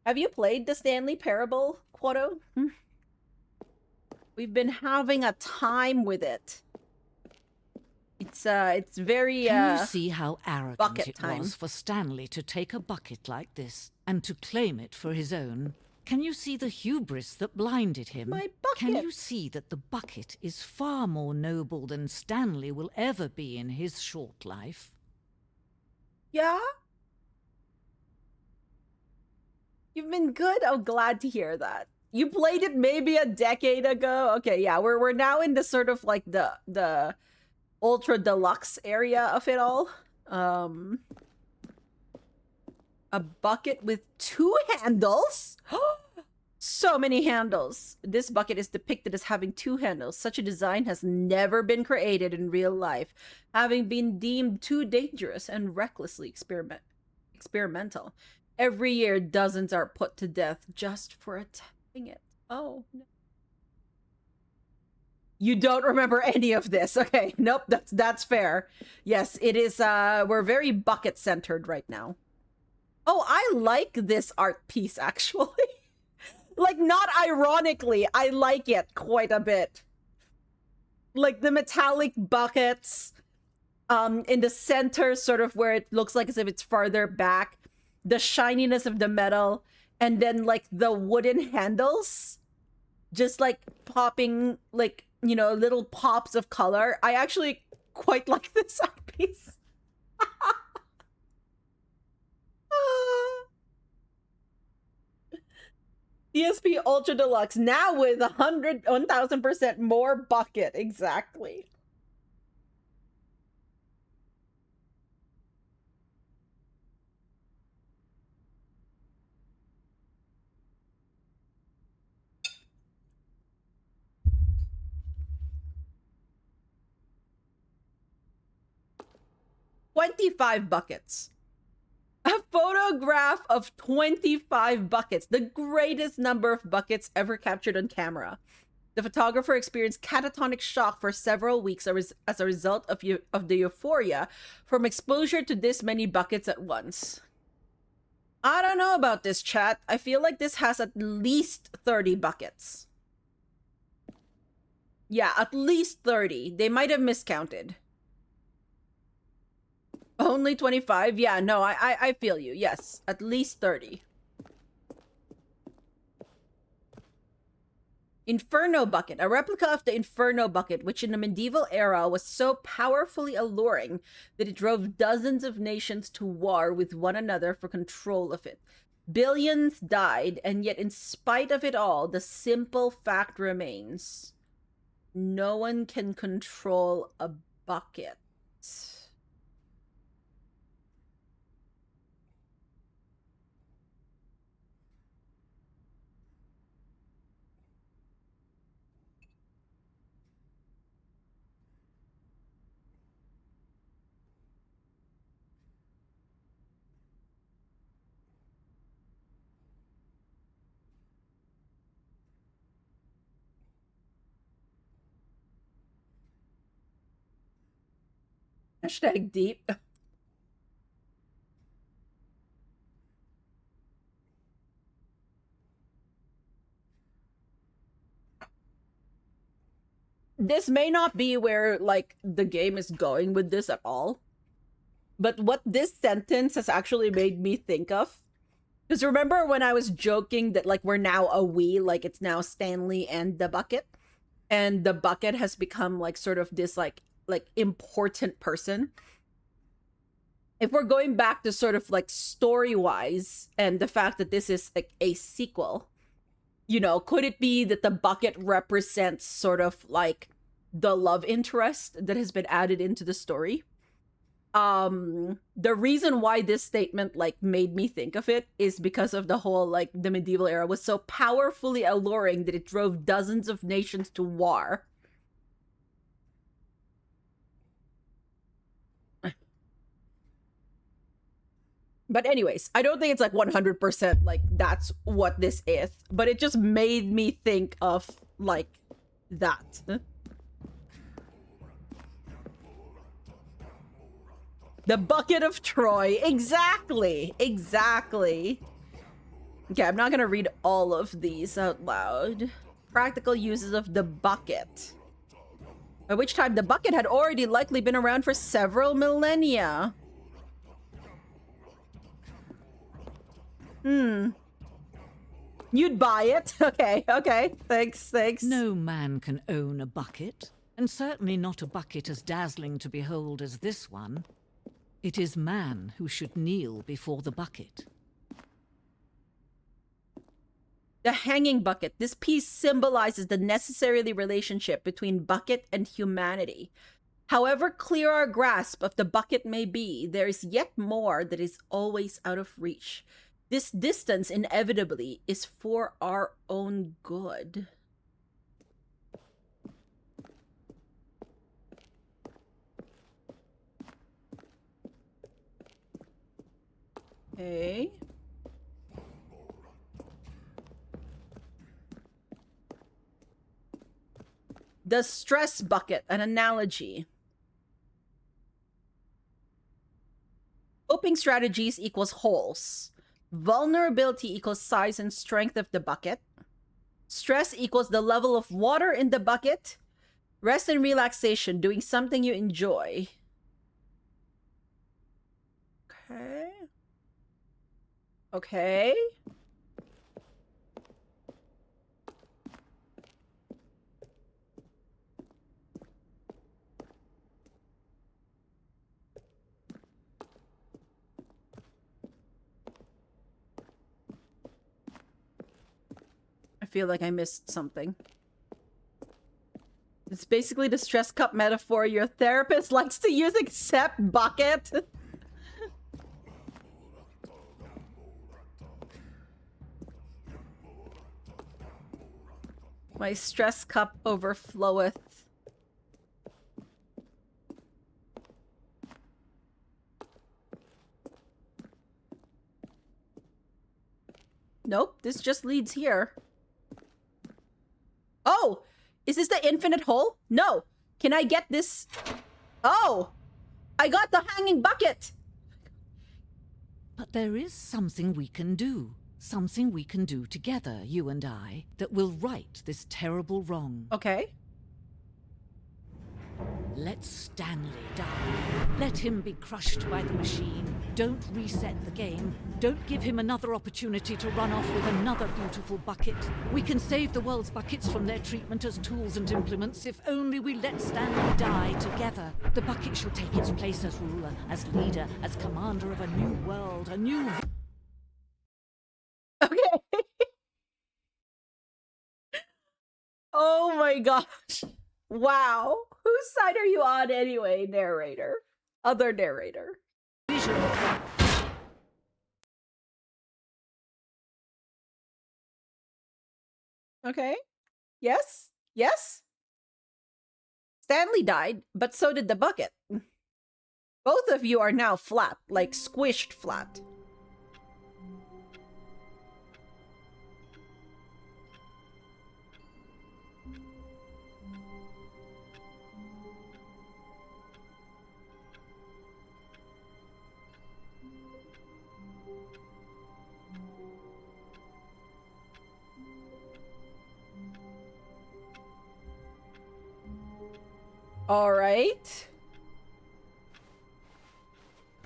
Have you played the Stanley Parable, Quado? We've been having a time with it. It's very Can you see how arrogant bucket it time. was for Stanley to take a bucket like this and to claim it for his own? Can you see the hubris that blinded him? My Can bucket. you see that the bucket is far more noble than Stanley will ever be in his short life? Yeah? You've been good? Oh, glad to hear that. You played it maybe a decade ago? Okay, yeah, we're now in the sort of like the ultra deluxe area of it all. A bucket with 2 handles? So many handles. This bucket is depicted as having 2 handles. Such a design has never been created in real life, having been deemed too dangerous and recklessly experimental. Every year, dozens are put to death just for attempting it. Oh, no. You don't remember any of this. Okay, nope, that's fair. Yes, it is, we're very bucket-centered right now. Oh, I like this art piece, actually. Like, not ironically, I like it quite a bit. Like, the metallic buckets, in the center, sort of where it looks like as if it's farther back, the shininess of the metal, and then, like, the wooden handles, just, like, popping, like, you know, little pops of color. I actually quite like this art piece. ESP Ultra Deluxe, now with 1,000% more bucket. Exactly. $25 buckets. A photograph of 25 buckets, the greatest number of buckets ever captured on camera. The photographer experienced catatonic shock for several weeks as a result of the euphoria from exposure to this many buckets at once. I don't know about this, chat. I feel like this has at least 30 buckets. Yeah, at least 30. They might have miscounted. Only 25? Yeah, no, I feel you. Yes, at least 30. Inferno Bucket, a replica of the Inferno Bucket, which in the medieval era was so powerfully alluring that it drove dozens of nations to war with one another for control of it. Billions died, and yet in spite of it all, the simple fact remains. No one can control a bucket. Hashtag deep. This may not be where, like, the game is going with this at all. But what this sentence has actually made me think of, because remember when I was joking that, like, we're now a we, like, it's now Stanley and the bucket, and the bucket has become, like, sort of this, like important person. If we're going back to sort of, like, story-wise, and the fact that this is, like, a sequel, you know, could it be that the bucket represents sort of, like, the love interest that has been added into the story? The reason why this statement, like, made me think of it is because of the whole, like, the medieval era was so powerfully alluring that it drove dozens of nations to war. But anyways, I don't think it's like 100% like that's what this is, but it just made me think of, like, that. The bucket of Troy. Exactly. Exactly. Okay, I'm not gonna read all of these out loud. Practical uses of the bucket. By which time the bucket had already likely been around for several millennia. You'd buy it? Okay, okay. Thanks. No man can own a bucket, and certainly not a bucket as dazzling to behold as this one. It is man who should kneel before the bucket. The hanging bucket. This piece symbolizes the necessary relationship between bucket and humanity. However clear our grasp of the bucket may be, there is yet more that is always out of reach. This distance inevitably is for our own good. Okay. The stress bucket, an analogy. Coping strategies equals holes. Vulnerability equals size and strength of the bucket. Stress equals the level of water in the bucket. Rest and relaxation, doing something you enjoy. Okay. Okay. feel like I missed something. It's basically the stress cup metaphor your therapist likes to use, except bucket. My stress cup overfloweth. Nope, this just leads here. Oh! Is this the infinite hole? No! Can I get this? Oh! I got the hanging bucket! But there is something we can do. Something we can do together, you and I, that will right this terrible wrong. Okay. Let Stanley die. Let him be crushed by the machine. Don't reset the game. Don't give him another opportunity to run off with another beautiful bucket. We can save the world's buckets from their treatment as tools and implements if only we let Stanley die together. The bucket shall take its place as ruler, as leader, as commander of a new world, a new... Okay. Oh my gosh. Wow. Whose side are you on anyway, narrator? Other narrator. vision. Okay. Yes? Yes? Stanley died, but so did the bucket. Both of you are now flat, like squished flat. All right.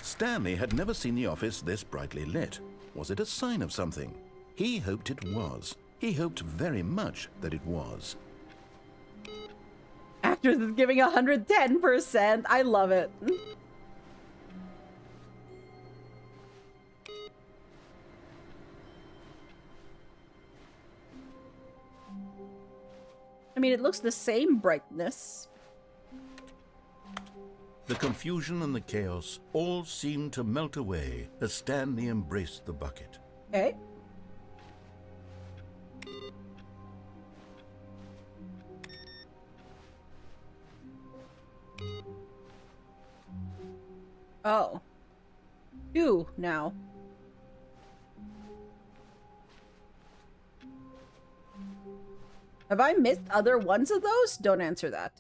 Stanley had never seen the office this brightly lit. Was it a sign of something? He hoped it was. He hoped very much that it was. Actress is giving 110%. I love it. I mean, it looks the same brightness. The confusion and the chaos all seemed to melt away as Stanley embraced the bucket. Okay. Oh. 2 now. Have I missed other ones of those? Don't answer that.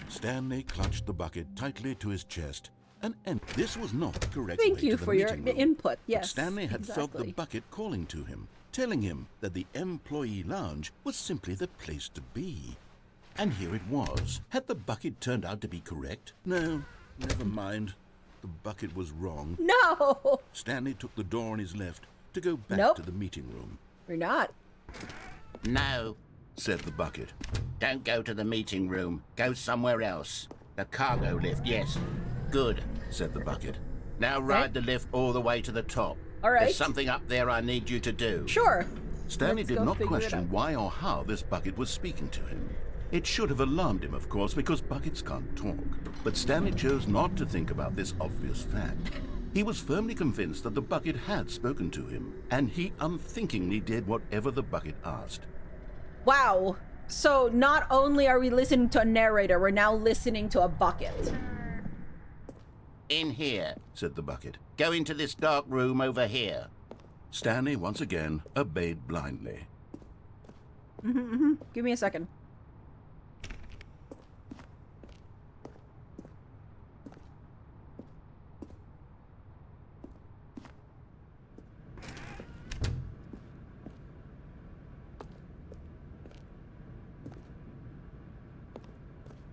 Stanley clutched the bucket tightly to his chest, and this was not the correct Thank way you to the for your meeting room. input. But Yes. Stanley had felt the exactly. bucket calling to him, telling him that the employee lounge was simply the place to be. And here it was. Had the bucket turned out to be correct? No, never mind. The bucket was wrong. No! Stanley took the door on his left to go back Nope. to the meeting room. We're not. No, Said the bucket. don't go to the meeting room. Go somewhere else. The cargo lift, yes. Good, Said the bucket. now ride the lift all the way to the top. All right. There's something up there I need you to do. Sure. Stanley Let's did go not figure it question out. why or how this bucket was speaking to him. It should have alarmed him, of course, because buckets can't talk. But Stanley chose not to think about this obvious fact. He was firmly convinced that the bucket had spoken to him, and he unthinkingly did whatever the bucket asked. Wow. So not only are we listening to a narrator, we're now listening to a bucket. In here. Said the bucket. Go into this dark room over here. Stanley once again obeyed blindly. Give me a second.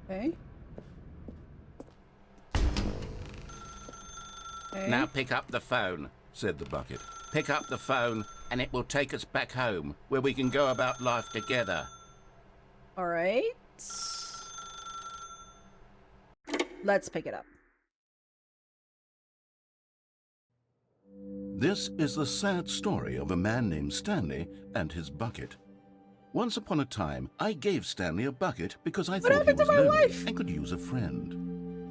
Okay. Okay. Now pick up the phone. Said the bucket. Pick up the phone and it will take us back home where we can go about life together. All right. Let's pick it up. This is the sad story of a man named Stanley and his bucket. Once upon a time, I gave Stanley a bucket because I thought he happened to was my lonely wife? and could use a friend.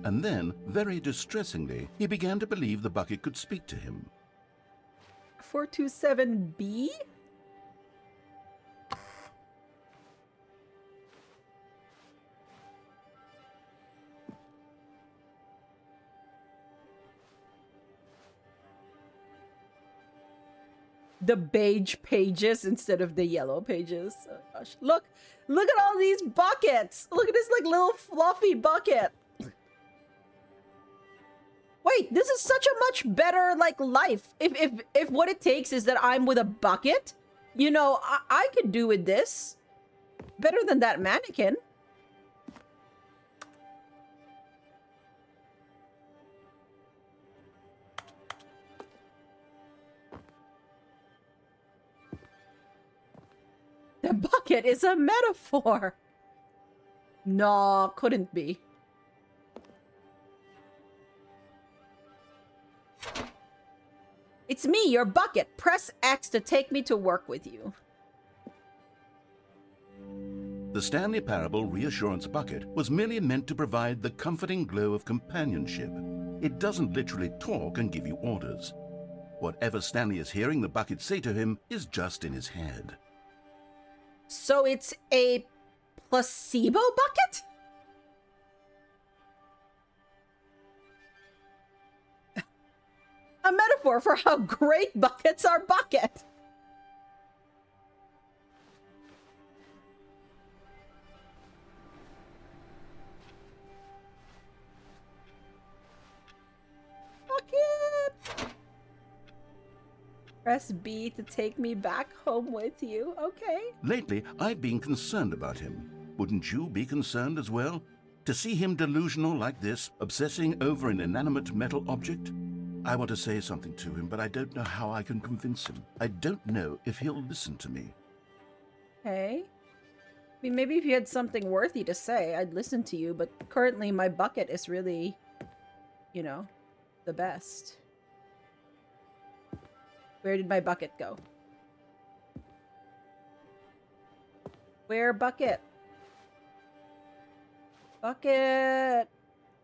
And then, very distressingly, he began to believe the bucket could speak to him. 427B? The beige pages instead of the yellow pages. Oh gosh. Look at all these buckets. Look at this like little fluffy bucket. Wait, this is such a much better like life. If what it takes is that I'm with a bucket, you know, I could do with this. Better than that mannequin. The bucket is a metaphor. No, couldn't be. It's me, your bucket. Press X to take me to work with you. The Stanley Parable Reassurance Bucket was merely meant to provide the comforting glow of companionship. It doesn't literally talk and give you orders. Whatever Stanley is hearing the bucket say to him is just in his head. So it's a placebo bucket? A metaphor for how great buckets are bucket. Bucket. Press B to take me back home with you. Okay. Lately, I've been concerned about him. Wouldn't you be concerned as well? To see him delusional like this, obsessing over an inanimate metal object? I want to say something to him, but I don't know how I can convince him. I don't know if he'll listen to me. Okay. I mean, maybe if you had something worthy to say, I'd listen to you, but currently my bucket is really, you know, the best. Where did my bucket go? Where bucket? Bucket.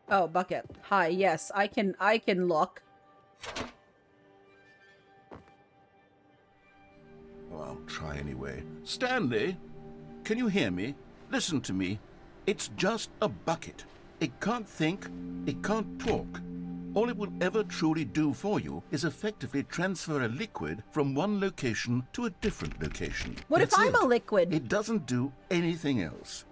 Oh, bucket. Hi, yes, I can look. Oh, I'll try anyway. Stanley, can you hear me? Listen to me. It's just a bucket. It can't think. It can't talk. All it will ever truly do for you is effectively transfer a liquid from one location to a different location. What if I'm a liquid? It doesn't do anything else.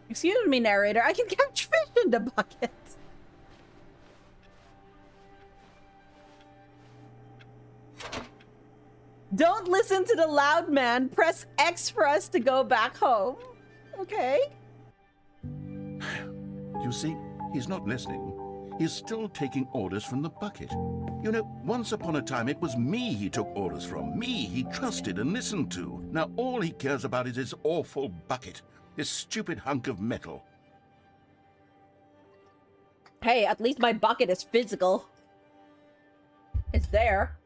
Excuse me, narrator. I can catch fish in the bucket. Don't listen to the loud man. Press X for us to go back home. Okay. You see, he's not listening. He's still taking orders from the bucket. You know, once upon a time it was me he took orders from. Me he trusted and listened to. Now all he cares about is his awful bucket. This stupid hunk of metal. Hey, at least my bucket is physical. It's there.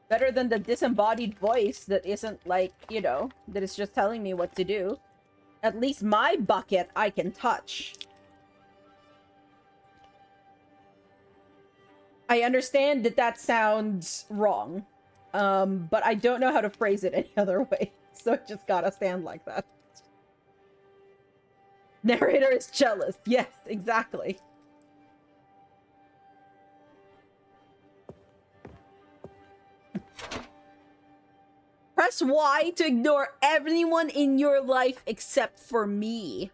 Better than the disembodied voice that isn't like, you know, that is just telling me what to do. At least my bucket I can touch. I understand that that sounds wrong, but I don't know how to phrase it any other way. So it just gotta stand like that. Narrator is jealous. Yes, exactly. Press Y to ignore everyone in your life except for me.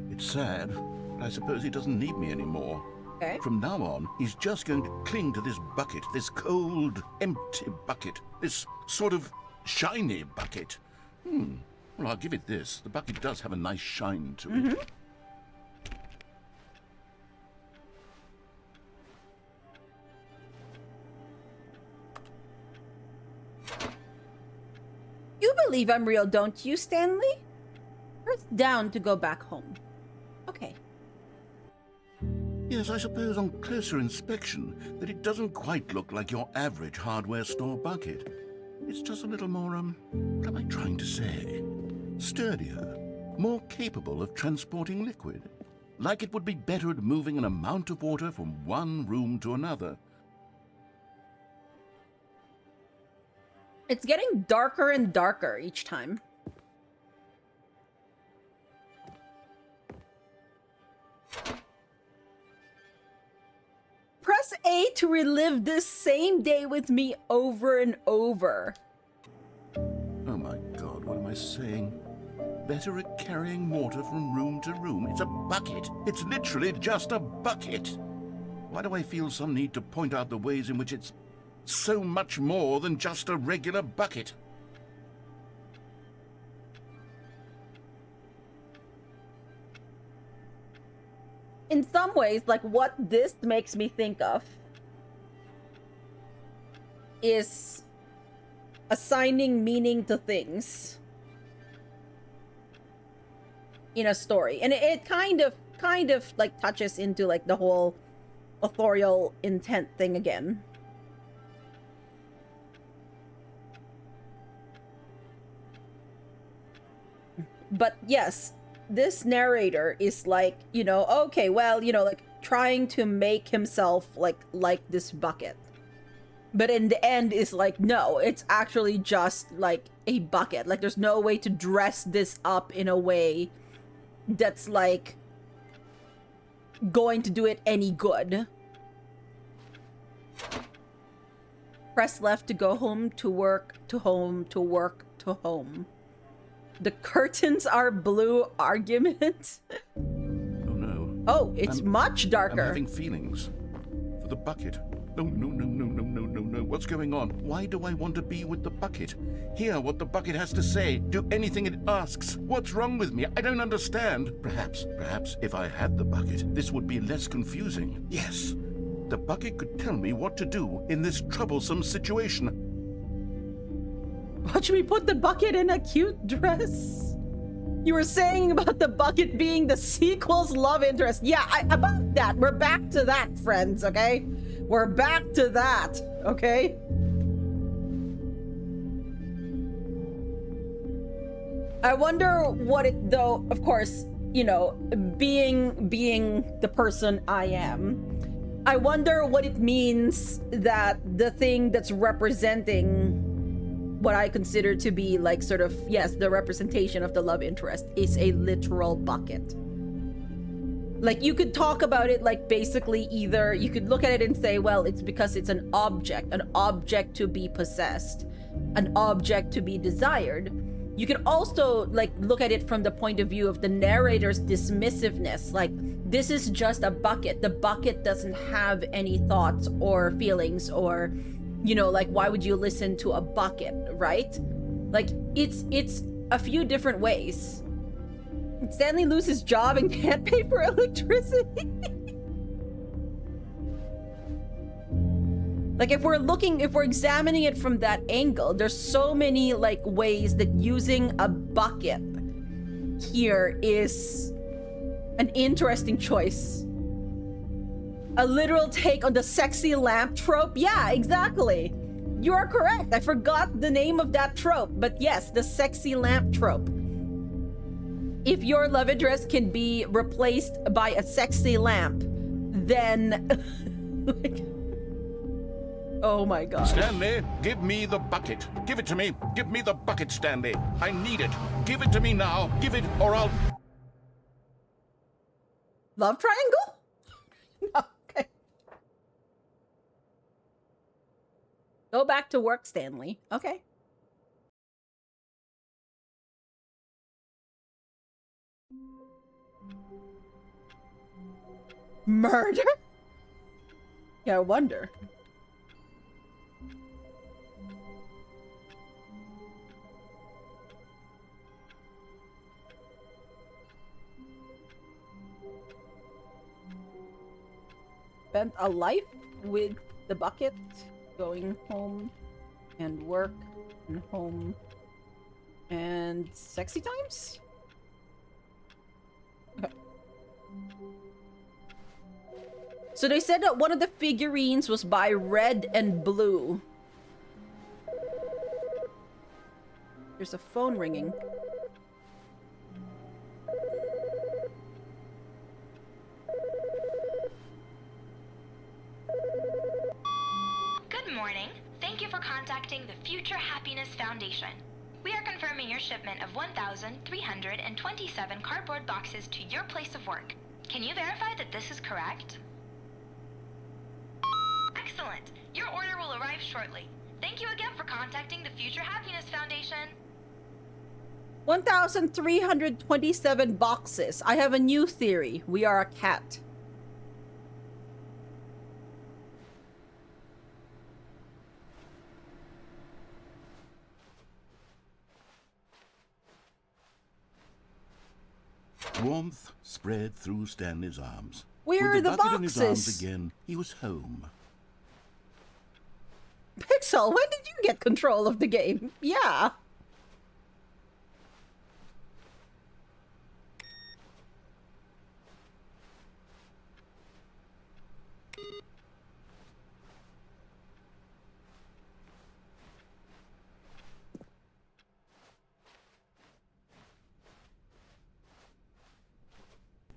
It's sad, but I suppose he doesn't need me anymore. Okay. From now on, he's just going to cling to this bucket, this cold, empty bucket, this sort of shiny bucket. Well, I'll give it this. The bucket does have a nice shine to it. You believe I'm real, don't you, Stanley? Press down to go back home. Okay. Yes, I suppose on closer inspection that it doesn't quite look like your average hardware store bucket. It's just a little more, what am I trying to say? Sturdier, more capable of transporting liquid. Like it would be better at moving an amount of water from one room to another. It's getting darker and darker each time. Press A to relive this same day with me over and over. Oh my God, what am I saying? Better at carrying water from room to room. It's a bucket. It's literally just a bucket. Why do I feel some need to point out the ways in which it's so much more than just a regular bucket? In some ways, like what this makes me think of is assigning meaning to things in a story. And it kind of like touches into like the whole authorial intent thing again. But yes, this narrator is like, you know, okay, well, you know, like trying to make himself like this bucket. But in the end is like, no, it's actually just like a bucket. Like there's no way to dress this up in a way that's like going to do it any good. Press left to go home, to work, to home, to work, to home. The curtains are blue argument. Oh no. Oh, it's much darker. I'm having feelings for the bucket. No, no, no, no, no, no, no, no. What's going on? Why do I want to be with the bucket? Hear what the bucket has to say. Do anything it asks. What's wrong with me? I don't understand. Perhaps if I had the bucket, this would be less confusing. Yes, the bucket could tell me what to do in this troublesome situation. Watch me put the bucket in a cute dress. You were saying about the bucket being the sequel's love interest. Yeah, about that. We're back to that, friends, okay? We're back to that, okay? I wonder what it, though, of course, you know, being the person I am, I wonder what it means that the thing that's representing what I consider to be like sort of, yes, the representation of the love interest is a literal bucket. Like you could talk about it like basically either you could look at it and say, well, it's because it's an object to be possessed, an object to be desired. You could also like look at it from the point of view of the narrator's dismissiveness. Like this is just a bucket. The bucket doesn't have any thoughts or feelings or, you know, like why would you listen to a bucket, right? Like it's a few different ways. Stanley loses his job and can't pay for electricity. Like if we're examining it from that angle, there's so many like ways that using a bucket here is an interesting choice. A literal take on the sexy lamp trope? Yeah, exactly. You are correct. I forgot the name of that trope. But yes, the sexy lamp trope. If your love interest can be replaced by a sexy lamp, then... like... Oh my god. Stanley, give me the bucket. Give it to me. Give me the bucket, Stanley. I need it. Give it to me now. Give it or I'll... Love triangle? No, okay. Go back to work, Stanley. Okay. Murder? Yeah, I wonder. Spent a life with the bucket, going home and work and home and sexy times? Okay. So they said that one of the figurines was by Red and Blue. There's a phone ringing. Good morning. Thank you for contacting the Future Happiness Foundation. We are confirming your shipment of 1,327 cardboard boxes to your place of work. Can you verify that this is correct? Excellent. Your order will arrive shortly. Thank you again for contacting the Future Happiness Foundation. 1,327 boxes. I have a new theory. We are a cat. Warmth spread through Stanley's arms. Where are With the bucket in his arms boxes? again, he was home. Pixel, when did you get control of the game? Yeah.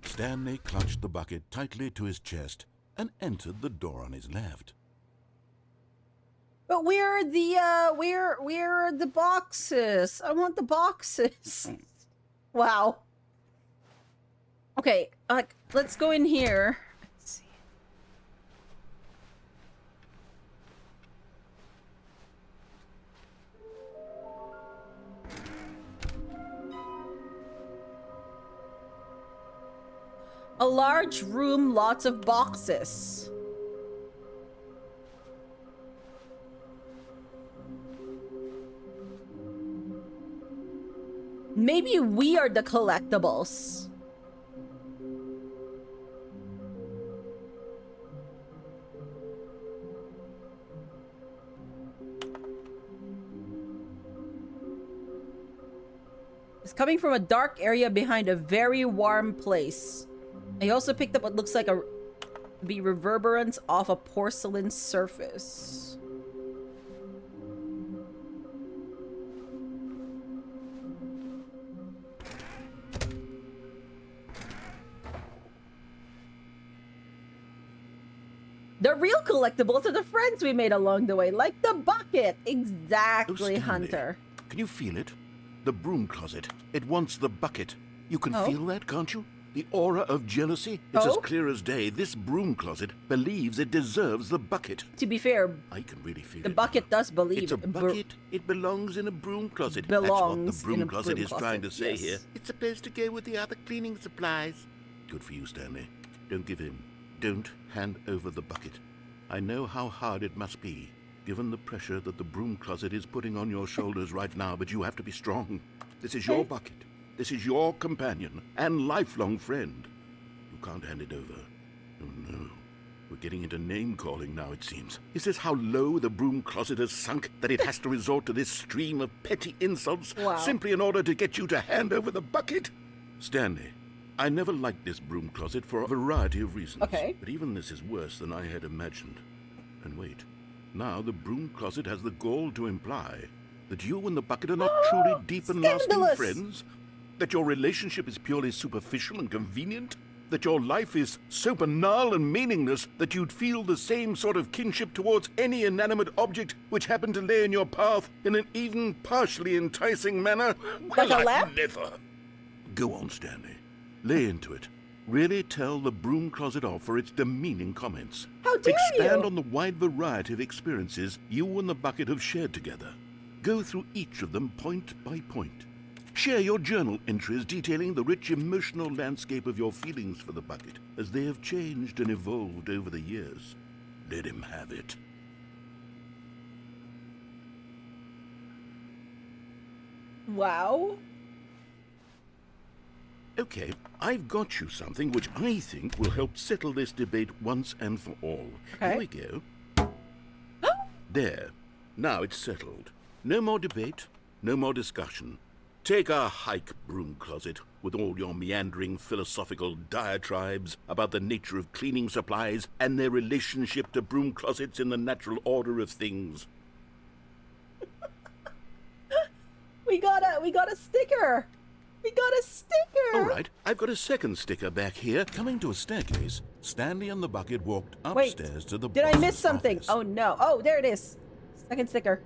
Stanley clutched the bucket tightly to his chest and entered the door on his left. But where are the boxes? I want the boxes. Wow. Okay, let's go in here. Let's see. A large room, lots of boxes. Maybe we are the collectibles. It's coming from a dark area behind a very warm place. I also picked up what looks like the reverberance off a porcelain surface. The real collectibles are the friends we made along the way, like the bucket. Exactly, Stanley, Hunter. Can you feel it? The broom closet. It wants the bucket. You can feel that, can't you? The aura of jealousy? It's as clear as day. This broom closet believes it deserves the bucket. To be fair, I can really feel the it bucket now. does believe It's a bucket. It belongs in a broom closet. Belongs That's what in the a broom closet broom is trying to closet, say yes. here. It's supposed to go with the other cleaning supplies. Good for you, Stanley. Don't give in. Don't hand over the bucket. I know how hard it must be, given the pressure that the broom closet is putting on your shoulders right now, but you have to be strong. This is your bucket. This is your companion and lifelong friend. You can't hand it over. Oh no. We're getting into name-calling now, it seems. Is this how low the broom closet has sunk, that it has to resort to this stream of petty insults simply in order to get you to hand over the bucket? Stanley, I never liked this broom closet for a variety of reasons. Okay. But even this is worse than I had imagined. And wait, now the broom closet has the gall to imply that you and the bucket are not truly deep and lasting Scandalous. friends? That your relationship is purely superficial and convenient? That your life is so banal and meaningless that you'd feel the same sort of kinship towards any inanimate object which happened to lay in your path in an even partially enticing manner? Like a Well, lamp? I'd never. Go on, Stanley. Lay into it. Really tell the broom closet off for its demeaning comments. How dare Expand you? on the wide variety of experiences you and the bucket have shared together. Go through each of them point by point. Share your journal entries detailing the rich emotional landscape of your feelings for the bucket as they have changed and evolved over the years. Let him have it. Wow. Okay, I've got you something which I think will help settle this debate once and for all. Okay. Here we go. There. Now it's settled. No more debate, no more discussion. Take a hike, broom closet, with all your meandering philosophical diatribes about the nature of cleaning supplies and their relationship to broom closets in the natural order of things. We got a sticker. We got a sticker. All right, I've got a second sticker back here. Coming to a staircase, Stanley and the bucket walked Wait, upstairs to the did I miss boss's something? office. Oh no. Oh, there it is. Second sticker.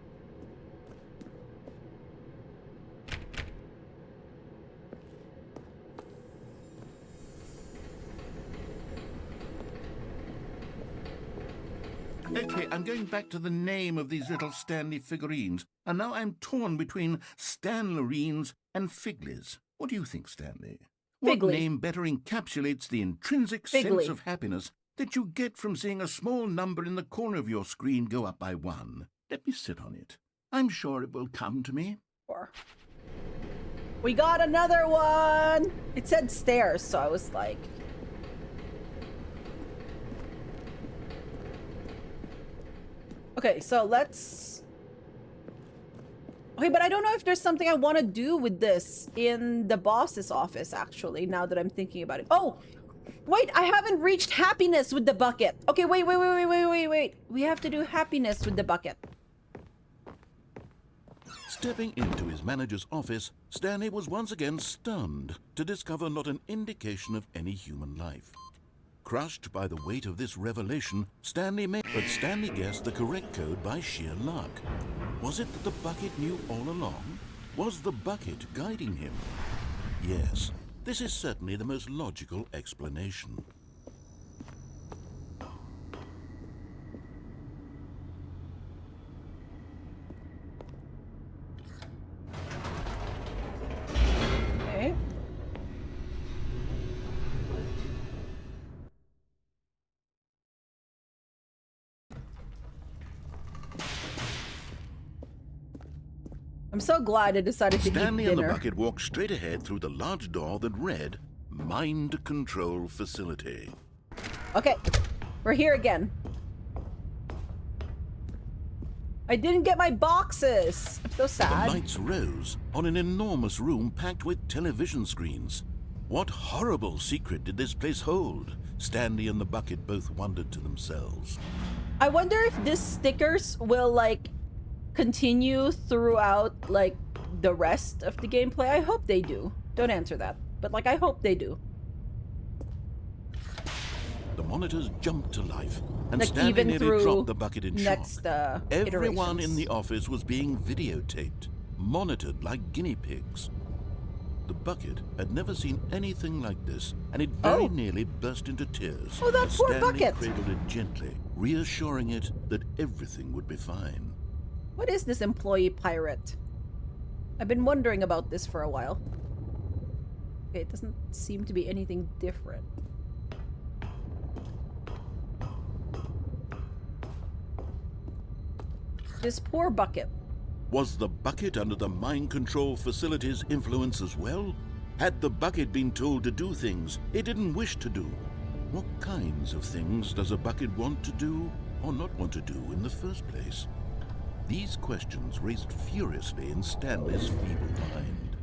Okay, I'm going back to the name of these little Stanley figurines, and now I'm torn between Stanlerines and Figlies. What do you think, Stanley? What Figley. name better encapsulates the intrinsic Figley. sense of happiness that you get from seeing a small number in the corner of your screen go up by 1? Let me sit on it. I'm sure it will come to me. We got another one. It said stairs, so I was like... Okay, so let's... Okay, but I don't know if there's something I want to do with this in the boss's office, actually, now that I'm thinking about it. Oh! Wait, I haven't reached happiness with the bucket. Okay, wait. We have to do happiness with the bucket. Stepping into his manager's office, Stanley was once again stunned to discover not an indication of any human life. Crushed by the weight of this revelation, Stanley guessed the correct code by sheer luck. Was it that the bucket knew all along? Was the bucket guiding him? Yes, this is certainly the most logical explanation. Okay. I'm so glad I decided to Stanley eat and the dinner. bucket walked straight ahead through the large door that read, Mind Control Facility. Okay, we're here again. I didn't get my boxes. I'm so The sad. lights rose on an enormous room packed with television screens. What horrible secret did this place hold? Stanley and the bucket both wondered to themselves. I wonder if these stickers will, like, continue throughout, like, the rest of the gameplay. I hope they do. Don't answer that. But, like, I hope they do. The monitors jumped to life, and Like, Stanley even nearly through dropped the bucket in next, shock. Everyone in iterations. the office was being videotaped, monitored like guinea pigs. The bucket had never seen anything like this, and it very nearly burst into tears. Oh, that as poor Stanley bucket. cradled it gently, reassuring it that everything would be fine. What is this employee pirate? I've been wondering about this for a while. Okay, it doesn't seem to be anything different. This poor bucket. Was the bucket under the mind control facility's influence as well? Had the bucket been told to do things it didn't wish to do? What kinds of things does a bucket want to do or not want to do in the first place? These questions raced furiously in Stanley's feeble mind.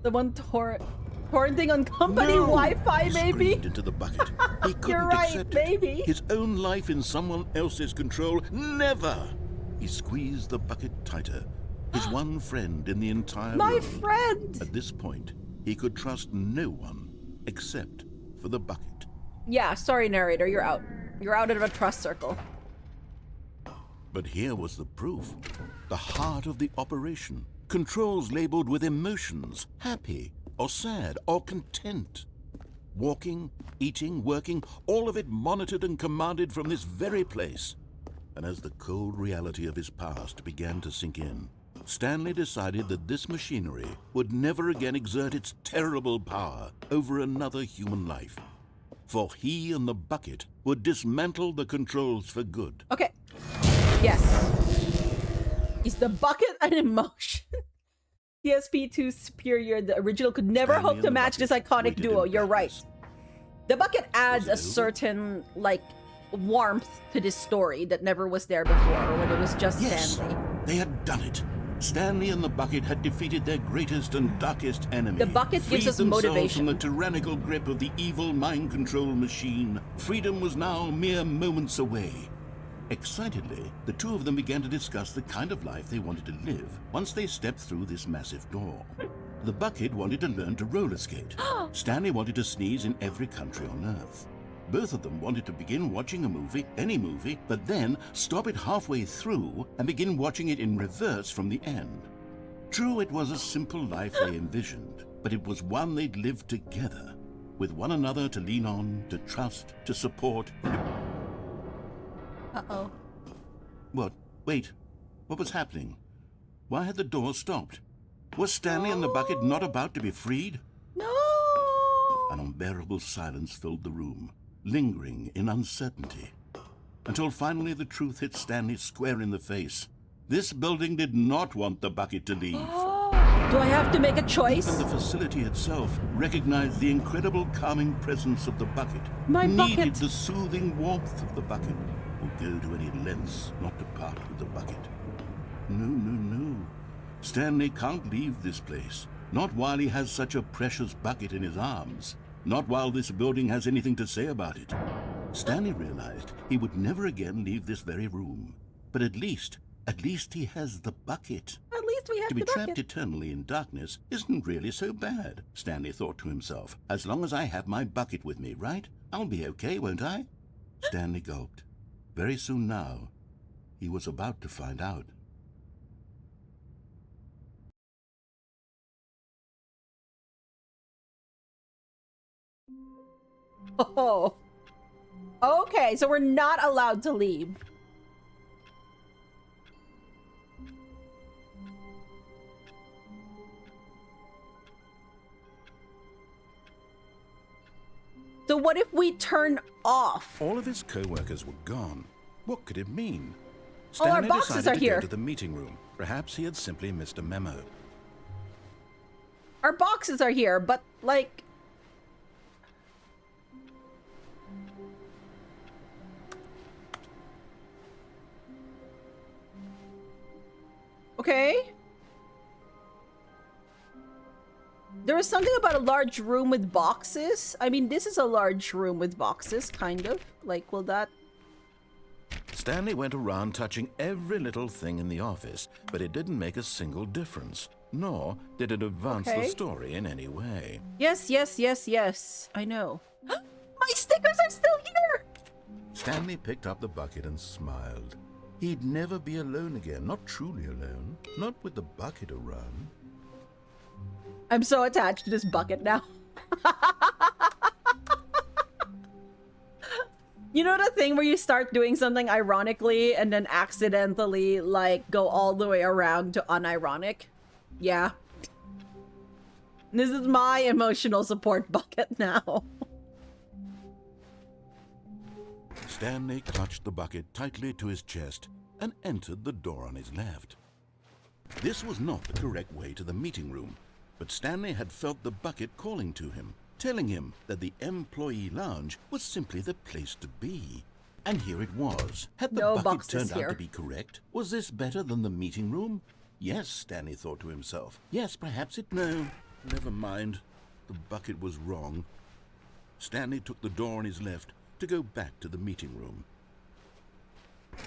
Someone torrenting on company No! Wi-Fi, He maybe? screamed into the bucket. He couldn't You're right, accept maybe. it. His own life in someone else's control. Never! He squeezed the bucket tighter. His one friend in the entire My world. friend! At this point, he could trust no one except for the bucket. Yeah, sorry, narrator, you're out. You're out of a trust circle. But here was the proof. The heart of the operation. Controls labeled with emotions, happy or sad or content. Walking, eating, working, all of it monitored and commanded from this very place. And as the cold reality of his past began to sink in, Stanley decided that this machinery would never again exert its terrible power over another human life. for he and the bucket would dismantle the controls for good. Okay. Yes. Is the bucket an emotion? PSP2 superior. The original could never Stanley hope and to the match this bucket iconic waited duo. in You're right. darkness. The bucket adds Was it a over? certain, like, warmth to this story that never was there before when it was just Yes, Stanley. they had done it. Stanley and the bucket had defeated their greatest and darkest enemy. The bucket gives freed us themselves motivation. from the tyrannical grip of the evil mind control machine. Freedom was now mere moments away. Excitedly, the two of them began to discuss the kind of life they wanted to live once they stepped through this massive door. The bucket wanted to learn to roller skate. Stanley wanted to sneeze in every country on Earth. Both of them wanted to begin watching a movie, any movie, but then stop it halfway through and begin watching it in reverse from the end. True, it was a simple life they envisioned, but it was one they'd lived together, with one another to lean on, to trust, to support. Uh-oh. What? Wait. What was happening? Why had the door stopped? Was Stanley and the bucket not about to be freed? No! An unbearable silence filled the room, lingering in uncertainty, until finally the truth hit Stanley square in the face. This building did not want the bucket to leave. Do I have to make a choice? Even the facility itself recognized the incredible calming presence of the bucket. My needed bucket. the soothing warmth of the bucket, would go to any lengths not to part with the bucket. No, no, no. Stanley can't leave this place. Not while he has such a precious bucket in his arms. Not while this building has anything to say about it. Stanley realized he would never again leave this very room. But at least he has the bucket. At least we have To be the trapped bucket. eternally in darkness isn't really so bad, Stanley thought to himself. As long as I have my bucket with me, right? I'll be okay, won't I? Stanley gulped. Very soon now, he was about to find out. Oh. Okay, so we're not allowed to leave. So what if we turn off? All of his co-workers were gone. What could it mean? All our Stanley boxes decided are to here. go to the meeting room. Perhaps he had simply missed a memo. Our boxes are here, but like... Okay. There was something about a large room with boxes. I mean, this is a large room with boxes, kind of. Like, will that... Stanley went around touching every little thing in the office, but it didn't make a single difference, nor did it advance Okay. the story in any way. Yes, yes, yes, yes. I know. My stickers are still here! Stanley picked up the bucket and smiled. He'd never be alone again, not truly alone, not with the bucket around. I'm so attached to this bucket now. You know the thing where you start doing something ironically and then accidentally, like, go all the way around to unironic? Yeah. This is my emotional support bucket now. Stanley clutched the bucket tightly to his chest and entered the door on his left. This was not the correct way to the meeting room, but Stanley had felt the bucket calling to him, telling him that the employee lounge was simply the place to be. And here it was. Had the No bucket boxes turned here. out to be correct? Was this better than the meeting room? Yes, Stanley thought to himself. Yes, perhaps it... No, never mind. The bucket was wrong. Stanley took the door on his left to go back to the meeting room.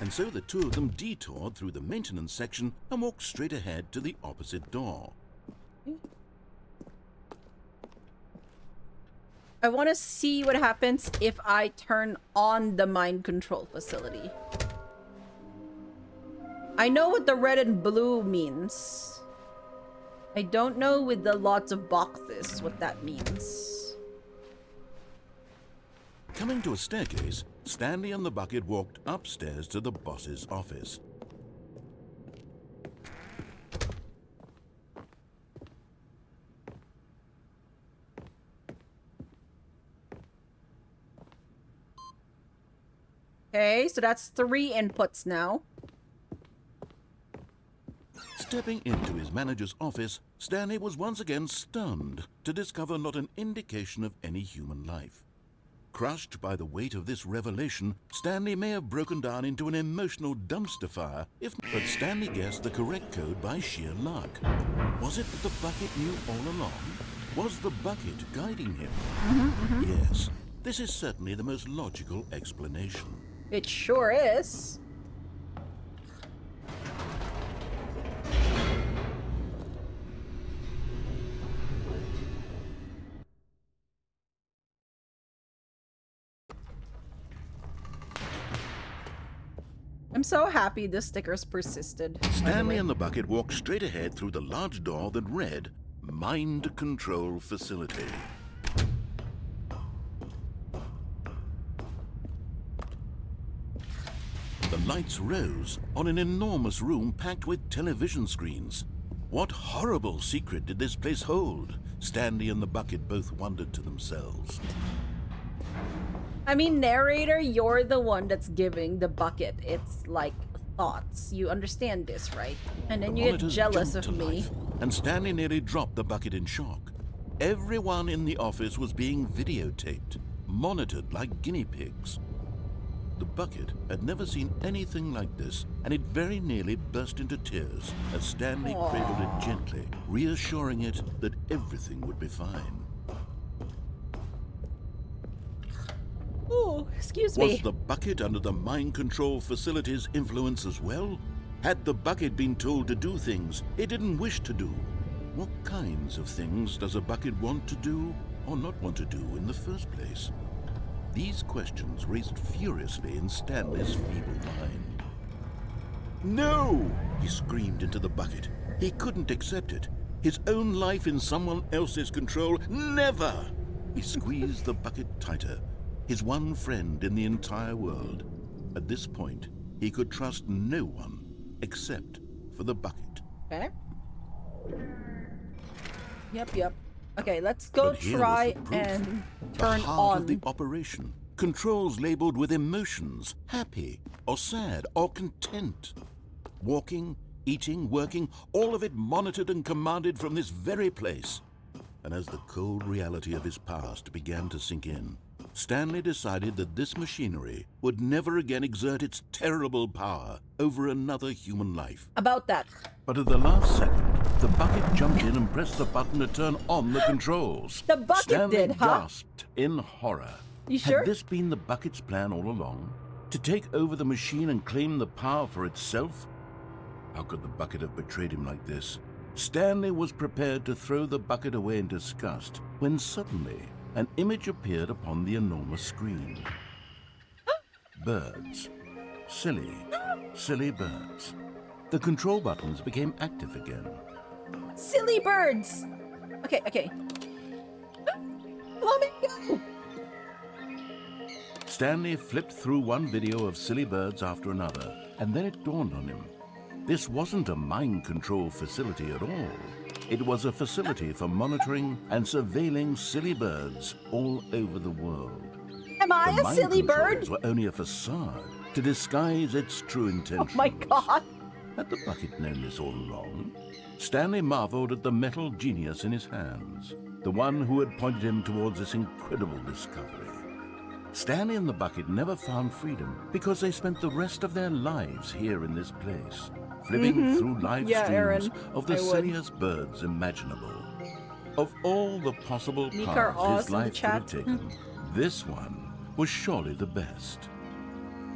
And so the two of them detoured through the maintenance section and walked straight ahead to the opposite door. I want to see what happens if I turn on the mind control facility. I know what the red and blue means. I don't know with the lots of boxes what that means. Coming to a staircase, Stanley and the bucket walked upstairs to the boss's office. Okay, so that's 3 inputs now. Stepping into his manager's office, Stanley was once again stunned to discover not an indication of any human life. Crushed by the weight of this revelation, Stanley may have broken down into an emotional dumpster fire but Stanley guessed the correct code by sheer luck. Was it that the bucket knew all along? Was the bucket guiding him? Yes, this is certainly the most logical explanation. It sure is. I'm so happy the stickers persisted. Stanley and the bucket walked straight ahead through the large door that read, Mind Control Facility. The lights rose on an enormous room packed with television screens. What horrible secret did this place hold? Stanley and the bucket both wondered to themselves. I mean, narrator, you're the one that's giving the bucket its, like, thoughts. You understand this, right? And then The you get monitors jealous jumped of to me. life, and Stanley nearly dropped the bucket in shock. Everyone in the office was being videotaped, monitored like guinea pigs. The bucket had never seen anything like this, and it very nearly burst into tears as Stanley cradled it gently, reassuring it that everything would be fine. Oh, excuse me. Was the bucket under the mind control facility's influence as well? Had the bucket been told to do things it didn't wish to do? What kinds of things does a bucket want to do or not want to do in the first place? These questions raced furiously in Stanley's feeble mind. No! He screamed into the bucket. He couldn't accept it. His own life in someone else's control, never! He squeezed the bucket tighter, his one friend in the entire world. At this point, he could trust no one except for the bucket. Okay. Yep. Okay, let's go But here try was the proof. and The turn heart of the on. operation. Controls labeled with emotions, happy or sad or content. Walking, eating, working, all of it monitored and commanded from this very place. And as the cold reality of his past began to sink in, Stanley decided that this machinery would never again exert its terrible power over another human life. About that. But at the last second, the bucket jumped in and pressed the button to turn on the controls. The bucket Stanley did, huh? gasped in horror. You sure? Had this been the bucket's plan all along? To take over the machine and claim the power for itself? How could the bucket have betrayed him like this? Stanley was prepared to throw the bucket away in disgust when suddenly an image appeared upon the enormous screen. Birds. Silly birds. The control buttons became active again. Silly birds! Okay. Let me go! Stanley flipped through one video of silly birds after another, and then it dawned on him. This wasn't a mind control facility at all. It was a facility for monitoring and surveilling silly birds all over the world. Am I The a mind silly bird? controls were only a facade to disguise its true intentions. Oh my god! Had the bucket known this all along? Stanley marveled at the metal genius in his hands, the one who had pointed him towards this incredible discovery. Stanley and the bucket never found freedom because they spent the rest of their lives here in this place, flipping through live Yeah, streams Aaron, of the I would. silliest birds imaginable. Of all the possible Leak our paths awes his in the life could have chat. taken, this one was surely the best.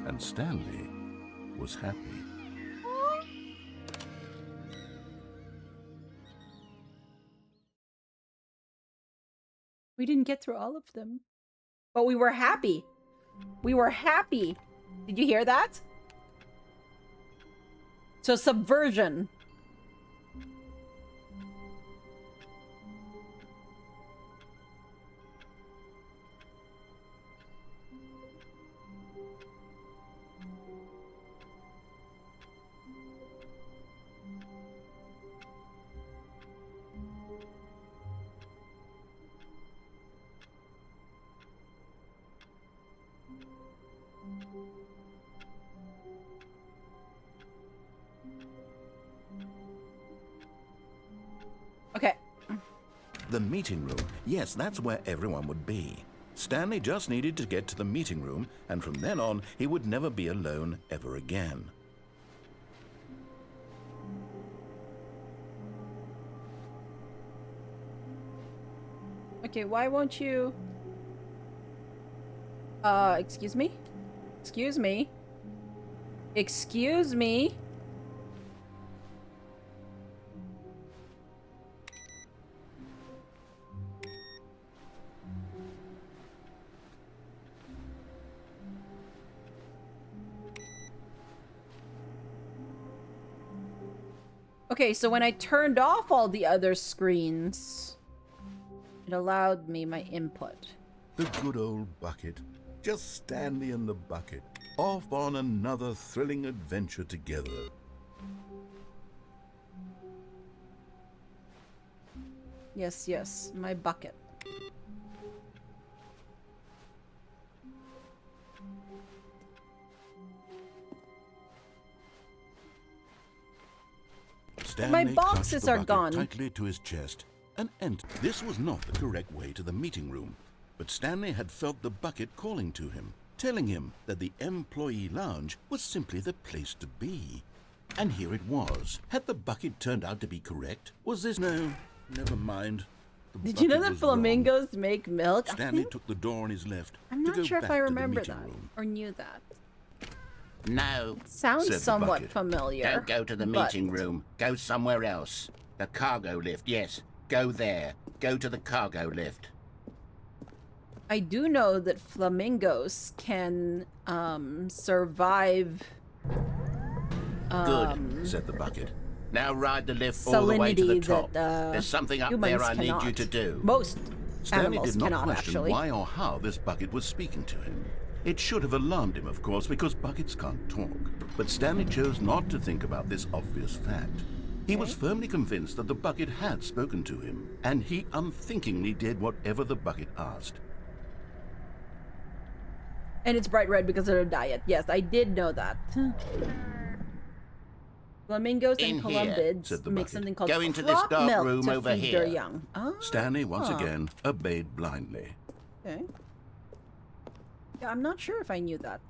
And Stanley was happy. We didn't get through all of them. But we were happy. We were happy. Did you hear that? So subversion. The meeting room. Yes, that's where everyone would be. Stanley just needed to get to the meeting room, and from then on, he would never be alone ever again. Okay, why won't you... excuse me? Excuse me? Excuse me? Okay, so when I turned off all the other screens, it allowed me my input. The good old bucket. Just Stanley and the bucket, off on another thrilling adventure together. Yes, yes, my bucket. Stanley My boxes clutched the are bucket gone. tightly to his chest and entered. This was not the correct way to the meeting room, but Stanley had felt the bucket calling to him, telling him that the employee lounge was simply the place to be. And here it was. Had the bucket turned out to be correct? Was this... No, never mind. The Did you know bucket that was flamingos wrong. make milk? Stanley took the door on his left I'm to not go sure if back I to the remember meeting that room. or knew that. No. Sounds said the somewhat bucket. familiar. Don't go to the but- meeting room. Go somewhere else. The cargo lift, yes. Go there. Go to the cargo lift. I do know that flamingos can survive Good, said the bucket. Now ride the lift all the way to the salinity top. that There's something up humans there I need you cannot. to do. Most Stanley animals did not cannot question actually. why or how this bucket was speaking to him. It should have alarmed him, of course, because buckets can't talk. But Stanley chose not to think about this obvious fact. He was firmly convinced that the bucket had spoken to him, and he unthinkingly did whatever the bucket asked. And it's bright red because of their diet. Yes, I did know that. Flamingos In and here, columbids said the make bucket. something called Go into this crop dark milk room to over feed their here. young. Oh, Stanley once again obeyed blindly. Okay. Yeah, I'm not sure if I knew that.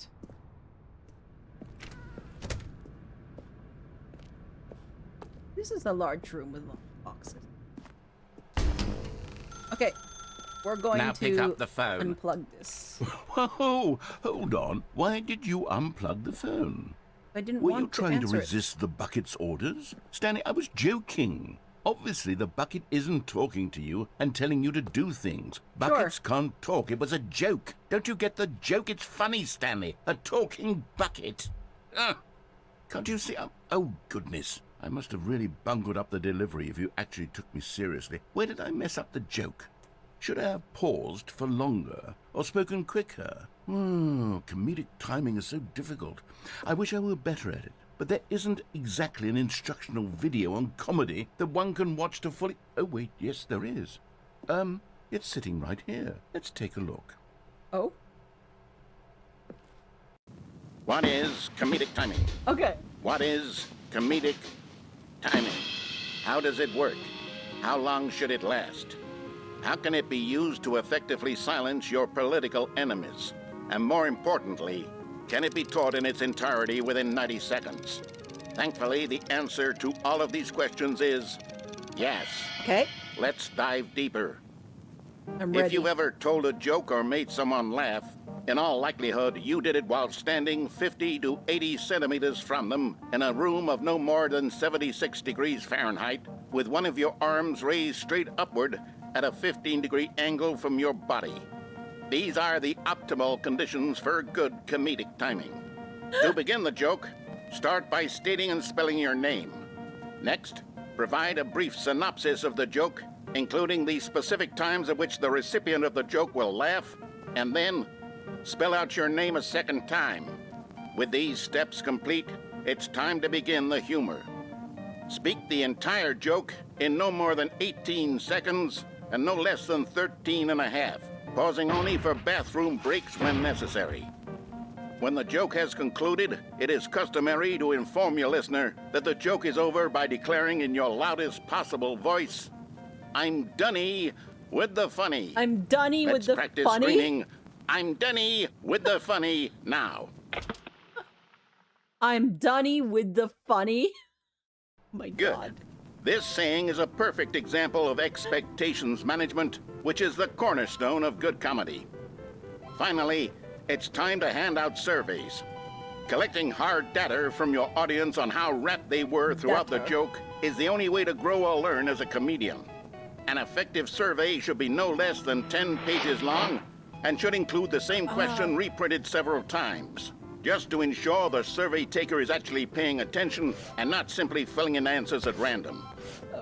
This is a large room with boxes. Okay, we're going Now to pick up the phone. unplug this. Whoa, hold on. Why did you unplug the phone? I didn't Were want you trying to answer it. resist the bucket's orders? Stanley, I was joking. Obviously, the bucket isn't talking to you and telling you to do things. Buckets can't talk. It was a joke. Don't you get the joke? It's funny, Stanley. A talking bucket. Can't you see? Oh, goodness. I must have really bungled up the delivery if you actually took me seriously. Where did I mess up the joke? Should I have paused for longer or spoken quicker? Comedic timing is so difficult. I wish I were better at it. But there isn't exactly an instructional video on comedy that one can watch to fully... Oh, wait, yes, there is. It's sitting right here. Let's take a look. Oh, What is comedic timing? okay. What is comedic timing? How does it work? How long should it last? How can it be used to effectively silence your political enemies? And more importantly, can it be taught in its entirety within 90 seconds? Thankfully, the answer to all of these questions is yes. Okay, Let's dive deeper. I'm ready. If you've ever told a joke or made someone laugh, in all likelihood, you did it while standing 50 to 80 centimeters from them in a room of no more than 76 degrees Fahrenheit, with one of your arms raised straight upward at a 15-degree angle from your body. These are the optimal conditions for good comedic timing. To begin the joke, start by stating and spelling your name. Next, provide a brief synopsis of the joke, including the specific times at which the recipient of the joke will laugh, and then spell out your name a second time. With these steps complete, it's time to begin the humor. Speak the entire joke in no more than 18 seconds and no less than 13 and a half, pausing only for bathroom breaks when necessary. When the joke has concluded, it is customary to inform your listener that the joke is over by declaring in your loudest possible voice, I'm dunny with the funny. I'm dunny with Let's the practice funny. screaming, I'm dunny with the funny now. I'm dunny with the funny. My Good. God. This saying is a perfect example of expectations management, which is the cornerstone of good comedy. Finally, it's time to hand out surveys. Collecting hard data from your audience on how rapt they were throughout the joke is the only way to grow or learn as a comedian. An effective survey should be no less than 10 pages long and should include the same question reprinted several times, just to ensure the survey taker is actually paying attention and not simply filling in answers at random.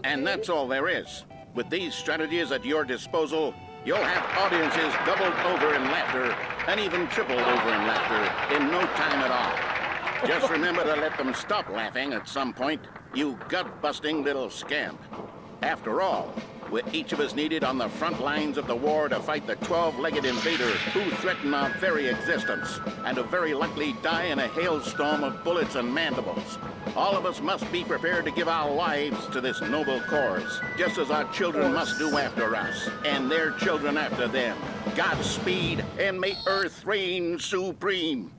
And that's all there is. With these strategies at your disposal, you'll have audiences doubled over in laughter and even tripled over in laughter in no time at all. Just remember to let them stop laughing at some point, you gut-busting little scamp. After all, we're each of us needed on the front lines of the war to fight the 12-legged invader who threaten our very existence, and who very likely die in a hailstorm of bullets and mandibles. All of us must be prepared to give our lives to this noble cause, just as our children must do after us, and their children after them. Godspeed, and may Earth reign supreme.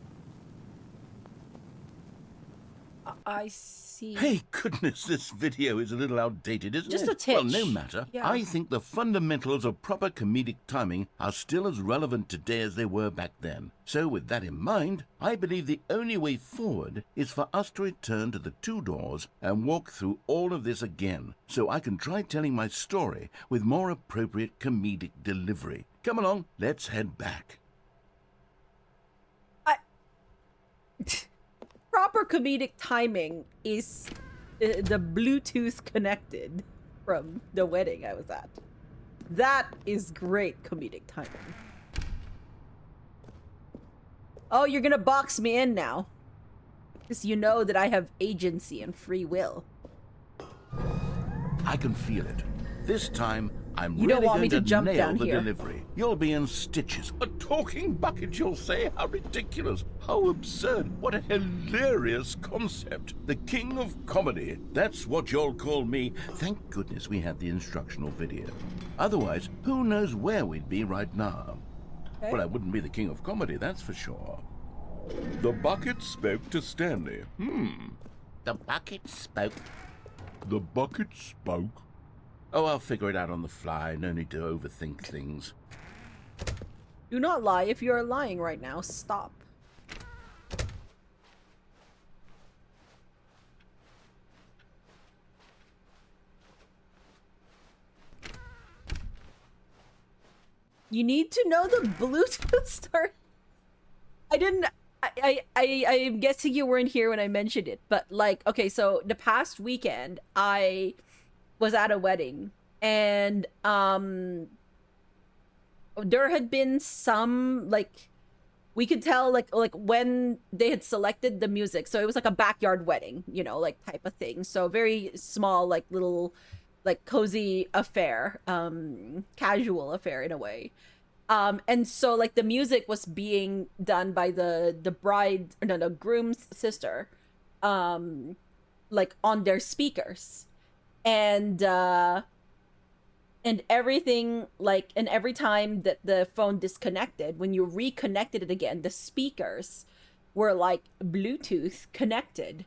I see. Hey, goodness, this video is a little outdated, isn't Just it? a titch. Well, no matter. Yeah. I think the fundamentals of proper comedic timing are still as relevant today as they were back then. So with that in mind, I believe the only way forward is for us to return to the 2 doors and walk through all of this again, so I can try telling my story with more appropriate comedic delivery. Come along, let's head back. Proper comedic timing is the Bluetooth connected from the wedding I was at. That is great comedic timing. Oh, you're gonna box me in now. Because you know that I have agency and free will. I can feel it. This time, I'm You really don't want going me to jump nail down the here. delivery. You'll be in stitches. A talking bucket, you'll say? How ridiculous. How absurd. What a hilarious concept. The king of comedy. That's what you'll call me. Thank goodness we had the instructional video. Otherwise, who knows where we'd be right now. Okay. Well, I wouldn't be the king of comedy, that's for sure. The bucket spoke to Stanley. The bucket spoke. The bucket spoke. Oh, I'll figure it out on the fly. No need to overthink things. Do not lie. If you are lying right now, stop. You need to know the Bluetooth start. I'm guessing you weren't here when I mentioned it, but like, okay, so the past weekend I was at a wedding, and there had been some, like, we could tell like when they had selected the music, so it was like a backyard wedding, you know, like type of thing, so very small, like little, like cozy affair, casual affair in a way. And so like the music was being done by the groom's sister, like on their speakers, and everything, like, and every time that the phone disconnected, when you reconnected it again, the speakers were like Bluetooth connected.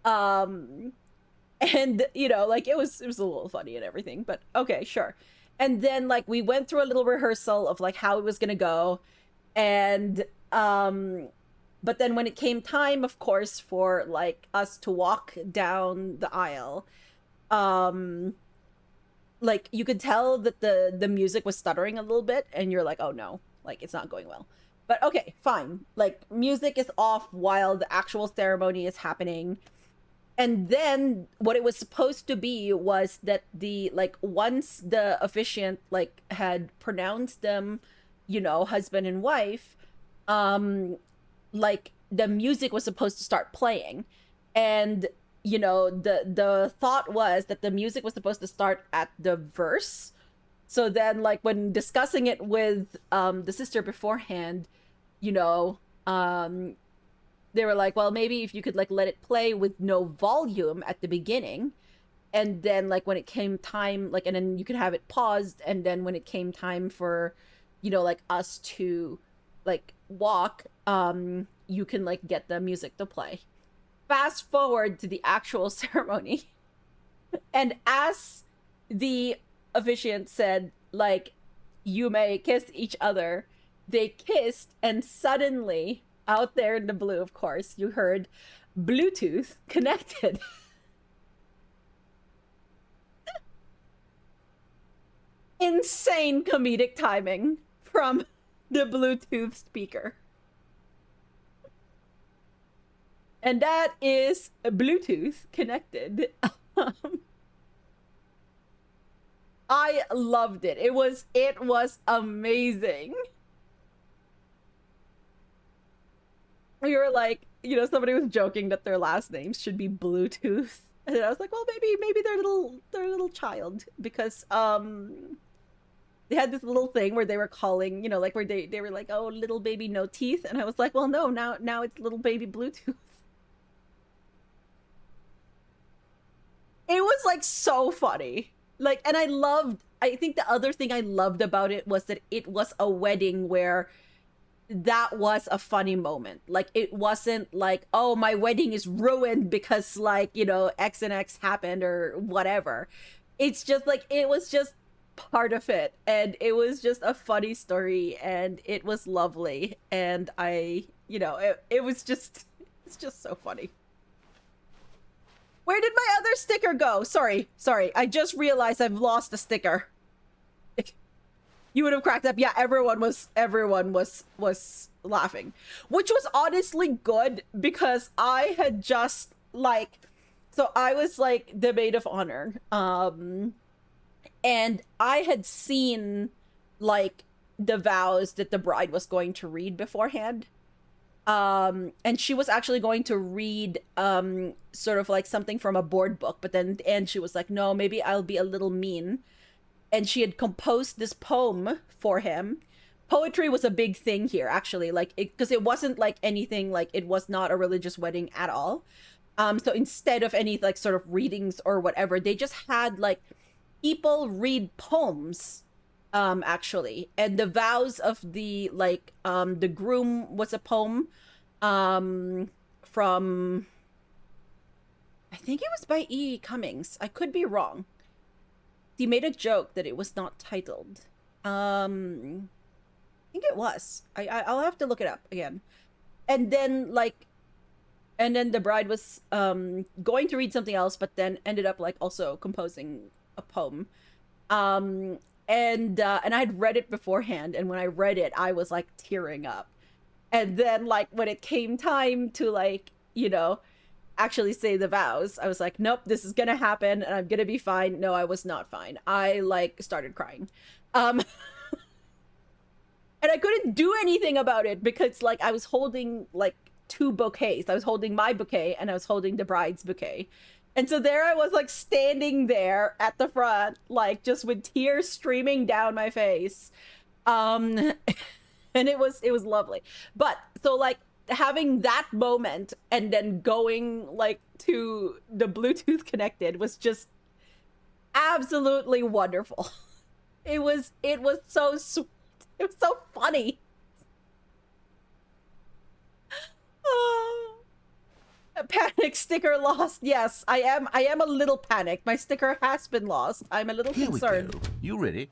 And you know, like it was a little funny and everything, but okay, sure. And then like we went through a little rehearsal of like how it was gonna go, and but then when it came time, of course, for like us to walk down the aisle, like you could tell that the music was stuttering a little bit, and you're like, oh no, like it's not going well. But okay, fine. Like music is off while the actual ceremony is happening. And then what it was supposed to be was that the, like, once the officiant like had pronounced them, you know, husband and wife, like the music was supposed to start playing. And you know, the thought was that the music was supposed to start at the verse. So then like when discussing it with the sister beforehand, you know, they were like, well, maybe if you could like let it play with no volume at the beginning, And then like when it came time, like, and then you could have it paused, and then when it came time for, you know, like us to like walk, you can like get the music to play. Fast forward to the actual ceremony, and as the officiant said, like, you may kiss each other, they kissed, and suddenly out there in the blue, of course, you heard Bluetooth connected. Insane comedic timing from the Bluetooth speaker. And that is Bluetooth connected. I loved it. It was amazing. We were like, you know, somebody was joking that their last names should be Bluetooth. And I was like, well, maybe they're a little child, because they had this little thing where they were calling, you know, like where they were like, oh, little baby no teeth, and I was like, well, no, now it's little baby Bluetooth. It was like so funny. Like, and I think the other thing I loved about it was that it was a wedding where that was a funny moment. Like, it wasn't like, oh, my wedding is ruined because, like, you know, X and X happened or whatever. It's just like, it was just part of it, and it was just a funny story, and it was lovely, and I, you know, it's just so funny. Where did my other sticker go? Sorry, I just realized I've lost a sticker. You would have cracked up. Yeah, everyone was laughing, which was honestly good, because I had just like, so I was like the maid of honor, and I had seen like the vows that the bride was going to read beforehand, and she was actually going to read sort of like something from a board book, but then and she was like, no, maybe I'll be a little mean. And she had composed this poem for him. Poetry was a big thing here, actually, like, because it wasn't like anything, like, it was not a religious wedding at all. So instead of any like sort of readings or whatever, they just had like people read poems, actually. And the vows of the like the groom was a poem from, I think it was by E. Cummings. I could be wrong. He made a joke that it was not titled. I think it was. I'll have to look it up again. And then like, and then the bride was going to read something else, but then ended up like also composing a poem. And I had read it beforehand, and when I read it, I was like tearing up. And then like when it came time to like, you know, actually say the vows, I was like, nope, this is gonna happen and I'm gonna be fine. No, I was not fine. I like started crying. And I couldn't do anything about it, because like I was holding like two bouquets. I was holding my bouquet and I was holding the bride's bouquet. And so there I was like standing there at the front, like just with tears streaming down my face. And it was lovely. But so like having that moment and then going like to the Bluetooth connected was just absolutely wonderful. It was so sweet. It was so funny. Oh. A panic sticker lost. Yes, I am a little panicked. My sticker has been lost. I'm a little concerned. We go. You ready?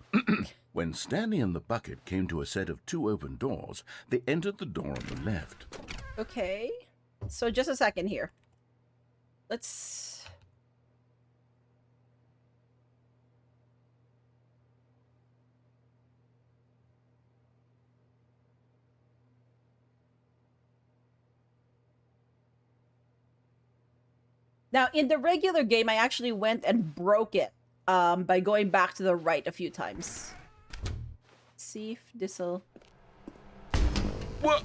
When Stanley and the bucket came to a set of two open doors, they entered the door on the left. Okay. So just a second here. Let's... Now, in the regular game, I actually went and broke it by going back to the right a few times. Let's see if this'll... What?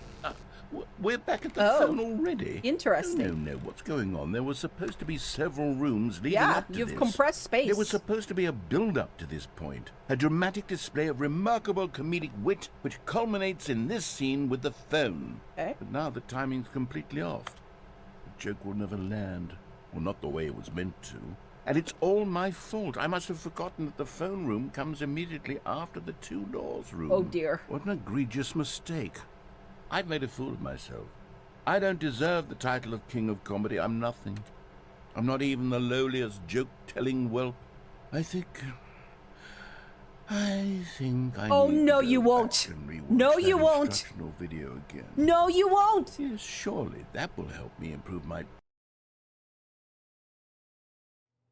We're back at the phone already? Interesting. No, what's going on? There was supposed to be several rooms leading up to this. Yeah, you've compressed space. There was supposed to be a build-up to this point. A dramatic display of remarkable comedic wit, which culminates in this scene with the phone. Okay. But now the timing's completely off. The joke will never land. Well, not the way it was meant to. And it's all my fault. I must have forgotten that the phone room comes immediately after the two doors room. Oh, dear. What an egregious mistake. I've made a fool of myself. I don't deserve the title of King of Comedy. I'm nothing. I'm not even the lowliest joke-telling whelp. I think I Oh, need no, to you go won't. back and rewatch No, that you won't. instructional video again. No, you won't. Yes, surely that will help me improve my...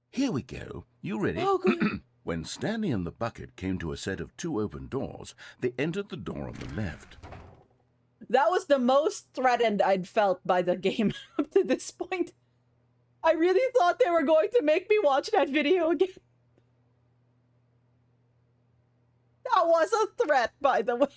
Here we go. You ready? Oh, good. When Stanley and the bucket came to a set of two open doors, they entered the door on the left. That was the most threatened I'd felt by the game up to this point. I really thought they were going to make me watch that video again. That was a threat, by the way.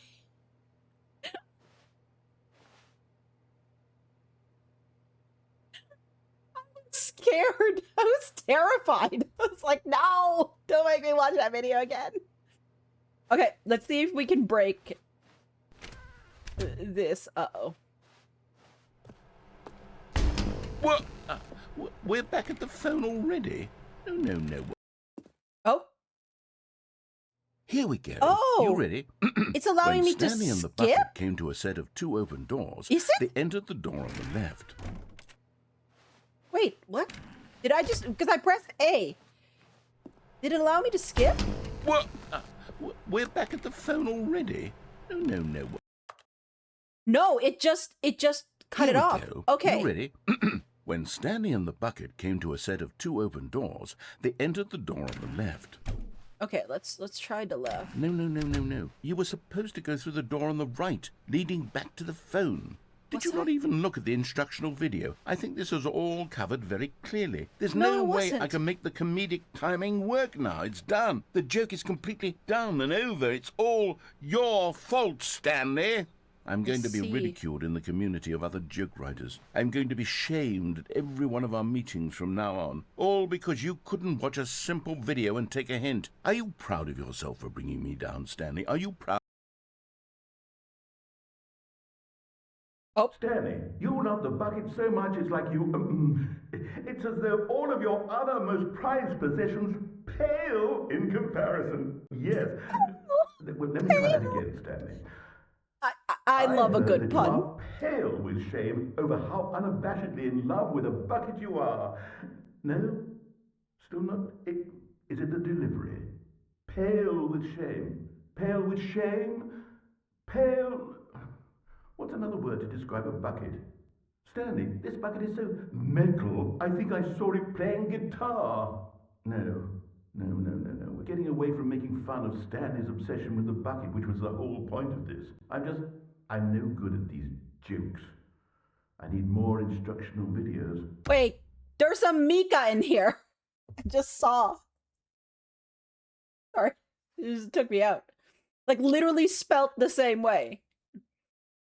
Scared. I was terrified. I was like, no, don't make me watch that video again. Okay, let's see if we can break this. Uh-oh. What? We're back at the phone already? No. Oh? Here we go. Oh! You ready? It's allowing me to When Stanley and the skip? bucket came to a set of two open doors, Is it? they entered the door on the left. Wait, what? Did I just... Because I pressed A. Did it allow me to skip? What? We're back at the phone already? No. No, it just cut Here it we off. go. Okay. You ready? When Stanley and the bucket came to a set of two open doors, they entered the door on the left. Okay, let's try the left. No. You were supposed to go through the door on the right, leading back to the phone. Did What's you that? not even look at the instructional video? I think this is all covered very clearly. There's No, no it way wasn't. I can make the comedic timing work now. It's done. The joke is completely done and over. It's all your fault, Stanley. I'm going to be see. ridiculed in the community of other joke writers. I'm going to be shamed at every one of our meetings from now on. All because you couldn't watch a simple video and take a hint. Are you proud of yourself for bringing me down, Stanley? Are you proud? Oh. Stanley, you love the bucket so much it's like you... it's as though all of your other most prized possessions pale in comparison. Yes. Well, let me try that again, Stanley. I love a good heard that pun. You are pale with shame over how unabashedly in love with a bucket you are. No? Still not? Is it the delivery? Pale with shame. Pale with shame? Pale... What's another word to describe a bucket? Stanley, this bucket is so metal, I think I saw it playing guitar. No. We're getting away from making fun of Stanley's obsession with the bucket, which was the whole point of this. I'm no good at these jokes. I need more instructional videos. Wait, there's a Mika in here. I just saw. Sorry, it just took me out. Like literally spelt the same way.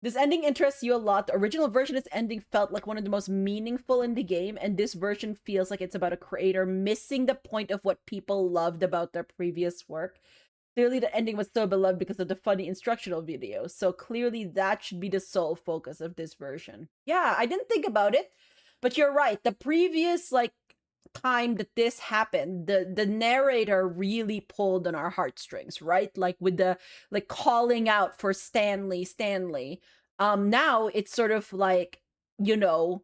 This ending interests you a lot. The original version of this ending felt like one of the most meaningful in the game, and this version feels like it's about a creator missing the point of what people loved about their previous work. Clearly, the ending was so beloved because of the funny instructional videos, so clearly that should be the sole focus of this version. Yeah, I didn't think about it, but you're right. The previous, time that this happened, the narrator really pulled on our heartstrings, right? Like with the calling out for Stanley. Now it's sort of like, the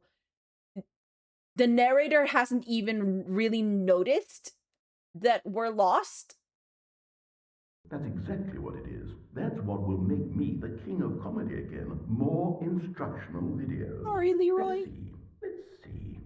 narrator hasn't even really noticed that we're lost. That's exactly what it is. That's what will make me the king of comedy again. More instructional videos. Sorry, Leroy. Let's see.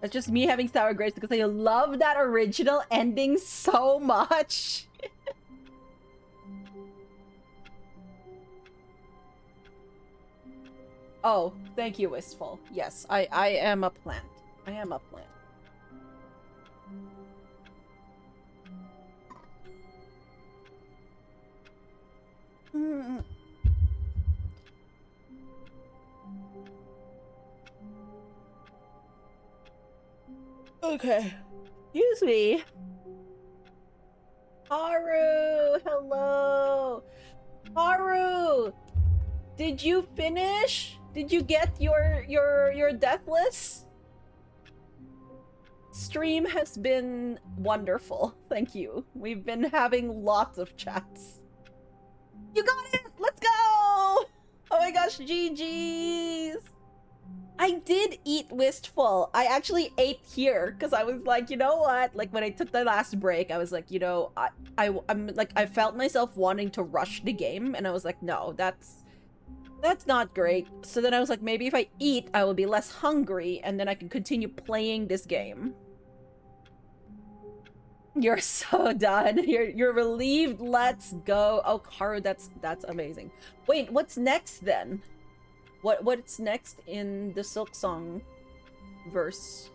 That's just me having sour grapes because I love that original ending so much. Oh, thank you, Wistful. Yes, I am a plant. I am a plant. Okay. Excuse me. Haru, hello. Haru, did you finish? Did you get your deathless? Stream has been wonderful. Thank you. We've been having lots of chats. You got it! Let's go! Oh my gosh, GG's! I did eat Wistful. I actually ate here because I was like, you know what? Like when I took the last break, I was like, you know, I'm like, I felt myself wanting to rush the game, and I was like, no, that's not great. So then I was like, maybe if I eat, I will be less hungry, and then I can continue playing this game. You're so done. You're relieved. Let's go. Oh, Karu, that's amazing. Wait, what's next then? What's next in the Silk Song verse?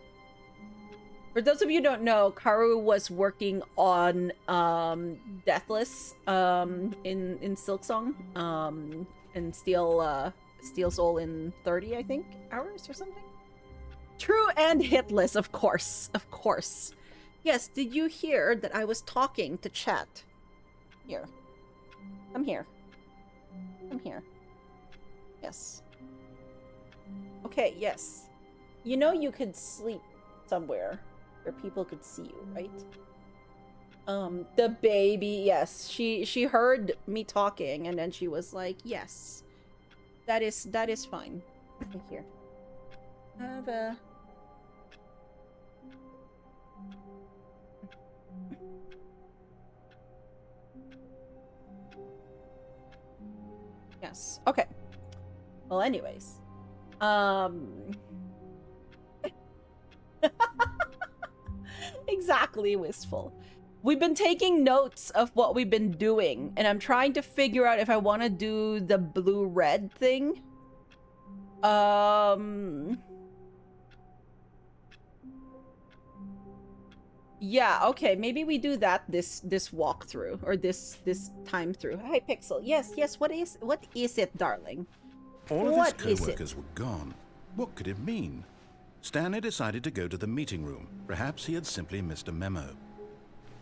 For those of you who don't know, Karu was working on Deathless in Silk Song and Steel Soul in 30, I think, hours or something. True and hitless, of course. Of course. Yes, did you hear that I was talking to chat? Here. Come here. Come here. Yes. Okay, yes. You know you could sleep somewhere where people could see you, right? The baby, yes. She heard me talking and then she was like, yes. That is fine. Okay, here. Have a... Yes. Okay. Well, anyways. Exactly, Wistful. We've been taking notes of what we've been doing, and I'm trying to figure out if I want to do the blue-red thing. Yeah, okay, maybe we do that this walkthrough, or this time through. Hi, Pixel. Yes, what is it, darling? All of his co-workers were gone. What could it mean? Stanley decided to go to the meeting room. Perhaps he had simply missed a memo.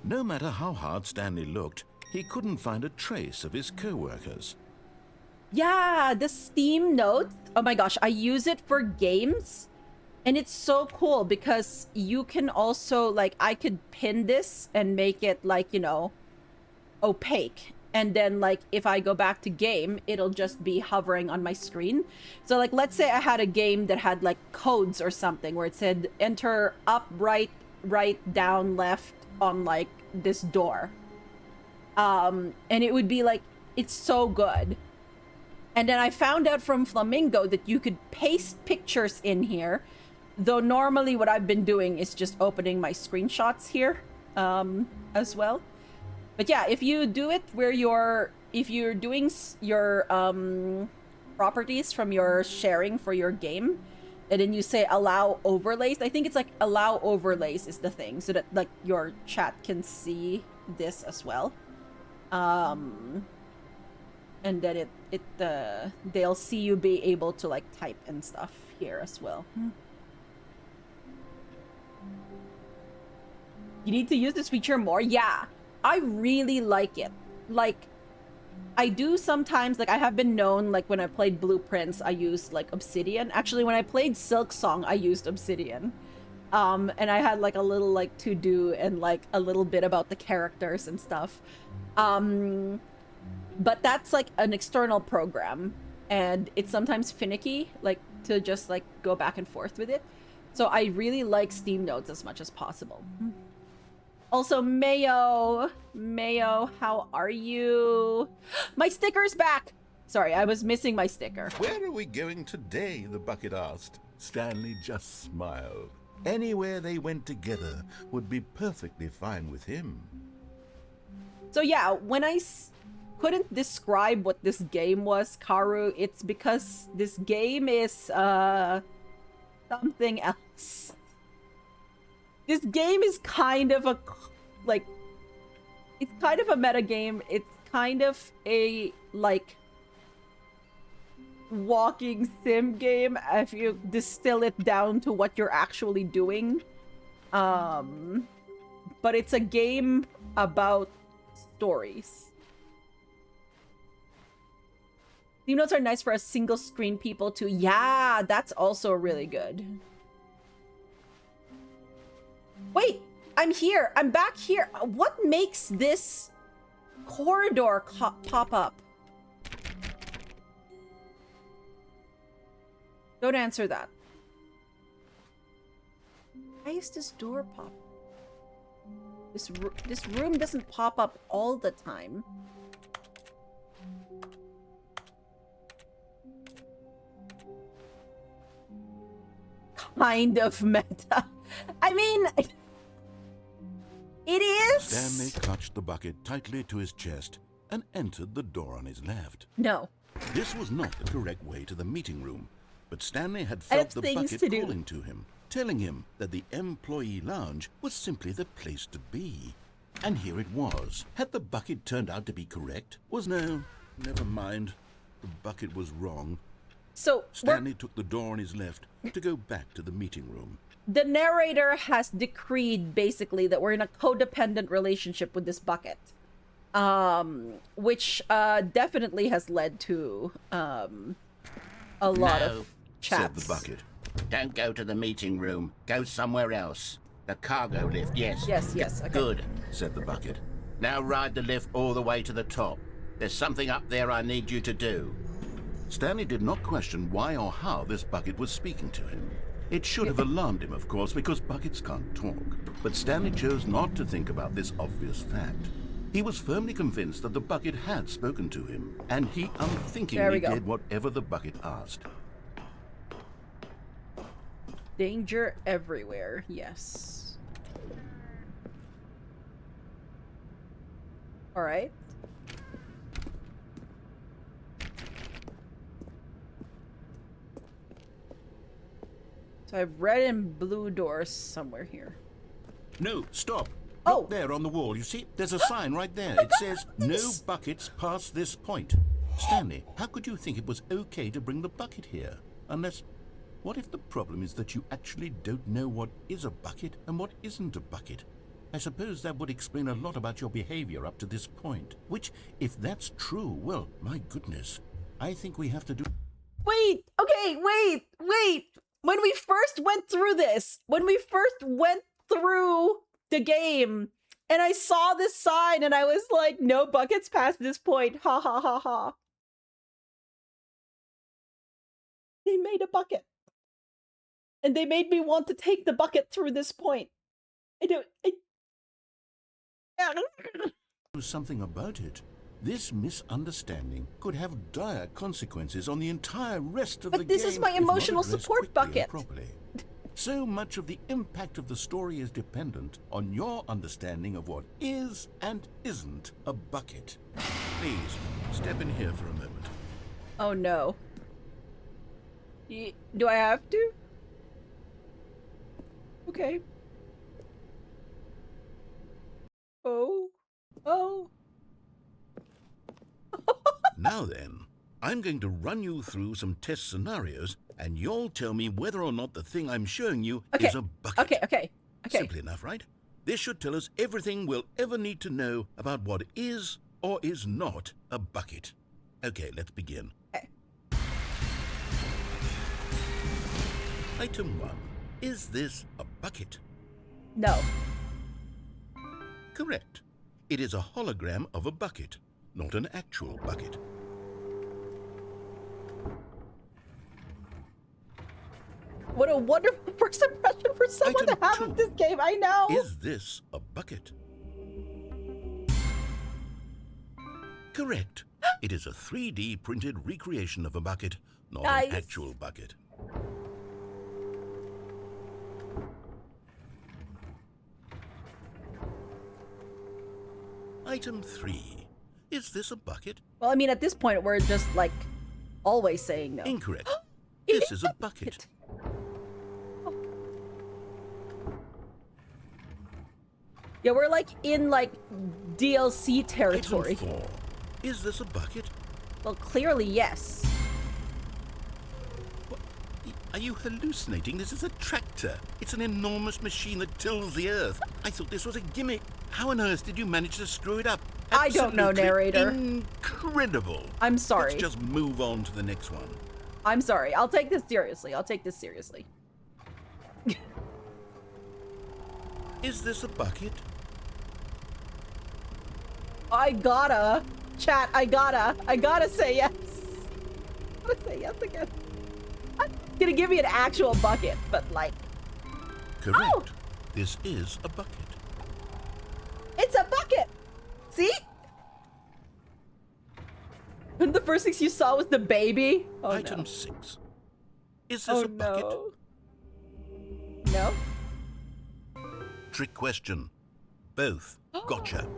No matter how hard Stanley looked, he couldn't find a trace of his co-workers. Yeah, the Steam note. Oh my gosh, I use it for games. And it's so cool because you can also, like, I could pin this and make it, like, you know, opaque. And then, like, if I go back to game, it'll just be hovering on my screen. So, like, let's say I had a game that had, like, codes or something where it said enter up, right, down, left on, like, this door. And it would be, like, it's so good. And then I found out from Flamingo that you could paste pictures in here. Though normally what I've been doing is just opening my screenshots here as well. But yeah, if you do it where if you're doing your properties from your sharing for your game, and then you say allow overlays, I think it's like allow overlays is the thing, so that like your chat can see this as well. And then they'll see you be able to like type and stuff here as well. You need to use this feature more? Yeah, I really like it. Like, I do sometimes, like, I have been known, like, when I played Blueprints, I used, like, Obsidian. Actually, when I played Silk Song, I used Obsidian. And I had, like, a little, like, to-do and, like, a little bit about the characters and stuff. But that's, like, an external program. And it's sometimes finicky, like, to just, like, go back and forth with it. So I really like Steam Notes as much as possible. Also, Mayo, how are you? My sticker's back! Sorry, I was missing my sticker. Where are we going today? The bucket asked. Stanley just smiled. Anywhere they went together would be perfectly fine with him. So yeah, when I couldn't describe what this game was, Karu, it's because this game is something else. This game is kind of a, like, it's kind of a meta game. It's kind of a, like, walking sim game if you distill it down to what you're actually doing. But it's a game about stories. Theme notes are nice for a single screen people too. Yeah, that's also really good. Wait, I'm here. I'm back here. What makes this corridor pop up? Don't answer that. Why is this door pop? This room doesn't pop up all the time. Kind of meta. I mean, it is. Stanley clutched the bucket tightly to his chest and entered the door on his left. No. This was not the correct way to the meeting room, but Stanley had I have felt the things bucket to do. calling to him, telling him that the employee lounge was simply the place to be. And here it was. Had the bucket turned out to be correct? No, never mind. The bucket was wrong. So Stanley took the door on his left to go back to the meeting room. the narrator has decreed basically that we're in a codependent relationship with this bucket, which definitely has led to a lot of chats. Said the bucket. Don't go to the meeting room. Go somewhere else. The cargo lift, yes. Yes, okay. Good, said the bucket. Now ride the lift all the way to the top. There's something up there I need you to do. Stanley did not question why or how this bucket was speaking to him. It should have alarmed him, of course, because buckets can't talk. But Stanley chose not to think about this obvious fact. He was firmly convinced that the bucket had spoken to him, and he unthinkingly did whatever the bucket asked. Danger everywhere, yes. Alright. So I have red and blue doors somewhere here. No, stop. Oh. Look there on the wall. You see, there's a sign right there. It says, no buckets past this point. Stanley, how could you think it was okay to bring the bucket here? Unless, what if the problem is that you actually don't know what is a bucket and what isn't a bucket? I suppose that would explain a lot about your behavior up to this point. Which, if that's true, well, my goodness, I think we have to do... Wait! Okay, wait! When we first went through this, when we first went through the game, and I saw this sign, and I was like, no buckets past this point. Ha ha ha ha. They made a bucket. And they made me want to take the bucket through this point. Do something about it. This misunderstanding could have dire consequences on the entire rest of the game. But this is my emotional support bucket. So much of the impact of the story is dependent on your understanding of what is and isn't a bucket. Please, step in here for a moment. Oh no. Do I have to? Okay. Oh. Now then, I'm going to run you through some test scenarios, and you'll tell me whether or not the thing I'm showing you is a bucket. Okay. Simple enough, right? This should tell us everything we'll ever need to know about what is or is not a bucket. Okay, let's begin. Okay. Item 1. Is this a bucket? No. Correct. It is a hologram of a bucket, not an actual bucket. What a wonderful first impression for someone Item to have 2. of this game, I know! Is this a bucket? Correct. It is a 3D printed recreation of a bucket, not an actual bucket. Item 3. Is this a bucket? Well, I mean, at this point, we're just, like, always saying no. Incorrect. This is a bucket. Yeah, we're, like, in, like, DLC territory. Item 4. Is this a bucket? Well, clearly, yes. Are you hallucinating? This is a tractor. It's an enormous machine that tills the earth. I thought this was a gimmick. How on earth did you manage to screw it up? I don't know, narrator. Incredible. I'm sorry. Let's just move on to the next one. I'm sorry. I'll take this seriously. I'll take this seriously. Is this a bucket? Chat, I gotta say yes. I gotta say yes again. I'm gonna give me an actual bucket, but like... Correct. Oh! This is a bucket. It's a bucket! See? And the first things you saw was the baby? Oh, Item no. 6. Is this a bucket? No. Trick question. Both. Gotcha.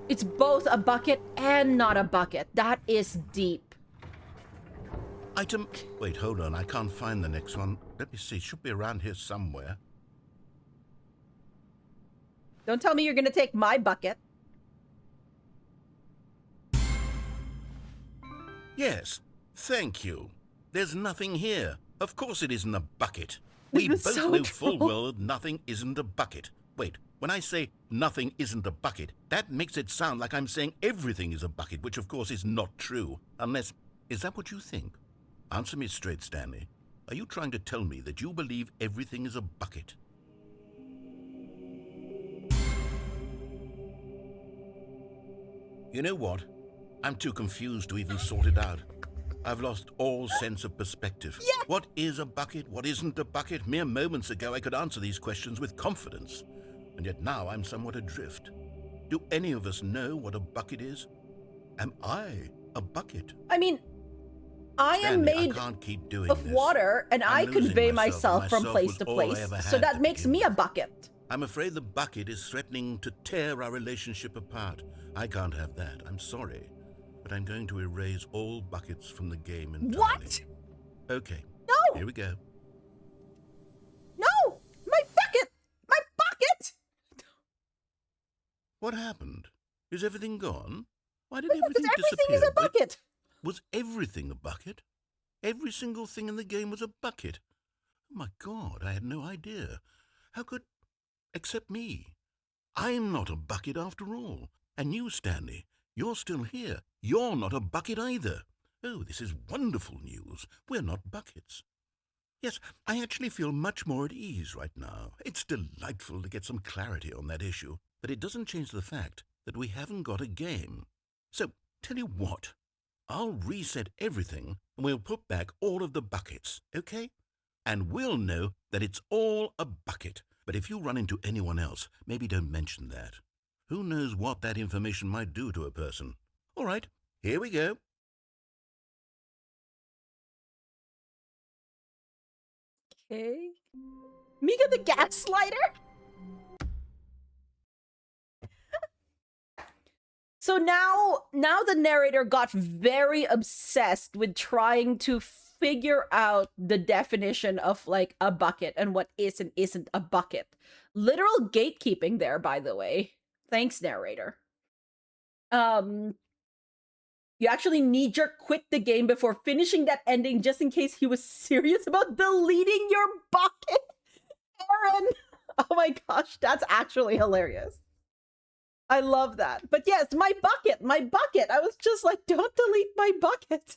It's both a bucket and not a bucket. That is deep. Item... Wait, hold on. I can't find the next one. Let me see. It should be around here somewhere. Don't tell me you're gonna take my bucket. Yes. Thank you. There's nothing here. Of course it isn't a bucket. We both so know true. full well that nothing isn't a bucket. Wait, when I say nothing isn't a bucket, that makes it sound like I'm saying everything is a bucket, which of course is not true. Unless... Is that what you think? Answer me straight, Stanley. Are you trying to tell me that you believe everything is a bucket? You know what? I'm too confused to even sort it out. I've lost all sense of perspective. Yeah. What is a bucket? What isn't a bucket? Mere moments ago I could answer these questions with confidence. And yet now I'm somewhat adrift. Do any of us know what a bucket is? Am I a bucket? I mean, I am Stanley, made I can't keep doing of this. water, and I'm I losing convey myself, myself and from myself place was to all I place, ever so had that to makes begin me a with. bucket. I'm afraid the bucket is threatening to tear our relationship apart. I can't have that. I'm sorry. But I'm going to erase all buckets from the game entirely. What? Okay. No! Here we go. No! My bucket! My bucket! What happened? Is everything gone? Why did Because everything everything disappear? is a bucket. Was everything a bucket? Every single thing in the game was a bucket. Oh my God, I had no idea. How could... Except me. I'm not a bucket after all. And you, Stanley, you're still here. You're not a bucket either. Oh, this is wonderful news. We're not buckets. Yes, I actually feel much more at ease right now. It's delightful to get some clarity on that issue, but it doesn't change the fact that we haven't got a game. So, tell you what, I'll reset everything and we'll put back all of the buckets, okay? And we'll know that it's all a bucket. But if you run into anyone else, maybe don't mention that. Who knows what that information might do to a person? All right, here we go. Okay. Mika the gaslighter? So now the narrator got very obsessed with trying to figure out the definition of like a bucket and what is and isn't a bucket. Literal gatekeeping there, by the way. Thanks, narrator. You actually knee-jerk quit the game before finishing that ending just in case he was serious about deleting your bucket. Aaron! Oh my gosh, that's actually hilarious. I love that. But yes, my bucket. I was just like, don't delete my bucket.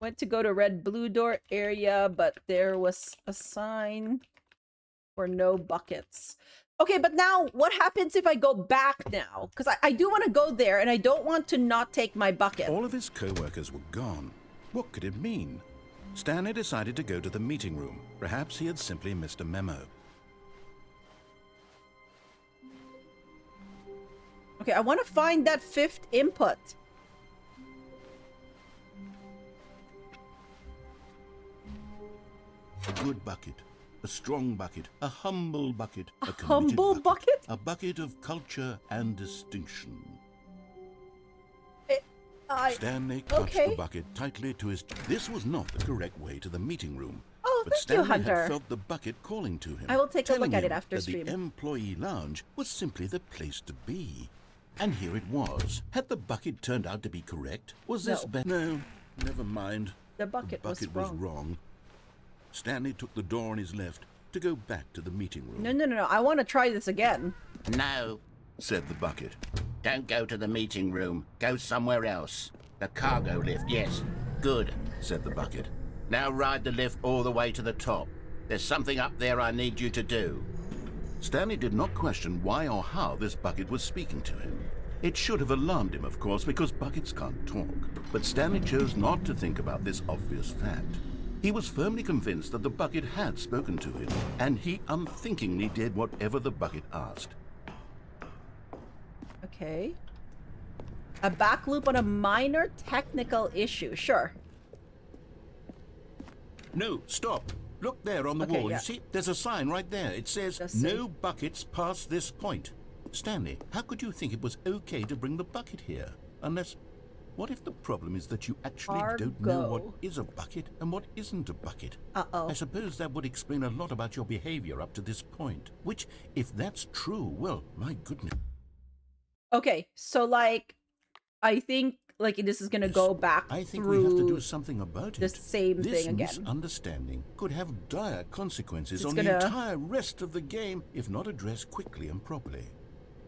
Went to go to red blue door area, but there was a sign for no buckets. Okay, but now what happens if I go back now? Because I do want to go there and I don't want to not take my bucket. All of his co-workers were gone. What could it mean? Stanley decided to go to the meeting room. Perhaps he had simply missed a memo. Okay, I want to find that fifth input. A good bucket, a strong bucket, a humble bucket, A committed humble bucket? a bucket of culture and distinction. Stanley clutched okay. the bucket tightly to his... This was not the correct way to the meeting room. Oh, But thank Stanley you, Hunter. had felt the bucket calling to him. I will take a look telling at it him after that stream. The employee lounge was simply the place to be. And here it was. Had the bucket turned out to be correct? Was this No, never mind. The bucket was wrong. Stanley took the door on his left to go back to the meeting room. No. I want to try this again. No, said the bucket. don't go to the meeting room. Go somewhere else. The cargo lift, yes. Good, said the bucket. Now ride the lift all the way to the top. There's something up there I need you to do. Stanley did not question why or how this bucket was speaking to him. It should have alarmed him, of course, because buckets can't talk. But Stanley chose not to think about this obvious fact. He was firmly convinced that the bucket had spoken to him, and he unthinkingly did whatever the bucket asked. Okay. A back loop on a minor technical issue. Sure. No, stop. Look there on the wall. You see, there's a sign right there. It says, no buckets past this point. Stanley, how could you think it was okay to bring the bucket here? Unless, what if the problem is that you actually don't know what is a bucket and what isn't a bucket? I suppose that would explain a lot about your behavior up to this point. Which, if that's true, well, my goodness. Okay, so like, I think like this is gonna go back I think we have to do something about it. The same thing again. This misunderstanding could have dire consequences on the entire rest of the game if not addressed quickly and properly.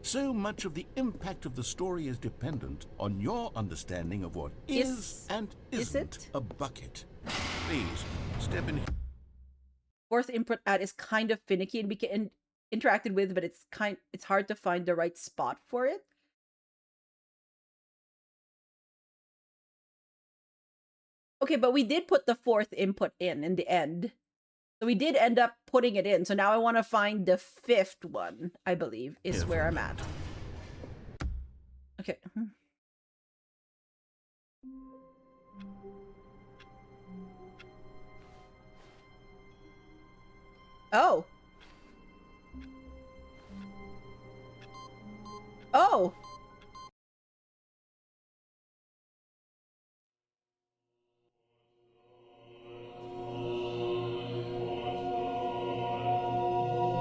So much of the impact of the story is dependent on your understanding of what is and isn't a bucket. Please, step in. Fourth input ad is kind of finicky and interacted with, but it's hard to find the right spot for it. Okay, but we did put the fourth input in the end. So we did end up putting it in. So now I want to find the fifth one, I believe, is where I'm at. Okay. Oh. Oh.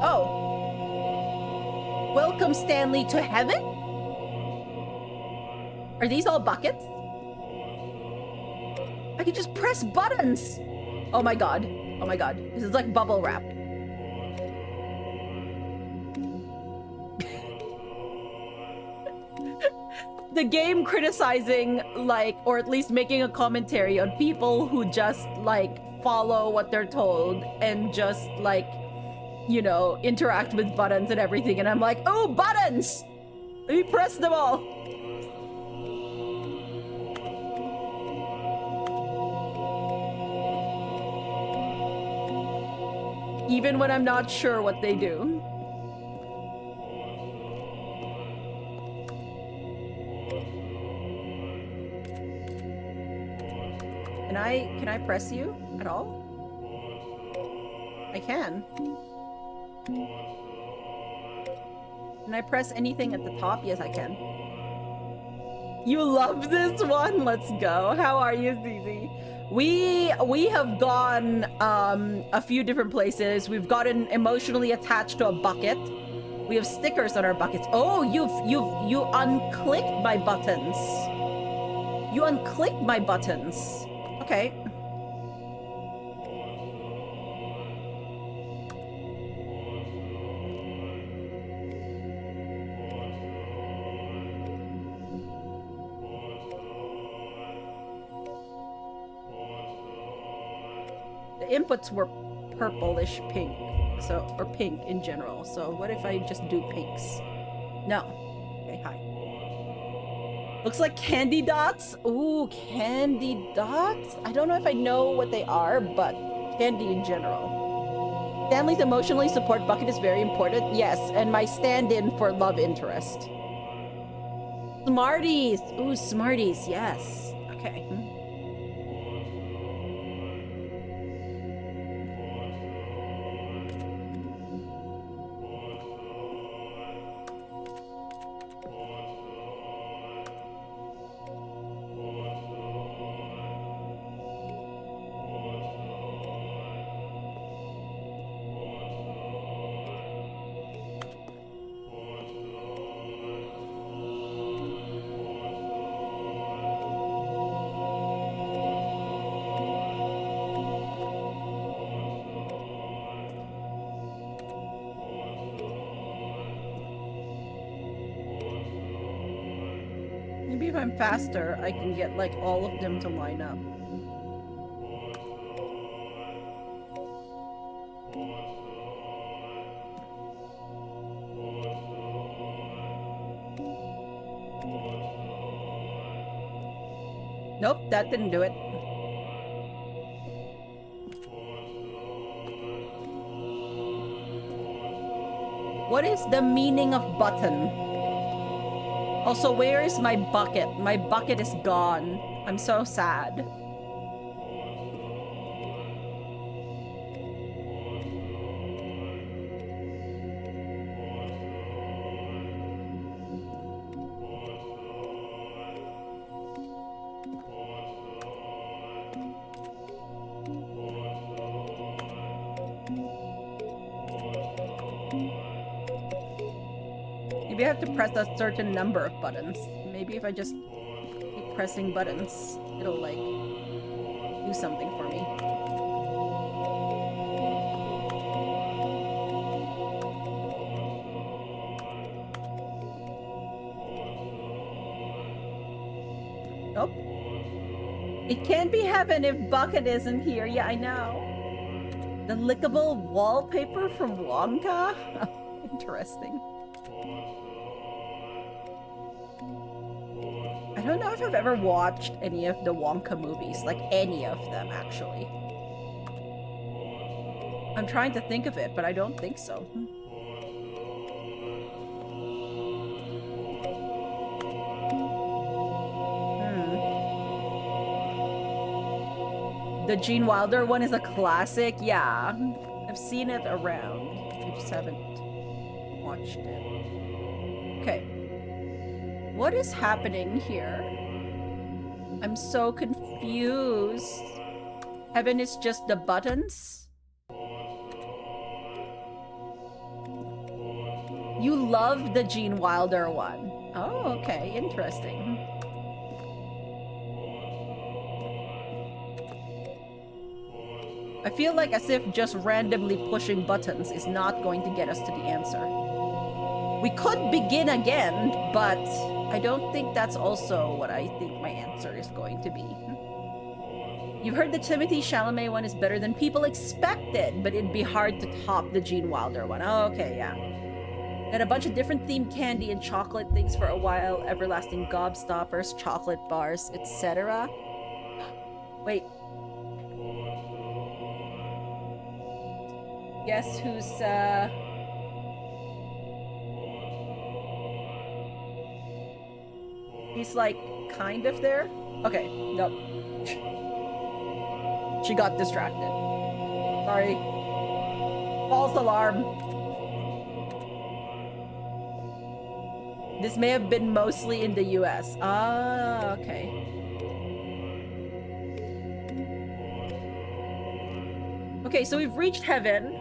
Oh. Welcome, Stanley, to heaven? Are these all buckets? I can just press buttons. Oh my god. Oh my god. This is like bubble wrap. The game criticizing, like, or at least making a commentary on people who just, like, follow what they're told and just, like, you know, interact with buttons and everything. And I'm like, oh, buttons! Let me press them all. Even when I'm not sure what they do. Can I press you at all? I can. Can I press anything at the top? Yes, I can. You love this one? Let's go. How are you, Zizi? We have gone a few different places. We've gotten emotionally attached to a bucket. We have stickers on our buckets. Oh, you unclicked my buttons. You unclicked my buttons. Okay. The inputs were purplish pink, so, or pink in general. So what if I just do pinks? No. Okay, hi. Looks like candy dots. Ooh, candy dots? I don't know if I know what they are, but candy in general. Stanley's emotionally support bucket is very important. Yes, and my stand-in for love interest. Smarties. Ooh, Smarties. Yes. Okay. if I'm faster, I can get like all of them to line up. Nope, that didn't do it. What is the meaning of button? Also, where is my bucket? My bucket is gone. I'm so sad. Maybe I have to press a certain number of buttons. Maybe if I just keep pressing buttons, it'll like do something for me. Nope. It can't be heaven if Bucket isn't here. Yeah, I know. The lickable wallpaper from Wonka? Interesting. I don't know if I've ever watched any of the Wonka movies, like any of them, actually. I'm trying to think of it, but I don't think so. The Gene Wilder one is a classic. Yeah, I've seen it around. I just haven't watched it. Okay. What is happening here? I'm so confused. Heaven is just the buttons? You love the Gene Wilder one. Oh, okay. Interesting. I feel like as if just randomly pushing buttons is not going to get us to the answer. We could begin again, but I don't think that's also what I think my answer is going to be. You've heard the Timothée Chalamet one is better than people expected, but it'd be hard to top the Gene Wilder one. Oh, okay, yeah. Got a bunch of different themed candy and chocolate things for a while. Everlasting gobstoppers, chocolate bars, etc. Wait. Guess who's, he's like, kind of there? Okay, nope. She got distracted. Sorry. False alarm. This may have been mostly in the US. Ah, okay. Okay, so we've reached heaven.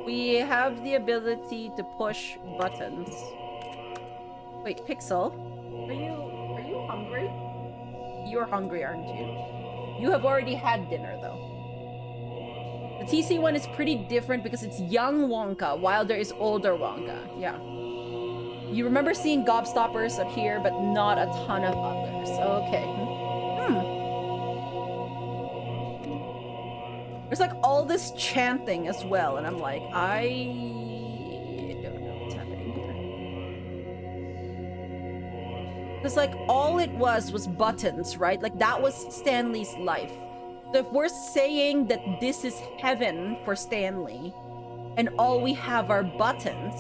We have the ability to push buttons. Wait, Pixel, are you hungry? You're hungry, aren't you? You have already had dinner, though. The TC one is pretty different because it's young Wonka, while there is older Wonka. Yeah. You remember seeing gobstoppers up here, but not a ton of others. Okay. There's like all this chanting as well, and I'm like, I don't know what's happening here. Because like all it was buttons, right? Like that was Stanley's life. So if we're saying that this is heaven for Stanley, and all we have are buttons,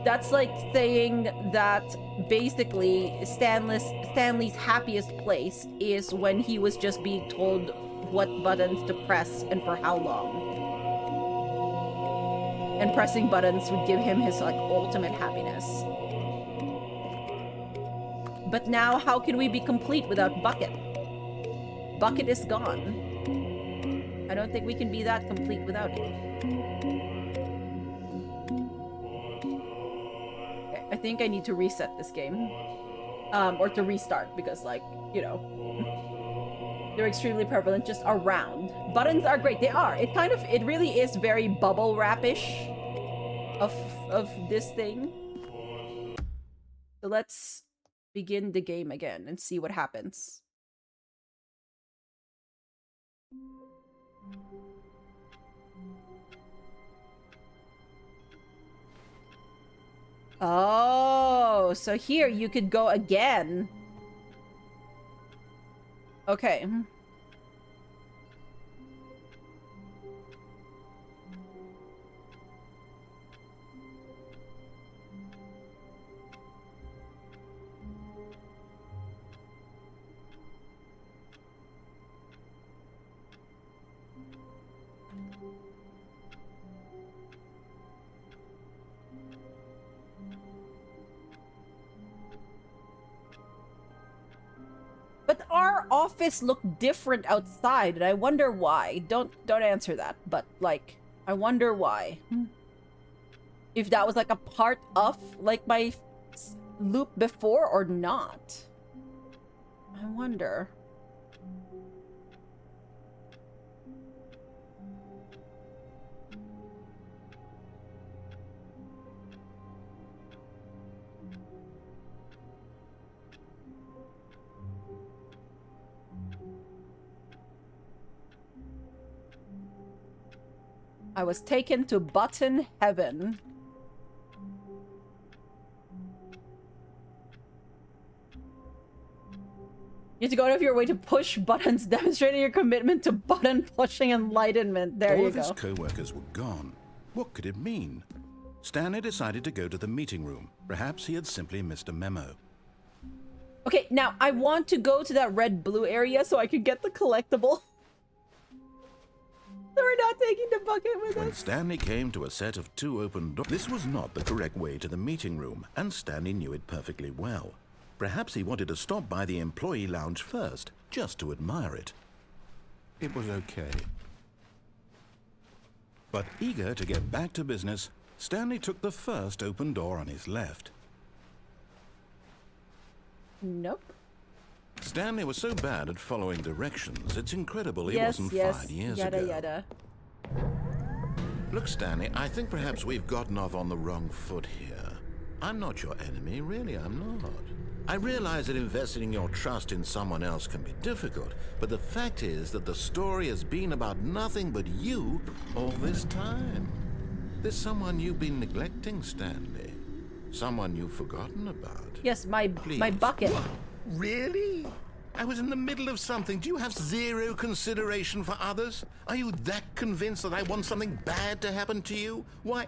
that's like saying that basically Stanley's happiest place is when he was just being told what buttons to press and for how long. And pressing buttons would give him his like ultimate happiness. But now how can we be complete without Bucket? Bucket is gone. I don't think we can be that complete without it. Okay, I think I need to reset this game. Or to restart because like, you know, they're extremely prevalent just around. Buttons are great. They are. It really is very bubble wrap-ish of this thing. So let's begin the game again and see what happens. Oh, so here you could go again. Okay. But our office looked different outside, and I wonder why. Don't answer that, but like, I wonder why. If that was like a part of like my loop before or not. I wonder. I was taken to button heaven. You have to go out of your way to push buttons, demonstrating your commitment to button pushing enlightenment. There you go. All of his co-workers were gone. What could it mean? Stanley decided to go to the meeting room. Perhaps he had simply missed a memo. Okay, now I want to go to that red-blue area so I could get the collectible. So we're not taking the bucket with When us. Stanley came to a set of 2 open doors, this was not the correct way to the meeting room, and Stanley knew it perfectly well. Perhaps he wanted to stop by the employee lounge first, just to admire it. It was okay. But eager to get back to business, Stanley took the first open door on his left. Nope. Stanley was so bad at following directions, it's incredible he Yes, wasn't yes, 5 years yada ago. yada. Look, Stanley, I think perhaps we've gotten off on the wrong foot here. I'm not your enemy, really, I'm not. I realize that investing your trust in someone else can be difficult, but the fact is that the story has been about nothing but you all this time. There's someone you've been neglecting, Stanley. Someone you've forgotten about. Yes, my bucket. What? Really? I was in the middle of something. Do you have zero consideration for others? Are you that convinced that I want something bad to happen to you? Why,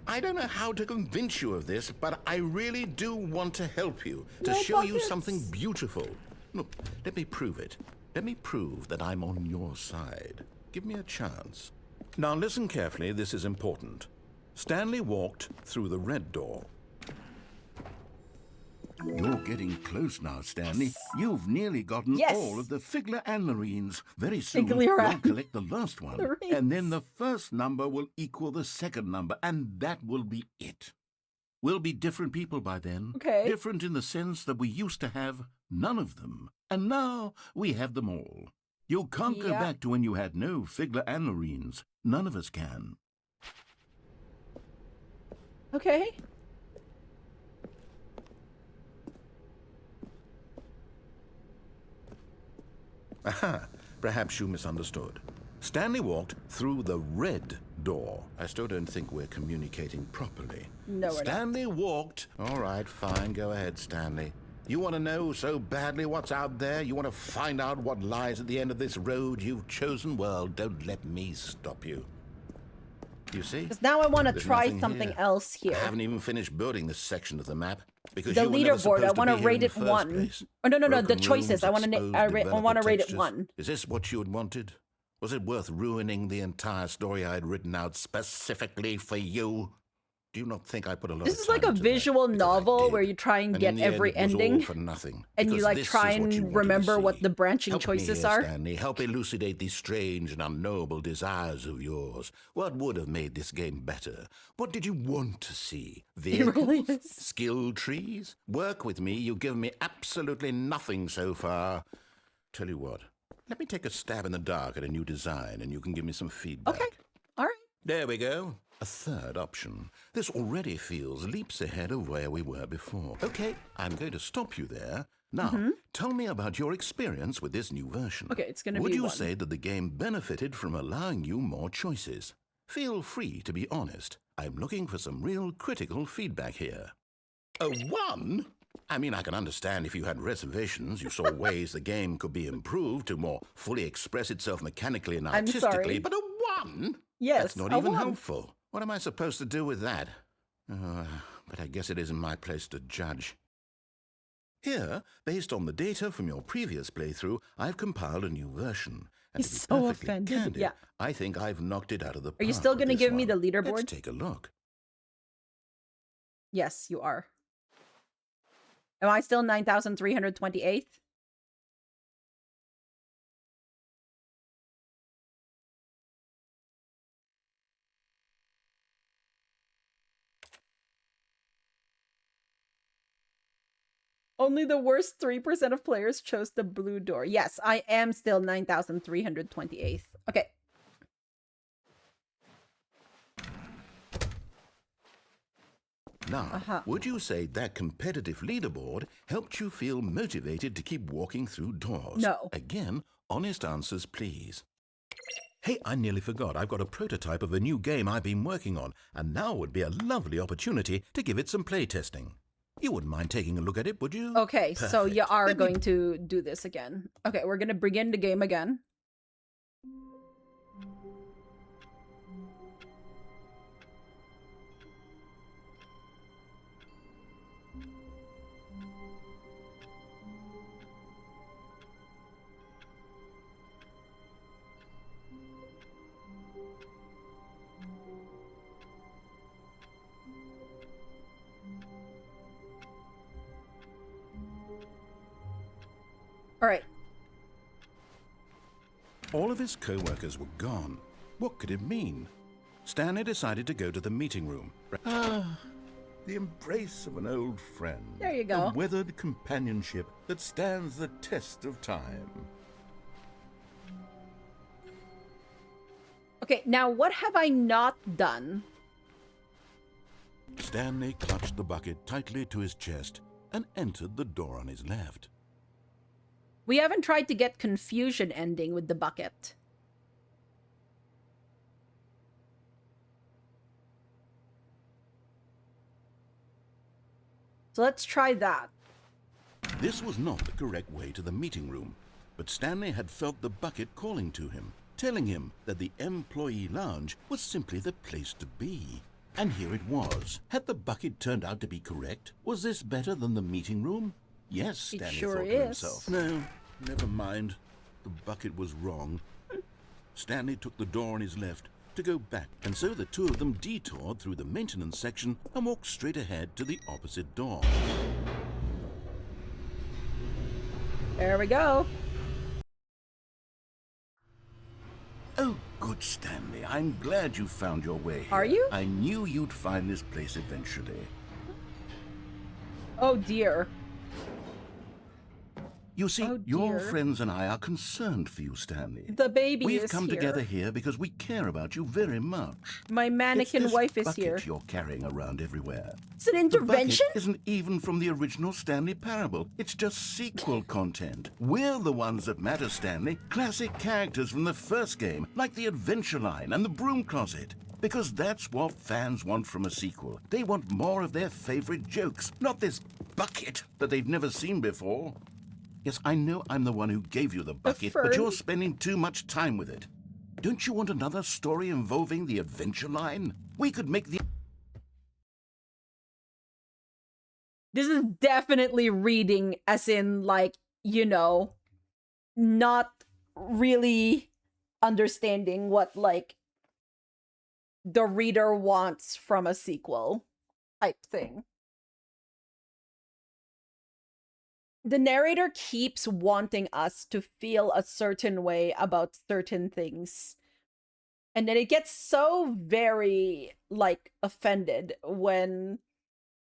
I don't know how to convince you of this, but I really do want to help you, to show you something beautiful. Look, let me prove it. Let me prove that I'm on your side. Give me a chance. Now listen carefully, this is important. Stanley walked through the red door. You're getting close now, Stanley. You've nearly gotten Yes. all of the Figler Anlarines. Very soon, Figler you'll collect the last one. Anlarines. And then the first number will equal the second number, and that will be it. We'll be different people by then. Okay. Different in the sense that we used to have none of them. And now we have them all. You can't go Yeah. back to when you had no Figler Anlarines. None of us can. Okay. Aha, perhaps you misunderstood. Stanley walked through the red door. I still don't think we're communicating properly. No, we're not. Stanley walked. All right, fine, go ahead, Stanley. You want to know so badly what's out there? You want to find out what lies at the end of this road you've chosen? Well, don't let me stop you. You see? Because now I want to There's try nothing something here. else here. I haven't even finished building this section of the map. Because The you were never leaderboard, supposed I want to be here rate in the it first 1. place. Oh, no, the Broken choices. rooms, I want to exposed I developer want to rate it textures. 1. Is this what you had wanted? Was it worth ruining the entire story I had written out specifically for you? Do you not think I put a lot This of is time like a into that? visual Because I novel did. where you try and And get in the every end, it was all ending. for nothing. And you Because like this try is what you and wanted to remember what see. the branching Help choices me here, are. Stanley. Help elucidate these strange and unknowable desires of yours. What would have made this game better? What did you want to see? Vehicles? really is. Skill trees? Work with me. You've given me absolutely nothing so far. Tell you what. Let me take a stab in the dark at a new design, and you can give me some feedback. Okay. All right. There we go. A third option. This already feels leaps ahead of where we were before. Okay, I'm going to stop you there. Now, tell me about your experience with this new version. Okay, it's gonna Would be you one. say that the game benefited from allowing you more choices? Feel free to be honest. I'm looking for some real critical feedback here. A 1? I mean, I can understand if you had reservations, you saw ways the game could be improved to more fully express itself mechanically and I'm artistically, sorry. but a 1? Yes, That's not a even 1. helpful. What am I supposed to do with that? But I guess it isn't my place to judge. Here, based on the data from your previous playthrough, I've compiled a new version. And He's to be so perfectly offended. candid, Yeah. I think I've knocked it out of the park. Are you still with gonna this give me one. the leaderboard? Let's take a look. Yes, you are. Am I still 9,328th? Only the worst 3% of players chose the blue door. Yes, I am still 9,328th. Okay. Now, would you say that competitive leaderboard helped you feel motivated to keep walking through doors? No. Again, honest answers, please. Hey, I nearly forgot. I've got a prototype of a new game I've been working on, and now would be a lovely opportunity to give it some playtesting. You wouldn't mind taking a look at it, would you? Okay, so you Perfect. are Let me- going to do this again. Okay, we're gonna begin the game again. All right. All of his co-workers were gone. What could it mean? Stanley decided to go to the meeting room. The embrace of an old friend. There you go. A weathered companionship that stands the test of time. Okay, now what have I not done? Stanley clutched the bucket tightly to his chest and entered the door on his left. We haven't tried to get confusion ending with the bucket. So let's try that. This was not the correct way to the meeting room, but Stanley had felt the bucket calling to him, telling him that the employee lounge was simply the place to be. And here it was. Had the bucket turned out to be correct? Was this better than the meeting room? Yes, It Stanley sure thought to is. himself. No, never mind. The bucket was wrong. Stanley took the door on his left to go back, and so the two of them detoured through the maintenance section and walked straight ahead to the opposite door. There we go. Oh, good, Stanley. I'm glad you found your way here. Are you? I knew you'd find this place eventually. Oh dear. You see, Oh, your dear. friends and I are concerned for you, Stanley. The baby We've is come here. together here because we care about you very much. My mannequin It's this wife is bucket here. you're carrying around everywhere. It's an The bucket intervention? isn't even from the original Stanley Parable. It's just sequel content. We're the ones that matter, Stanley. Classic characters from the first game, like the Adventure Line and the Broom Closet. Because that's what fans want from a sequel. They want more of their favorite jokes, not this bucket that they've never seen before. Yes, I know I'm the one who gave you the bucket, but fern. you're spending too much time with it. Don't you want another story involving the Adventure Line? We could make the... This is definitely reading as in, like, you know, not really understanding what, like, the reader wants from a sequel type thing. The narrator keeps wanting us to feel a certain way about certain things. And then it gets so very, like, offended when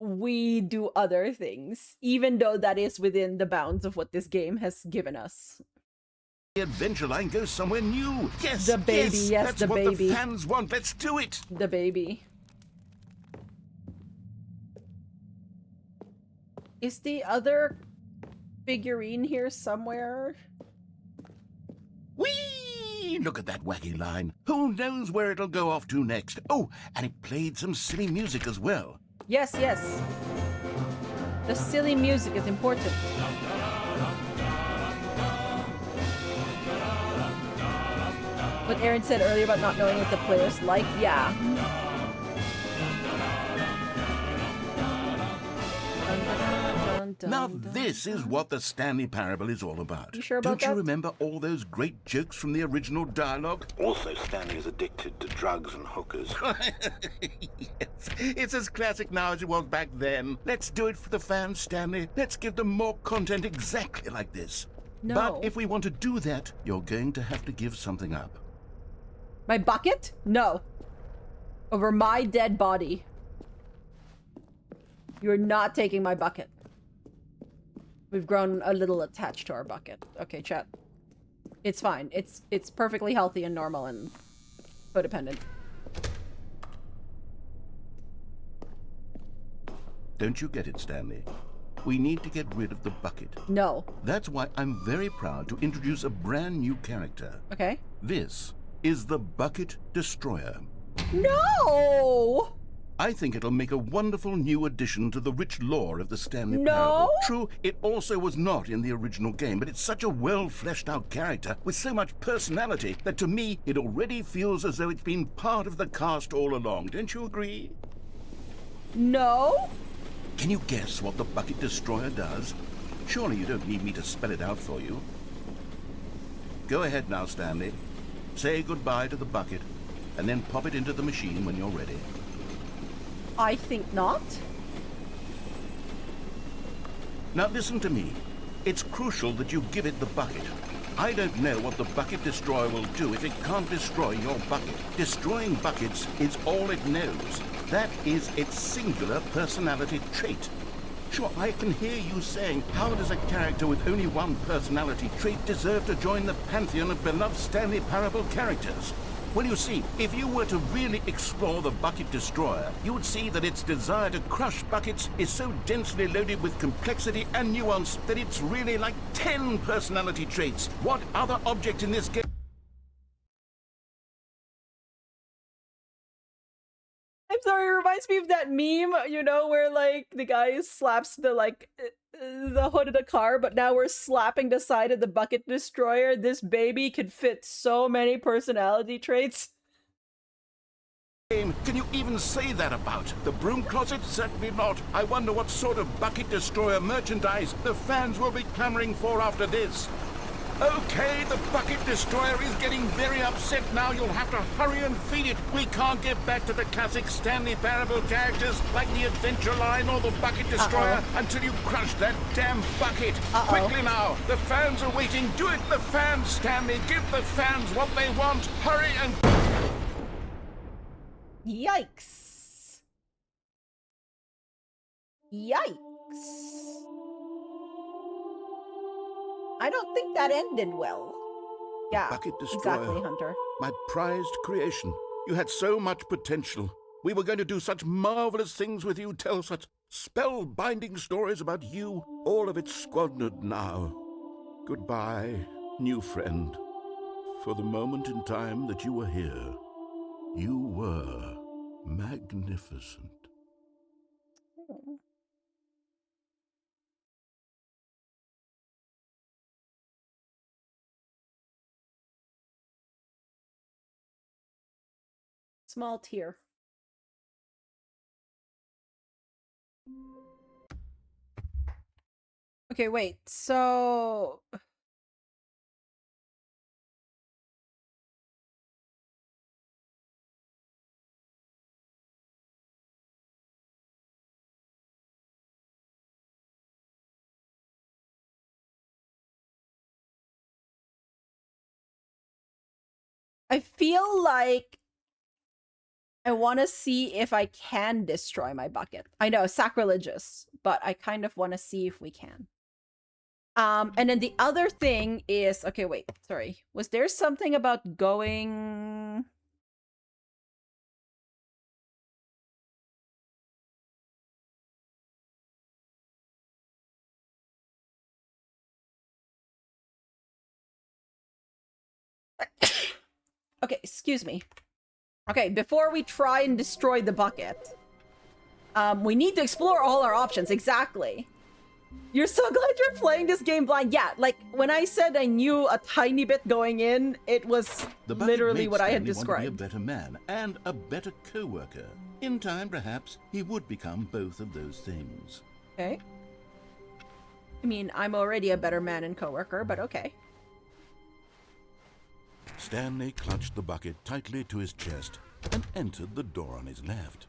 we do other things, even though that is within the bounds of what this game has given us. adventure line goes somewhere new. Yes, The baby, yes, that's the what baby. the fans want. Let's do it. The baby. Is the other figurine here somewhere? Whee! Look at that wacky line. Who knows where it'll go off to next? Oh, and it played some silly music as well. Yes, yes. The silly music is important. What Aaron said earlier about not knowing what the players like, yeah. Now this is what the Stanley Parable is all about. You sure about Don't you that? remember all those great jokes from the original dialogue? Also, Stanley is addicted to drugs and hookers. Yes, it's as classic now as it was back then. Let's do it for the fans, Stanley. Let's give them more content exactly like this. No. But if we want to do that, you're going to have to give something up. My bucket? No. Over my dead body. You're not taking my bucket. We've grown a little attached to our bucket. Okay, chat. It's fine. It's perfectly healthy and normal and codependent. Don't you get it, Stanley? We need to get rid of the bucket. No. That's why I'm very proud to introduce a brand new character. Okay. This is the Bucket Destroyer. No! I think it'll make a wonderful new addition to the rich lore of the Stanley No! Parable. True, it also was not in the original game, but it's such a well-fleshed-out character with so much personality that to me it already feels as though it's been part of the cast all along. Don't you agree? No? Can you guess what the Bucket Destroyer does? Surely you don't need me to spell it out for you. Go ahead now, Stanley. Say goodbye to the bucket, and then pop it into the machine when you're ready. I think not. Now listen to me. It's crucial that you give it the bucket. I don't know what the Bucket Destroyer will do if it can't destroy your bucket. Destroying buckets is all it knows. That is its singular personality trait. Sure, I can hear you saying, how does a character with only one personality trait deserve to join the pantheon of beloved Stanley Parable characters? Well, you see, if you were to really explore the Bucket Destroyer, you would see that its desire to crush buckets is so densely loaded with complexity and nuance that it's really like 10 personality traits. What other object in this game? I'm sorry, it reminds me of that meme, you know, where like the guy slaps the the hood of the car, but now we're slapping the side of the Bucket Destroyer. This baby could fit so many personality traits. Can you even say that about? The broom closet? Certainly not. I wonder what sort of Bucket Destroyer merchandise the fans will be clamoring for after this. Okay, the Bucket Destroyer is getting very upset now. You'll have to hurry and feed it. We can't get back to the classic Stanley Parable characters like the Adventure Line or the Bucket Destroyer until you crush that damn bucket. Quickly now, the fans are waiting. Do it, the fans, Stanley. Give the fans what they want. Hurry and... Yikes. Yikes. I don't think that ended well. Yeah, Bucket Destroyer. exactly, Hunter. My prized creation. You had so much potential. We were going to do such marvelous things with you, tell such spellbinding stories about you. All of it squandered now. Goodbye, new friend. For the moment in time that you were here, you were magnificent. Small tear. Okay, wait, so... I feel like I want to see if I can destroy my bucket. I know, sacrilegious, but I kind of want to see if we can. And then the other thing is, okay, wait, sorry. Was there something about going... Okay, excuse me. Okay, before we try and destroy the bucket, we need to explore all our options. Exactly. You're so glad you're playing this game blind. Yeah, like, when I said I knew a tiny bit going in, it was literally what I had described. To be a better man and a better co-worker. In time, perhaps, he would become both of those things. Okay. I mean, I'm already a better man and co-worker, but okay. Stanley clutched the bucket tightly to his chest and entered the door on his left.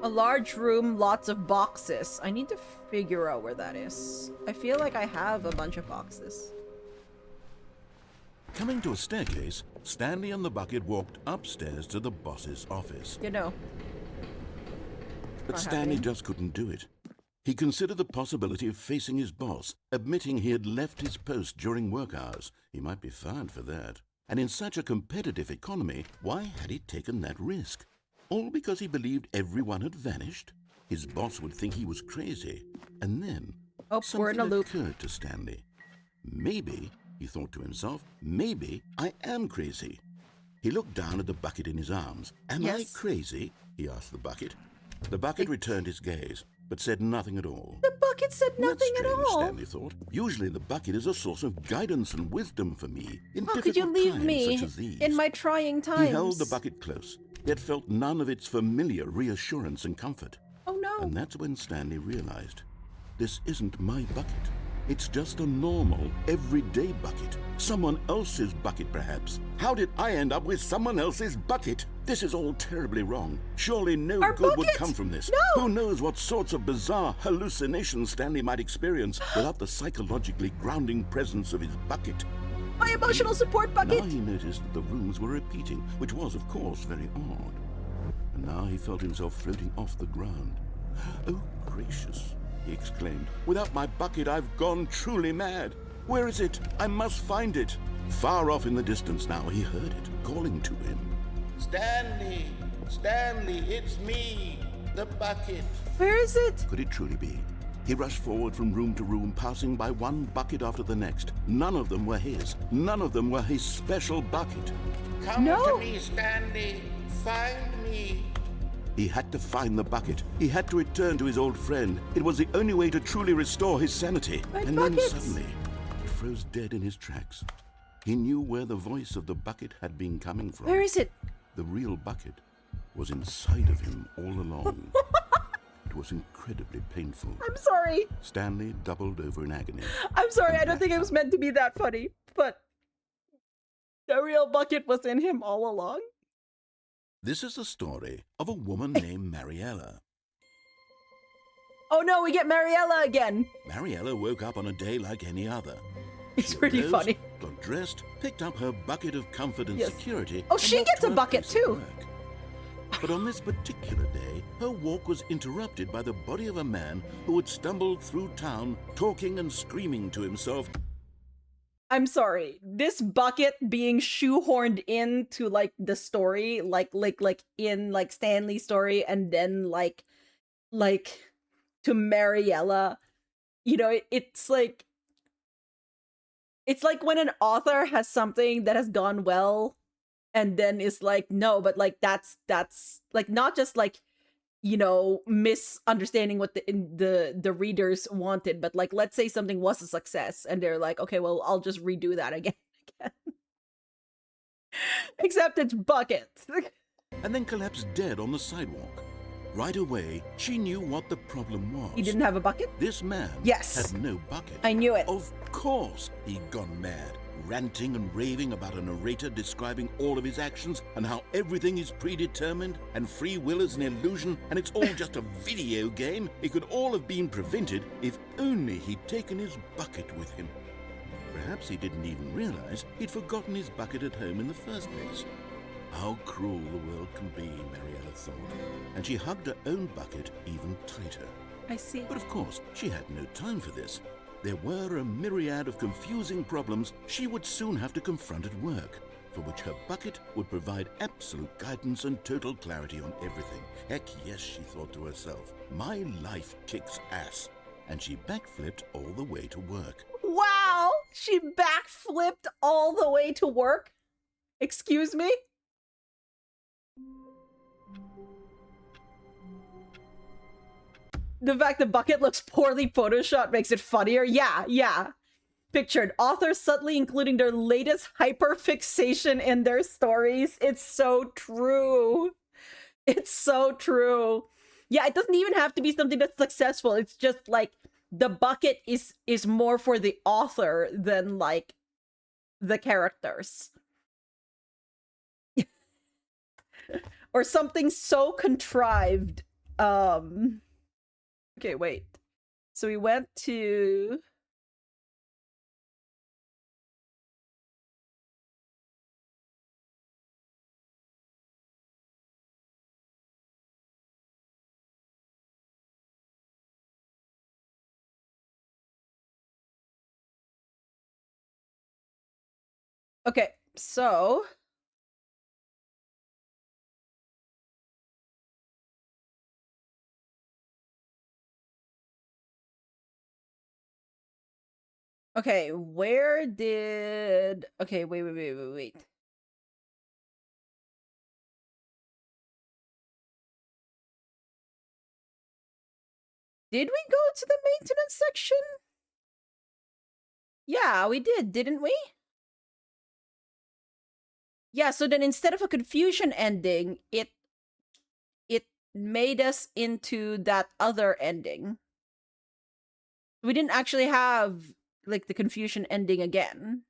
A large room, lots of boxes. I need to figure out where that is. I feel like I have a bunch of boxes. Coming to a staircase, Stanley and the bucket walked upstairs to the boss's office. You know. But Stanley just couldn't do it. He considered the possibility of facing his boss, admitting he had left his post during work hours. He might be fined for that. And in such a competitive economy, why had he taken that risk? All because he believed everyone had vanished? His boss would think he was crazy. And then, something occurred to Stanley. Maybe, he thought to himself, maybe I am crazy. He looked down at the bucket in his arms. Am I crazy? He asked the bucket. The bucket returned his gaze, but said nothing at all. The bucket said nothing at all. Stanley thought. Usually the bucket is a source of guidance and wisdom for me in How difficult could you leave times me such as these. in my trying times? He held the bucket close, yet felt none of its familiar reassurance and comfort. Oh no. And that's when Stanley realized, this isn't my bucket. It's just a normal, everyday bucket. Someone else's bucket, perhaps. How did I end up with someone else's bucket? This is all terribly wrong. Surely no good would come from this. No! Who knows what sorts of bizarre hallucinations Stanley might experience without the psychologically grounding presence of his bucket. My emotional support bucket! Now he noticed that the rooms were repeating, which was, of course, very odd. And now he felt himself floating off the ground. Oh, gracious, he exclaimed. Without my bucket, I've gone truly mad. Where is it? I must find it. Far off in the distance now, he heard it, calling to him. Stanley! Stanley, it's me! The bucket! Where is it? Could it truly be? He rushed forward from room to room, passing by one bucket after the next. None of them were his. None of them were his special bucket. Come to me, Stanley! Find me! He had to find the bucket. He had to return to his old friend. It was the only way to truly restore his sanity. Then suddenly, he froze dead in his tracks. He knew where the voice of the bucket had been coming from. Where is it? The real bucket was inside of him all along. It was incredibly painful. I'm sorry. Stanley doubled over in agony. I'm sorry, I don't think it was meant to be that funny, but the real bucket was in him all along. This is the story of a woman named Mariella. Oh no, we get Mariella again. Mariella woke up on a day like any other. It's pretty funny. Got dressed, picked up her bucket of comfort and security. Oh, she gets a bucket too. But on this particular day, her walk was interrupted by the body of a man who had stumbled through town, talking and screaming to himself. I'm sorry. This bucket being shoehorned into like the story, like in like Stanley's story, and then like to Mariella. You know, it's like when an author has something that has gone well, and then is like, no, but like that's like not just like, you know, misunderstanding what the readers wanted, but like, let's say something was a success and they're like, okay, well, I'll just redo that again. Except it's buckets. And then collapsed dead on the sidewalk. Right away, she knew what the problem was. He didn't have a bucket? This man had no bucket. I knew it. Of course he'd gone mad, ranting and raving about a narrator describing all of his actions and how everything is predetermined and free will is an illusion and it's all just a video game. It could all have been prevented if only he'd taken his bucket with him. Perhaps he didn't even realize he'd forgotten his bucket at home in the first place. How cruel the world can be, Mariella thought, and she hugged her own bucket even tighter. I see. But of course, she had no time for this. There were a myriad of confusing problems she would soon have to confront at work, for which her bucket would provide absolute guidance and total clarity on everything. Heck yes, she thought to herself, my life kicks ass. And she backflipped all the way to work. Wow! She backflipped all the way to work? Excuse me? The fact the bucket looks poorly photoshopped makes it funnier. Yeah. Pictured. Authors subtly including their latest hyperfixation in their stories. It's so true. It's so true. Yeah, it doesn't even have to be something that's successful. It's just like the bucket is more for the author than like the characters. Or something so contrived. Okay, wait. So we went to... Okay, so... Okay, where did... Okay, wait. Did we go to the maintenance section? Yeah, we did, didn't we? Yeah, so then instead of a confusion ending, it made us into that other ending. We didn't actually have, like, the confusion ending again.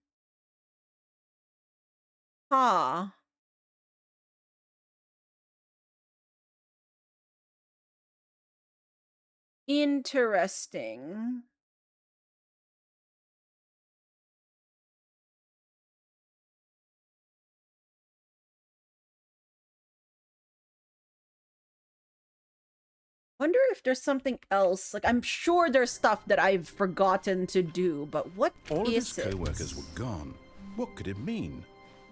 Huh. Interesting. Wonder if there's something else. Like, I'm sure there's stuff that I've forgotten to do, but what All of is his it? co-workers were gone. What could it mean?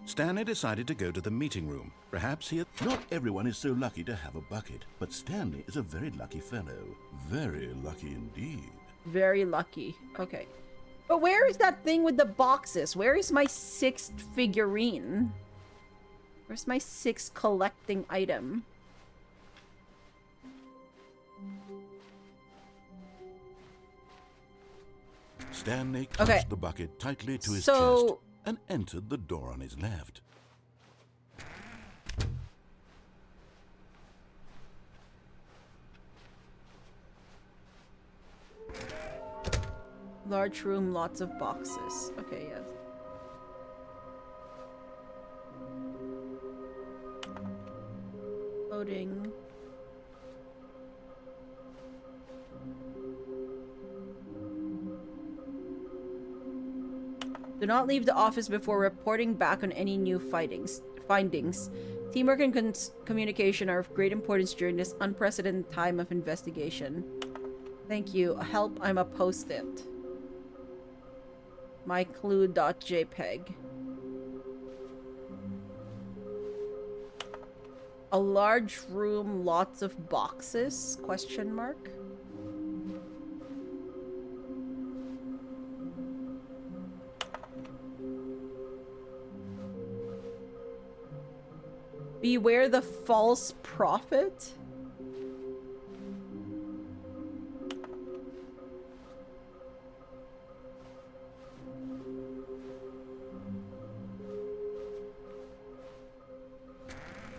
Stanley decided to go to the meeting room. Perhaps he had... Not everyone is so lucky to have a bucket, but Stanley is a very lucky fellow. Very lucky indeed. Very lucky. Okay. But where is that thing with the boxes? Where is my 6th figurine? Where's my 6th collecting item? Stanley clutched the bucket tightly to his chest and entered the door on his left. Large room, lots of boxes. Okay, yes. Loading. Do not leave the office before reporting back on any new findings. Teamwork and communication are of great importance during this unprecedented time of investigation. Thank you. Help, I'm a post-it. myclue.jpg. A large room, lots of boxes? Question mark. Beware the false prophet?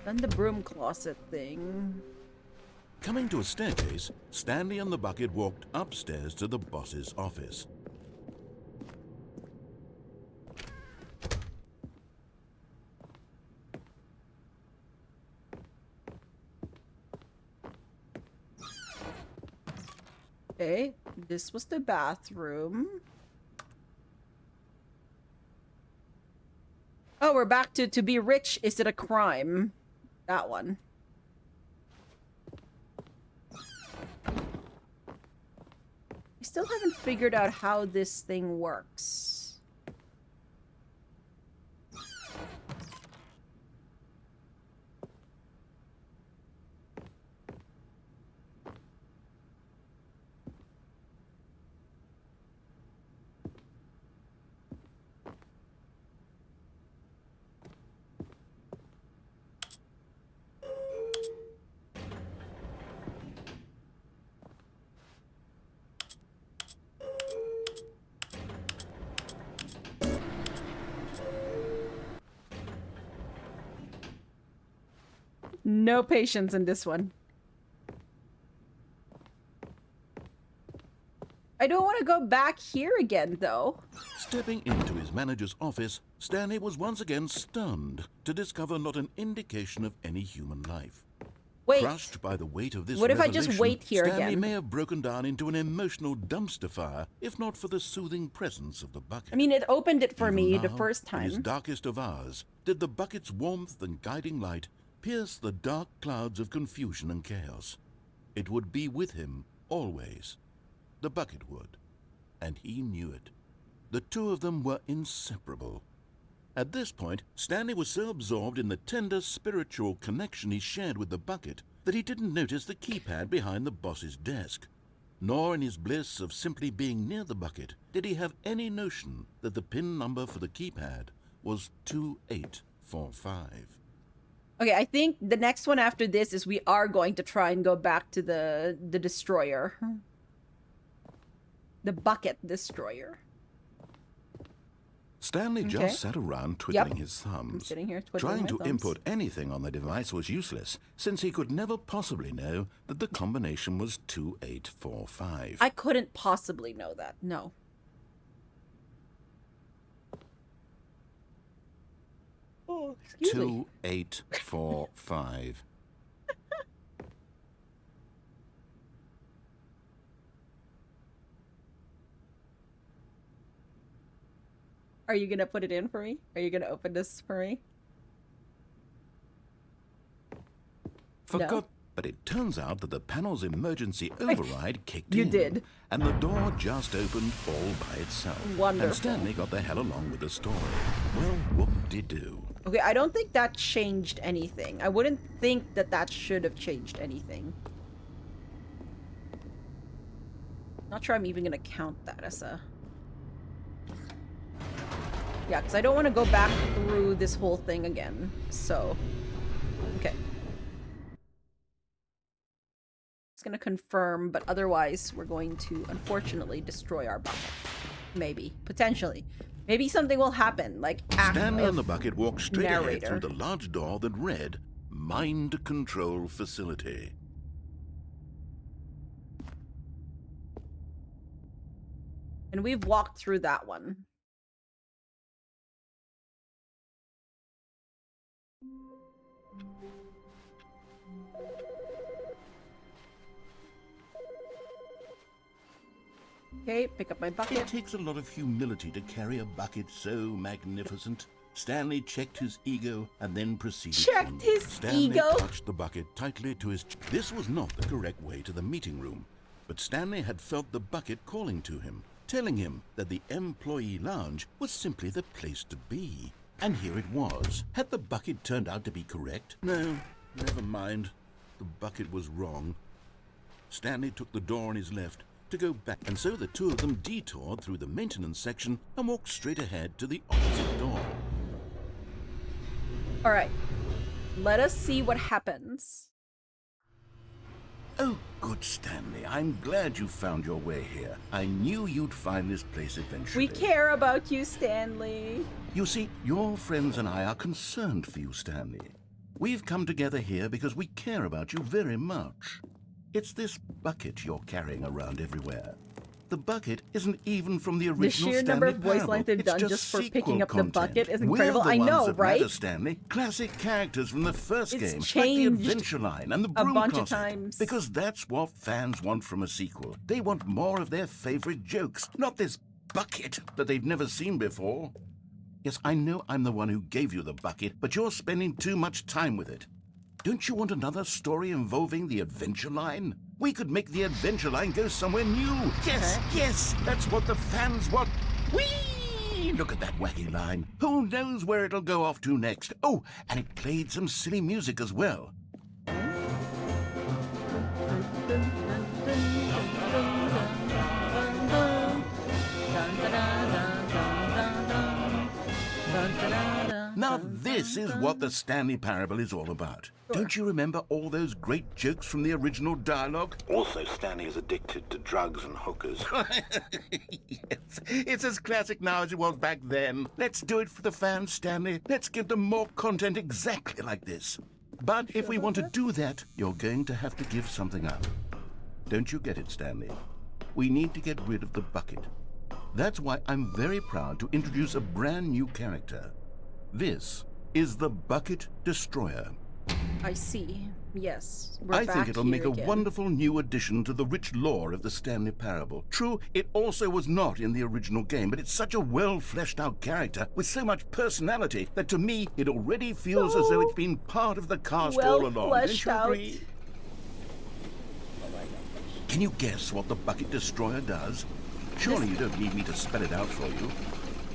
Then the broom closet thing. Coming to a staircase, Stanley and the bucket walked upstairs to the boss's office. Okay, this was the bathroom. Oh, we're back to be rich. Is it a crime? That one. I still haven't figured out how this thing works. No patience in this one. I don't want to go back here again, though. Stepping into his manager's office, Stanley was once again stunned to discover not an indication of any human life. Wait. Crushed by the weight of this What if I revelation, just wait here Stanley again? may have broken down into an emotional dumpster fire, if not for the soothing presence of the bucket. I mean, it opened it for Even me now, the first in his time. darkest of hours, did the bucket's warmth and guiding light pierce the dark clouds of confusion and chaos. It would be with him always. The bucket would. And he knew it. The two of them were inseparable. At this point, Stanley was so absorbed in the tender spiritual connection he shared with the bucket that he didn't notice the keypad behind the boss's desk. Nor in his bliss of simply being near the bucket did he have any notion that the PIN number for the keypad was 2845. Okay, I think the next one after this is we are going to try and go back to the destroyer. The bucket destroyer. Stanley Okay. just sat around twiddling Yep. his thumbs. I'm sitting here twiddling Trying my to thumbs. input anything on the device was useless, since he could never possibly know that the combination was 2845. I couldn't possibly know that. No. Oh, excuse me. 2845. Are you gonna put it in for me? Are you gonna open this for me? Forgot, No. but it turns out that the panel's emergency override kicked You in. did. And the door just opened all by itself. Wonderful. And Stanley got the hell along with the story. Well, whoop-de-doo. Okay, I don't think that changed anything. I wouldn't think that that should have changed anything. Not sure I'm even gonna count that as a... Yeah, because I don't want to go back through this whole thing again. So, okay. It's gonna confirm, but otherwise we're going to, unfortunately, destroy our bucket. Maybe. Potentially. Maybe something will happen, like act Stanley of and the bucket walked straight ahead narrator. through the large door that read, Mind Control Facility. And we've walked through that one. Okay, pick up my It bucket. takes a lot of humility to carry a bucket so magnificent. Stanley checked his ego and then proceeded Checked on. his Stanley ego. clutched the bucket tightly to his This was not the correct way to the meeting room, but Stanley had felt the bucket calling to him, telling him that the employee lounge was simply the place to be. And here it was. Had the bucket turned out to be correct? No, never mind. The bucket was wrong. Stanley took the door on his left to go back, and so the two of them detoured through the maintenance section and walked straight ahead to the opposite door. All right. Let us see what happens. Oh, good, Stanley. I'm glad you found your way here. I knew you'd find this place eventually. We care about you, Stanley. You see, your friends and I are concerned for you, Stanley. We've come together here because we care about you very much. It's this bucket you're carrying around everywhere. The bucket isn't even from the original sheer Stanley number of voice Parable. lines they've It's done just for sequel picking up the content. bucket is We're incredible. the I ones know, that right? matter, Stanley. Classic characters from the first It's game, like the changed Adventure Line and the a Broom bunch of Closet. times. Because that's what fans want from a sequel. They want more of their favorite jokes, not this bucket that they've never seen before. Yes, I know I'm the one who gave you the bucket, but you're spending too much time with it. Don't you want another story involving the adventure line? We could make the adventure line go somewhere new. Yes, yes, that's what the fans want. Whee! Look at that wacky line. Who knows where it'll go off to next? Oh, and it played some silly music as well. Now this is what the Stanley Parable is all about. Don't you remember all those great jokes from the original dialogue? Also, Stanley is addicted to drugs and hookers. Yes, it's as classic now as it was back then. Let's do it for the fans, Stanley. Let's give them more content exactly like this. But if we want to do that, you're going to have to give something up. Don't you get it, Stanley? We need to get rid of the bucket. That's why I'm very proud to introduce a brand new character. This is the Bucket Destroyer. I see. Yes. I think it'll make a wonderful new addition to the rich lore of the Stanley Parable. True, it also was not in the original game, but it's such a well-fleshed-out character with so much personality that to me it already feels as though it's been part of the cast all along. Don't you agree? Can you guess what the Bucket Destroyer does? Surely you don't need me to spell it out for you.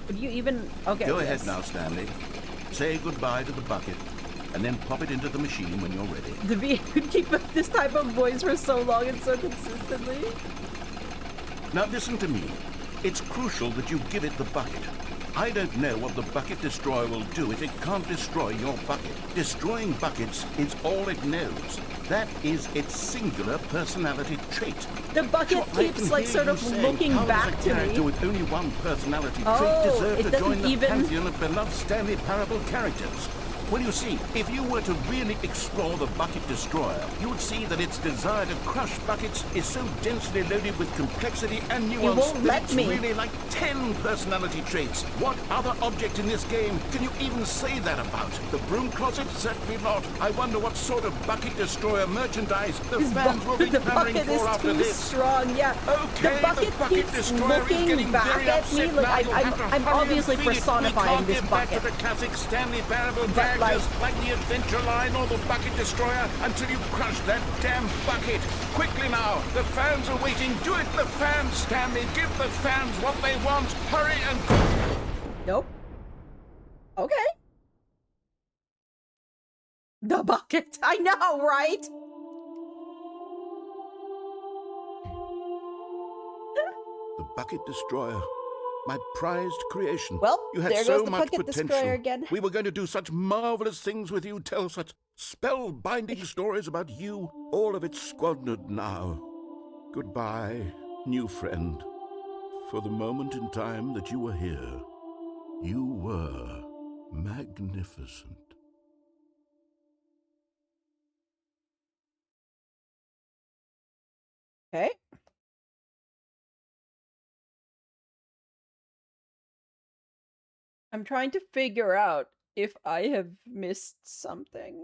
Would you even... Okay. Go ahead now, Stanley. Say goodbye to the bucket, and then pop it into the machine when you're ready. The V could keep up this type of voice for so long and so consistently. Now listen to me. It's crucial that you give it the bucket. I don't know what the Bucket Destroyer will do if it can't destroy your bucket. Destroying buckets is all it knows. That is its singular personality trait. The bucket keeps like sort of looking back to me. With only one personality trait deserve to join the pantheon of beloved Stanley Parable characters. Well, you see, if you were to really explore the Bucket Destroyer, you would see that its desire to crush buckets is so densely loaded with complexity and nuance that it's really like 10 personality traits. What other object in this game can you even say that about? The broom closet? Certainly not. I wonder what sort of Bucket Destroyer merchandise the fans will be clamoring for after this. Strong, yeah. Okay, the bucket keeps looking back at me like I'm obviously personifying this bucket. Back to the classic Stanley Parable bag. Just like the adventure line or the Bucket Destroyer until you crush that damn bucket. Quickly now, the fans are waiting. Do it, the fans, Stanley. Give the fans what they want. Hurry and... Nope. Okay. The bucket. I know, right? The Bucket Destroyer. My prized creation. Well, you had there so goes the much Bucket potential. Destroyer again. We were going to do such marvelous things with you, tell such spellbinding stories about you. All of it squandered now. Goodbye, new friend. For the moment in time that you were here, you were magnificent. Okay. I'm trying to figure out if I have missed something.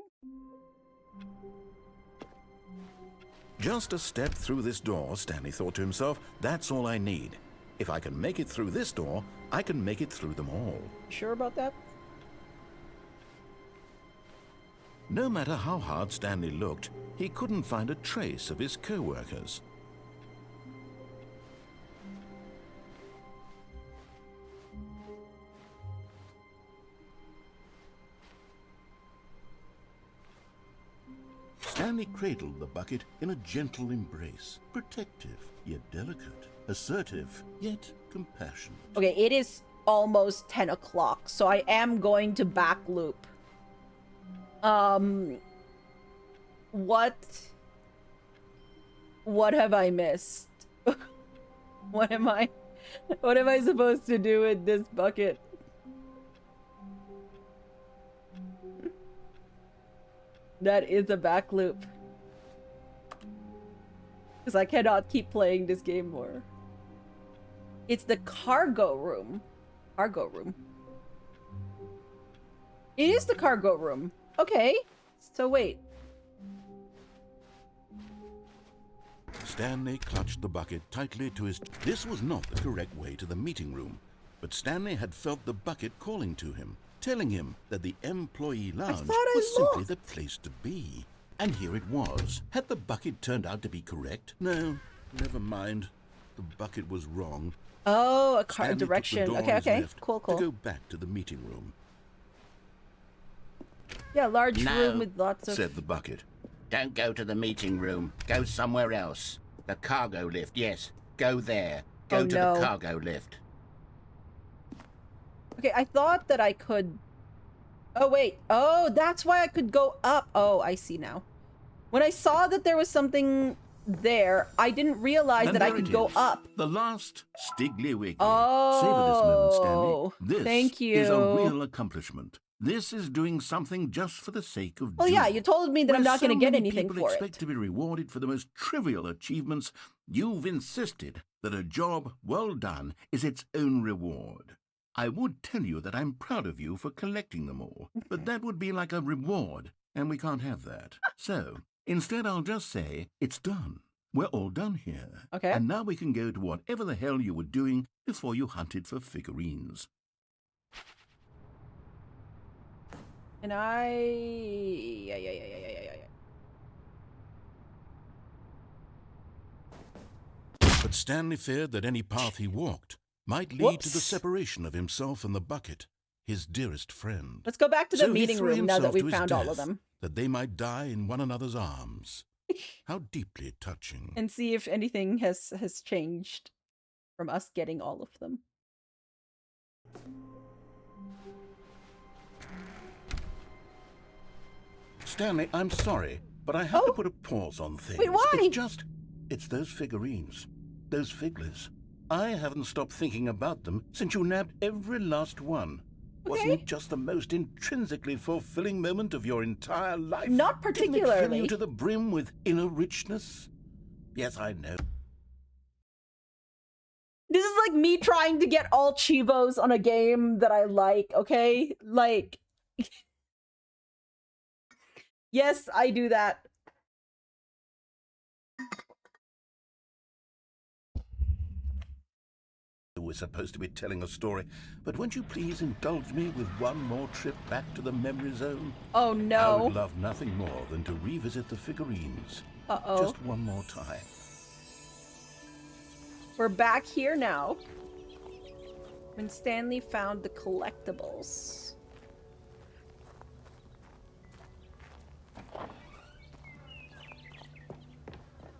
Just a step through this door, Stanley thought to himself. That's all I need. If I can make it through this door, I can make it through them all. Sure about that? No matter how hard Stanley looked, he couldn't find a trace of his co-workers. Stanley cradled the bucket in a gentle embrace, protective yet delicate, assertive yet compassionate. Okay, it is almost 10 o'clock, so I am going to back loop. What have I missed? What am I supposed to do with this bucket? That is a back loop. Because I cannot keep playing this game more. It's the cargo room. Cargo room. It is the cargo room. Okay. So wait. Stanley clutched the bucket tightly to his... This was not the correct way to the meeting room. But Stanley had felt the bucket calling to him, telling him that the employee lounge thought I was simply looked. the place to be. And here it was. Had the bucket turned out to be correct? No, never mind. The bucket was wrong. Oh, a Stanley took the direction. door Okay, on his okay. left Cool, To cool. go back to the meeting room, Yeah, large No, room with lots of... said the bucket. Don't go to the meeting room. Go somewhere else. The cargo lift, yes. Go there. Go Oh, to no. the cargo lift. Okay, I thought that I could... Oh, wait. Oh, that's why I could go up. Oh, I see now. When I saw that there was something there, I didn't realize And that I there could it go is, up. The last Stiggly Wiggly. Oh, Savor this moment, Stanley. This thank is a you. real accomplishment. This is doing something just for the sake of Well, doing. yeah, you told me that I'm Where not going to so get many anything people for expect it. to be rewarded for the most trivial achievements, you've insisted that a job well done is its own reward. I would tell you that I'm proud of you for collecting them all, but that would be like a reward, and we can't have that. So, instead I'll just say, it's done. We're all done here. Okay. And now we can go to whatever the hell you were doing before you hunted for figurines. And yeah. But Stanley feared that any path he walked might lead to the Whoops. separation of himself and the bucket, his dearest friend. Let's go back to the So he meeting threw room now that himself to we've his found all of death, them. that they might die in one another's arms. How deeply touching. And see if anything has changed from us getting all of them. Stanley, I'm sorry, but I have to put a pause on things. Wait, why? It's those figurines, those figglers. I haven't stopped thinking about them since you nabbed every last one. Wasn't it just the most intrinsically fulfilling moment of your entire life? Not Didn't it fill particularly. you to the brim with inner richness? Yes, I know. This is like me trying to get all Chivos on a game that I like, okay? Like... Yes, I do that. We're supposed to be telling a story, but won't you please indulge me with one more trip back to the memory zone? Oh I no. would love nothing more than to revisit the figurines. Uh-oh. Just one more time. We're back here now. When Stanley found the collectibles.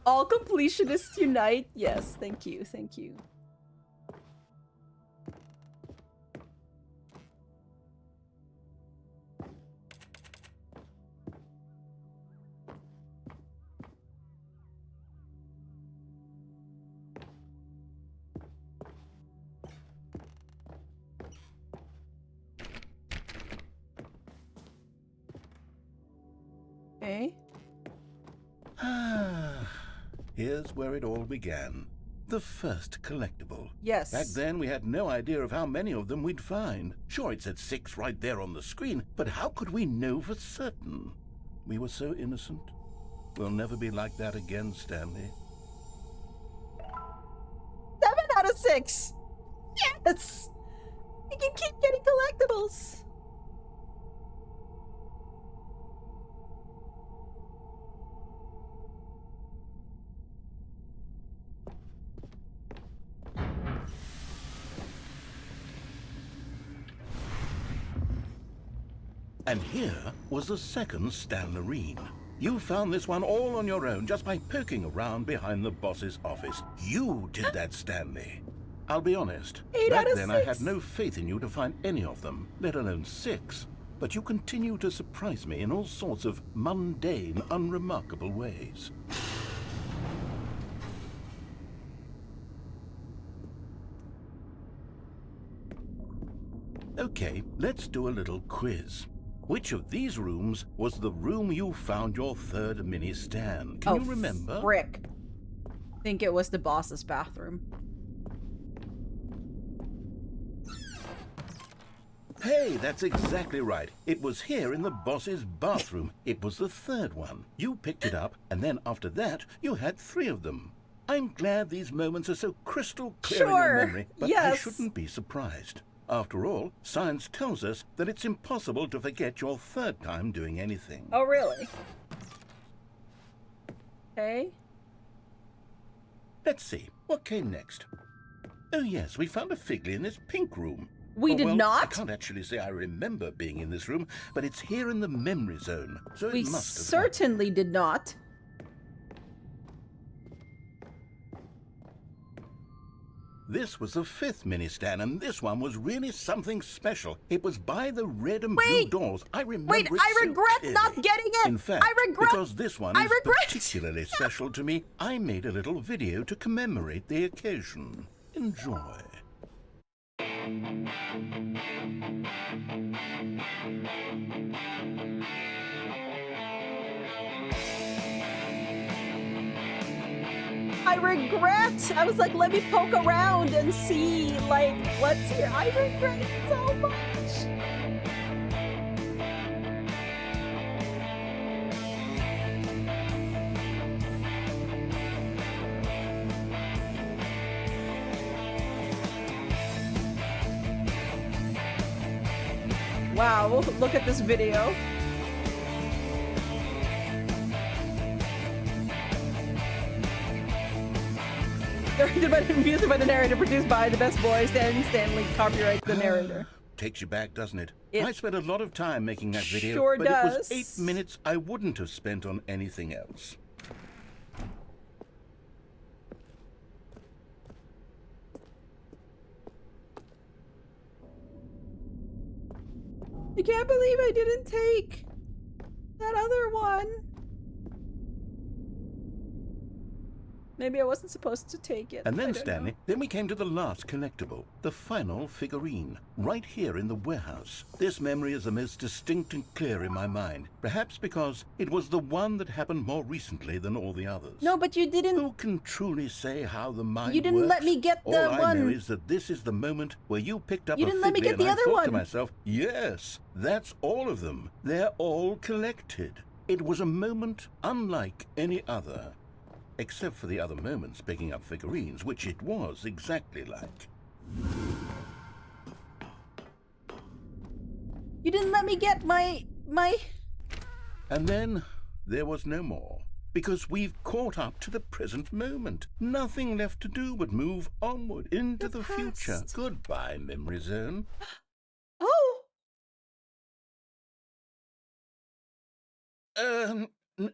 All completionists unite. Yes, thank you, thank you. Okay. Here's where it all began. The first collectible. Yes. Back then, we had no idea of how many of them we'd find. Sure, it said 6 right there on the screen, but how could we know for certain? We were so innocent. We'll never be like that again, Stanley. 7 out of 6! Yes! We can keep getting collectibles! And here was the second Stanlerine. You found this one all on your own just by poking around behind the boss's office. You did that, Stanley. I'll be honest. 8 Back out of then, I 6. had no faith in you to find any of them, let alone 6. But you continue to surprise me in all sorts of mundane, unremarkable ways. Okay, let's do a little quiz. Which of these rooms was the room you found your third mini stand? Can you remember? Frick. I think it was the boss's bathroom. Hey, that's exactly right. It was here in the boss's bathroom. It was the third one. You picked it up, and then after that, you had 3 of them. I'm glad these moments are so crystal clear in Sure, your memory, but I yes. shouldn't be surprised. After all, science tells us that it's impossible to forget your third time doing anything. Oh, really? Okay. Let's see, what came next? Oh yes, we found a Figley in this pink room. We did well, not? I can't actually say I remember being in this room, but it's here in the memory zone, so We it must have certainly did not. This was the 5th mini-Stan, and this one was really something special. It was by the red and Wait! blue doors. I remember Wait, it I so regret clearly. not getting it! In fact, I regret- because this one I is regret- particularly special to me, I made a little video to commemorate the occasion. Enjoy. I regret. I was like, let me poke around and see, like, what's here. I regret it so much. Wow, look at this video. Directed by the music by the narrator, produced by the best boy, Stanley, copyright the narrator. Takes you back, doesn't it? It I spent a lot of time making that video, sure but does. it was 8 minutes I wouldn't have spent on anything else. I can't believe I didn't take that other one. Maybe I wasn't supposed to take it. And I then, don't Stanley, know. then we came to the last collectible, the final figurine, right here in the warehouse. This memory is the most distinct and clear in my mind, perhaps because it was the one that happened more recently than all the others. No, but you didn't. Who can truly say how the mind You didn't works? let me get the All I one. know is that this is the moment where you picked up You a didn't let me Figley get and the I other thought to one. myself, yes, that's all of them. They're all collected. It was a moment unlike any other. Except for the other moments picking up figurines, which it was exactly like. You didn't let me get my. And then there was no more. Because we've caught up to the present moment. Nothing left to do but move onward into the future. past. Goodbye, memory zone. Oh!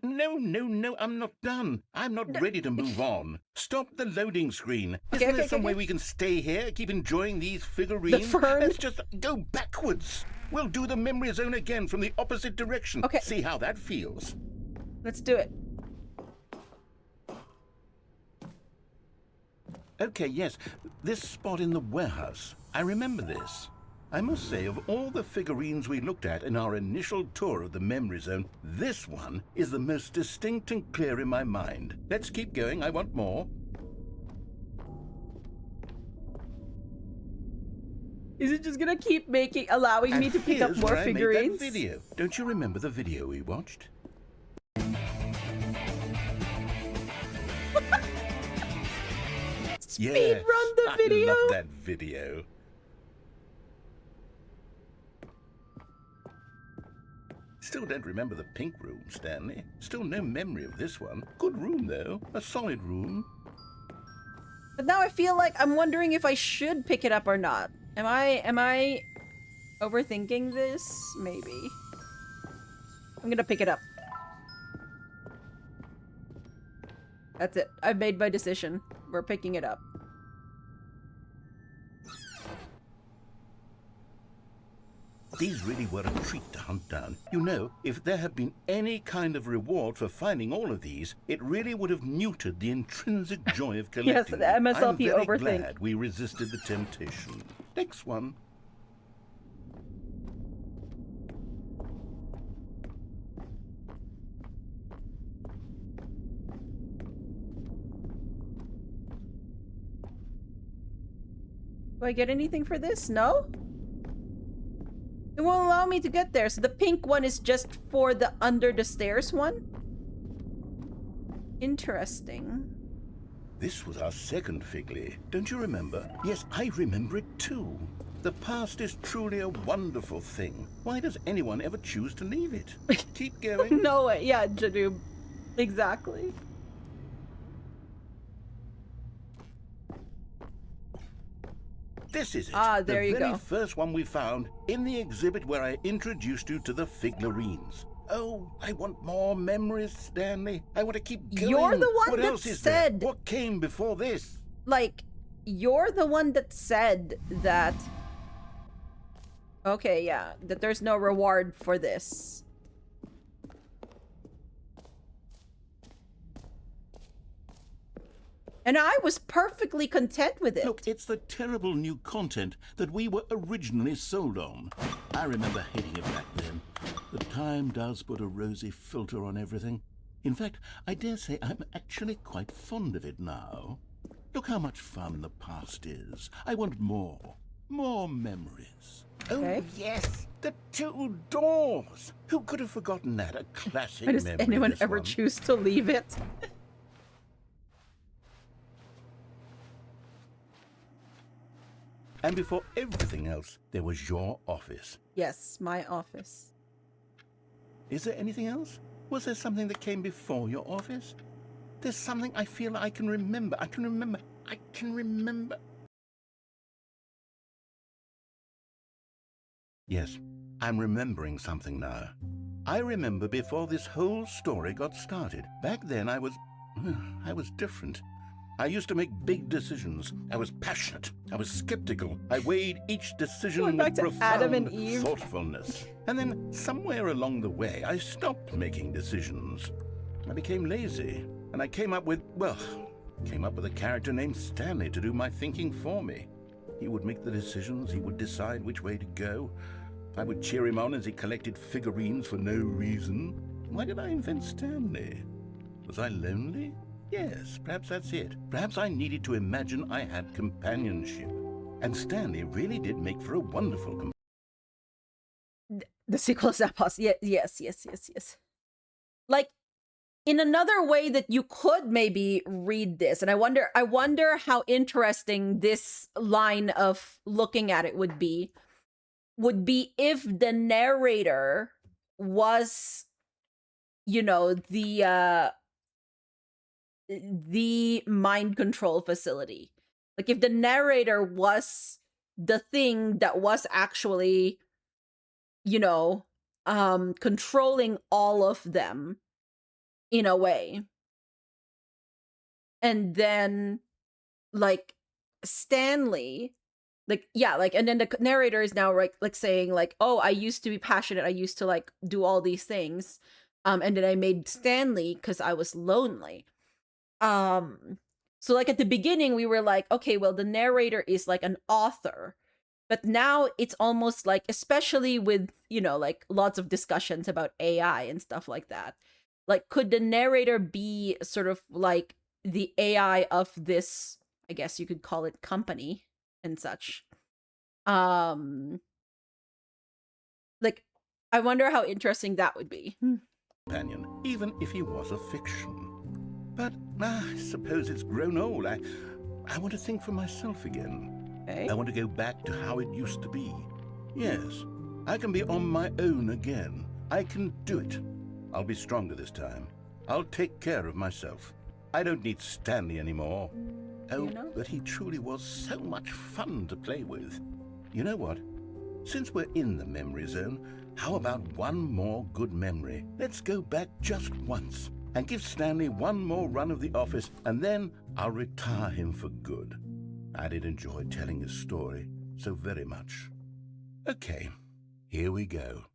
No, I'm not done. I'm not ready to move on. Stop the loading screen. Okay, Isn't there okay, some okay. way we can stay here, keep enjoying these figurines? fern? Let's just go backwards. We'll do the memory zone again from the opposite direction. Okay. See how that feels. Let's do it. Okay, yes. This spot in the warehouse. I remember this. I must say, of all the figurines we looked at in our initial tour of the memory zone, this one is the most distinct and clear in my mind. Let's keep going. I want more. Is it just gonna keep allowing me to pick up here's more where I made that figurines? video. Don't you remember the video we watched? Speed run the video. I love that video. Still don't remember the pink room, Stanley. Still no memory of this one. Good room, though. A solid room. But now I feel like I'm wondering if I should pick it up or not. Am I overthinking this? Maybe. I'm gonna pick it up. That's it. I've made my decision. We're picking it up. These really were a treat to hunt down. You know, if there had been any kind of reward for finding all of these, it really would have neutered the intrinsic joy of collecting. Yes, the them. MSLP I'm very overthink. glad we resisted the temptation. Next one. Do I get anything for this? No? It won't allow me to get there, so the pink one is just for the under the stairs one? Interesting. This was our second Figley. Don't you remember? Yes, I remember it too. The past is truly a wonderful thing. Why does anyone ever choose to leave it? Keep going. No way. Yeah, Janoob. Exactly. This is it. Ah, there the you very go. first one we found in the exhibit where I introduced you to the Figlarines. Oh, I want more memories, Stanley. I want to keep going. You're the one what that else is said... there? What came before this? Like, you're the one that said that... Okay, yeah, that there's no reward for this. And I was perfectly content with it. Look, it's the terrible new content that we were originally sold on. I remember hating it back then. The time does put a rosy filter on everything. In fact, I dare say I'm actually quite fond of it now. Look how much fun the past is. I want more. More memories. Okay. Oh, yes. The two doors. Who could have forgotten that? A classic Why does memory. anyone this ever one. choose to leave it? And before everything else, there was your office. Yes, my office. Is there anything else? Was there something that came before your office? There's something I feel I can remember. I can remember. Yes, I'm remembering something now. I remember before this whole story got started. Back then I was different. I used to make big decisions. I was passionate. I was skeptical. I weighed each decision Going back with to profound Adam and Eve. thoughtfulness. And then somewhere along the way, I stopped making decisions. I became lazy, and I came up with a character named Stanley to do my thinking for me. He would make the decisions. He would decide which way to go. I would cheer him on as he collected figurines for no reason. Why did I invent Stanley? Was I lonely? Yes, perhaps that's it. Perhaps I needed to imagine I had companionship. And Stanley really did make for a wonderful companion. The sequel is Zappos. Yes. Like, in another way that you could maybe read this, and I wonder how interesting this line of looking at it would be if the narrator was, the mind control facility. Like, if the narrator was the thing that was actually, controlling all of them in a way. And then, like, Stanley, and then the narrator is now like saying like, oh, I used to be passionate, I used to like do all these things, and then I made Stanley because I was lonely. So like at the beginning we were like, okay, well, the narrator is like an author, but now it's almost like, especially with like lots of discussions about AI and stuff like that, like, could the narrator be sort of like the AI of this, I guess you could call it, company and such. Like, I wonder how interesting that would be. Companion, even if he was a fiction. But I suppose it's grown old. I want to think for myself again. Okay. I want to go back to how it used to be. Yes, I can be on my own again. I can do it. I'll be stronger this time. I'll take care of myself. I don't need Stanley anymore. Oh, but he truly was so much fun to play with. You know what? Since we're in the memory zone, how about one more good memory? Let's go back just once and give Stanley one more run of the office, and then I'll retire him for good. I did enjoy telling his story so very much. Okay, here we go.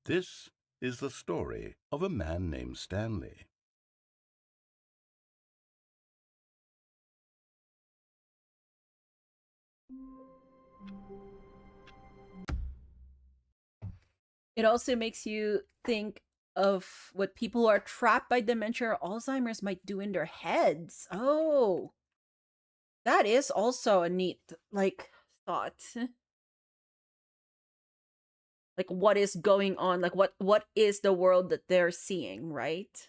This is the story of a man named Stanley. It also makes you think of what people who are trapped by dementia or Alzheimer's might do in their heads. Oh, that is also a neat, like, thought. Like, what is going on? Like, what is the world that they're seeing, right?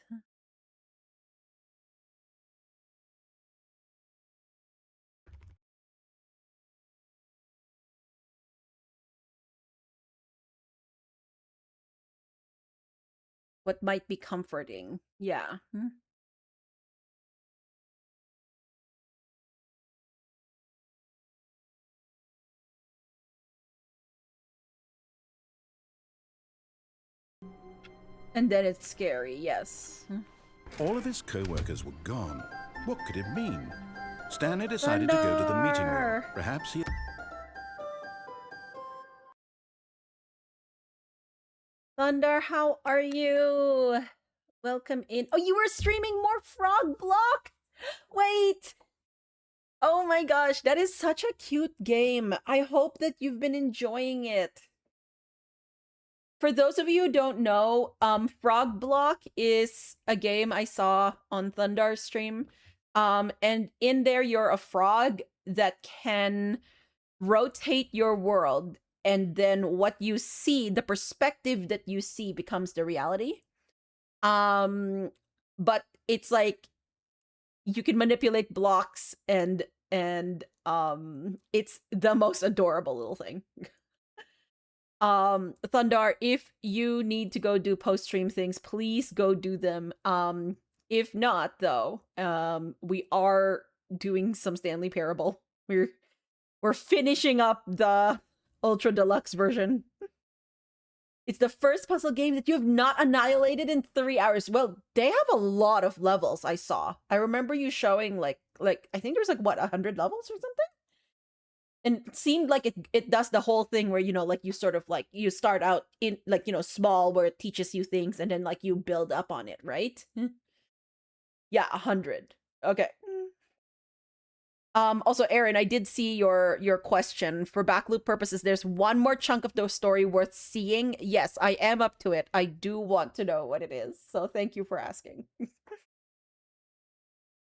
what might be comforting. Yeah. And then it's scary, yes. All of his co-workers were gone. What could it mean? Stanley decided to go to the meeting room. Thunder! Perhaps he... Thunder, how are you? Welcome in. Oh, you were streaming more Frog Block? Wait! Oh my gosh, that is such a cute game. I hope that you've been enjoying it. For those of you who don't know, Frog Block is a game I saw on Thundar's stream. And in there, you're a frog that can rotate your world, and then what you see, the perspective that you see, becomes the reality. But it's like you can manipulate blocks, and it's the most adorable little thing. Thundar, if you need to go do post-stream things, please go do them. If not, though, we are doing some Stanley Parable. We're finishing up the Ultra Deluxe version. It's the first puzzle game that you have not annihilated in 3 hours. Well, they have a lot of levels, I saw. I remember you showing, like I think there's, 100 levels or something? And it seemed like it does the whole thing where, you sort of, you start out in, small, where it teaches you things, and then, you build up on it, right? Yeah, 100. Okay. Also, Aaron, I did see your question. For backloop purposes, there's one more chunk of the story worth seeing. Yes, I am up to it. I do want to know what it is, so thank you for asking.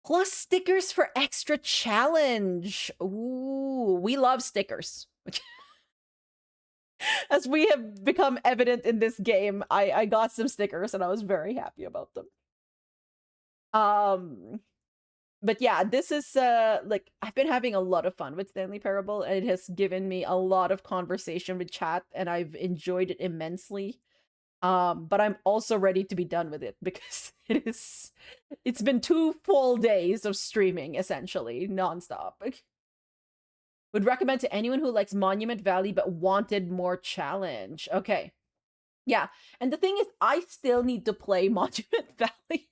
Plus stickers for extra challenge. Ooh, we love stickers. As we have become evident in this game, I got some stickers and I was very happy about them. But yeah, this is I've been having a lot of fun with Stanley Parable, and it has given me a lot of conversation with chat, and I've enjoyed it immensely. But I'm also ready to be done with it, because it's been 2 full days of streaming, essentially, nonstop. Would recommend to anyone who likes Monument Valley but wanted more challenge. Okay. Yeah, and the thing is, I still need to play Monument Valley.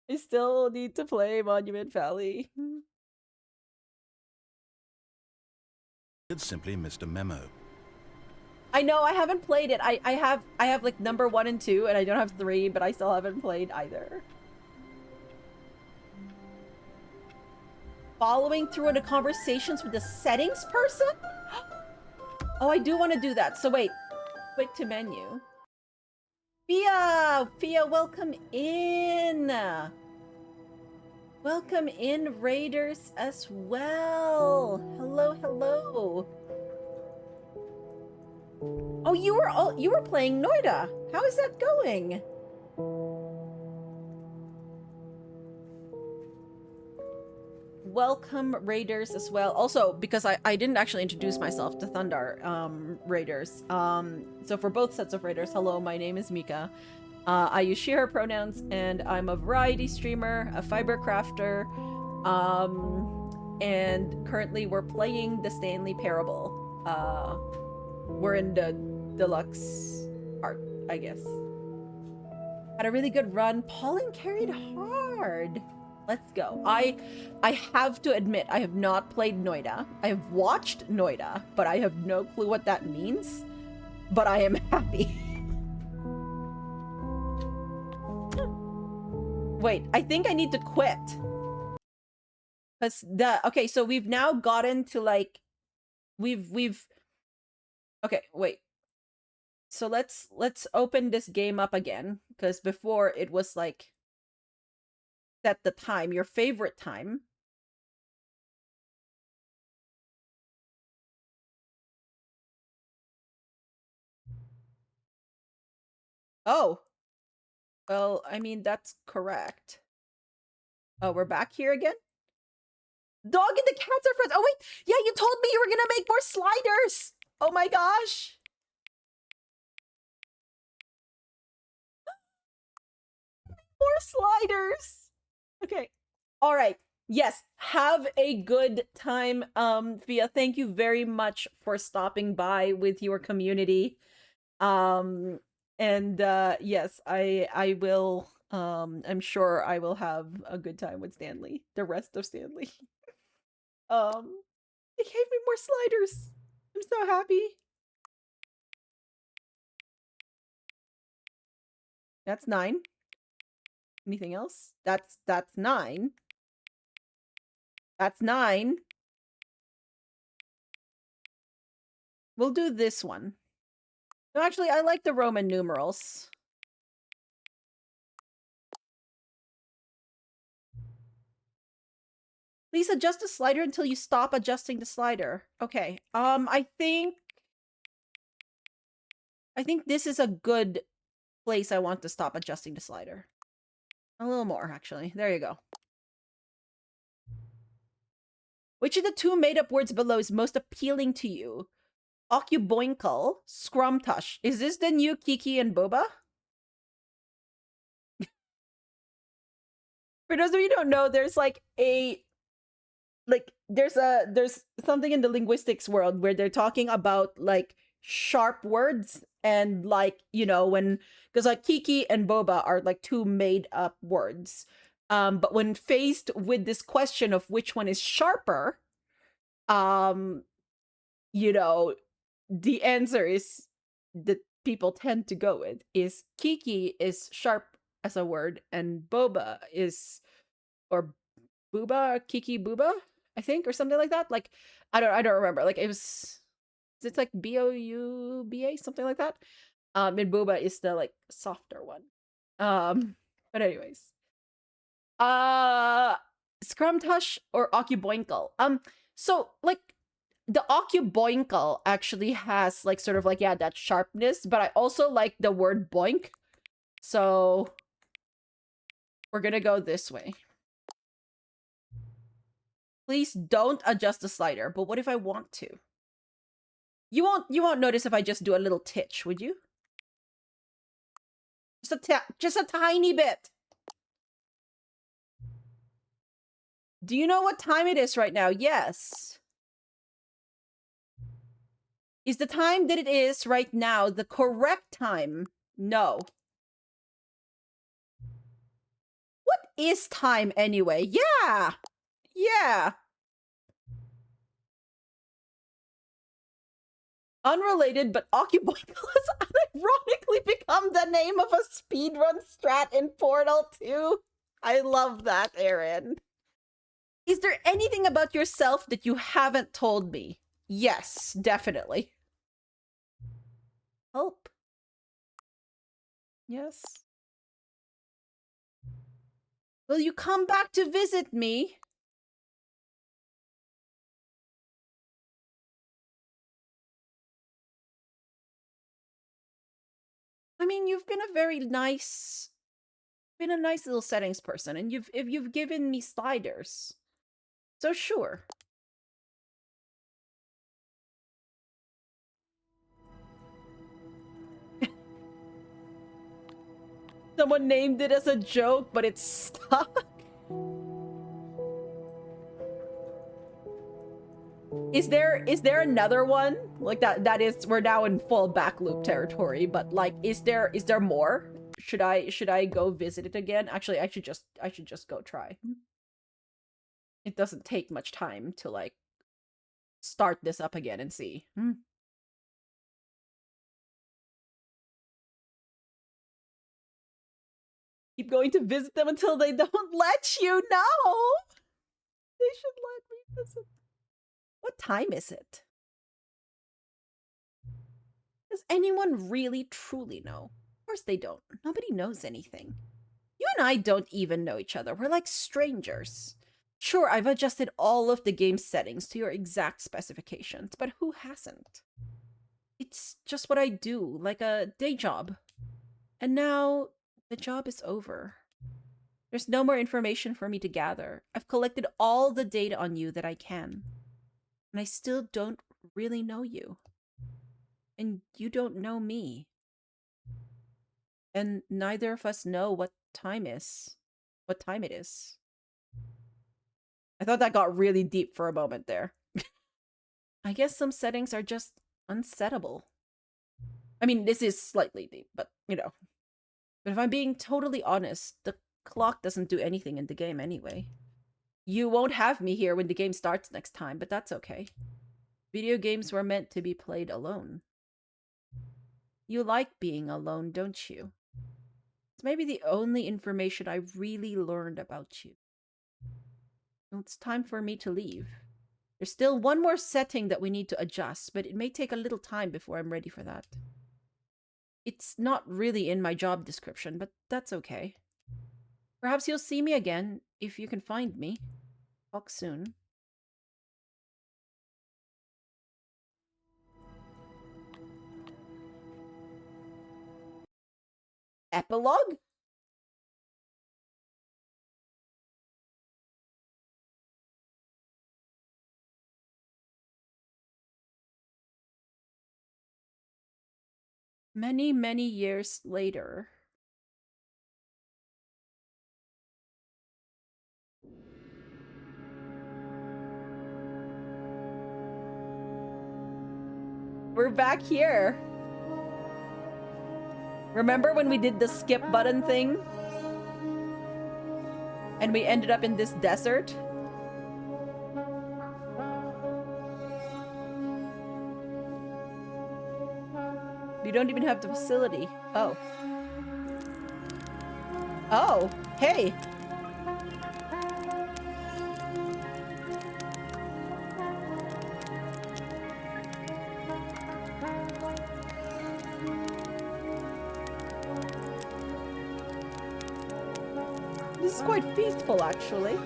I still need to play Monument Valley. had simply missed a memo. I know, I haven't played it. I have like number 1 and 2, and I don't have 3, but I still haven't played either. Following through the conversations with the settings person? Oh, I do want to do that. So wait. Quick to menu. Fia, welcome in. Welcome in, Raiders, as well. Hello, hello. Oh, you were playing Noida. How is that going? Welcome, Raiders, as well. Also, because I didn't actually introduce myself to Thundar, Raiders. So for both sets of Raiders, hello, my name is Mika. I use she, her pronouns, and I'm a variety streamer, a fiber crafter, and currently we're playing the Stanley Parable. We're in the deluxe art, I guess. Had a really good run. Pauline carried hard. Let's go. I have to admit, I have not played Noida. I have watched Noida, but I have no clue what that means. But I am happy. Wait, I think I need to quit. Okay, so we've now gotten to like okay, wait. So let's open this game up again, because before it was like set the time, your favorite time. Oh. Well, I mean, that's correct. Oh, we're back here again? Dog and the cats are friends. Oh, wait. Yeah, you told me you were going to make more sliders. Oh, my gosh. More sliders. Okay. All right. Yes. Have a good time. Via, thank you very much for stopping by with your community. And yes, I will I'm sure I will have a good time with Stanley. The rest of Stanley. They gave me more sliders. I'm so happy. That's 9. Anything else? That's 9. That's 9. We'll do this one. No, actually, I like the Roman numerals. Please adjust the slider until you stop adjusting the slider. Okay. I think this is a good place I want to stop adjusting the slider. A little more, actually. There you go. Which of the 2 made-up words below is most appealing to you? Occuboinkle, Scrumtush. Is this the new Kiki and Boba? For those of you who don't know, there's like there's something in the linguistics world where they're talking about like sharp words and like, you know, when, because like Kiki and Boba are like 2 made up words. But when faced with this question of which one is sharper, you know, the answer is that people tend to go with is Kiki is sharp as a word and Boba is, or Booba, Kiki Booba, I think, or something like that. Like, I don't remember. Like, it's like Bouba, something like that. And Booba is the like softer one. But anyways. Scrumtush or Occuboinkle. So like the Occuboinkle actually has like sort of like, yeah, that sharpness, but I also like the word boink. So we're gonna go this way. Please don't adjust the slider, but what if I want to? You won't notice if I just do a little titch, would you? Just a tiny bit. Do you know what time it is right now? Yes. Is the time that it is right now the correct time? No. What is time anyway? Yeah. Yeah. Unrelated, but Occuboinkle has unironically become the name of a speedrun strat in Portal 2. I love that, Aaron. Is there anything about yourself that you haven't told me? Yes, definitely. Help. Yes. Will you come back to visit me? I mean, you've been a very nice, little settings person, and you've given me sliders. So sure. Someone named it as a joke, but it's stuck. Is there another one like that? That is, we're now in full back loop territory. But like, is there more? Should I go visit it again? Actually, I should just go try. It doesn't take much time to like start this up again and see. Keep going to visit them until they don't let you know. They should let me visit. What time is it? Does anyone really truly know? Of course they don't. Nobody knows anything. You and I don't even know each other. We're like strangers. Sure, I've adjusted all of the game settings to your exact specifications, but who hasn't? It's just what I do, like a day job. And now, the job is over. There's no more information for me to gather. I've collected all the data on you that I can. And I still don't really know you. And you don't know me. And neither of us know what time is. What time it is. I thought that got really deep for a moment there. I guess some settings are just unsettable. I mean, this is slightly deep, but, you know. But if I'm being totally honest, the clock doesn't do anything in the game anyway. You won't have me here when the game starts next time, but that's okay. Video games were meant to be played alone. You like being alone, don't you? It's maybe the only information I really learned about you. Well, it's time for me to leave. There's still one more setting that we need to adjust, but it may take a little time before I'm ready for that. It's not really in my job description, but that's okay. Perhaps you'll see me again, if you can find me. Talk soon. Epilogue? Many, many years later. We're back here. Remember when we did the skip button thing? And we ended up in this desert? We don't even have the facility. Oh. Oh, hey. This is quite peaceful, actually.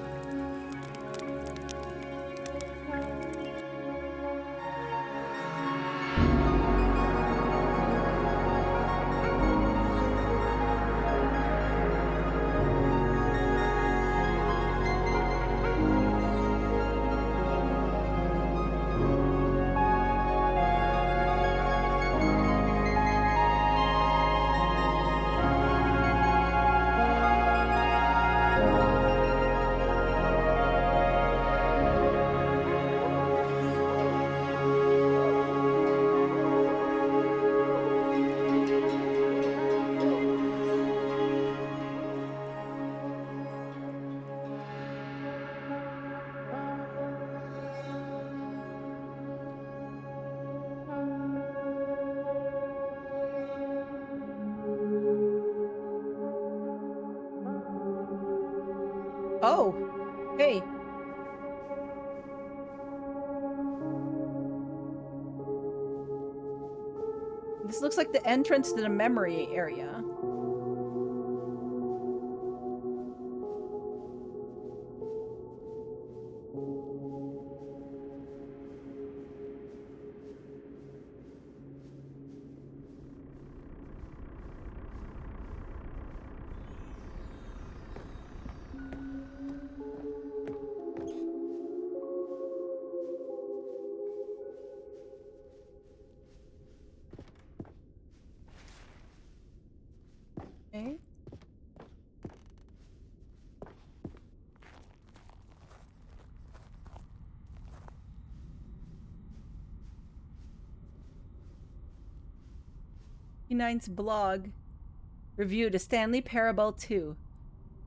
Oh, hey. This looks like the entrance to the memory area. Okay. Nine's blog review the Stanley Parable 2.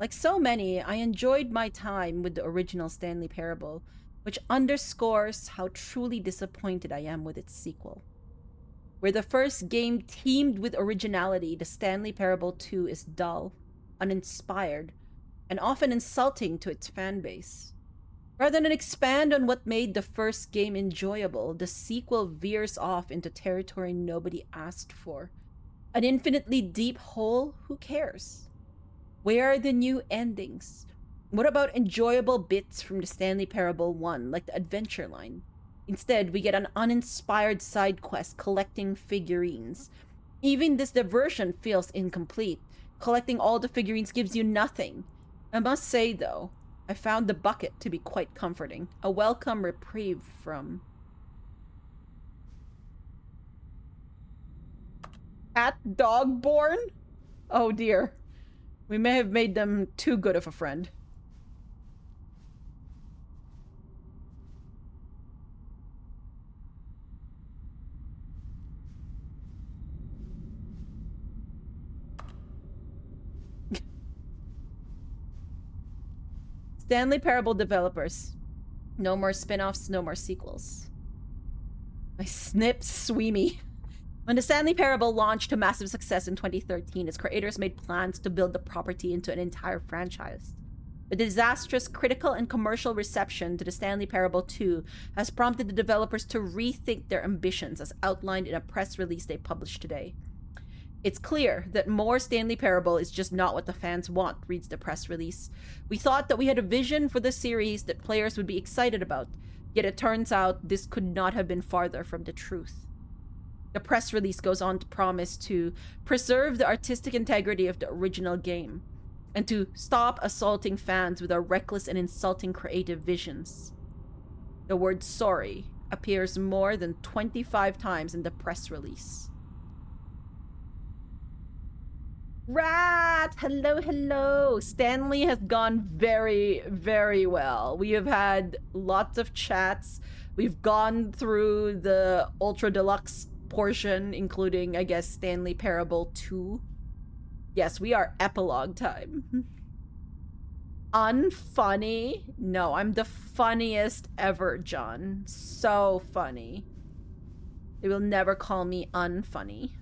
Like so many, I enjoyed my time with the original Stanley Parable, which underscores how truly disappointed I am with its sequel. Where the first game teemed with originality, the Stanley Parable 2 is dull, uninspired, and often insulting to its fan base. Rather than expand on what made the first game enjoyable, the sequel veers off into territory nobody asked for. An infinitely deep hole? Who cares? Where are the new endings? What about enjoyable bits from the Stanley Parable 1, like the adventure line? Instead, we get an uninspired side quest collecting figurines. Even this diversion feels incomplete. Collecting all the figurines gives you nothing. I must say, though, I found the bucket to be quite comforting. A welcome reprieve from... Cat dog born? Oh dear. We may have made them too good of a friend. Stanley Parable developers. No more spin-offs, no more sequels. My snip sweemy. When the Stanley Parable launched to massive success in 2013, its creators made plans to build the property into an entire franchise. The disastrous critical and commercial reception to the Stanley Parable 2 has prompted the developers to rethink their ambitions as outlined in a press release they published today. It's clear that more Stanley Parable is just not what the fans want, reads the press release. We thought that we had a vision for the series that players would be excited about, yet it turns out this could not have been farther from the truth. The press release goes on to promise to preserve the artistic integrity of the original game, and to stop assaulting fans with our reckless and insulting creative visions. The word sorry appears more than 25 times in the press release. Rat! Hello, hello! Stanley has gone very, very well. We have had lots of chats. We've gone through the Ultra Deluxe portion, including, I guess, Stanley Parable 2. Yes, we are epilogue time. Unfunny? No, I'm the funniest ever, John. So funny. They will never call me unfunny.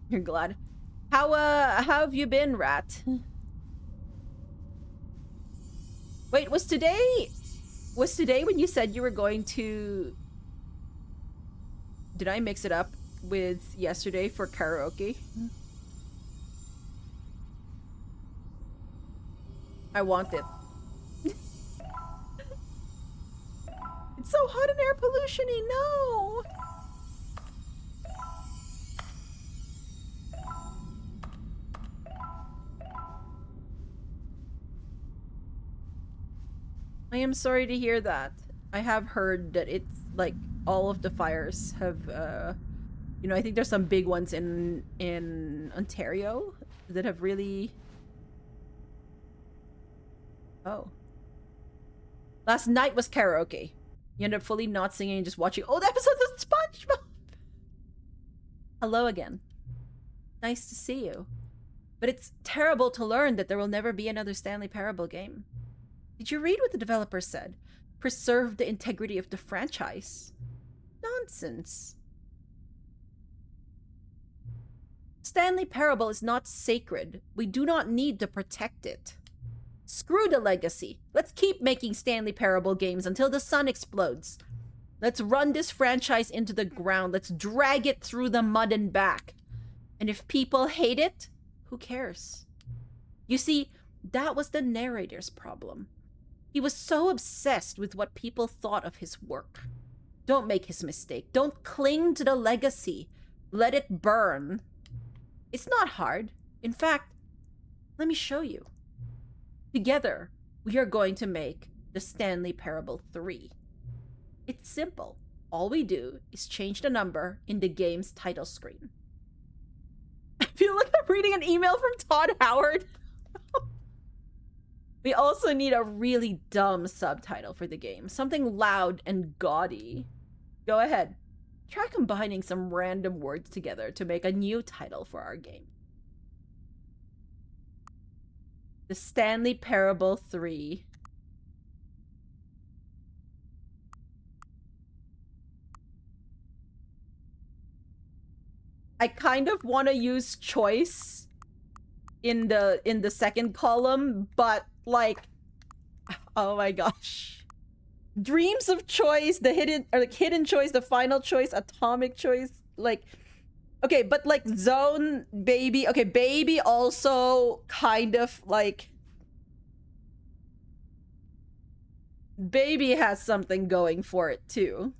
You're glad. How have you been, Rat? Wait, was today when you said you were going to... Did I mix it up with yesterday for karaoke? I want it. It's so hot in air pollution-y, no! I am sorry to hear that. I have heard that it's like all of the fires have, you know, I think there's some big ones in Ontario that have really... Oh. Last night was karaoke. You end up fully not singing and just watching old episodes of SpongeBob. Hello again. Nice to see you. But it's terrible to learn that there will never be another Stanley Parable game. Did you read what the developer said? Preserve the integrity of the franchise. Nonsense. Stanley Parable is not sacred. We do not need to protect it. Screw the legacy. Let's keep making Stanley Parable games until the sun explodes. Let's run this franchise into the ground. Let's drag it through the mud and back. And if people hate it, who cares? You see, that was the narrator's problem. He was so obsessed with what people thought of his work. Don't make his mistake. Don't cling to the legacy. Let it burn. It's not hard. In fact, let me show you. Together, we are going to make the Stanley Parable 3. It's simple. All we do is change the number in the game's title screen. I feel like I'm reading an email from Todd Howard. We also need a really dumb subtitle for the game. Something loud and gaudy. Go ahead. Try combining some random words together to make a new title for our game. The Stanley Parable 3. I kind of want to use choice in the second column, but like, oh my gosh. Dreams of choice, the hidden choice, the final choice, atomic choice, like, okay, but like zone, baby, okay, baby also kind of like, baby has something going for it too.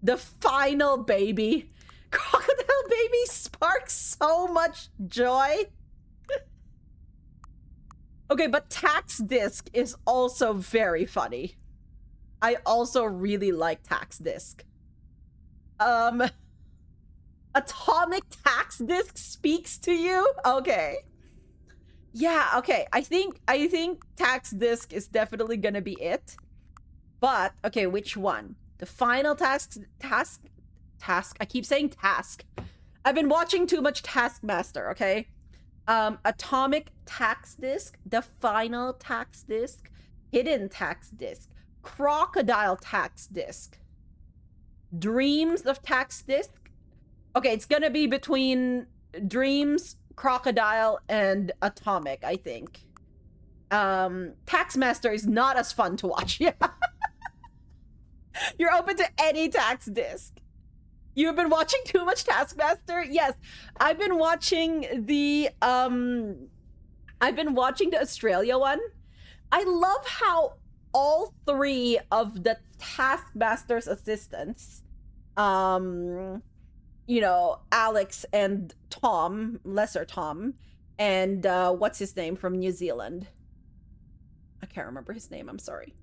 The final baby. Crocodile baby sparks so much joy. Okay, but Tax Disc is also very funny. I also really like Tax Disc. Um, atomic tax disc speaks to you? Okay. Yeah, okay. I think tax disc is definitely gonna be it. But okay, which one? The final task. I keep saying task. I've been watching too much Taskmaster, okay? Atomic tax disc, the final tax disc, hidden tax disc, crocodile tax disc, dreams of tax disc. Okay, it's gonna be between dreams, crocodile, and atomic, I think. Taxmaster is not as fun to watch. Yeah. You're open to any tax disc. You've been watching too much Taskmaster? Yes. I've been watching the Australia one. I love how all three of the Taskmaster's assistants, you know, Alex and Tom, lesser Tom, and what's his name from New Zealand? I can't remember his name, I'm sorry.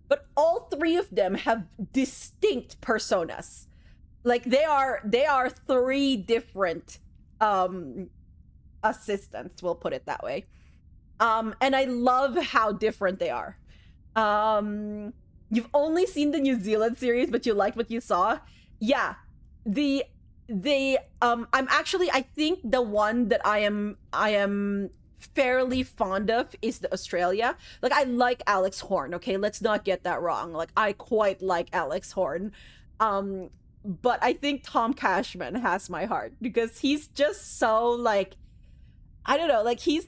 But all three of them have distinct personas. Like they are three different assistants, we'll put it that way. And I love how different they are. You've only seen the New Zealand series, but you liked what you saw. Yeah. I'm actually, I think the one that I am fairly fond of is the Australia. Like I like Alex Horn, okay? Let's not get that wrong. Like I quite like Alex Horn. But I think Tom Cashman has my heart because he's just so like, I don't know, like he's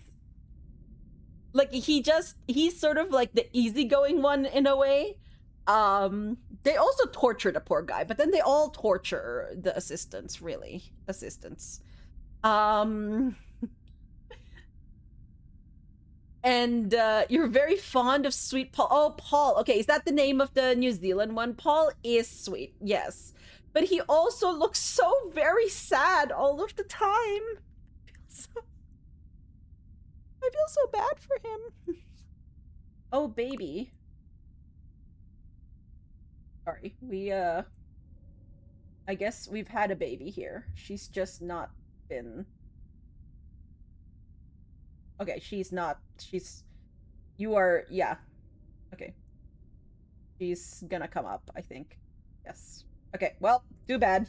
sort of like the easygoing one in a way. They also torture the poor guy, but then they all torture the assistants, really. Assistants. And you're very fond of Sweet Paul. Oh, Paul. Okay, is that the name of the New Zealand one? Paul is sweet, yes. But he also looks so very sad all of the time. I feel so bad for him. Oh, baby. Sorry, I guess we've had a baby here. She's just not been... Okay, you are, yeah. Okay. She's gonna come up, I think. Yes. Okay, well, too bad.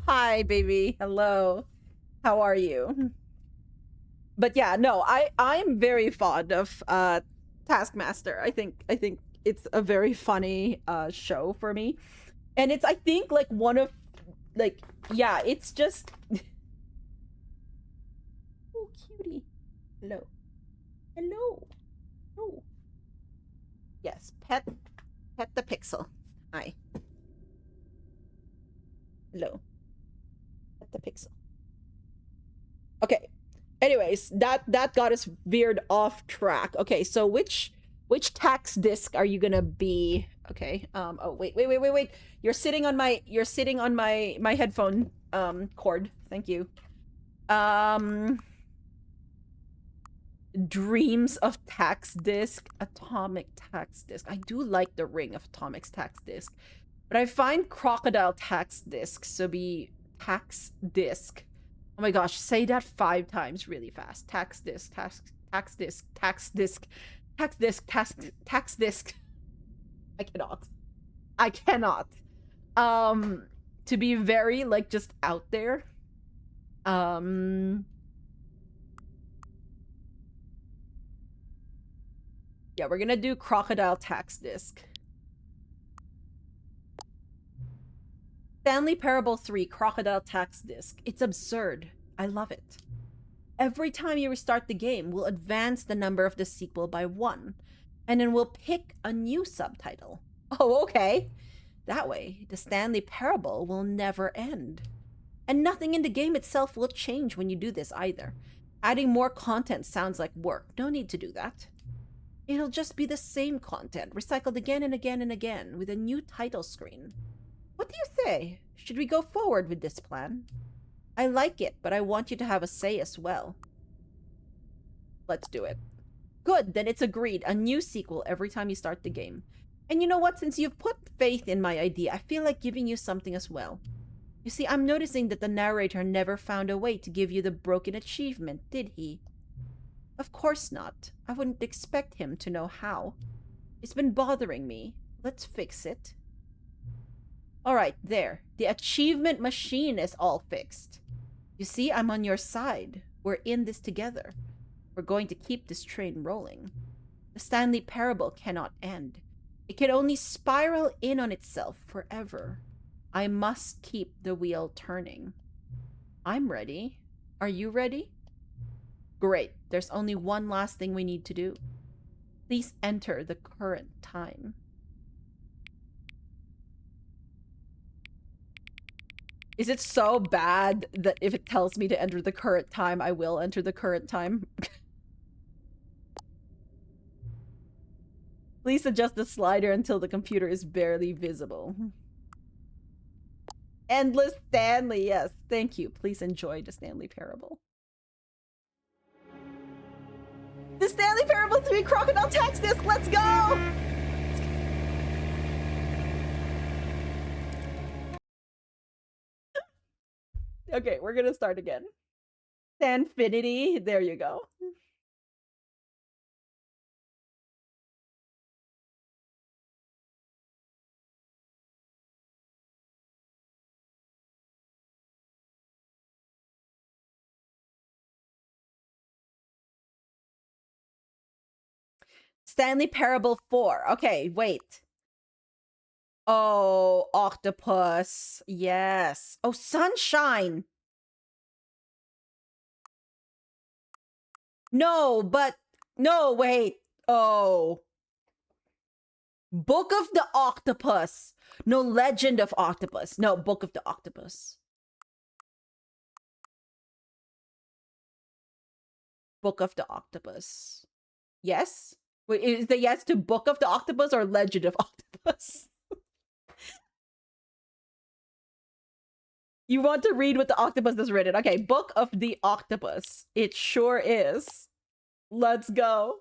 Hi, baby. Hello. How are you? But yeah, no, I'm very fond of Taskmaster. I think it's a very funny show for me. And it's, I think, like one of, like, yeah, it's just... Oh, cutie. Hello. Hello. Oh. Yes, pet the pixel. Hi. Hello. Pet the pixel. Okay. Anyways, that got us veered off track. Okay, so which tax disc are you gonna be? Okay. Oh wait. You're sitting on my headphone cord. Thank you. Dreams of tax disc, atomic tax disc. I do like the ring of atomic tax disc, but I find crocodile tax disc to be tax disc. Oh my gosh, say that 5 times really fast. Tax disc, tax disc, tax disc, tax disc, tax disc. I cannot. To be very like just out there. Yeah, we're gonna do crocodile tax disc. Stanley Parable 3 Crocodile Tax Disc. It's absurd. I love it. Every time you restart the game, we'll advance the number of the sequel by 1. And then we'll pick a new subtitle. Oh, okay. That way, the Stanley Parable will never end. And nothing in the game itself will change when you do this either. Adding more content sounds like work. No need to do that. It'll just be the same content, recycled again and again and again, with a new title screen. What do you say? Should we go forward with this plan? I like it, but I want you to have a say as well. Let's do it. Good, then it's agreed. A new sequel every time you start the game. And you know what? Since you've put faith in my idea, I feel like giving you something as well. You see, I'm noticing that the narrator never found a way to give you the broken achievement, did he? Of course not. I wouldn't expect him to know how. It's been bothering me. Let's fix it. Alright, there. The achievement machine is all fixed. You see, I'm on your side. We're in this together. We're going to keep this train rolling. The Stanley Parable cannot end. It can only spiral in on itself forever. I must keep the wheel turning. I'm ready. Are you ready? Great. There's only one last thing we need to do. Please enter the current time. Is it so bad that if it tells me to enter the current time, I will enter the current time? Please adjust the slider until the computer is barely visible. Endless Stanley, yes. Thank you. Please enjoy the Stanley Parable. The Stanley Parable 3 Crocodile Text Disc! Let's go! Okay, we're gonna start again. Stanfinity, there you go. Stanley Parable 4. Okay, wait. Oh, octopus. Yes. Oh, sunshine. No, but... No, wait. Oh. Book of the Octopus. No, Legend of Octopus. No, Book of the Octopus. Book of the Octopus. Yes? Wait, is the yes to Book of the Octopus or Legend of Octopus? You want to read what the octopus has written. Okay, Book of the Octopus. It sure is. Let's go.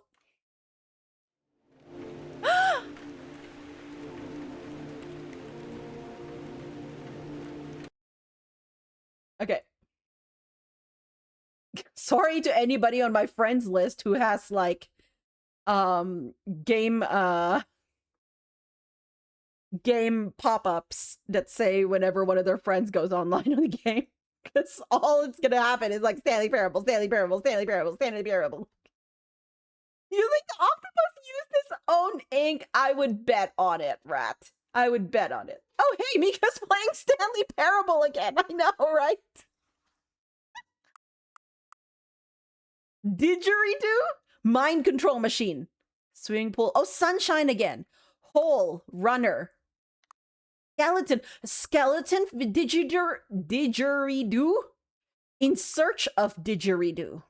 Okay. Sorry to anybody on my friends list who has like game pop-ups that say whenever one of their friends goes online on the game. Because all it's gonna happen is like Stanley Parable, Stanley Parable, Stanley Parable, Stanley Parable. You think the octopus used his own ink? I would bet on it, Rat. I would bet on it. Oh, hey, Mika's playing Stanley Parable again. I know, right? Didgeridoo? Mind control machine. Swimming pool. Oh, sunshine again. Hole. Runner. Skeleton. Didgeridoo? In search of didgeridoo.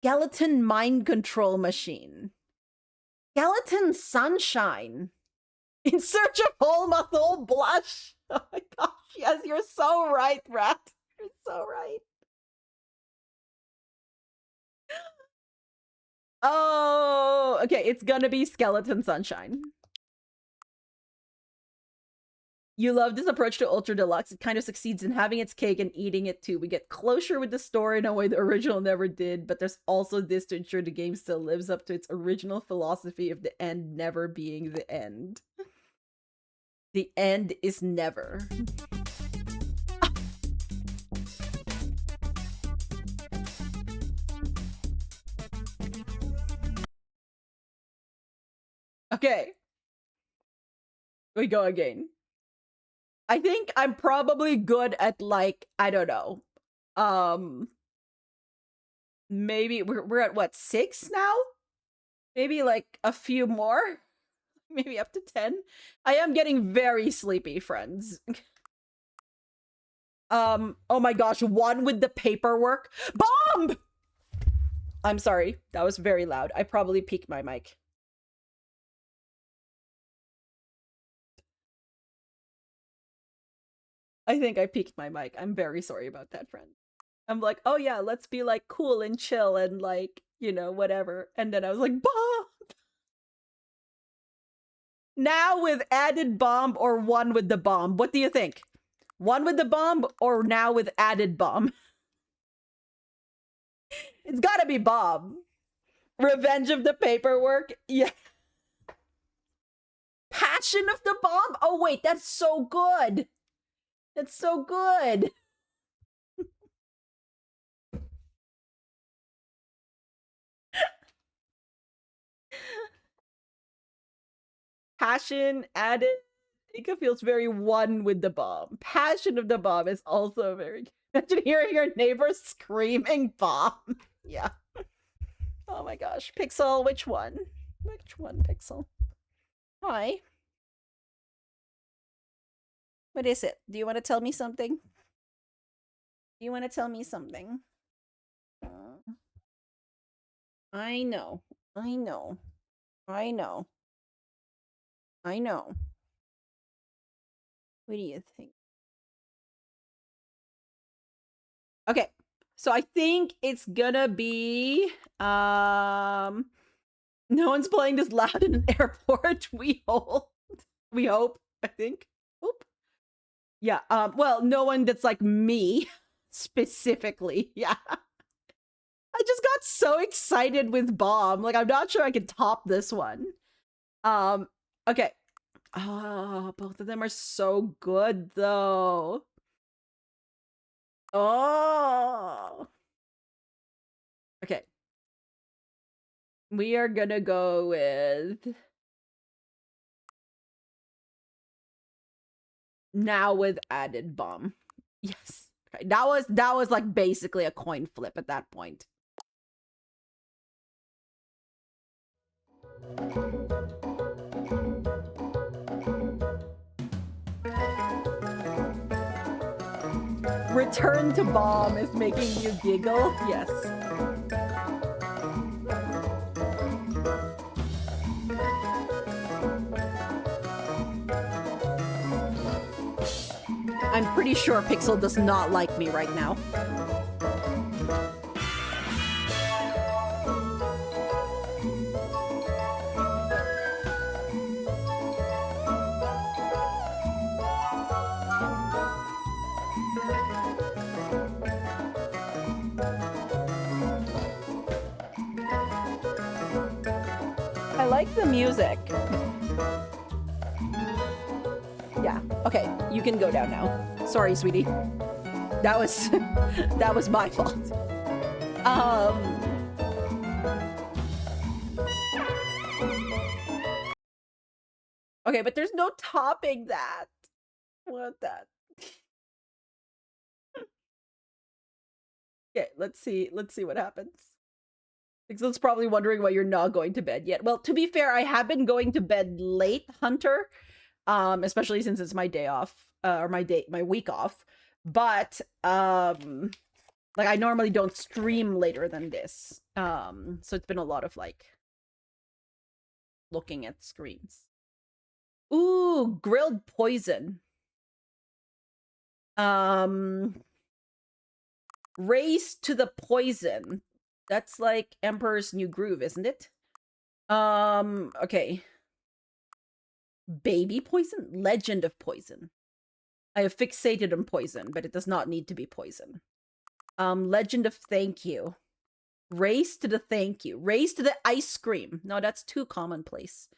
Skeleton mind control machine. Skeleton sunshine. In search of whole muscle blush. Oh my gosh, yes, you're so right, Rat. You're so right. Oh, okay, it's gonna be Skeleton Sunshine. You love this approach to Ultra Deluxe. It kind of succeeds in having its cake and eating it too. We get closure with the story in a way the original never did, but there's also this to ensure the game still lives up to its original philosophy of the end never being the end. The end is never. Okay. We go again. I think I'm probably good at like, I don't know. Maybe we're at what, 6 now? Maybe like a few more? Maybe up to 10? I am getting very sleepy, friends. Oh my gosh, one with the paperwork. Bomb! I'm sorry, that was very loud. I probably peaked my mic. I think I peaked my mic. I'm very sorry about that, friend. I'm like, oh yeah, let's be like cool and chill and like, you know, whatever. And then I was like, bah! Now with added bomb or one with the bomb? What do you think? One with the bomb or now with added bomb? It's gotta be bomb. Revenge of the paperwork? Yeah. Passion of the bomb? Oh wait, that's so good. That's so good. Passion added. Ika feels very one with the bomb. Passion of the bomb is also very. Imagine hearing your neighbor screaming bomb. Yeah. Oh my gosh. Pixel, which one? Which one, Pixel? Hi. What is it? Do you want to tell me something? Do you want to tell me something? I know. I know. I know. I know. What do you think? Okay. So I think it's gonna be no one's playing this loud in an airport. We hope. We hope, I think. Oop. Yeah, well, no one that's like me specifically. Yeah. I just got so excited with Bomb. Like, I'm not sure I can top this one. Okay. Oh, both of them are so good though. Oh. Okay. We are gonna go with now with added bomb. Yes. Okay. That was like basically a coin flip at that point. Return to bomb is making you giggle. Yes. I'm pretty sure Pixel does not like me right now. I like the music. Yeah. Okay, you can go down now. Sorry, sweetie. That was that was my fault. Okay, but there's no topping that. What that? Okay, let's see what happens. Pixel's probably wondering why you're not going to bed yet. Well, to be fair, I have been going to bed late, Hunter. Especially since it's my day off, or my week off. But like I normally don't stream later than this. So it's been a lot of like looking at screens. Ooh, grilled poison. Race to the poison. That's like Emperor's New Groove, isn't it? Okay. Baby poison? Legend of poison. I have fixated on poison, but it does not need to be poison. Legend of thank you. Race to the thank you. Race to the ice cream. No, that's too commonplace.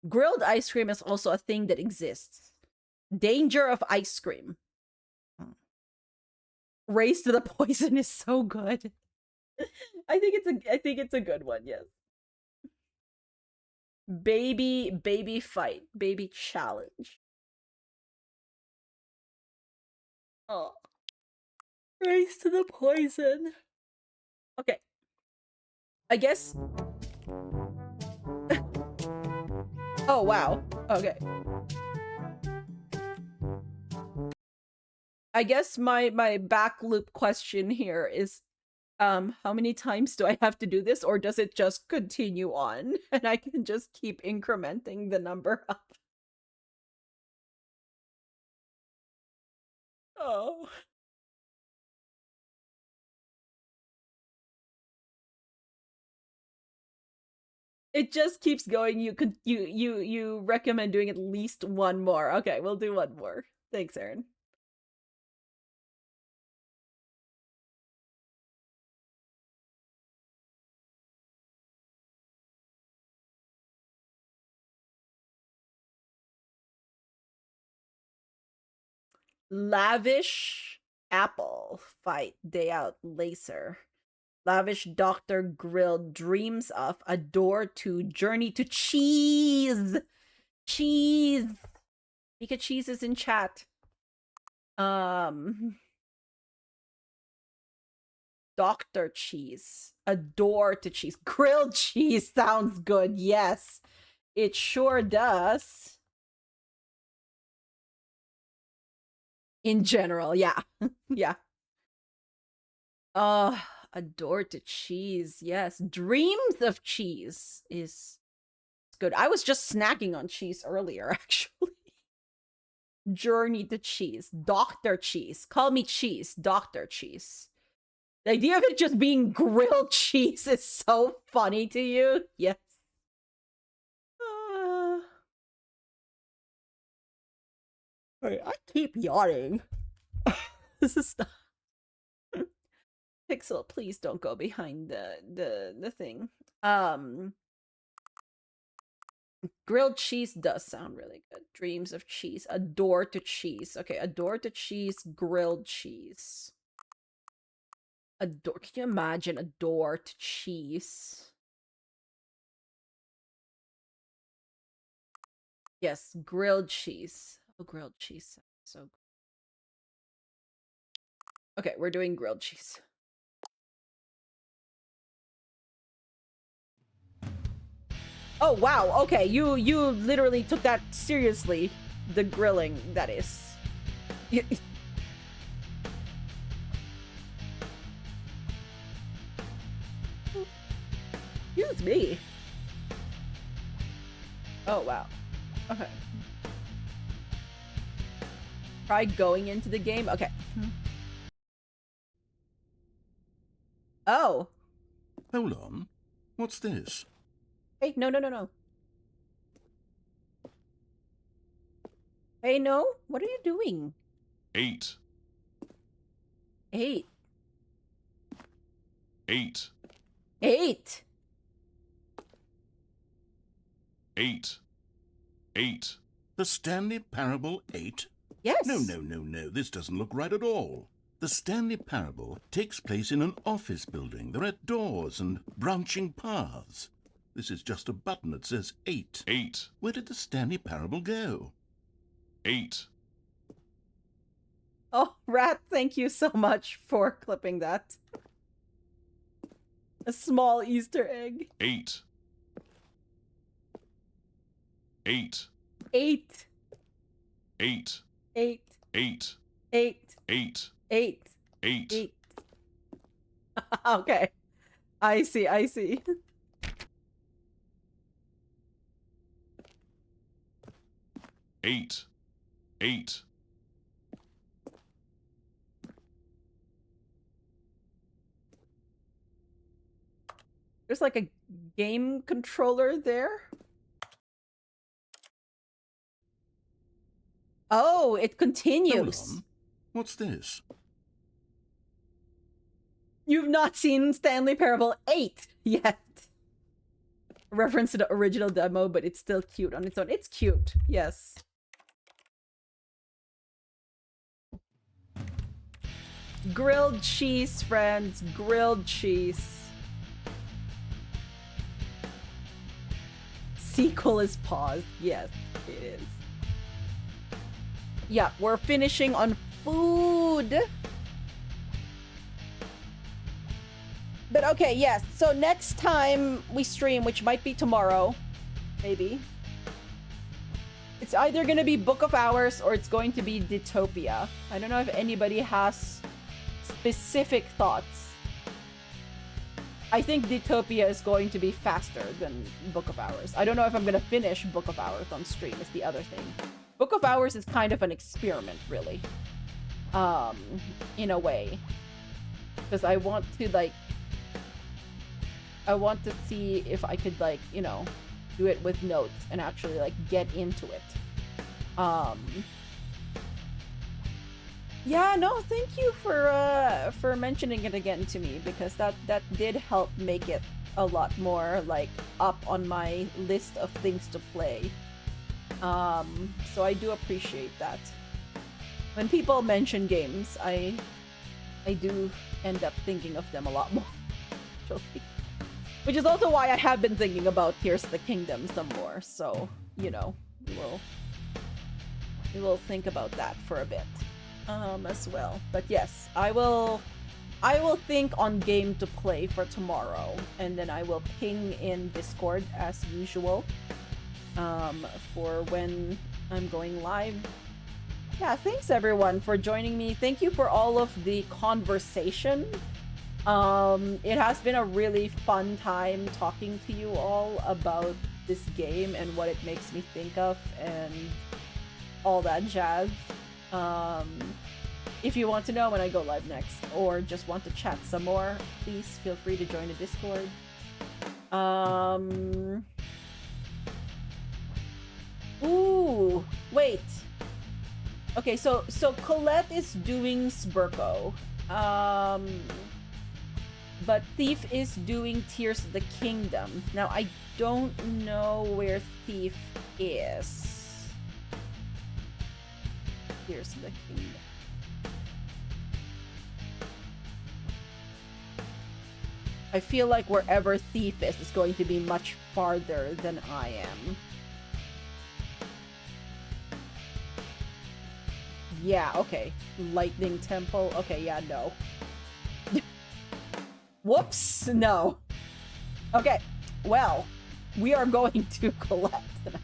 Grilled ice cream is also a thing that exists. Danger of ice cream. Race to the poison is so good. I think it's a good one, yes. Baby fight. Baby challenge. Oh. Race to the poison. Okay. I guess. Oh, wow. Okay. I guess my back loop question here is, how many times do I have to do this, or does it just continue on and I can just keep incrementing the number up? Oh. It just keeps going. You recommend doing at least one more. Okay, we'll do one more. Thanks, Aaron. Lavish apple fight day out laser. Lavish doctor grilled dreams of a door to journey to cheese. Cheese. Mika Cheese is in chat. Doctor cheese. A door to cheese. Grilled cheese sounds good. Yes, it sure does. In general, yeah. Yeah. A door to cheese. Yes. Dreams of cheese is good. I was just snacking on cheese earlier, actually. Journey to cheese. Doctor cheese. Call me cheese. Doctor cheese. The idea of it just being grilled cheese is so funny to you. Yes. I keep yawning. This is not... Pixel, please don't go behind the thing. Grilled cheese does sound really good. Dreams of cheese. A door to cheese. Okay, a door to cheese, grilled cheese. A door. Can you imagine a door to cheese? Yes, grilled cheese. Oh, grilled cheese. So good. Okay, we're doing grilled cheese. Oh, wow. Okay, you literally took that seriously. The grilling, that is. Excuse me. Oh, wow. Okay. Try going into the game? Okay. Oh. Hold on. What's this? Hey, no. Hey, no? What are you doing? 8. 8. 8. 8. 8. 8. The Stanley Parable 8? Yes. No. This doesn't look right at all. The Stanley Parable takes place in an office building. There are doors and branching paths. This is just a button that says 8. 8. Where did the Stanley Parable go? 8. Oh, Rat, thank you so much for clipping that. A small Easter egg. 8. 8. 8. 8. 8. 8. 8. 8. 8. 8. 8. Okay. I see. 8. 8. There's like a game controller there. Oh, it continues. Hold on. What's this? You've not seen Stanley Parable 8 yet. Reference to the original demo, but it's still cute on its own. It's cute, yes. Grilled cheese, friends. Grilled cheese. Sequel is paused. Yes, it is. Yeah, we're finishing on food. But okay, yes. So next time we stream, which might be tomorrow, maybe, it's either going to be Book of Hours or it's going to be Ditopia. I don't know if anybody has specific thoughts. I think Ditopia is going to be faster than Book of Hours. I don't know if I'm going to finish Book of Hours on stream, is the other thing. Book of Hours is kind of an experiment, really. In a way. Because I want to, like... I want to see if I could, like, you know, do it with notes and actually, like, get into it. Yeah, no, thank you for mentioning it again to me, because that did help make it a lot more, like, up on my list of things to play. So I do appreciate that. When people mention games, I do end up thinking of them a lot more, actually. Which is also why I have been thinking about Tears of the Kingdom some more, so, you know, we will think about that for a bit, as well. But yes, I will think on game to play for tomorrow, and then I will ping in Discord as usual, for when I'm going live. Yeah, thanks everyone for joining me. Thank you for all of the conversation. It has been a really fun time talking to you all about this game and what it makes me think of and all that jazz. If you want to know when I go live next, or just want to chat some more, please feel free to join the Discord. Ooh, wait. Okay, so Colette is doing Sburko. But Thief is doing Tears of the Kingdom. Now, I don't know where Thief is. Tears of the Kingdom. I feel like wherever Thief is going to be much farther than I am. Yeah, okay. Lightning Temple. Okay, yeah, no. Whoops, no. Okay, well, we are going to Colette tonight.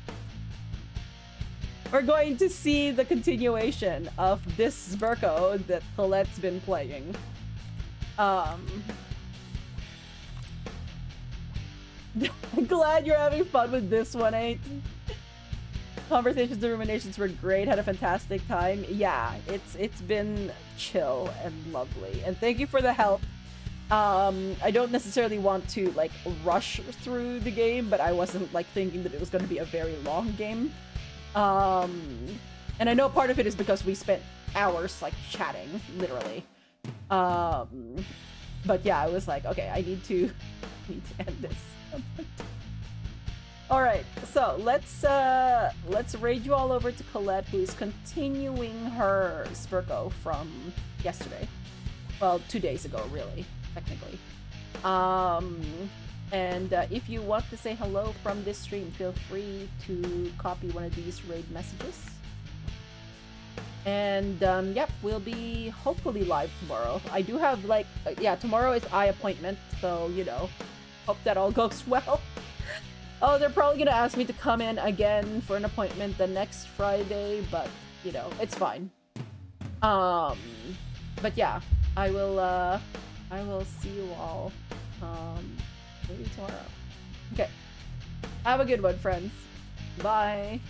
We're going to see the continuation of this Sburko that Colette's been playing. Glad you're having fun with this one, 8. Conversations and ruminations were great. Had a fantastic time. Yeah, it's been chill and lovely. And thank you for the help. I don't necessarily want to, like, rush through the game, but I wasn't, like, thinking that it was going to be a very long game. And I know part of it is because we spent hours, like, chatting, literally. But yeah, I was like, okay, I need to end this. Alright, so let's raid you all over to Colette, who's continuing her Sburko from yesterday. Well, 2 days ago, really, technically. And if you want to say hello from this stream, feel free to copy one of these raid messages. And yep, we'll be hopefully live tomorrow. I do have, like, yeah, tomorrow is eye appointment, so, you know, hope that all goes well. Oh, they're probably gonna ask me to come in again for an appointment the next Friday, but, you know, it's fine. But yeah, I will see you all, maybe tomorrow. Okay. Have a good one, friends. Bye.